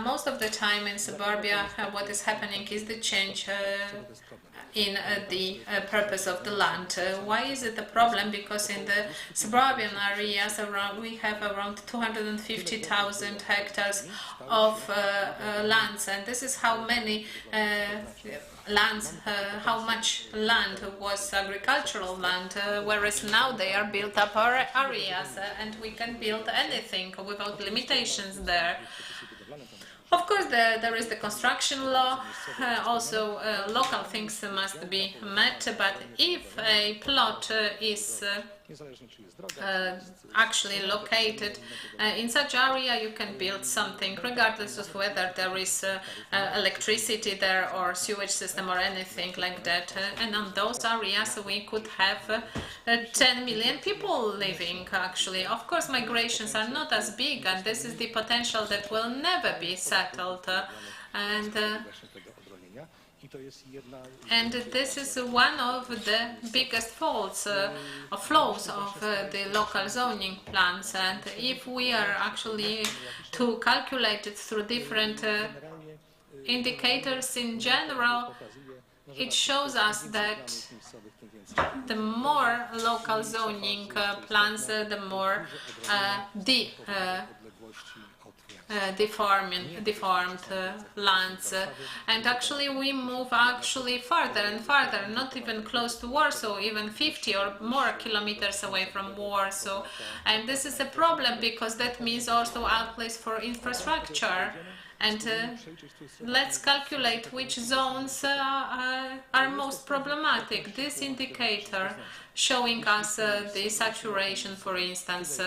most of the time in suburbia, what is happening is the change in the purpose of the land. Why is it a problem? Because in the suburban areas we have around 250,000 hectares of lands, and this is how many how much land was agricultural land, whereas now they are built up areas, and we can build anything without limitations there. Of course, there is the construction law, also local things must be met, but if a plot is actually located in such area, you can build something regardless of whether there is electricity there or sewage system or anything like that. And on those areas we could have 10 million people living actually. Of course, migrations are not as big, and this is the potential that will never be settled. And this is one of the biggest faults or flaws of the local zoning plans. And if we are actually to calculate it through different indicators in general, it shows us that the more local zoning plans, the more deformed lands, and actually we move further and further, not even close to Warsaw, even 50 or more kilometers away from Warsaw. And this is a problem, because that means also outlays for infrastructure. And let's calculate which zones are most problematic. This indicator showing us the saturation, for instance.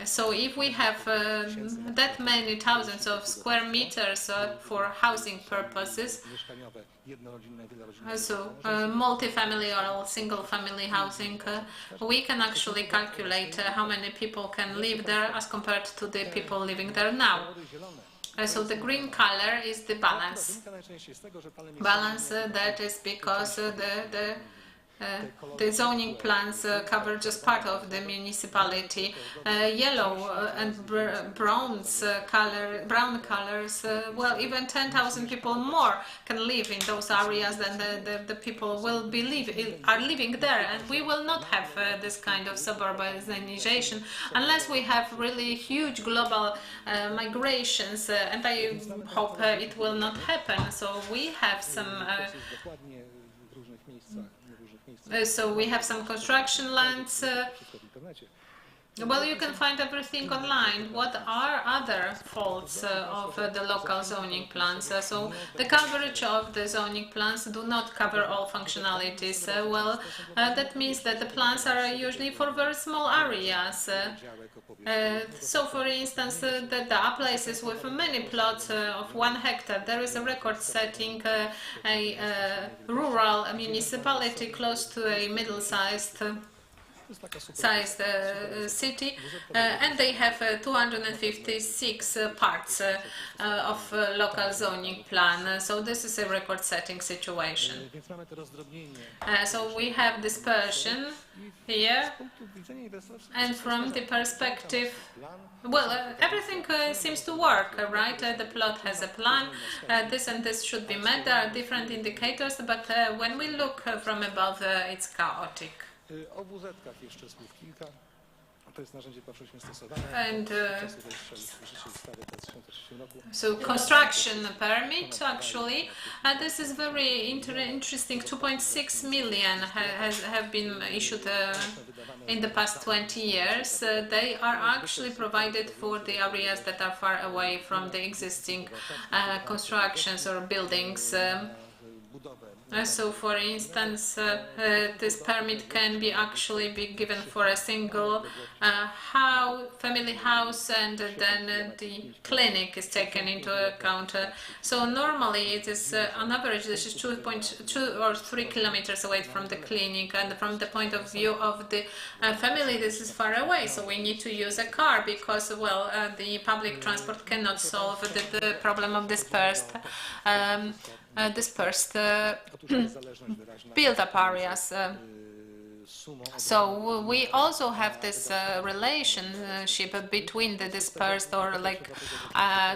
So if we have that many thousands of square meters for housing purposes, so multi-family or single-family housing, we can actually calculate how many people can live there as compared to the people living there now. So the green color is the balance. That is because the zoning plans cover just part of the municipality. Yellow and brown colors, well, even 10,000 people more can live in those areas than the people are living there, and we will not have this kind of suburbanization unless we have really huge global migrations, and I hope it will not happen. So we have some construction lands Well, you can find everything online. What are other faults of the local zoning plans? So the coverage of the zoning plans do not cover all functionalities. That means that the plans are usually for very small areas. So, for instance, there are places with many plots of 1 hectare. There is a record-setting rural municipality close to a middle-sized city, and they have 256 parts of local zoning plan. So this is a record-setting situation. So we have dispersion here, and from the perspective, well, everything seems to work, right? The plot has a plan, this and this should be met. There are different indicators, but when we look from above, it's chaotic. And so construction permit, actually, this is very interesting. 2.6 million have been issued in the past 20 years. They are actually provided for the areas that are far away from the existing constructions or buildings. So, for instance, this permit can be actually be given for a single family house, and then the clinic is taken into account. So normally it is, on average, this is 2.2 or 3 kilometers away from the clinic, and from the point of view of the family, this is far away. So we need to use a car because, well, the public transport cannot solve the problem of dispersed build-up areas. So we also have this relationship between the dispersed or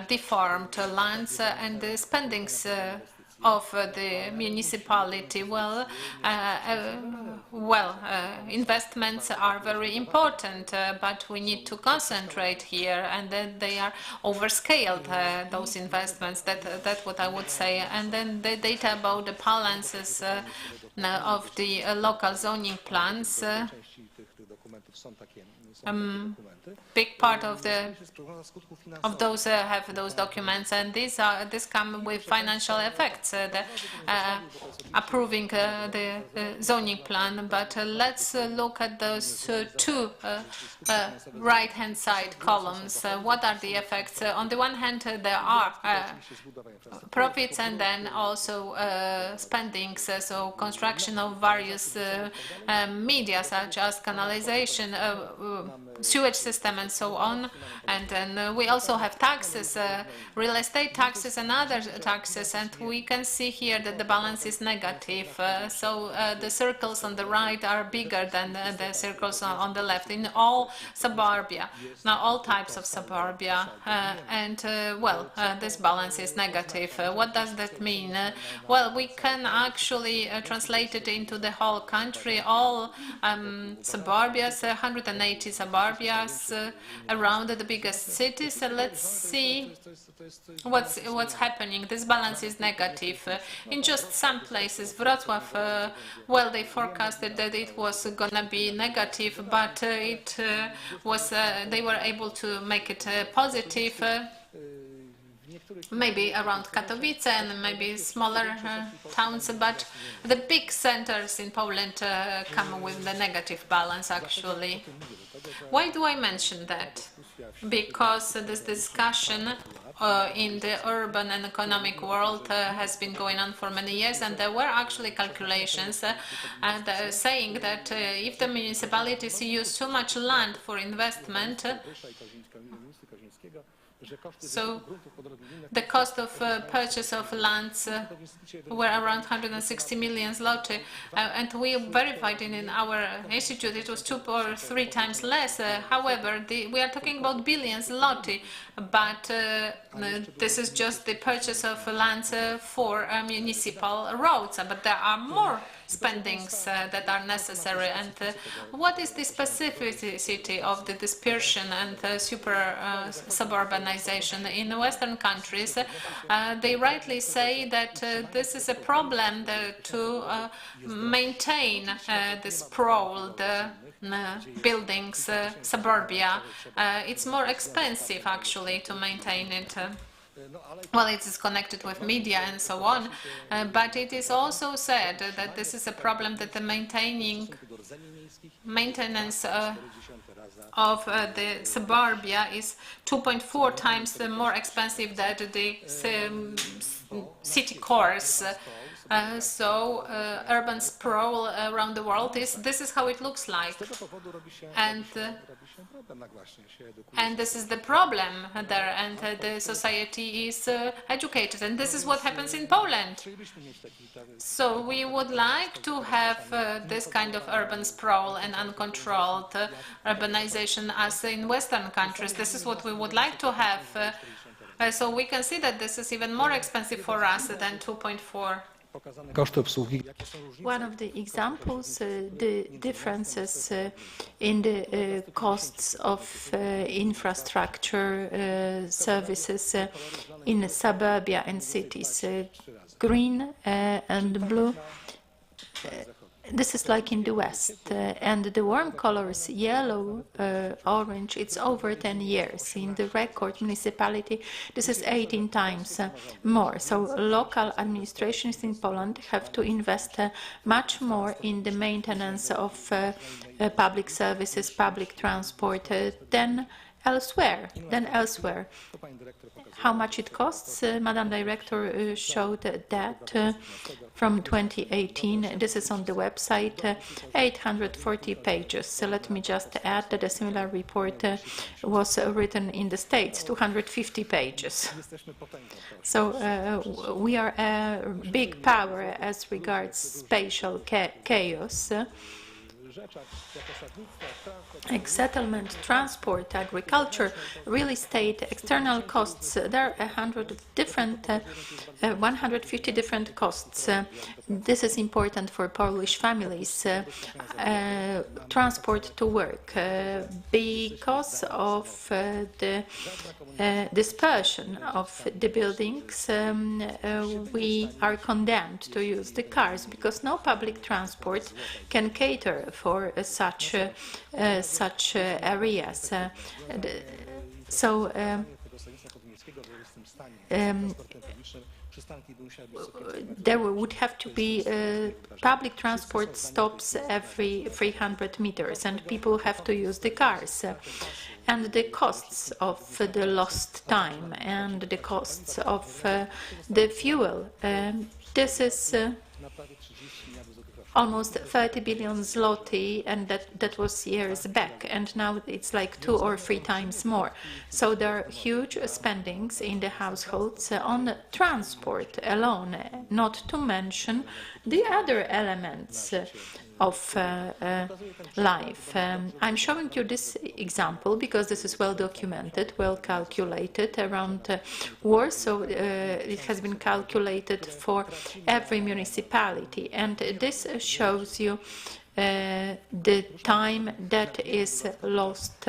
deformed lands and the spendings of the municipality. Investments are very important, but we need to concentrate here, and then they are overscaled, those investments. That's what I would say. And then the data about the balances of the local zoning plans. Big part of those have those documents, and these come with financial effects. Approving the zoning plan, but let's look at those two right-hand side columns. What are the effects? On the one hand, there are profits, and then also spendings. So construction of various media such as canalization, sewage system, and so on. And then we also have taxes, real estate taxes and other taxes, and we can see here that the balance is negative. So the circles on the right are bigger than the circles on the left in all suburbia, now all types of suburbia, this balance is negative. What does that mean? Well, we can actually translate it into the whole country, all suburbias, 180 suburbias around the biggest cities. Let's see what's happening. This balance is negative. In just some places, Wrocław, they forecasted that it was gonna be negative, but they were able to make it positive. Maybe around Katowice and maybe smaller towns, but the big centers in Poland come with the negative balance, actually. Why do I mention that? Because this discussion in the urban and economic world has been going on for many years, and there were actually calculations saying that if the municipalities use too much land for investment, so the cost of purchase of lands were around 160 million zloty, and we verified in our institute it was 2 or 3 times less. However, we are talking about billions zloty, but this is just the purchase of lands for municipal roads, but there are more spendings that are necessary. And what is the specificity of the dispersion and suburbanization in Western countries? They rightly say that this is a problem to maintain the sprawl, buildings, suburbia, it's more expensive actually to maintain it. Well, it is connected with media and so on, but it is also said that this is a problem that the maintenance of the suburbia is 2.4 times more expensive than the city cores. So urban sprawl around the world this is how it looks like, and this is the problem there, and the society is educated, and this is what happens in Poland. So we would like to have this kind of urban sprawl and uncontrolled urbanization as in Western countries. This is what we would like to have. So we can see that this is even more expensive for us than 2.4. One of the examples, the differences in the costs of infrastructure services in suburbia and cities. Green and blue, this is like in the West, and the warm colors, yellow, orange, it's over 10 years. In the record municipality, this is 18 times more. So local administrations in Poland have to invest much more in the maintenance of public services, public transport than elsewhere. How much it costs? Madam Director showed that from 2018. This is on the website, 840 pages. So let me just add that a similar report was written in the States, 250 pages. So we are a big power as regards spatial chaos. Settlement, transport, agriculture, real estate, external costs. There are 150 different costs. This is important for Polish families. Transport to work. Because of the dispersion of the buildings, we are condemned to use the cars because no public transport can cater for such areas. There would have to be public transport stops every 300 meters, and people have to use the cars. And the costs of the lost time and the costs of the fuel. This is almost 30 billion zloty, and that was years back, and now it's like 2 or 3 times more. So there are huge spendings in the households on transport alone, not to mention the other elements of life. I'm showing you this example because this is well documented, well calculated around Warsaw. It has been calculated for every municipality, and this shows you the time that is lost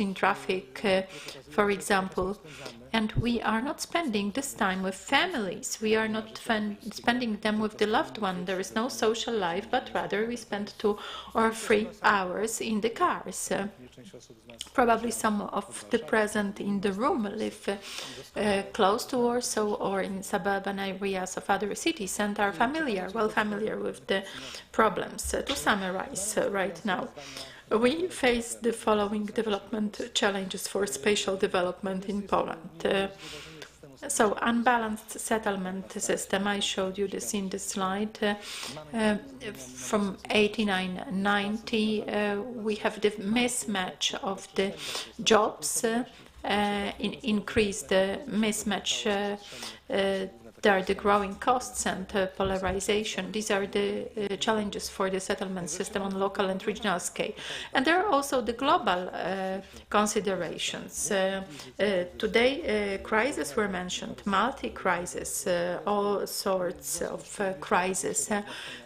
in traffic, for example. And we are not spending this time with families. We are not spending them with the loved one. There is no social life, but rather we spend 2 or 3 hours in the cars. Probably some of the present in the room live close to Warsaw or in suburban areas of other cities and are well familiar with the problems. To summarize right now, we face the following development challenges for spatial development in Poland. So unbalanced settlement system, I showed you this in the slide. From 89-90, we have the mismatch of the jobs, increased mismatch. There are the growing costs and polarization. These are the challenges for the settlement system on local and regional scale. And there are also the global considerations. Today, crises were mentioned, multi-crisis, all sorts of crises.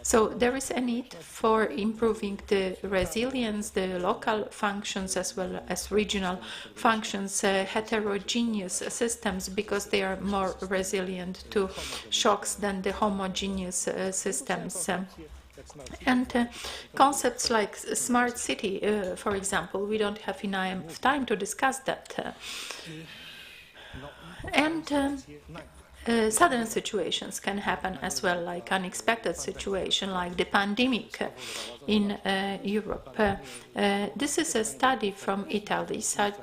So there is a need for improving the resilience, the local functions as well as regional functions, heterogeneous systems, because they are more resilient to shocks than the homogeneous systems. And concepts like smart city, for example, we don't have enough time to discuss that. Sudden situations can happen as well, like unexpected situation, like the pandemic in Europe. This is a study from Italy. Such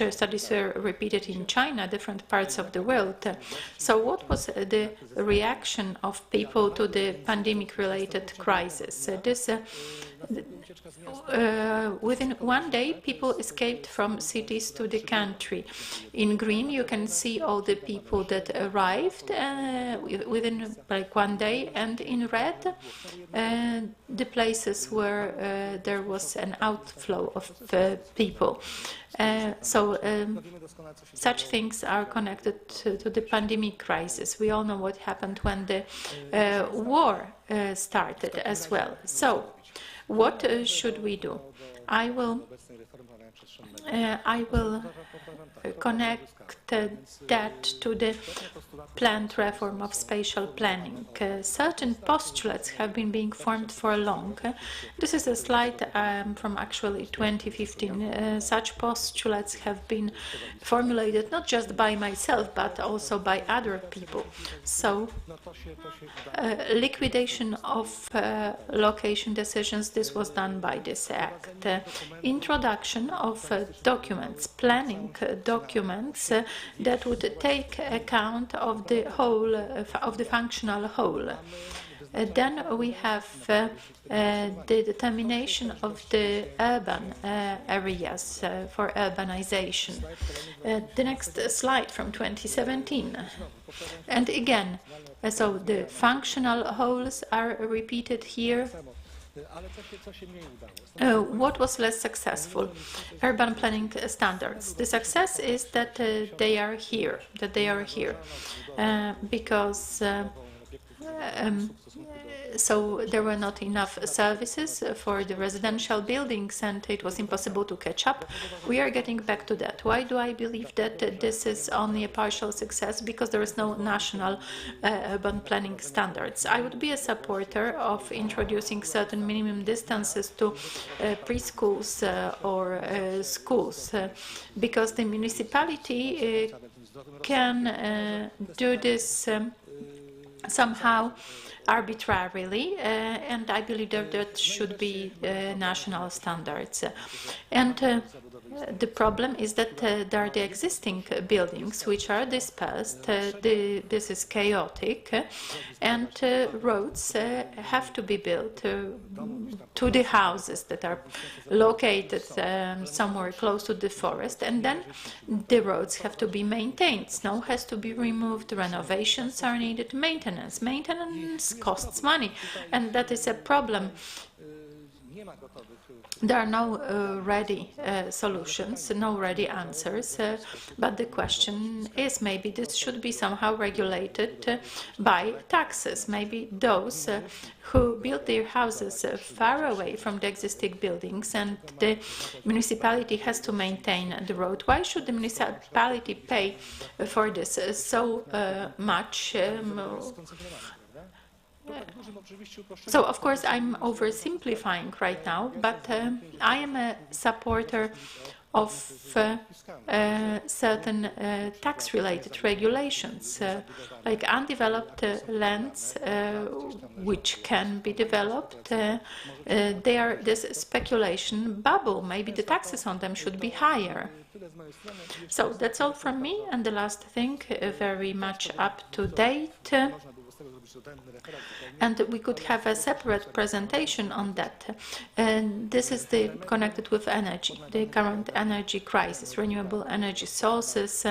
studies were repeated in China, different parts of the world. So what was the reaction of people to the pandemic-related crisis? Within one day, people escaped from cities to the country. In green, you can see all the people that arrived within like one day, and in red, the places where there was an outflow of people. Such things are connected to the pandemic crisis. We all know what happened when the war started as well. So, what should we do? I will connect that to the planned reform of spatial planning. Certain postulates have been being formed for long. This is a slide from actually 2015. Such postulates have been formulated not just by myself, but also by other people. So, liquidation of location decisions, this was done by this act. Introduction of documents, planning documents that would take account of the whole, of the functional whole. Then we have the determination of the urban areas for urbanization. The next slide from 2017. And again, so the functional wholes are repeated here. What was less successful? Urban planning standards. The success is that they are here, because so there were not enough services for the residential buildings, and it was impossible to catch up. We are getting back to that. Why do I believe that this is only a partial success? Because there is no national urban planning standards. I would be a supporter of introducing certain minimum distances to preschools or schools, because the municipality can do this somehow arbitrarily, and I believe that that should be national standards. And the problem is that there are the existing buildings which are dispersed. This is chaotic, and roads have to be built to the houses that are located somewhere close to the forest, and then the roads have to be maintained. Snow has to be removed, renovations are needed, maintenance. Maintenance costs money, and that is a problem. There are no ready solutions, no ready answers, but the question is, maybe this should be somehow regulated by taxes. Maybe those who build their houses far away from the existing buildings, and the municipality has to maintain the road. Why should the municipality pay for this so much? So, of course, I'm oversimplifying right now, but I am a supporter of certain tax-related regulations, like undeveloped lands which can be developed. They are this speculation bubble. Maybe the taxes on them should be higher. So that's all from me. And the last thing, very much up to date. And we could have a separate presentation on that. And this is connected with energy, the current energy crisis, renewable energy sources,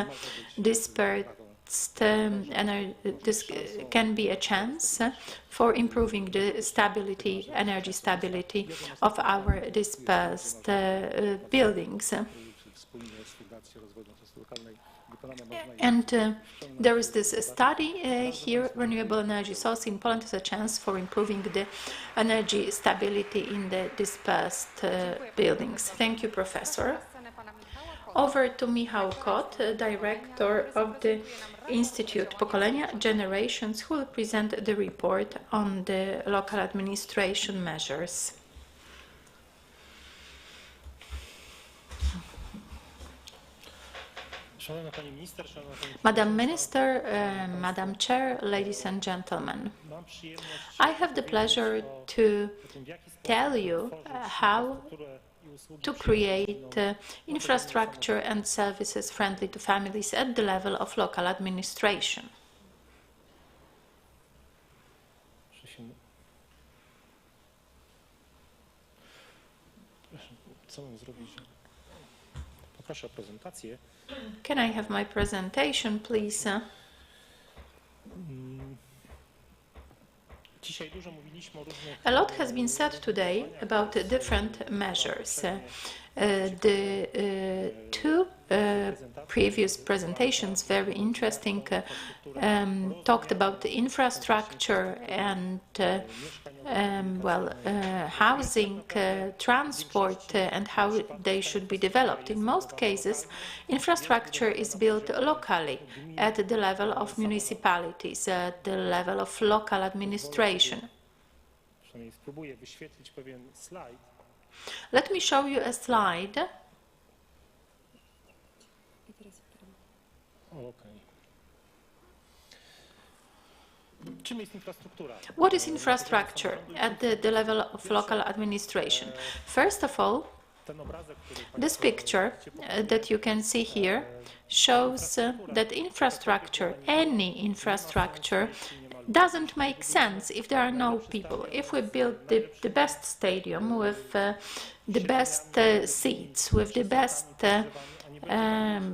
dispersed energy. This can be a chance for improving the stability, energy stability of our dispersed buildings. And there is this study here, renewable energy source in Poland is a chance for improving the energy stability in the dispersed buildings. Thank you, Professor. Over to Michał Kot, director of the Institute Pokolenia Generations, who will present the report on the local administration measures. Madam Minister, Madam Chair, ladies and gentlemen, I have the pleasure to tell you how to create infrastructure and services friendly to families at the level of local administration. Can I have my presentation, please? A lot has been said today about different measures. The two previous presentations, very interesting, talked about the infrastructure and housing, transport, and how they should be developed. In most cases, infrastructure is built locally at the level of municipalities, at the level of local administration. Let me show you a slide. What is infrastructure at the level of local administration? First of all, this picture that you can see here shows that infrastructure, any infrastructure, doesn't make sense if there are no people. If we build the best stadium with the best seats, with the best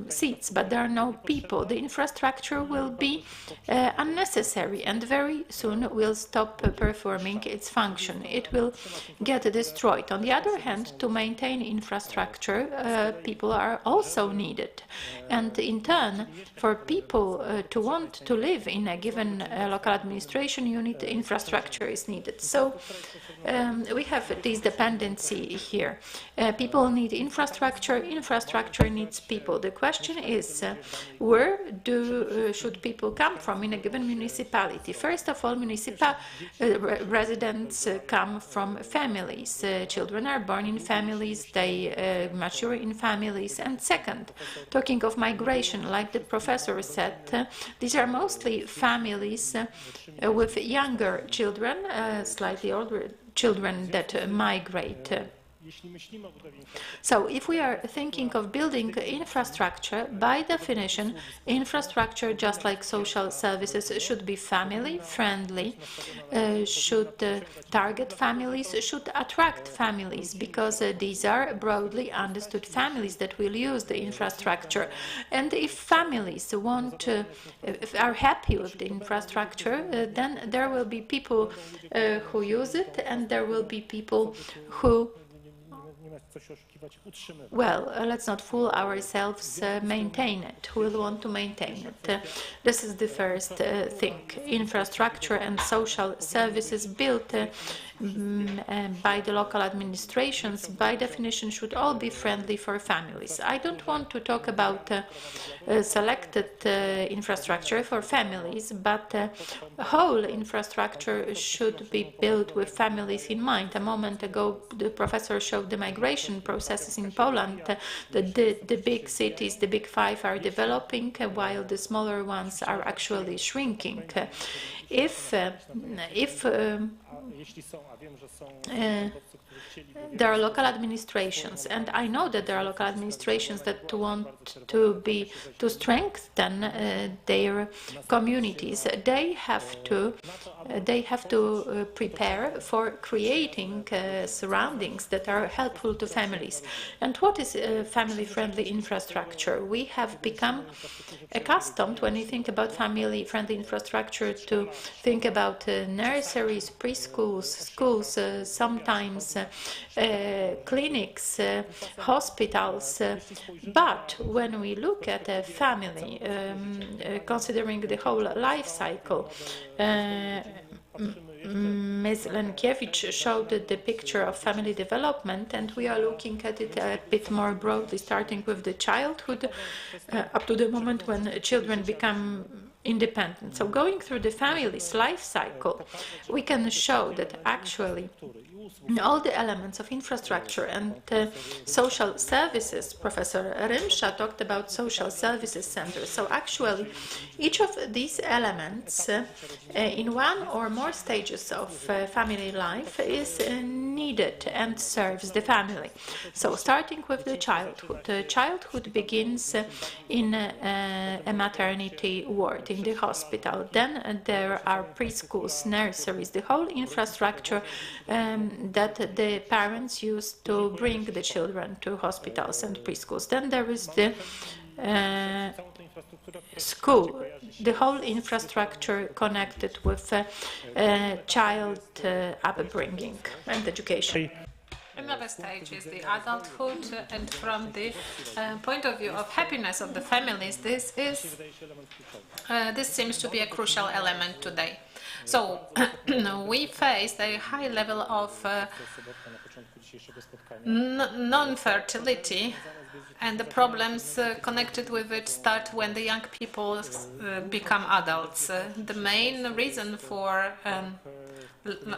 seats, but there are no people, the infrastructure will be unnecessary and very soon will stop performing its function. It will get destroyed. On the other hand, to maintain infrastructure, people are also needed. And in turn, for people to want to live in a given local administration unit, infrastructure is needed. So we have this dependency here. People need infrastructure, infrastructure needs people. The question is, where should people come from in a given municipality? First of all, residents come from families. Children are born in families, they mature in families. And second, talking of migration, like the professor said, these are mostly families with younger children, slightly older children that migrate. So if we are thinking of building infrastructure, by definition, infrastructure, just like social services, should be family friendly, should target families, should attract families, because these are broadly understood families that will use the infrastructure. And if families are happy with the infrastructure, then there will be people who use it, and there will be people who, well, let's not fool ourselves, maintain it. Who will want to maintain it? This is the first thing. Infrastructure and social services built by the local administrations, by definition, should all be friendly for families. I don't want to talk about selected infrastructure for families, but whole infrastructure should be built with families in mind. A moment ago, the professor showed the migration processes in Poland. The big cities, the big five, are developing, while the smaller ones are actually shrinking. If there are local administrations, and I know that there are local administrations that want to strengthen their communities. They have to prepare for creating surroundings that are helpful to families. And what is family-friendly infrastructure? We have become accustomed, when you think about family-friendly infrastructure, to think about nurseries, preschools, schools, sometimes clinics, hospitals. But when we look at a family, considering the whole life cycle, Ms. Lenkiewicz showed the picture of family development, and we are looking at it a bit more broadly, starting with the childhood up to the moment when children become independent. So going through the family's life cycle, we can show that actually all the elements of infrastructure and social services, Professor Rymsza talked about social services centers. So actually, each of these elements in one or more stages of family life is needed and serves the family. So starting with the childhood. Childhood begins in a maternity ward in the hospital. Then there are preschools, nurseries, the whole infrastructure that the parents use to bring the children to hospitals and preschools. Then there is the school, the whole infrastructure connected with child upbringing and education. Another stage is the adulthood, and from the point of view of happiness of the families, this seems to be a crucial element today. So we faced a high level of non-fertility, and the problems connected with it start when the young people become adults. The main reason for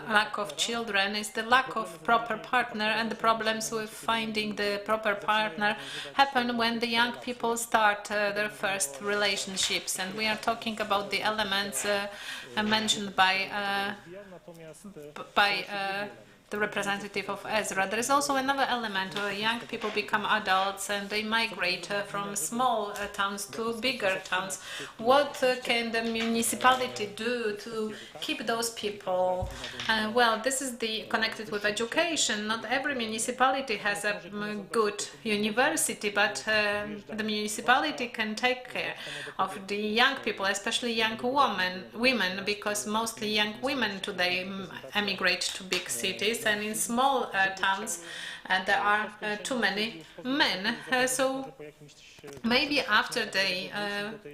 lack of children is the lack of proper partner, and the problems with finding the proper partner happen when the young people start their first relationships, and we are talking about the elements mentioned by the representative of Ezra. There is also another element where young people become adults and they migrate from small towns to bigger towns. What can the municipality do to keep those people? Well, this is connected with education. Not every municipality has a good university, but the municipality can take care of the young people, especially young women, because mostly young women today emigrate to big cities, and in small towns there are too many men. So maybe after they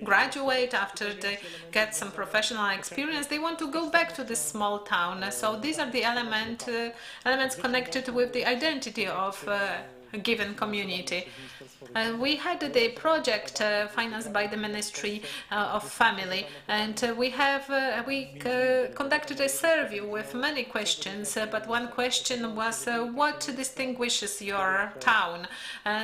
graduate, after they get some professional experience, they want to go back to this small town. So these are the elements connected with the identity of a given community. We had the project financed by the Ministry of Family, and we conducted a survey with many questions, but one question was what distinguishes your town?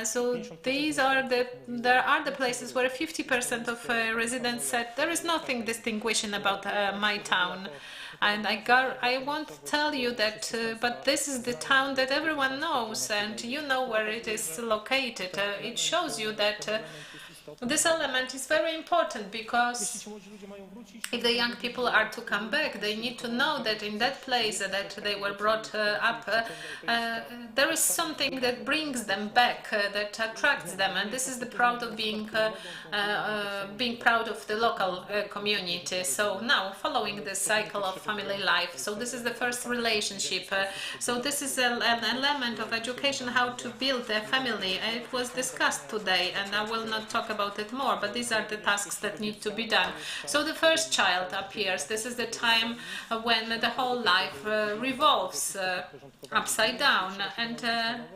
So there are the places where 50% of residents said there is nothing distinguishing about my town. And I want to tell you that, but this is the town that everyone knows, and you know where it is located. It shows you that this element is very important, because if the young people are to come back, they need to know that in that place that they were brought up, there is something that brings them back, that attracts them, and this is the proud of being proud of the local community. So now, following the cycle of family life, so this is the first relationship. So this is an element of education, how to build a family. It was discussed today, and I will not talk about it more, but these are the tasks that need to be done. So the first child appears. This is the time when the whole life revolves upside down, and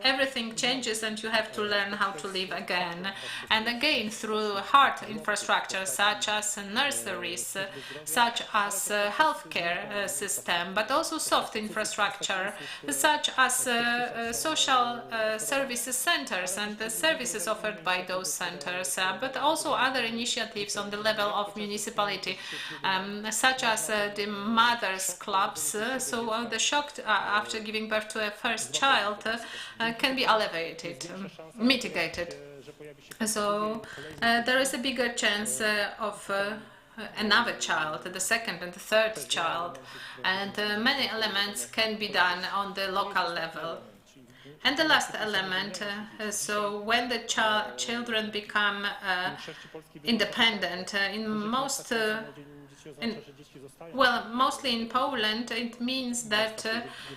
everything changes, and you have to learn how to live again and again through hard infrastructure such as nurseries, such as healthcare system, but also soft infrastructure such as social services centers and the services offered by those centers, but also other initiatives on the level of municipality, such as the mothers' clubs. So the shock after giving birth to a first child can be alleviated, mitigated. So there is a bigger chance of another child, the second and the third child, and many elements can be done on the local level. And the last element, so when the children become independent, in most well, mostly in Poland, it means that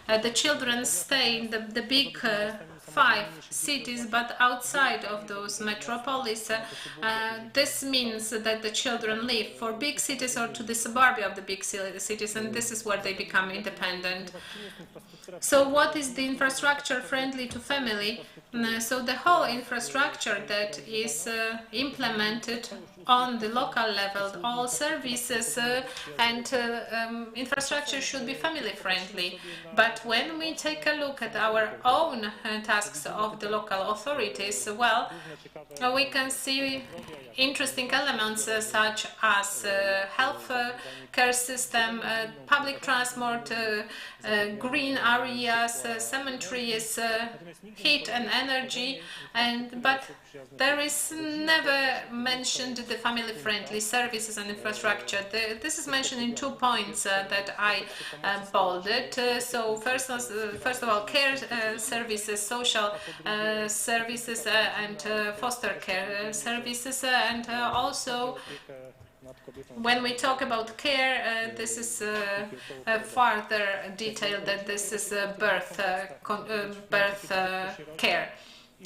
the children stay in the big 5 cities, but outside of those metropolis. This means that the children live for big cities or to the suburbia of the big cities, and this is where they become independent. So what is the infrastructure friendly to family? So the whole infrastructure that is implemented on the local level, all services and infrastructure should be family friendly. But when we take a look at our own tasks of the local authorities, well, we can see interesting elements such as health care system, public transport, green areas, cemeteries, heat and energy, but there is never mentioned the family-friendly services and infrastructure. This is mentioned in 2 points that I bolded. So first of all, care services, social services, and foster care services, and also when we talk about care, this is further detailed that this is birth care.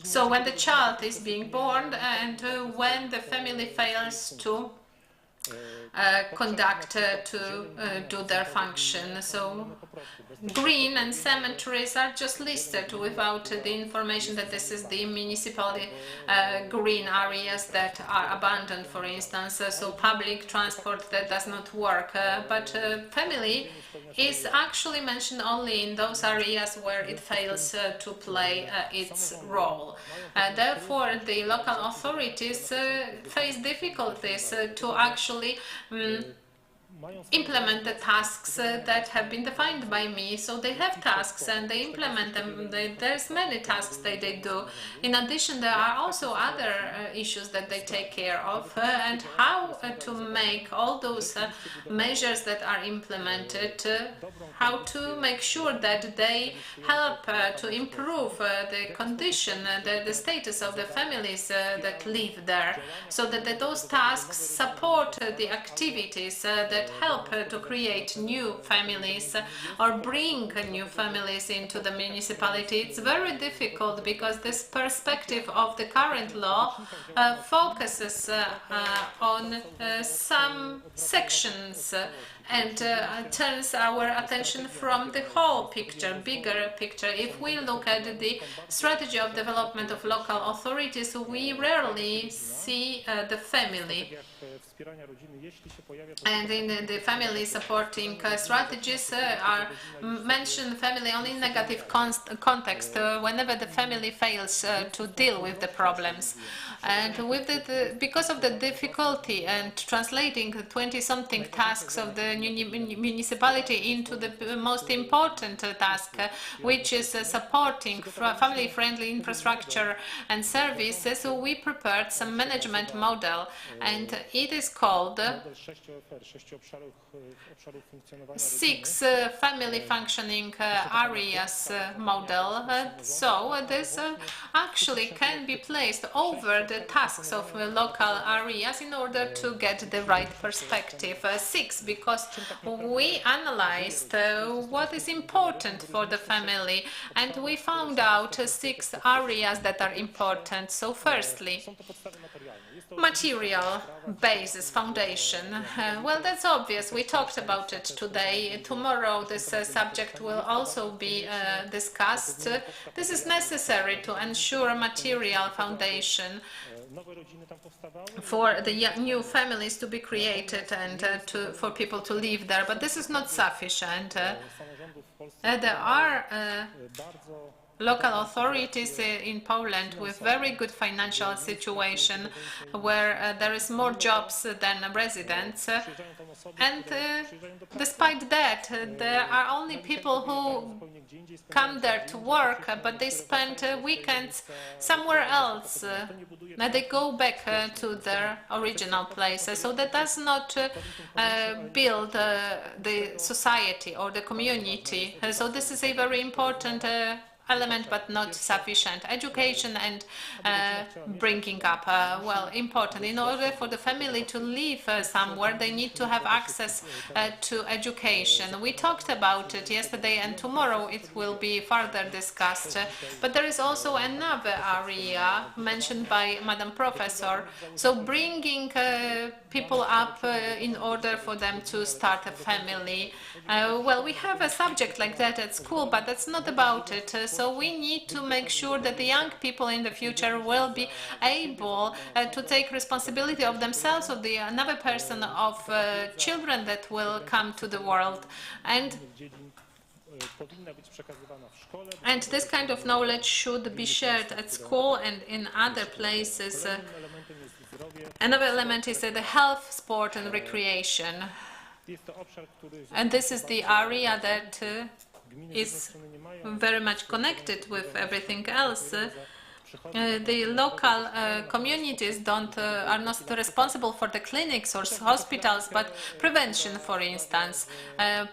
So when the child is being born and when the family fails to conduct to do their function. So green and cemeteries are just listed without the information that this is the municipality green areas that are abandoned, for instance. So public transport that does not work, but family is actually mentioned only in those areas where it fails to play its role. Therefore, the local authorities face difficulties to actually implement the tasks that have been defined by me. So they have tasks and they implement them. There's many tasks that they do. In addition, there are also other issues that they take care of, and how to make all those measures that are implemented, how to make sure that they help to improve the condition, the status of the families that live there, so that those tasks support the activities that help to create new families or bring new families into the municipality. It's very difficult because this perspective of the current law focuses on some sections and turns our attention from the whole picture, bigger picture. If we look at the strategy of development of local authorities, we rarely see the family. And in the family supporting strategies are mentioned family only in negative context, whenever the family fails to deal with the problems. And with because of the difficulty and translating 20-something tasks of the municipality into the most important task, which is supporting family-friendly infrastructure and services, so we prepared some management model, and it is called 6 family functioning areas model. So this actually can be placed over the tasks of local areas in order to get the right perspective. 6, because we analyzed what is important for the family, and we found out 6 areas that are important. So firstly, material basis, foundation. Well, that's obvious. We talked about it today. Tomorrow this subject will also be discussed. This is necessary to ensure material foundation for the new families to be created and for people to live there. But this is not sufficient. There are local authorities in Poland with very good financial situation, where there is more jobs than residents, and despite that there are only people who come there to work, but they spend weekends somewhere else. They go back to their original place, so that does not build the society or the community. So this is a very important element, but not sufficient. Education and bringing up, well, important. In order for the family to live somewhere, they need to have access to education. We talked about it yesterday, and tomorrow it will be further discussed. But there is also another area mentioned by Madam Professor. So bringing people up in order for them to start a family. Well, we have a subject like that at school, but that's not about it. So we need to make sure that the young people in the future will be able to take responsibility of themselves, of the another person, of children that will come to the world. And this kind of knowledge should be shared at school and in other places. Another element is the health, sport and recreation. And this is the area that is very much connected with everything else. The local communities are not responsible for the clinics or hospitals, but prevention, for instance.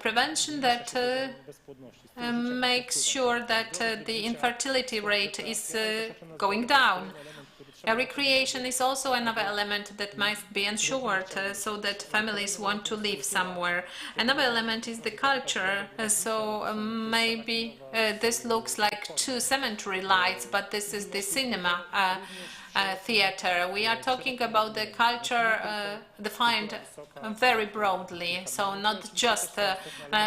Prevention that makes sure that the infertility rate is going down. Recreation is also another element that must be ensured so that families want to live somewhere. Another element is the culture. So maybe this looks like two cemetery lights, but this is the cinema theater. We are talking about the culture defined very broadly, so not just,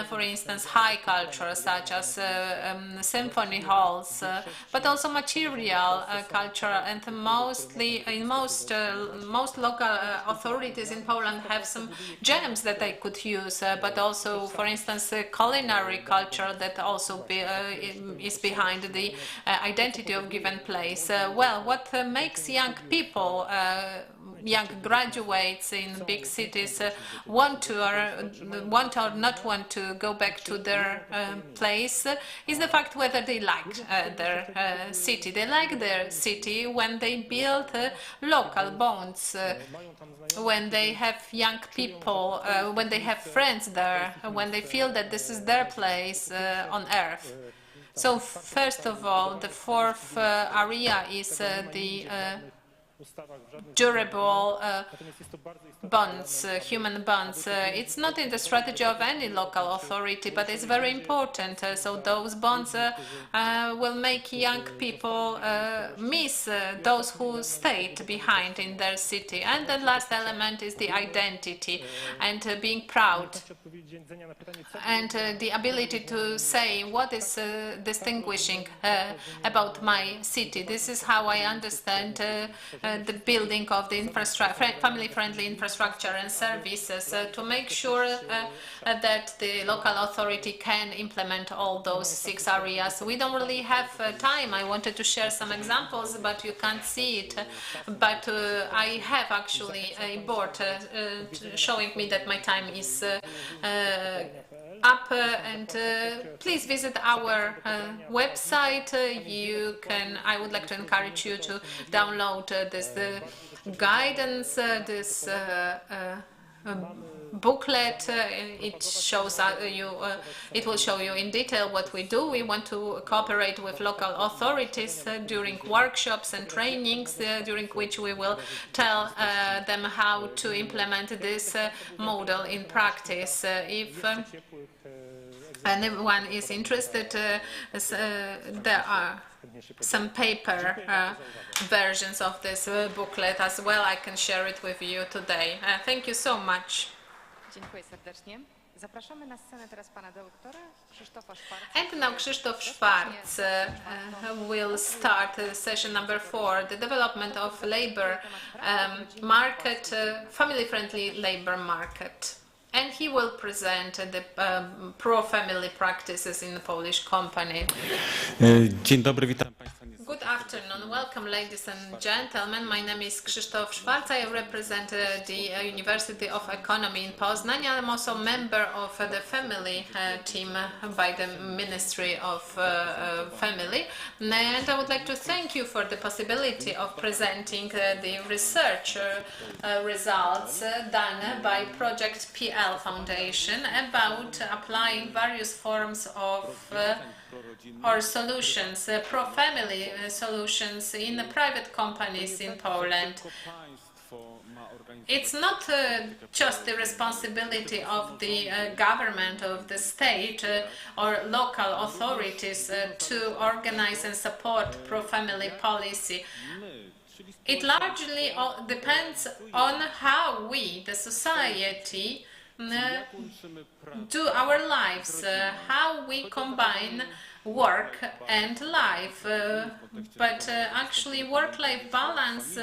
for instance, high culture such as symphony halls, but also material culture. And mostly, in most local authorities in Poland have some gems that they could use, but also, for instance, culinary culture that also is behind the identity of given place. Well, what makes young people, young graduates in big cities want or not want to go back to their place is the fact whether they like their city. They like their city when they build local bonds, when they have young people, when they have friends there, when they feel that this is their place on earth. So first of all, the fourth area is the durable bonds, human bonds. It's not in the strategy of any local authority, but it's very important. So those bonds will make young people miss those who stayed behind in their city. And the last element is the identity and being proud and the ability to say what is distinguishing about my city. This is how I understand the building of the family-friendly infrastructure and services to make sure that the local authority can implement all those 6 areas. We don't really have time. I wanted to share some examples, but you can't see it. But I have actually a board showing me that my time is up, and please visit our website. I would like to encourage you to download this guidance, this booklet. It shows it will show you in detail what we do. We want to cooperate with local authorities during workshops and trainings, during which we will tell them how to implement this model in practice. If anyone is interested, there are some paper versions of this booklet as well. I can share it with you today. Thank you so much. Dziękuję serdecznie. Zapraszamy na scenę teraz pana doktora Krzysztofa Szwarca. And now Krzysztof Schwarz will start session number 4, the development of labor market, family-friendly labor market. And he will present the pro-family practices in the Polish company. Dzień dobry, witam Państwa. Good afternoon afternoon. Welcome, ladies and gentlemen. My name is Krzysztof Szwarc. I represent the University of Economy in Poznań. I'm also a member of the family team by the Ministry of Family. And I would like to thank you for the possibility of presenting the research results done by Project PL Foundation about applying various forms of or solutions, pro-family solutions in private companies in Poland. It's not just the responsibility of the government, of the state or local authorities to organize and support pro-family policy. It largely depends on how we, the society, do our lives, how we combine work and life, but actually work-life balance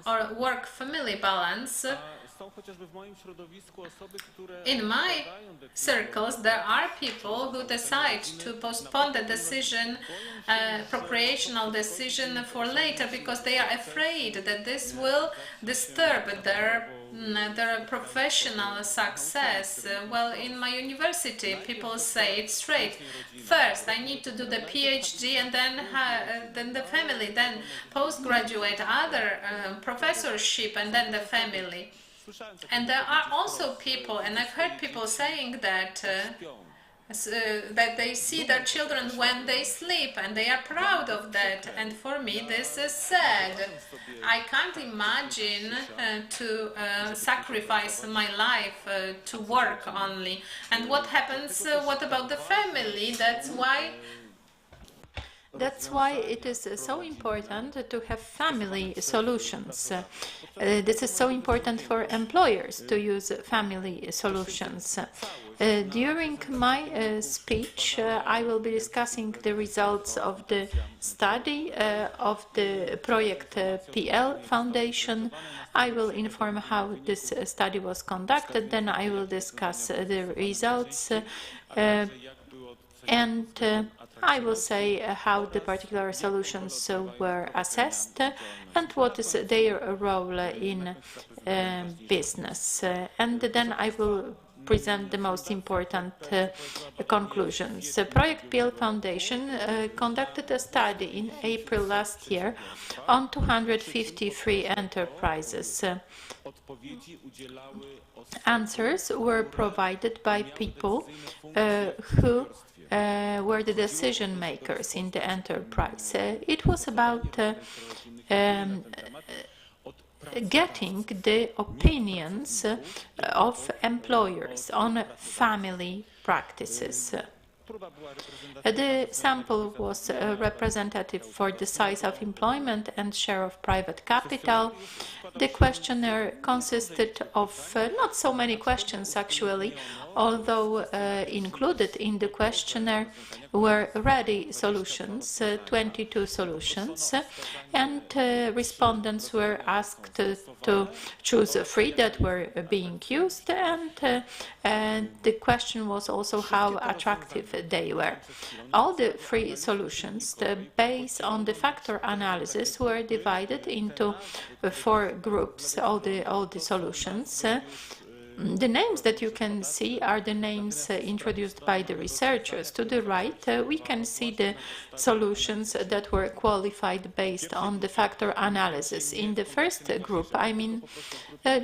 or work-family balance. In my circles, there are people who decide to postpone the decision, procreational decision for later because they are afraid that this will disturb their professional success. Well, in my university, people say it straight. First, I need to do the PhD and then the family, then postgraduate, other professorship, and then the family. And there are also people, and I've heard people saying that that they see their children when they sleep, and they are proud of that. And for me, this is sad. I can't imagine to sacrifice my life to work only. And what happens? What about the family? That's why it is so important to have family solutions. This is so important for employers to use family solutions. During my speech, I will be discussing the results of the study of the Project PL Foundation. I will inform how this study was conducted, then I will discuss the results and I will say how the particular solutions were assessed and what is their role in business. And then I will present the most important conclusions. The Project PL Foundation conducted a study in April last year on 253 enterprises. Answers were provided by people who were the decision makers in the enterprise. It was about getting the opinions of employers on family practices. The sample was representative for the size of employment and share of private capital. The questionnaire consisted of not so many questions actually, although included in the questionnaire were ready solutions, 22 solutions, and respondents were asked to choose 3 that were being used, and the question was also how attractive they were. All the 3 solutions, based on the factor analysis, were divided into 4 groups, all the solutions. The names that you can see are the names introduced by the researchers. To the right, we can see the solutions that were qualified based on the factor analysis. In the first group, I mean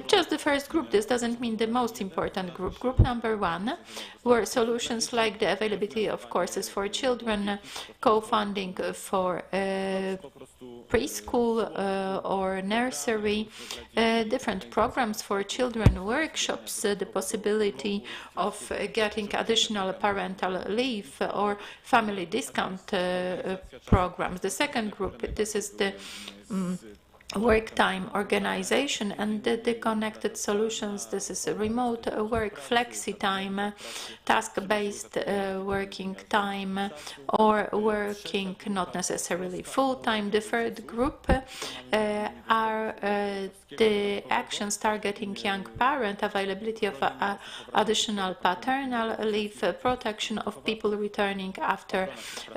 just the first group, this doesn't mean the most important group. Group number 1 were solutions like the availability of courses for children, co-funding for preschool or nursery, different programs for children, workshops, the possibility of getting additional parental leave or family discount programs. The second group, this is the work time organization and the connected solutions. This is a remote work, flexi time, task-based working time, or working not necessarily full-time. The third group are the actions targeting young parent, availability of additional paternal leave, protection of people returning after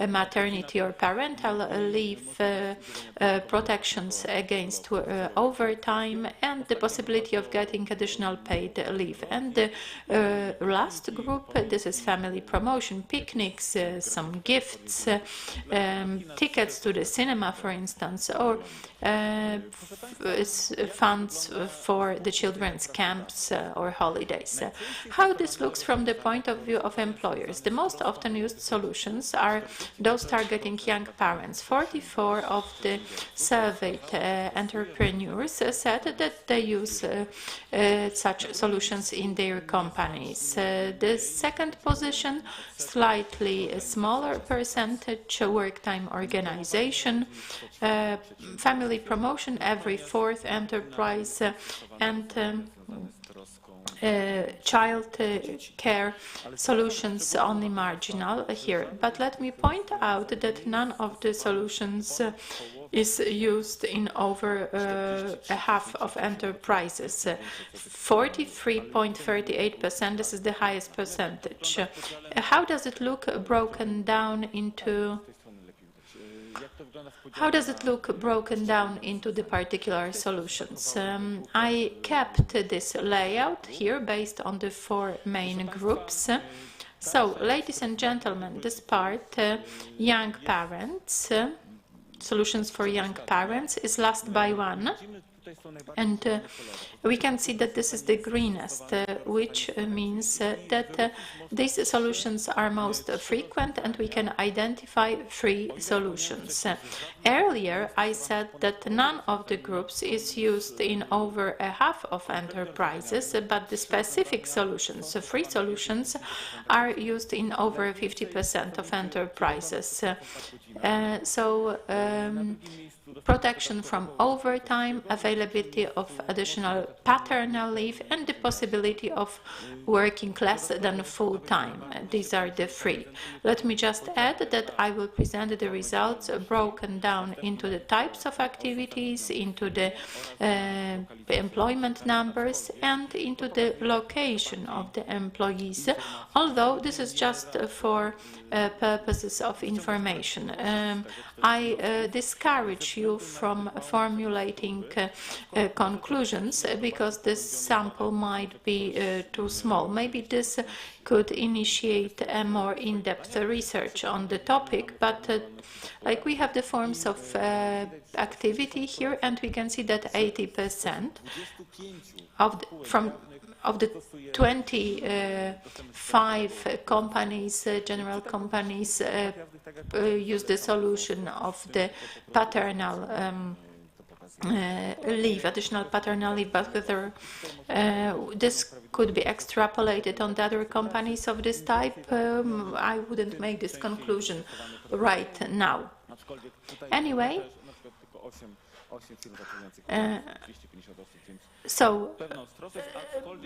maternity or parental leave, protections against overtime, and the possibility of getting additional paid leave. And the last group, this is family promotion, picnics, some gifts, tickets to the cinema, for instance, or funds for the children's camps or holidays. How this looks from the point of view of employers? The most often used solutions are those targeting young parents. 44 of the surveyed entrepreneurs said that they use such solutions in their companies. The second position, slightly smaller percentage, work time organization, family promotion, every fourth enterprise, and child care solutions only marginal here. But let me point out that none of the solutions is used in over a half of enterprises. 43.38%, this is the highest percentage. How does it look broken down into the particular solutions? I kept this layout here based on the 4 main groups. So, ladies and gentlemen, this part, young parents, solutions for young parents, is last by 1. And we can see that this is the greenest, which means that these solutions are most frequent, and we can identify 3 solutions. Earlier, I said that none of the groups is used in over a half of enterprises, but the specific solutions, 3 solutions, are used in over 50% of enterprises. Protection from overtime, availability of additional paternal leave, and the possibility of working less than full time. These are the 3. Let me just add that I will present the results broken down into the types of activities, into the employment numbers, and into the location of the employees, although this is just for purposes of information. I discourage you from formulating conclusions because this sample might be too small. Maybe this could initiate a more in-depth research on the topic, but like we have the forms of activity here, and we can see that 80% of the 25 companies, general companies, use the solution of the paternal leave, additional paternal leave, but whether this could be extrapolated on the other companies of this type, I wouldn't make this conclusion right now. Anyway,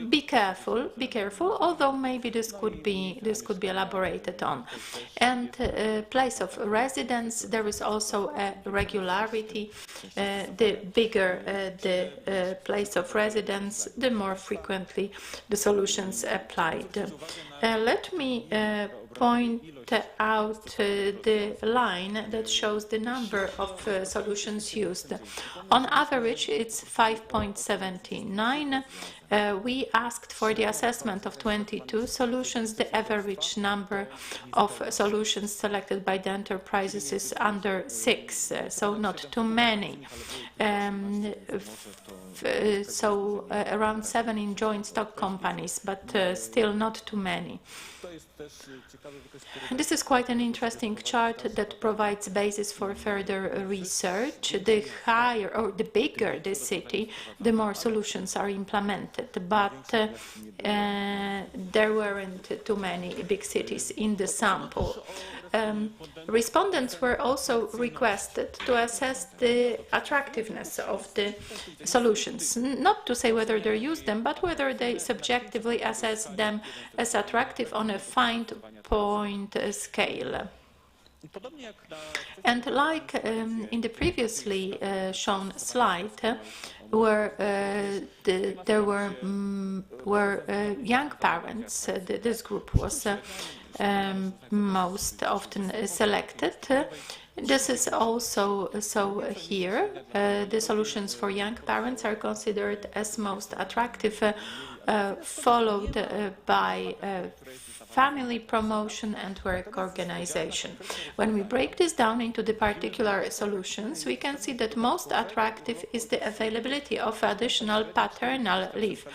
be careful, although maybe this could be elaborated on. And place of residence, there is also a regularity. The bigger the place of residence, the more frequently the solutions applied. Let me point out the line that shows the number of solutions used. On average, it's 5.79. We asked for the assessment of 22 solutions. The average number of solutions selected by the enterprises is under 6, so not too many. Around 7 in joint stock companies, but still not too many. This is quite an interesting chart that provides basis for further research. The higher or the bigger the city, the more solutions are implemented, but there weren't too many big cities in the sample. Respondents were also requested to assess the attractiveness of the solutions, not to say whether they use them, but whether they subjectively assess them as attractive on a 5-point scale. And like in the previously shown slide, where there were young parents, this group was most often selected. This is also so here. The solutions for young parents are considered as most attractive, followed by family promotion and work organization. When we break this down into the particular solutions, we can see that most attractive is the availability of additional paternal leave,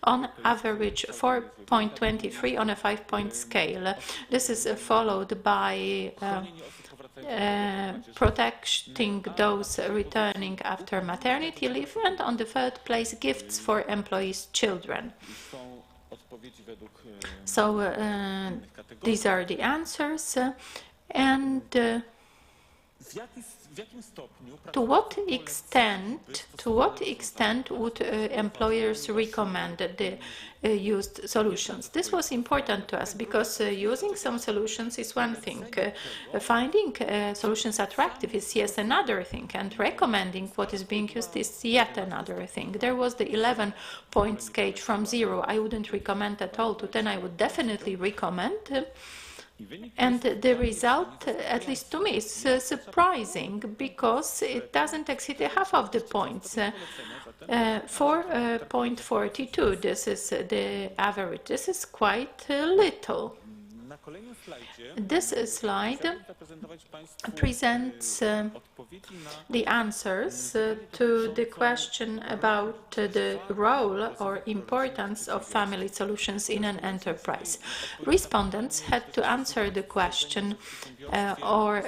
on average 4.23 on a 5-point scale. This is followed by protecting those returning after maternity leave, and on the third place, gifts for employees' children. So these are the answers, and to what extent would employers recommend the used solutions? This was important to us because using some solutions is one thing, finding solutions attractive is yes another thing, and recommending what is being used is yet another thing. There was the 11-point scale from 0. I wouldn't recommend at all to 10. I would definitely recommend. And the result, at least to me, is surprising because it doesn't exceed half of the points. 4.42, this is the average. This is quite little. This slide presents the answers to the question about the role or importance of family solutions in an enterprise. Respondents had to answer the question or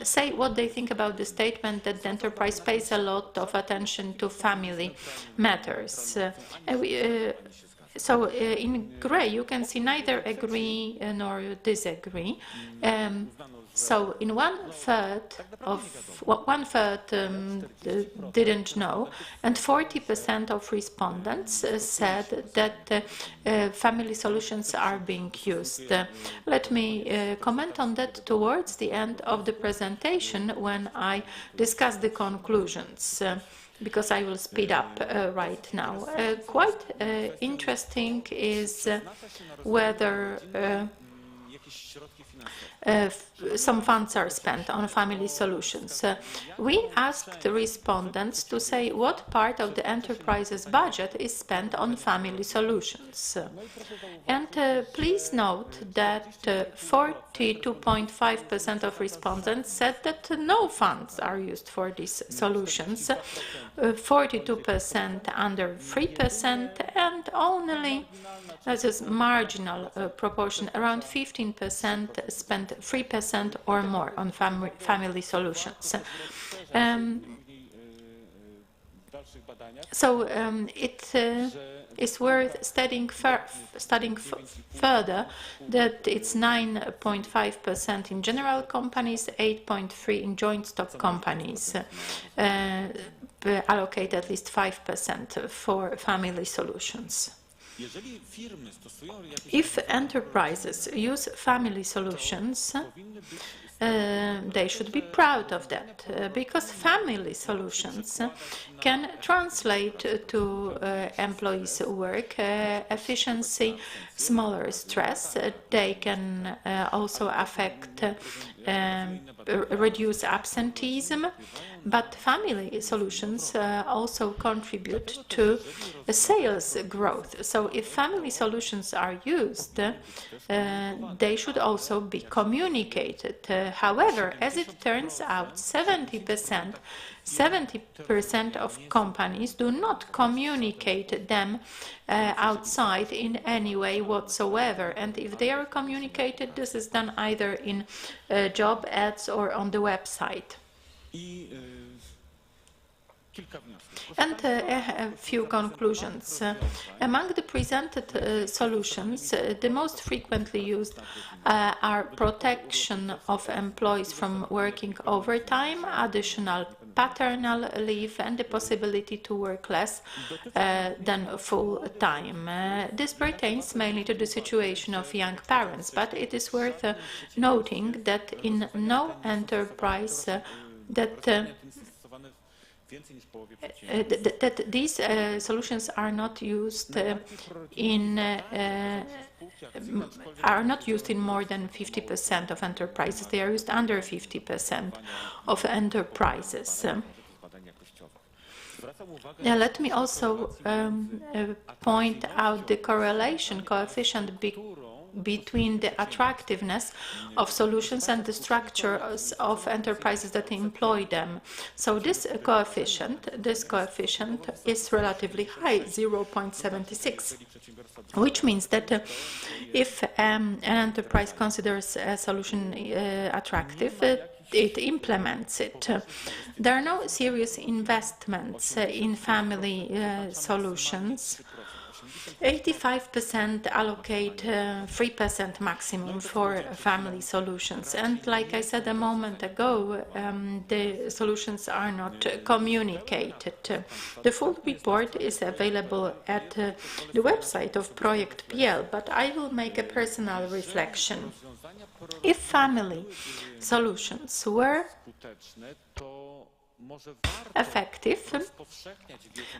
say what they think about the statement that the enterprise pays a lot of attention to family matters. So in gray, you can see neither agree nor disagree. So in one third didn't know, and 40% of respondents said that family solutions are being used. Let me comment on that towards the end of the presentation when I discuss the conclusions. Because I will speed up right now. Quite interesting is whether some funds are spent on family solutions. We asked the respondents to say what part of the enterprise's budget is spent on family solutions. And please note that 42.5% of respondents said that no funds are used for these solutions, 42% under 3%, and only, this is marginal proportion, around 15% spent 3% or more on family solutions. So it is worth studying further that it's 9.5% in general companies, 8.3% in joint stock companies, allocate at least 5% for family solutions. If enterprises use family solutions, they should be proud of that, because family solutions can translate to employees' work efficiency, smaller stress. They can also affect reduce absenteeism, but family solutions also contribute to sales growth. So if family solutions are used, they should also be communicated. However, as it turns out, 70% of companies do not communicate them outside in any way whatsoever. And if they are communicated, this is done either in job ads or on the website. And a few conclusions. Among the presented solutions, the most frequently used are protection of employees from working overtime, additional paternal leave and the possibility to work less than full time. This pertains mainly to the situation of young parents, but it is worth noting that in no enterprise that these solutions are not used in more than 50% of enterprises. They are used under 50% of enterprises. Let me also point out the correlation coefficient between the attractiveness of solutions and the structures of enterprises that employ them. So this coefficient is relatively high, 0.76, which means that if an enterprise considers a solution attractive, it implements it. There are no serious investments in family solutions. 85% allocate 3% maximum for family solutions. And like I said a moment ago, the solutions are not communicated. The full report is available at the website of Projekt.pl, but I will make a personal reflection. If family solutions were effective,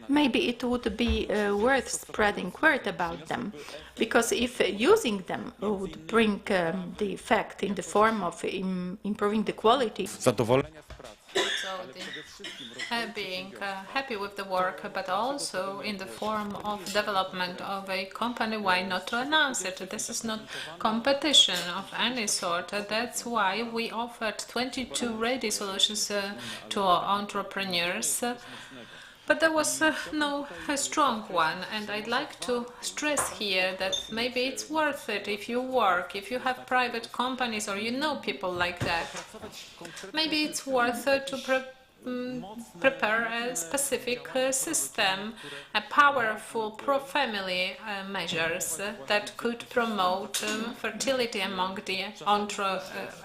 maybe it would be worth spreading word about them, because if using them would bring the effect in the form of improving the quality. So being happy with the work, but also in the form of development of a company, why not to announce it? This is not competition of any sort. That's why we offered 22 ready solutions to our entrepreneurs. But there was no strong one, and I'd like to stress here that maybe it's worth it if you have private companies or you know people like that. Maybe it's worth it to prepare a specific system, a powerful pro-family measures that could promote fertility among the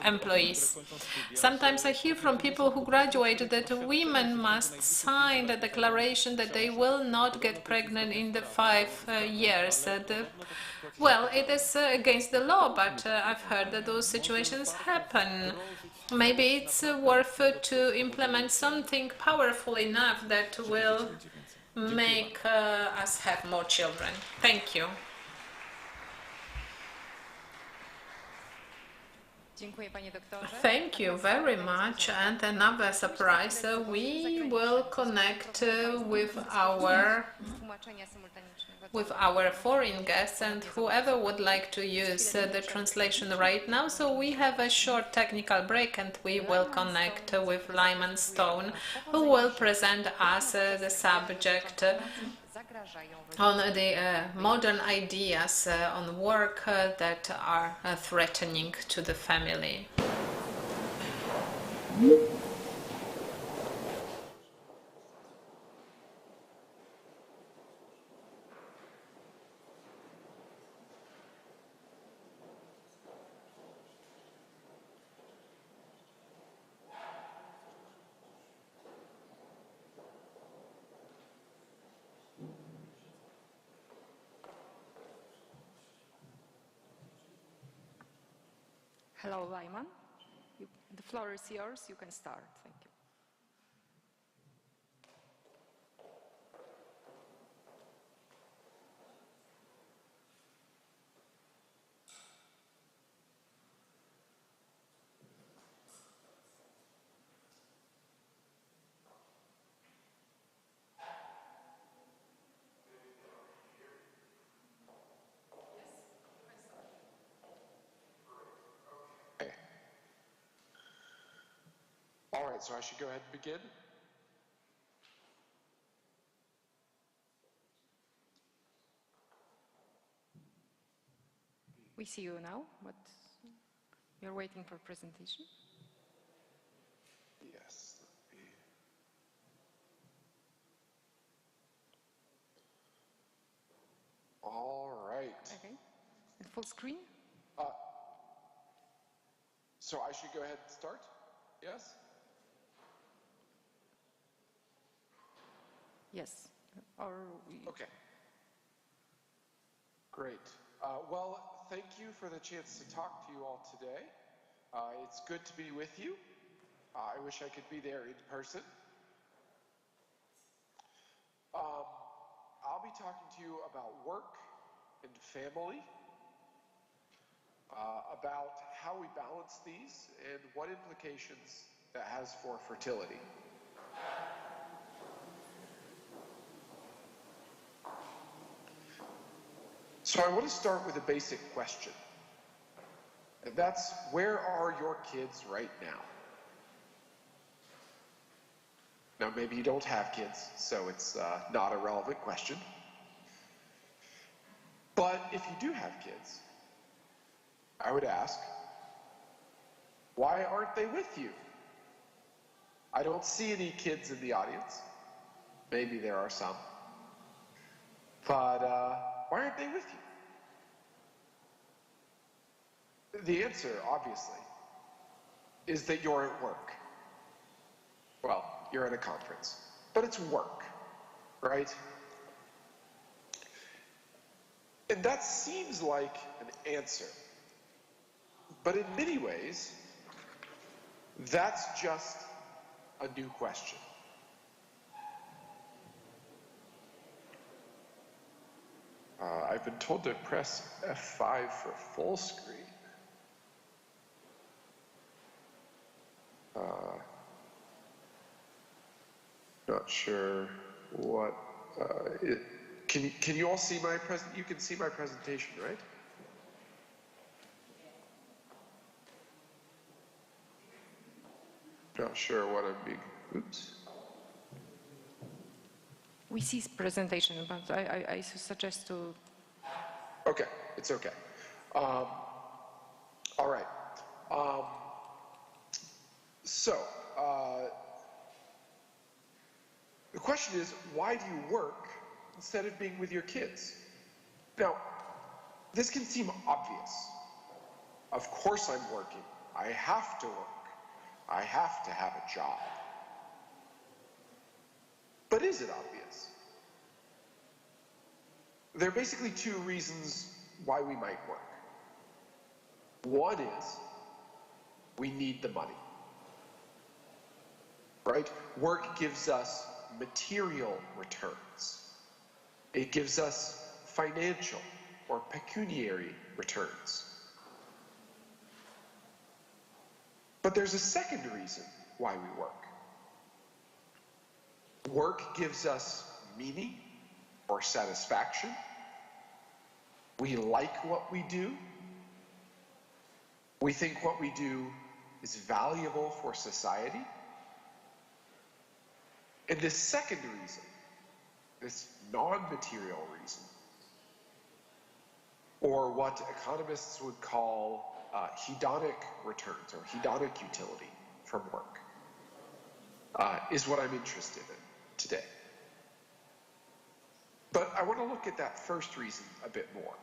employees. Sometimes I hear from people who graduated that women must sign the declaration that they will not get pregnant in the 5 years. Well, it is against the law, but I've heard that those situations happen. Maybe it's worth it to implement something powerful enough that will make us have more children. Thank you. Thank you very much. And another surprise, we will connect with our foreign guests and whoever would like to use the translation right now. So we have a short technical break and we will connect with Lyman Stone, who will present us the subject on the modern ideas on work that are threatening to the family. Hello, Lyman. The floor is yours. You can start. Thank you. All right, so I should go ahead and begin. We see you now, but you're waiting for presentation. Yes. All right. Okay. And full screen? So I should go ahead and start? Yes? Yes. Or Okay. Great. Well, thank you for the chance to talk to you all today. It's good to be with you. I wish I could be there in person. I'll be talking to you about work and family, about how we balance these and what implications that has for fertility. So I want to start with a basic question, and that's, where are your kids right now? Now, maybe you don't have kids, so it's not a relevant question. But if you do have kids, I would ask, why aren't they with you? I don't see any kids in the audience. Maybe there are some. But why aren't they with you? The answer, obviously, is that you're at work. Well, you're at a conference, but it's work, right? And that seems like an answer. But in many ways, that's just a new question. I've been told to press F5 for full screen. Not sure what. Can you all see my present? You can see my presentation, right? Not sure what I'm being. Oops. we see presentation, but I suggest to. Okay, it's okay. All right. The question is, why do you work instead of being with your kids? Now, this can seem obvious. Of course I'm working. I have to work. I have to have a job. But is it obvious? There are basically two reasons why we might work. One is we need the money, right? Work gives us material returns. It gives us financial or pecuniary returns. But there's a second reason why we work. Work gives us meaning or satisfaction. We like what we do. We think what we do is valuable for society. And this second reason, this non-material reason, or what economists would call hedonic returns or hedonic utility from work, is what I'm interested in today. But I want to look at that first reason a bit more,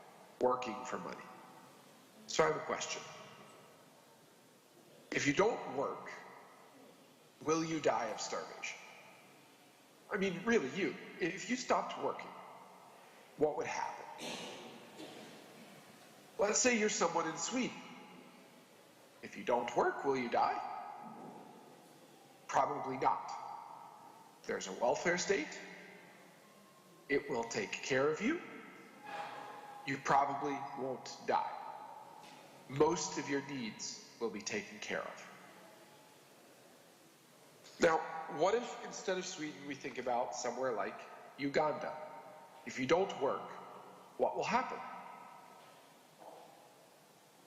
working for money. So I have a question. If you don't work, will you die of starvation? I mean, really, if you stopped working, what would happen? Let's say you're someone in Sweden. If you don't work, will you die? Probably not. There's a welfare state. It will take care of you. You probably won't die. Most of your needs will be taken care of. Now, what if instead of Sweden we think about somewhere like Uganda? If you don't work, what will happen?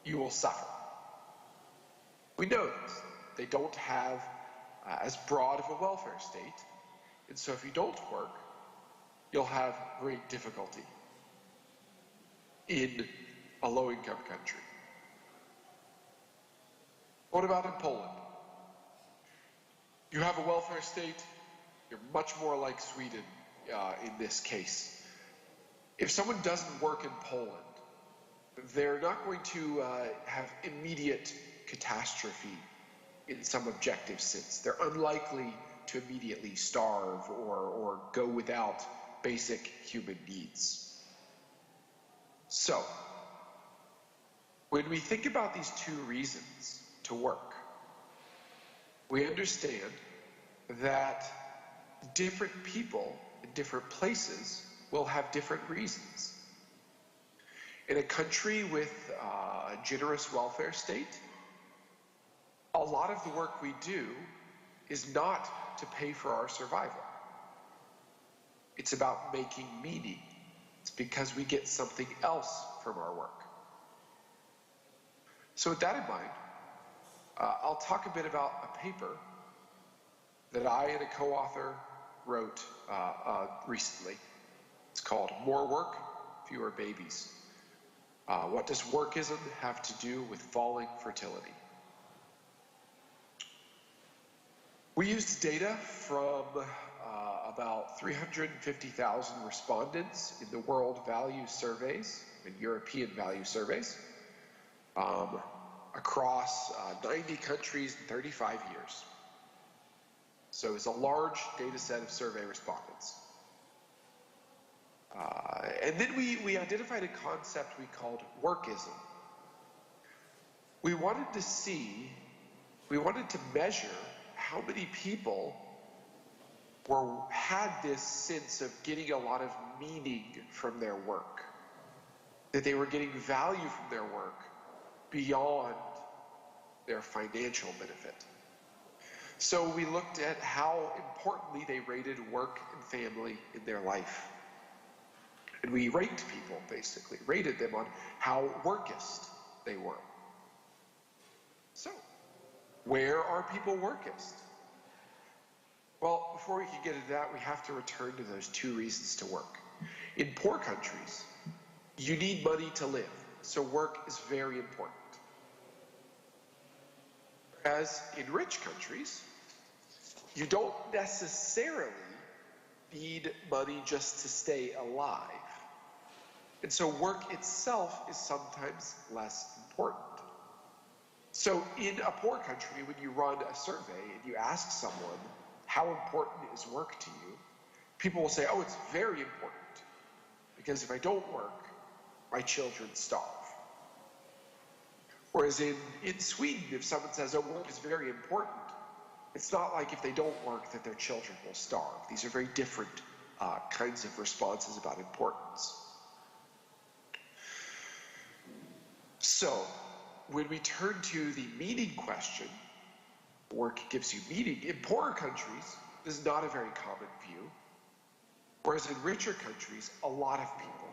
You will suffer. We know this. They don't have as broad of a welfare state, and so if you don't work, you'll have great difficulty in a low-income country. What about in Poland? You have a welfare state. You're much more like Sweden in this case. If someone doesn't work in Poland, they're not going to have immediate catastrophe in some objective sense. They're unlikely to immediately starve or go without basic human needs. So, when we think about these two reasons to work, we understand that different people in different places will have different reasons. In a country with a generous welfare state, a lot of the work we do is not to pay for our survival. It's about making meaning. It's because we get something else from our work. So with that in mind, I'll talk a bit about a paper that I and a co-author wrote recently. It's called More Work, Fewer Babies. What does workism have to do with falling fertility? We used data from about 350,000 respondents in the World Value Surveys and European Value Surveys across 90 countries in 35 years. So it's a large data set of survey respondents. And then we identified a concept we called workism. We wanted to measure how many people had this sense of getting a lot of meaning from their work, that they were getting value from their work beyond their financial benefit. So we looked at how importantly they rated work and family in their life. And we ranked people, basically, rated them on how workist they were. So, where are people workist? Well, before we can get into that, we have to return to those two reasons to work. In poor countries, you need money to live, so work is very important. Whereas in rich countries, you don't necessarily need money just to stay alive. And so work itself is sometimes less important. So in a poor country, when you run a survey and you ask someone, how important is work to you? People will say, oh, it's very important. Because if I don't work, my children starve. Whereas in Sweden, if someone says, oh, work is very important, it's not like if they don't work that their children will starve. These are very different kinds of responses about importance. So, when we turn to the meaning question, work gives you meaning. In poorer countries, this is not a very common view. Whereas in richer countries, a lot of people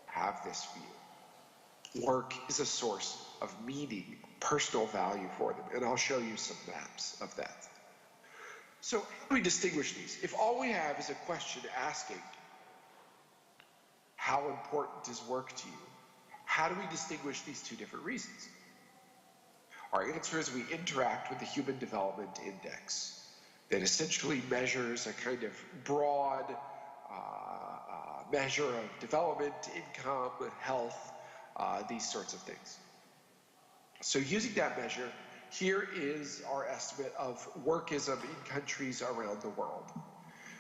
have this view. Work is a source of meaning, personal value for them. And I'll show you some maps of that. So how do we distinguish these? If all we have is a question asking, how important is work to you? How do we distinguish these two different reasons? Our answer is we interact with the Human Development Index that essentially measures a kind of broad measure of development, income, health, these sorts of things. So using that measure, here is our estimate of workism in countries around the world.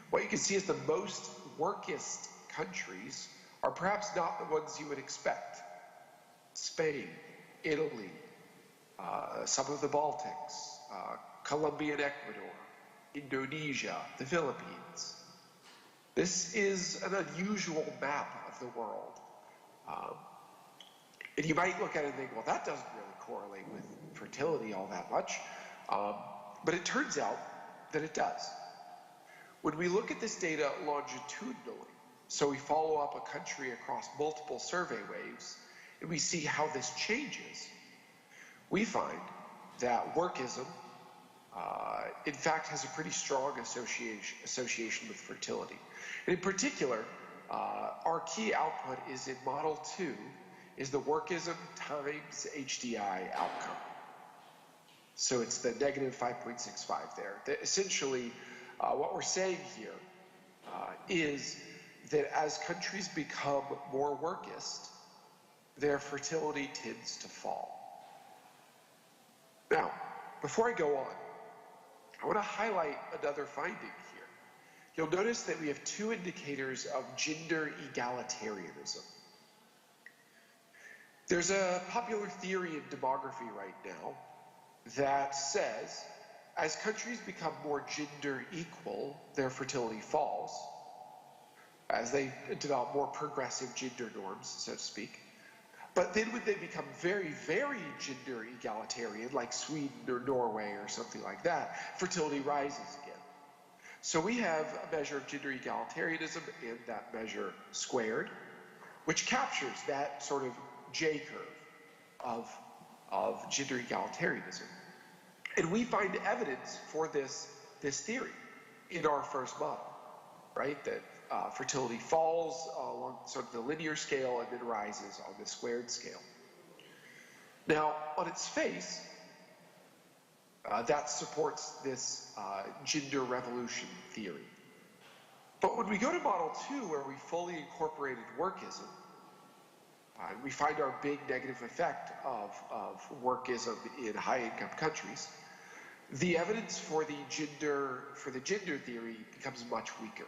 What you can see is the most workist countries are perhaps not the ones you would expect. Spain, Italy, some of the Baltics, Colombia and Ecuador, Indonesia, the Philippines. This is an unusual map of the world. And you might look at it and think, well, that doesn't really correlate with fertility all that much. But it turns out that it does. When we look at this data longitudinally, so we follow up a country across multiple survey waves, and we see how this changes, we find that workism, in fact, has a pretty strong association with fertility. And in particular, our key output is in Model 2, is the workism times HDI outcome. So it's the negative 5.65 there. Essentially, what we're saying here is that as countries become more workist, their fertility tends to fall. Now, before I go on, I want to highlight another finding here. You'll notice that we have two indicators of gender egalitarianism. There's a popular theory in demography right now that says as countries become more gender equal, their fertility falls. As they develop more progressive gender norms, so to speak. But then when they become very, very gender egalitarian, like Sweden or Norway or something like that, fertility rises again. So we have a measure of gender egalitarianism and that measure squared, which captures that sort of J-curve of gender egalitarianism. And we find evidence for this theory in our first model, right? That fertility falls along sort of the linear scale and then rises on the squared scale. Now, on its face, that supports this gender revolution theory. But when we go to model 2, where we fully incorporated workism, we find our big negative effect of workism in high-income countries. The evidence for the gender theory becomes much weaker.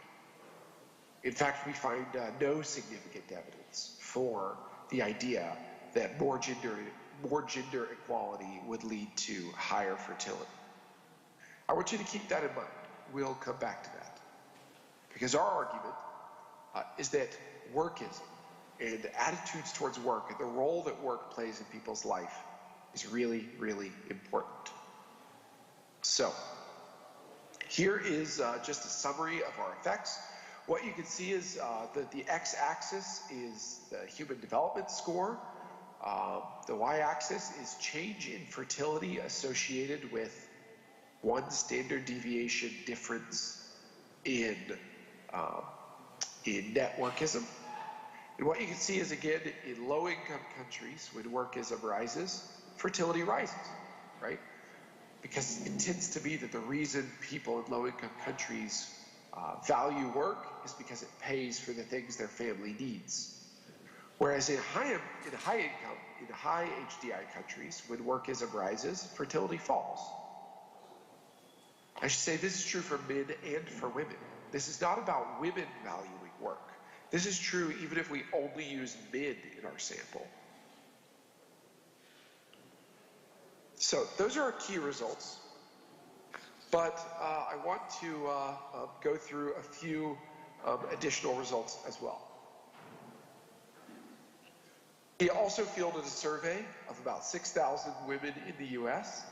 In fact, we find no significant evidence for the idea that more gender equality would lead to higher fertility. I want you to keep that in mind. We'll come back to that. Because our argument is that workism and attitudes towards work and the role that work plays in people's life is really, really important. So, here is just a summary of our effects. What you can see is that the x-axis is the human development score. The y-axis is change in fertility associated with 1 standard deviation difference in net workism. And what you can see is, again, in low-income countries, when workism rises, fertility rises, right? Because it tends to be that the reason people in low-income countries value work is because it pays for the things their family needs. Whereas in high income, in high HDI countries, when workism rises, fertility falls. I should say this is true for men and for women. This is not about women valuing work. This is true even if we only use men in our sample. So those are our key results. But I want to go through a few additional results as well. We also fielded a survey of about 6,000 women in the U.S.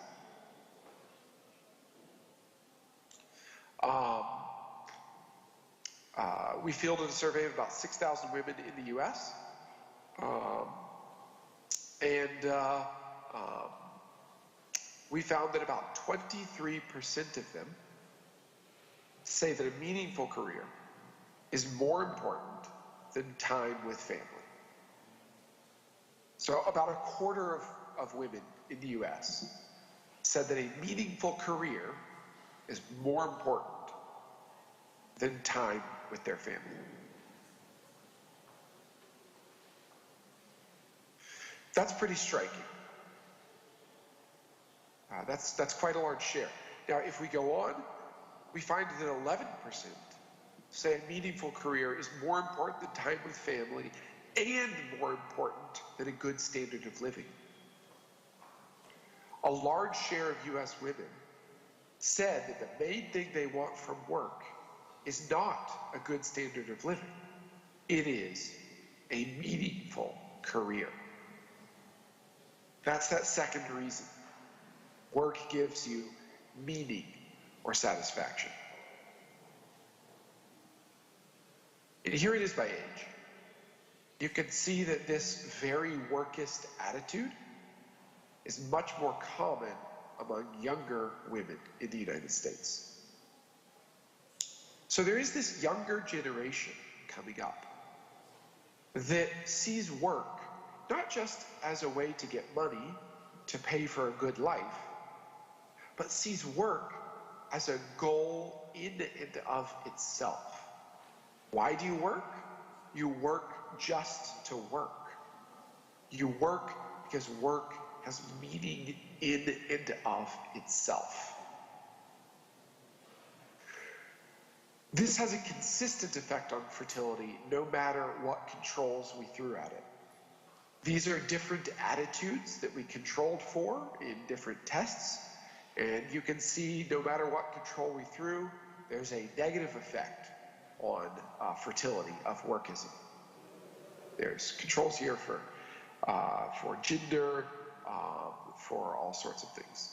We fielded a survey of about 6,000 women in the U.S. We found that about 23% of them say that a meaningful career is more important than time with family. So about a quarter of women in the US said that a meaningful career is more important than time with their family. That's pretty striking. That's quite a large share. Now, if we go on, we find that 11% say a meaningful career is more important than time with family and more important than a good standard of living. A large share of U.S. women said that the main thing they want from work is not a good standard of living. It is a meaningful career. That's that second reason. Work gives you meaning or satisfaction. And here it is by age. You can see that this very workist attitude is much more common among younger women in the United States. So there is this younger generation coming up that sees work not just as a way to get money to pay for a good life, but sees work as a goal in and of itself. Why do you work? You work just to work. You work because work has meaning in and of itself. This has a consistent effect on fertility no matter what controls we threw at it. These are different attitudes that we controlled for in different tests, and you can see no matter what control we threw, there's a negative effect on fertility of workism. There's controls here for gender, for all sorts of things.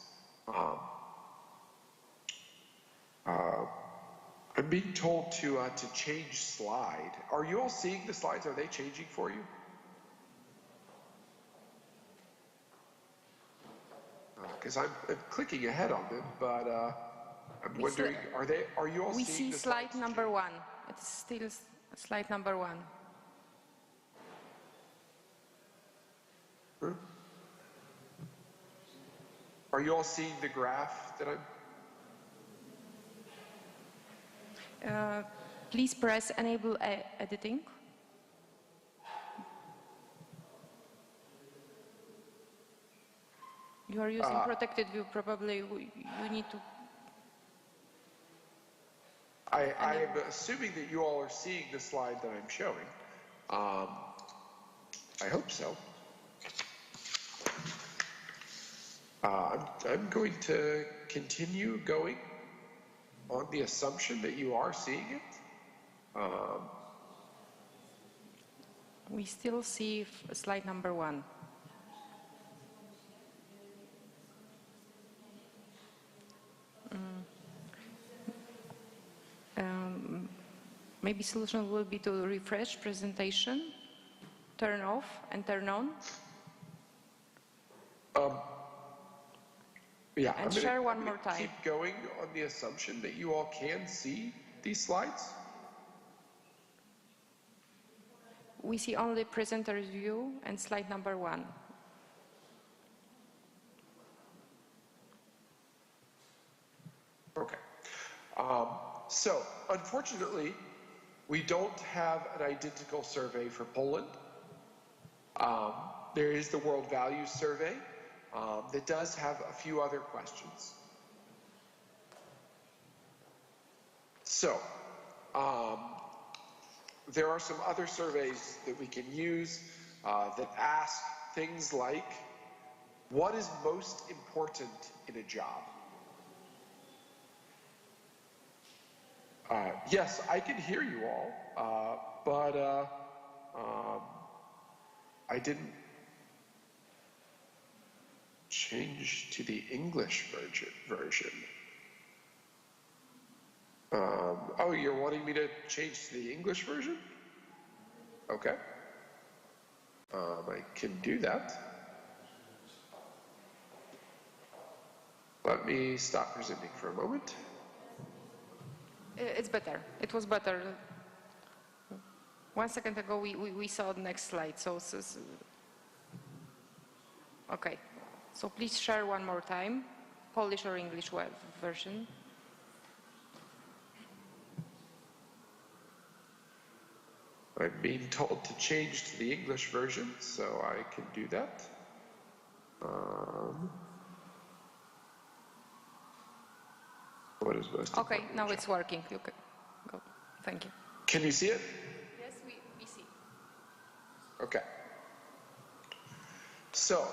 I'm being told to change slide. Are you all seeing the slides? Are they changing for you? Because I'm clicking ahead on them, but I'm wondering, are you all We seeing see the slide slides number change? 1. It's still slide number 1. Huh? Are you all seeing the graph that I'm... Please press enable editing. You are using protected view, probably you need to... I am assuming that you all are seeing the slide that I'm showing. I hope so. I'm going to continue going on the assumption that you are seeing it. We still see slide number 1. Maybe solution will be to refresh presentation, turn off and turn on. Yeah, And share one more time. Keep going on the assumption that you all can see these slides. We see only presenter's view and slide number 1. Okay. So, unfortunately, we don't have an identical survey for Poland. There is the World Values Survey that does have a few other questions. So, there are some other surveys that we can use that ask things like, what is most important in a job? Yes, I can hear you all, but I didn't change to the English version. Oh, you're wanting me to change to the English version? Okay. I can do that. Let me stop presenting for a moment. It's better. It was better. 1 second ago we saw the next slide. So okay. So please share one more time, Polish or English web version. I'm being told to change to the English version, so I can do that. What is most Okay, important? now it's working. You can go. Thank you. Can you see it? Yes, we see. Okay. So,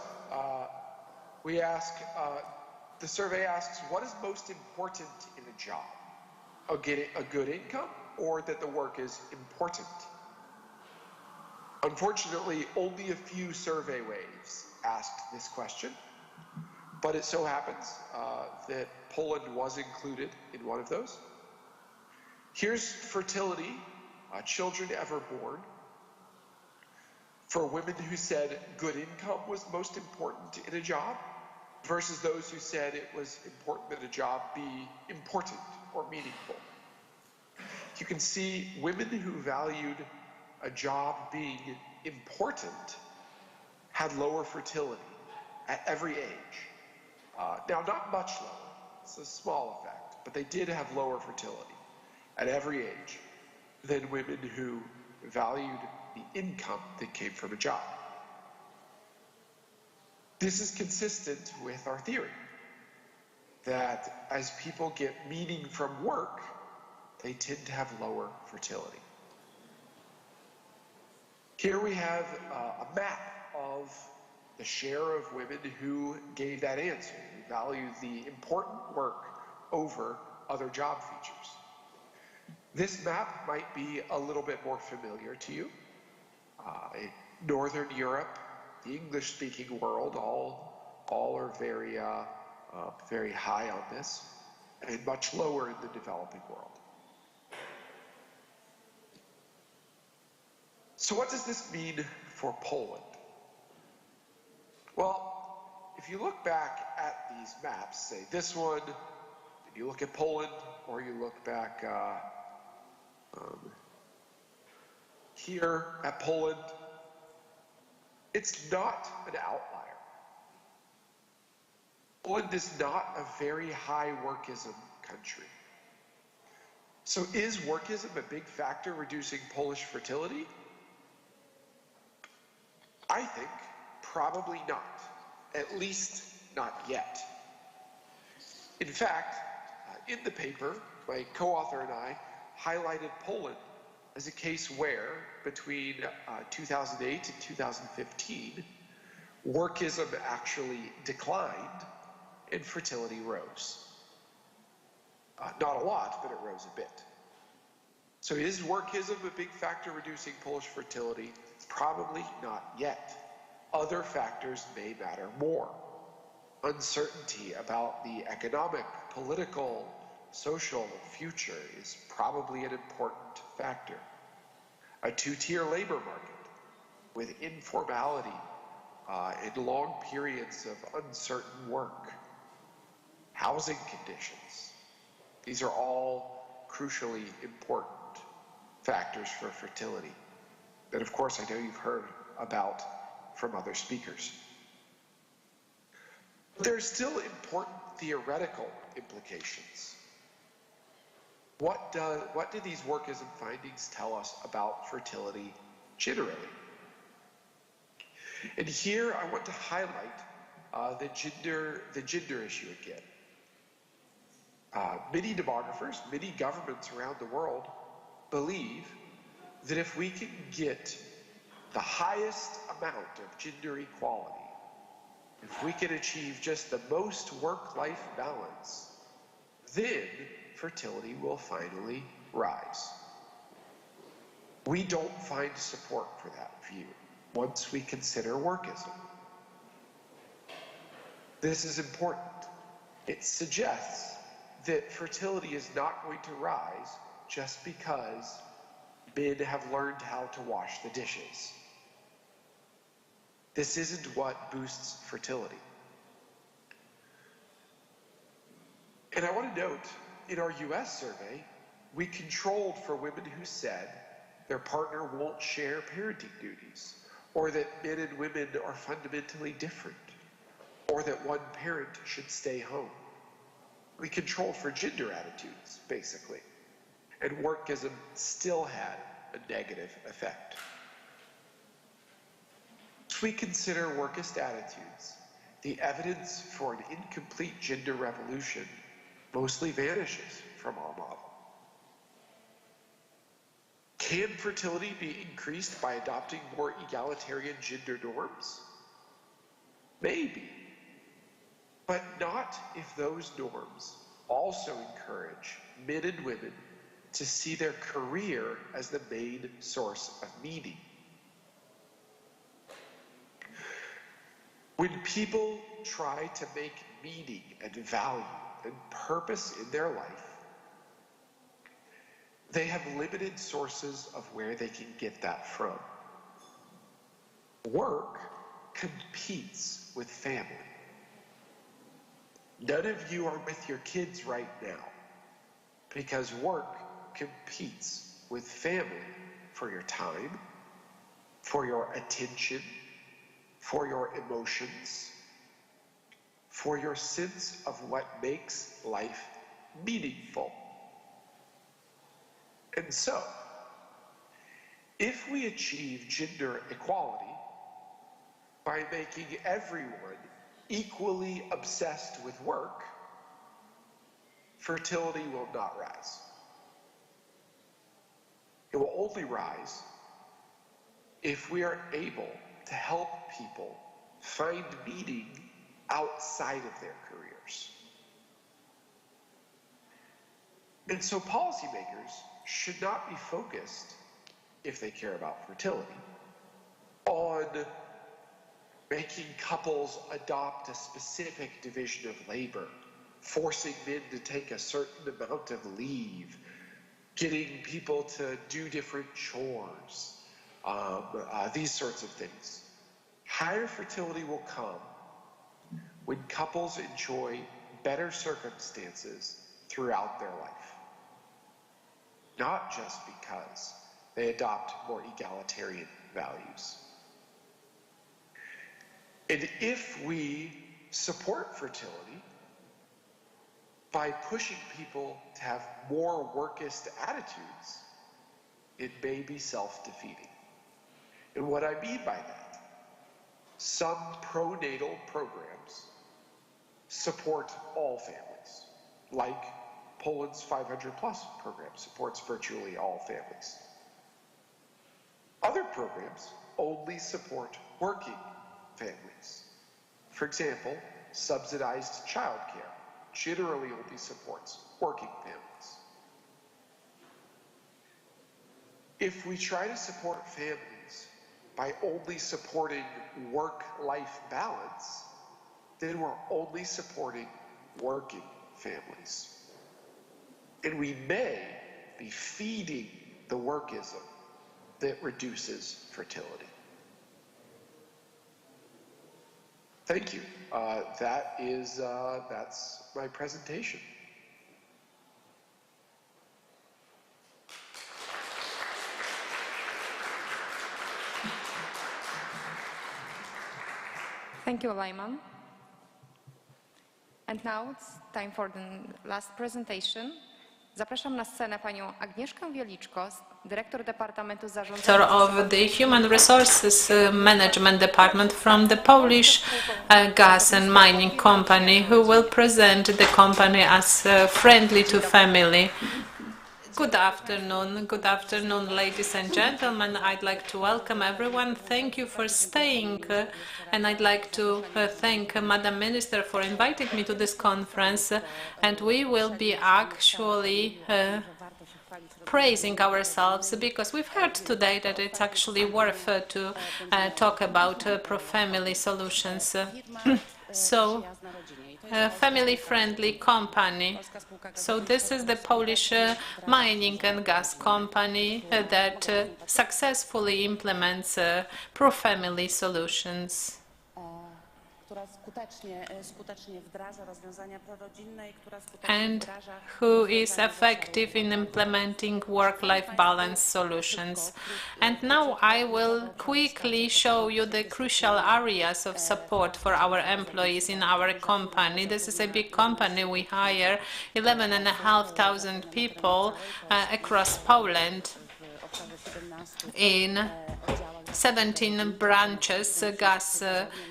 we ask, the survey asks, what is most important in a job? Getting a good income or that the work is important? Unfortunately, only a few survey waves asked this question, but it so happens that Poland was included in one of those. Here's fertility, children ever born, for women who said good income was most important in a job versus those who said it was important that a job be important or meaningful. You can see women who valued a job being important had lower fertility at every age. Now, not much lower, it's a small effect, but they did have lower fertility at every age than women who valued the income that came from a job. This is consistent with our theory that as people get meaning from work, they tend to have lower fertility. Here we have a map of the share of women who gave that answer, who valued the important work over other job features. This map might be a little bit more familiar to you. In Northern Europe, the English-speaking world, all are very high on this, and much lower in the developing world. So what does this mean for Poland? Well, if you look back at these maps, say this one, and you look at Poland, or you look back here at Poland, it's not an outlier. Poland is not a very high workism country. So is workism a big factor reducing Polish fertility? I think probably not, at least not yet. In fact, in the paper, my co-author and I highlighted Poland as a case where, between 2008 and 2015, workism actually declined and fertility rose. Not a lot, but it rose a bit. So is workism a big factor reducing Polish fertility? Probably not yet. Other factors may matter more. Uncertainty about the economic, political, social future is probably an important factor. A two-tier labor market with informality and long periods of uncertain work. Housing conditions. These are all crucially important factors for fertility that, of course, I know you've heard about from other speakers. But there are still important theoretical implications. What do these workism findings tell us about fertility generally? And here I want to highlight the gender issue again. Many demographers, many governments around the world believe that if we can get the highest amount of gender equality, if we can achieve just the most work-life balance, then fertility will finally rise. We don't find support for that view once we consider workism. This is important. It suggests that fertility is not going to rise just because men have learned how to wash the dishes. This isn't what boosts fertility. And I want to note, in our US survey, we controlled for women who said their partner won't share parenting duties, or that men and women are fundamentally different, or that one parent should stay home. We controlled for gender attitudes, basically. And workism still had a negative effect. As we consider workist attitudes, the evidence for an incomplete gender revolution mostly vanishes from our model. Can fertility be increased by adopting more egalitarian gender norms? Maybe, but not if those norms also encourage men and women to see their career as the main source of meaning. When people try to make meaning and value and purpose in their life, they have limited sources of where they can get that from. Work competes with family. None of you are with your kids right now because work competes with family for your time, for your attention, for your emotions, for your sense of what makes life meaningful. And so, if we achieve gender equality by making everyone equally obsessed with work, fertility will not rise. It will only rise if we are able to help people find meaning outside of their careers. And so policymakers should not be focused, if they care about fertility, on making couples adopt a specific division of labor, forcing men to take a certain amount of leave, getting people to do different chores, these sorts of things. Higher fertility will come when couples enjoy better circumstances throughout their life, not just because they adopt more egalitarian values. And if we support fertility by pushing people to have more workist attitudes, it may be self-defeating. And what I mean by that, some pronatal programs support all families, like Poland's 500 plus program supports virtually all families. Other programs only support working families. For example, subsidized childcare generally only supports working families. If we try to support families by only supporting work-life balance, then we're only supporting working families. And we may be feeding the workism that reduces fertility. Thank you. That's my presentation. Thank you, Lyman. And now it's time for the last presentation. Zapraszam na scenę panią Agnieszkę Wieliczko, dyrektor Departamentu Zarządzania of the Human Resources Management Department from the Polish Gas and Mining Company, who will present the company as friendly to family. Good afternoon, ladies and gentlemen. I'd like to welcome everyone. Thank you for staying, and I'd like to thank Madam Minister for inviting me to this conference. And we will be actually praising ourselves, because we've heard today that it's actually worth to talk about pro-family solutions. So, family-friendly company. So this is the Polish mining and gas company that successfully implements pro-family solutions. And who is effective in implementing work-life balance solutions. And now I will quickly show you the crucial areas of support for our employees in our company. This is a big company. We hire 11,500 people across Poland in 17 branches, gas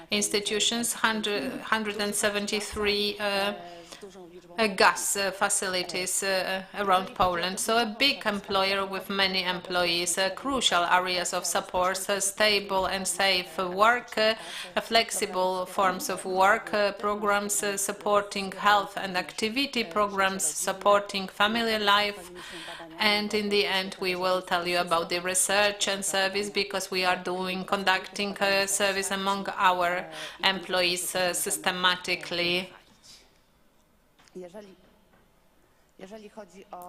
institutions, 173 gas facilities around Poland. So a big employer with many employees, crucial areas of support, stable and safe work, flexible forms of work, programs supporting health and activity programs, supporting family life. And in the end, we will tell you about the research and service, because we are conducting service among our employees systematically.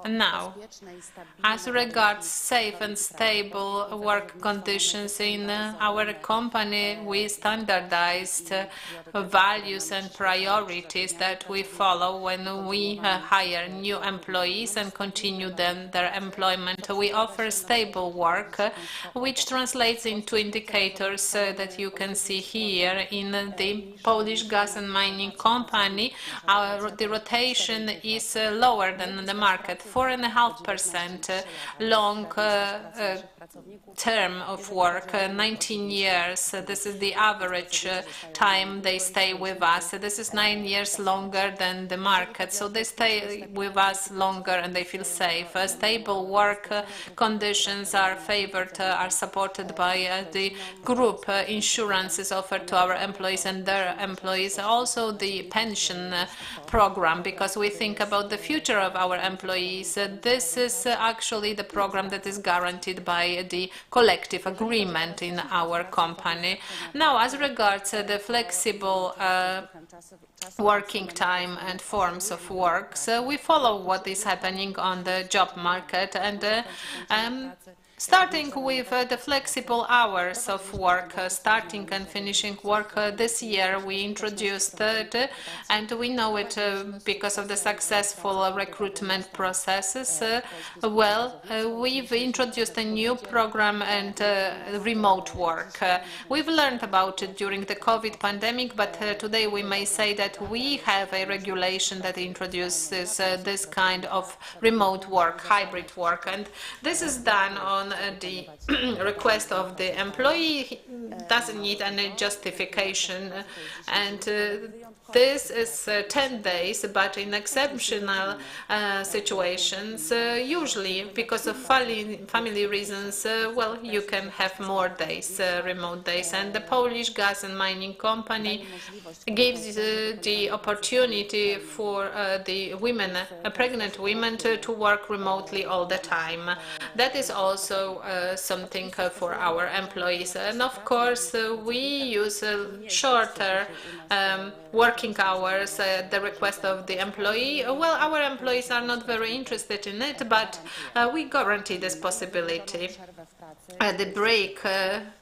Now, as regards safe and stable work conditions in our company, we standardized values and priorities that we follow when we hire new employees and continue then their employment. We offer stable work, which translates into indicators that you can see here in the Polish Gas and Mining Company. The rotation is lower than the market, 4.5% long term of work, 19 years. This is the average time they stay with us. This is 9 years longer than the market. So they stay with us longer and they feel safe. Stable work conditions are favored, are supported by the group insurances offered to our employees and their employees. Also the pension program, because we think about the future of our employees. This is actually the program that is guaranteed by the collective agreement in our company. Now, as regards the flexible working time and forms of work, so we follow what is happening on the job market, and starting with the flexible hours of work, starting and finishing work this year, we introduced it, and we know it because of the successful recruitment processes. We've introduced a new program and remote work. We've learned about it during the COVID pandemic, but today we may say that we have a regulation that introduces this kind of remote work, hybrid work, and this is done on the request of the employee. He doesn't need any justification, and this is 10 days, but in exceptional situations, usually because of family reasons, you can have more days, remote days. And the Polish Gas and Mining Company gives the opportunity for the women, pregnant women, to work remotely all the time. That is also something for our employees. And of course, we use shorter working hours at the request of the employee. Well, our employees are not very interested in it, but we guarantee this possibility. The break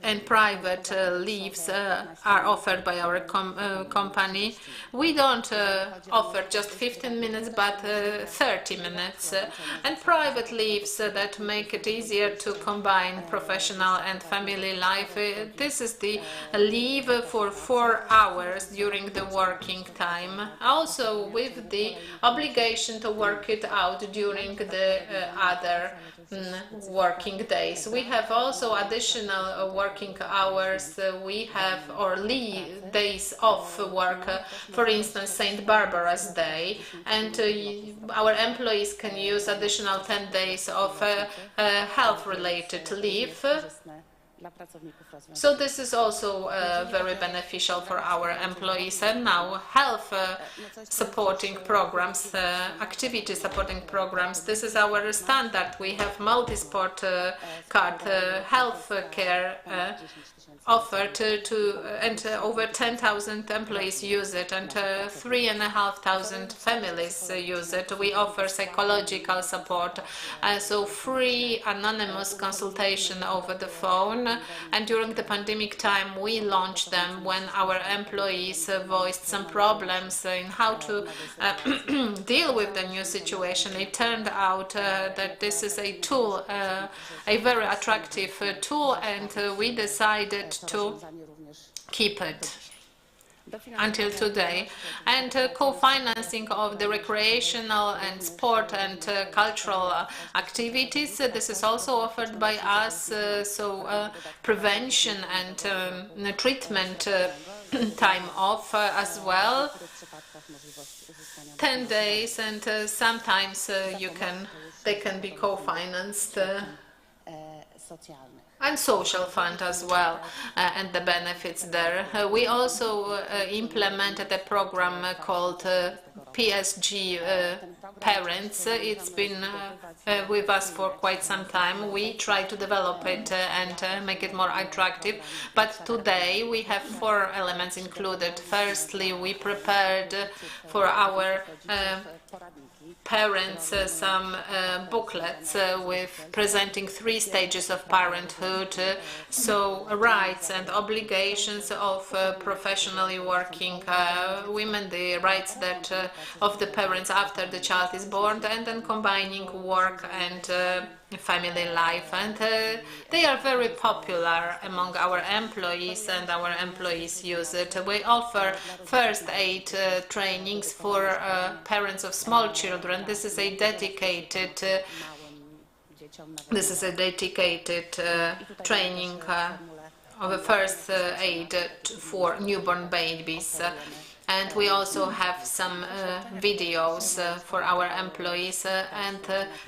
and private leaves are offered by our company. We don't offer just 15 minutes, but 30 minutes. And private leaves that make it easier to combine professional and family life. This is the leave for 4 hours during the working time. Also with the obligation to work it out during the other working days. We have also additional working hours. We have or leave days off work, for instance, St. Barbara's Day, and our employees can use additional 10 days of health-related leave. So this is also very beneficial for our employees. And now health supporting programs, activity supporting programs. This is our standard. We have multi-sport card health care offered and over 10,000 employees use it, and 3,500 families use it. We offer psychological support, so free anonymous consultation over the phone. And during the pandemic time, we launched them when our employees voiced some problems in how to deal with the new situation. It turned out that this is a tool, a very attractive tool, and we decided to keep it until today. And co-financing of the recreational and sport and cultural activities, this is also offered by us, so prevention and treatment time off as well, 10 days, and sometimes they can be co-financed, and social fund as well, and the benefits there. We also implemented a program called PSG Parents. It's been with us for quite some time. We try to develop it and make it more attractive. But today we have 4 elements included. Firstly, we prepared for our parents some booklets with presenting 3 stages of parenthood, so rights and obligations of professionally working women, the rights that of the parents after the child is born, and then combining work and family life. And they are very popular among our employees, and our employees use it. We offer first aid trainings for parents of small children. This is a dedicated This is a dedicated training of a first aid for newborn babies. And we also have some videos for our employees and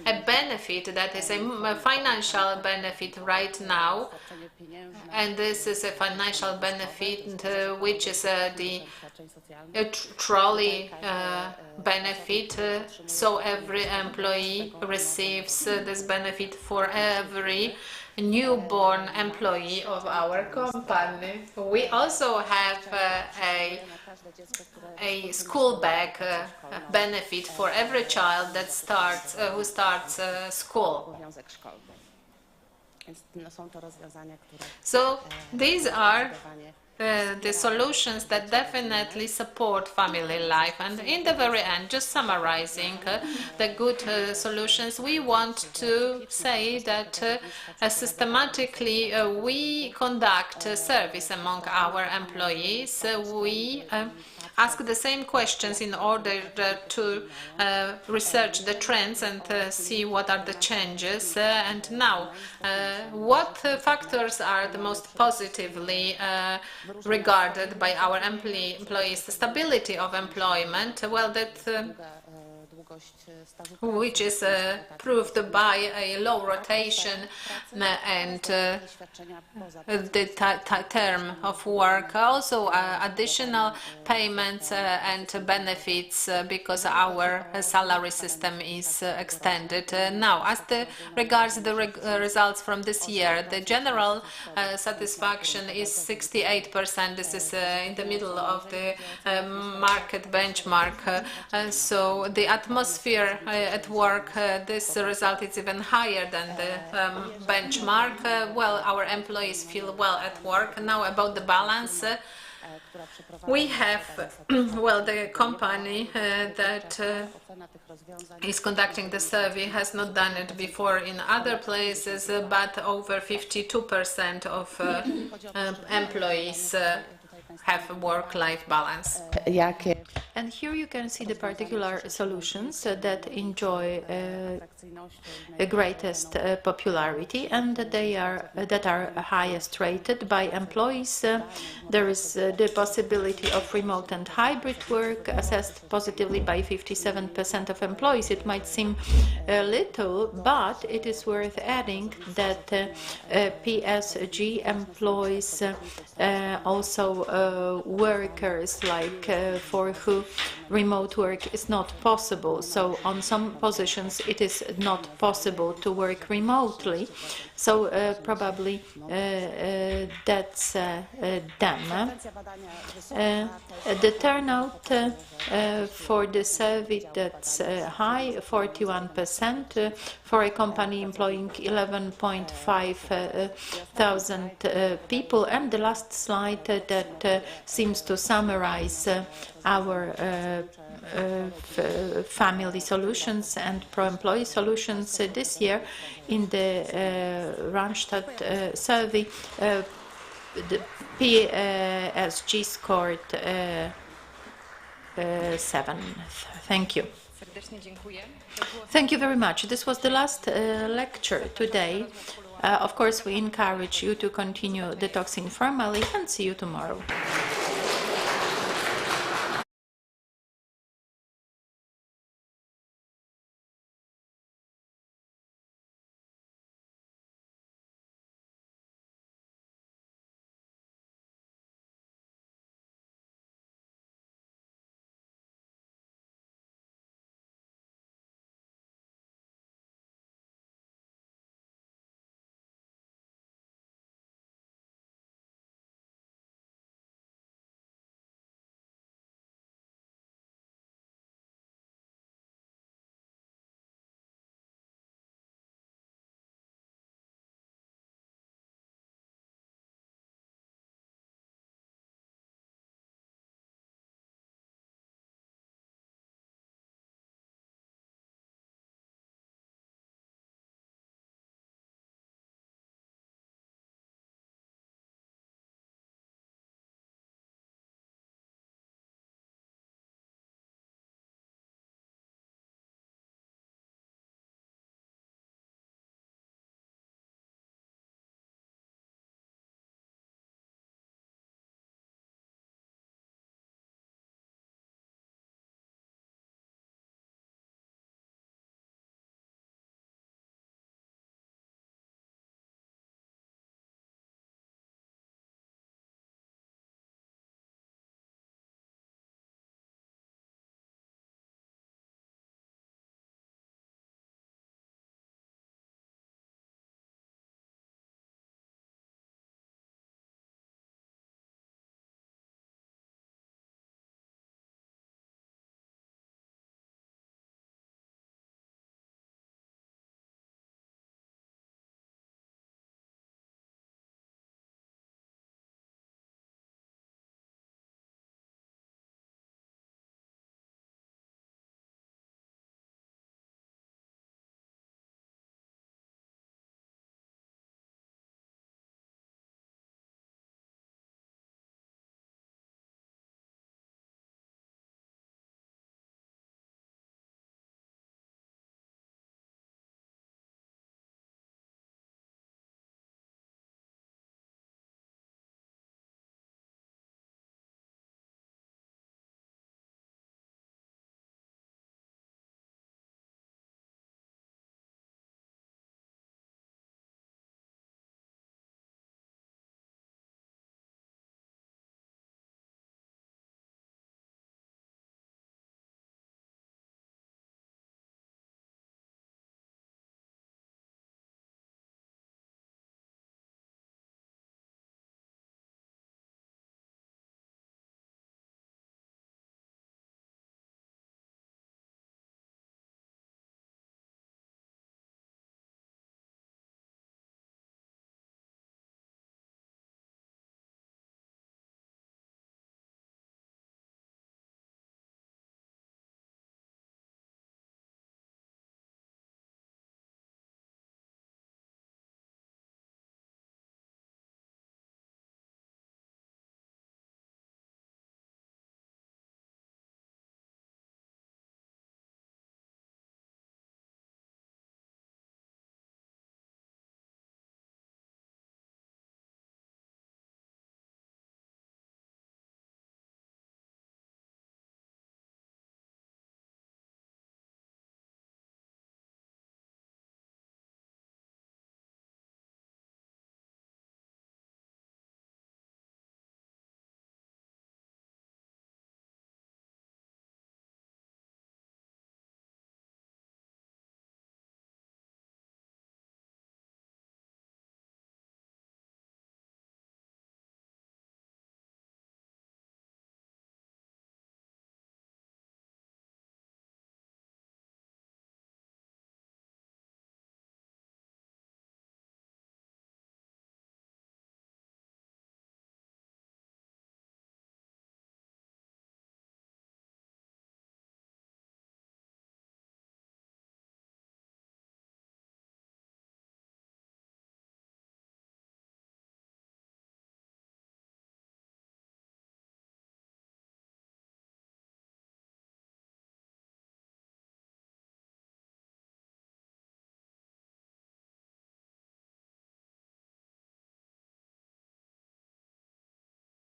a benefit that is a financial benefit right now. And this is a financial benefit which is the trolley benefit. So every employee receives this benefit for every newborn employee of our company. We also have a school bag benefit for every child that starts who starts school. So these are the solutions that definitely support family life. And in the very end, just summarizing the good solutions, we want to say that systematically we conduct service among our employees. We ask the same questions in order to research the trends and see what are the changes. And now, what factors are the most positively regarded by our employees? The stability of employment, well, that which is proved by a low rotation and the term of work. Also additional payments and benefits because our salary system is extended. Now, as regards the results from this year, the general satisfaction is 68%. This is in the middle of the market benchmark. So the atmosphere at work, this result is even higher than the benchmark. Well, our employees feel well at work. Now about the balance, we have, well, the company that is conducting the survey has not done it before in other places, but over 52% of employees have a work-life balance. And here you can see the particular solutions that enjoy greatest popularity and that are highest rated by employees. There is the possibility of remote and hybrid work assessed positively by 57% of employees. It might seem little, but it is worth adding that PSG employs also workers like for who remote work is not possible. So on some positions it is not possible to work remotely. So probably that's them. The turnout for the survey, that's high, 41%, for a company employing 11.5 thousand people. And the last slide that seems to summarize our family solutions and pro-employee solutions this year. In the Randstad survey, the PSG scored 7. Thank you. Thank you very much. This was the last lecture today. Of course, we encourage you to continue detoxing formally, and see you tomorrow.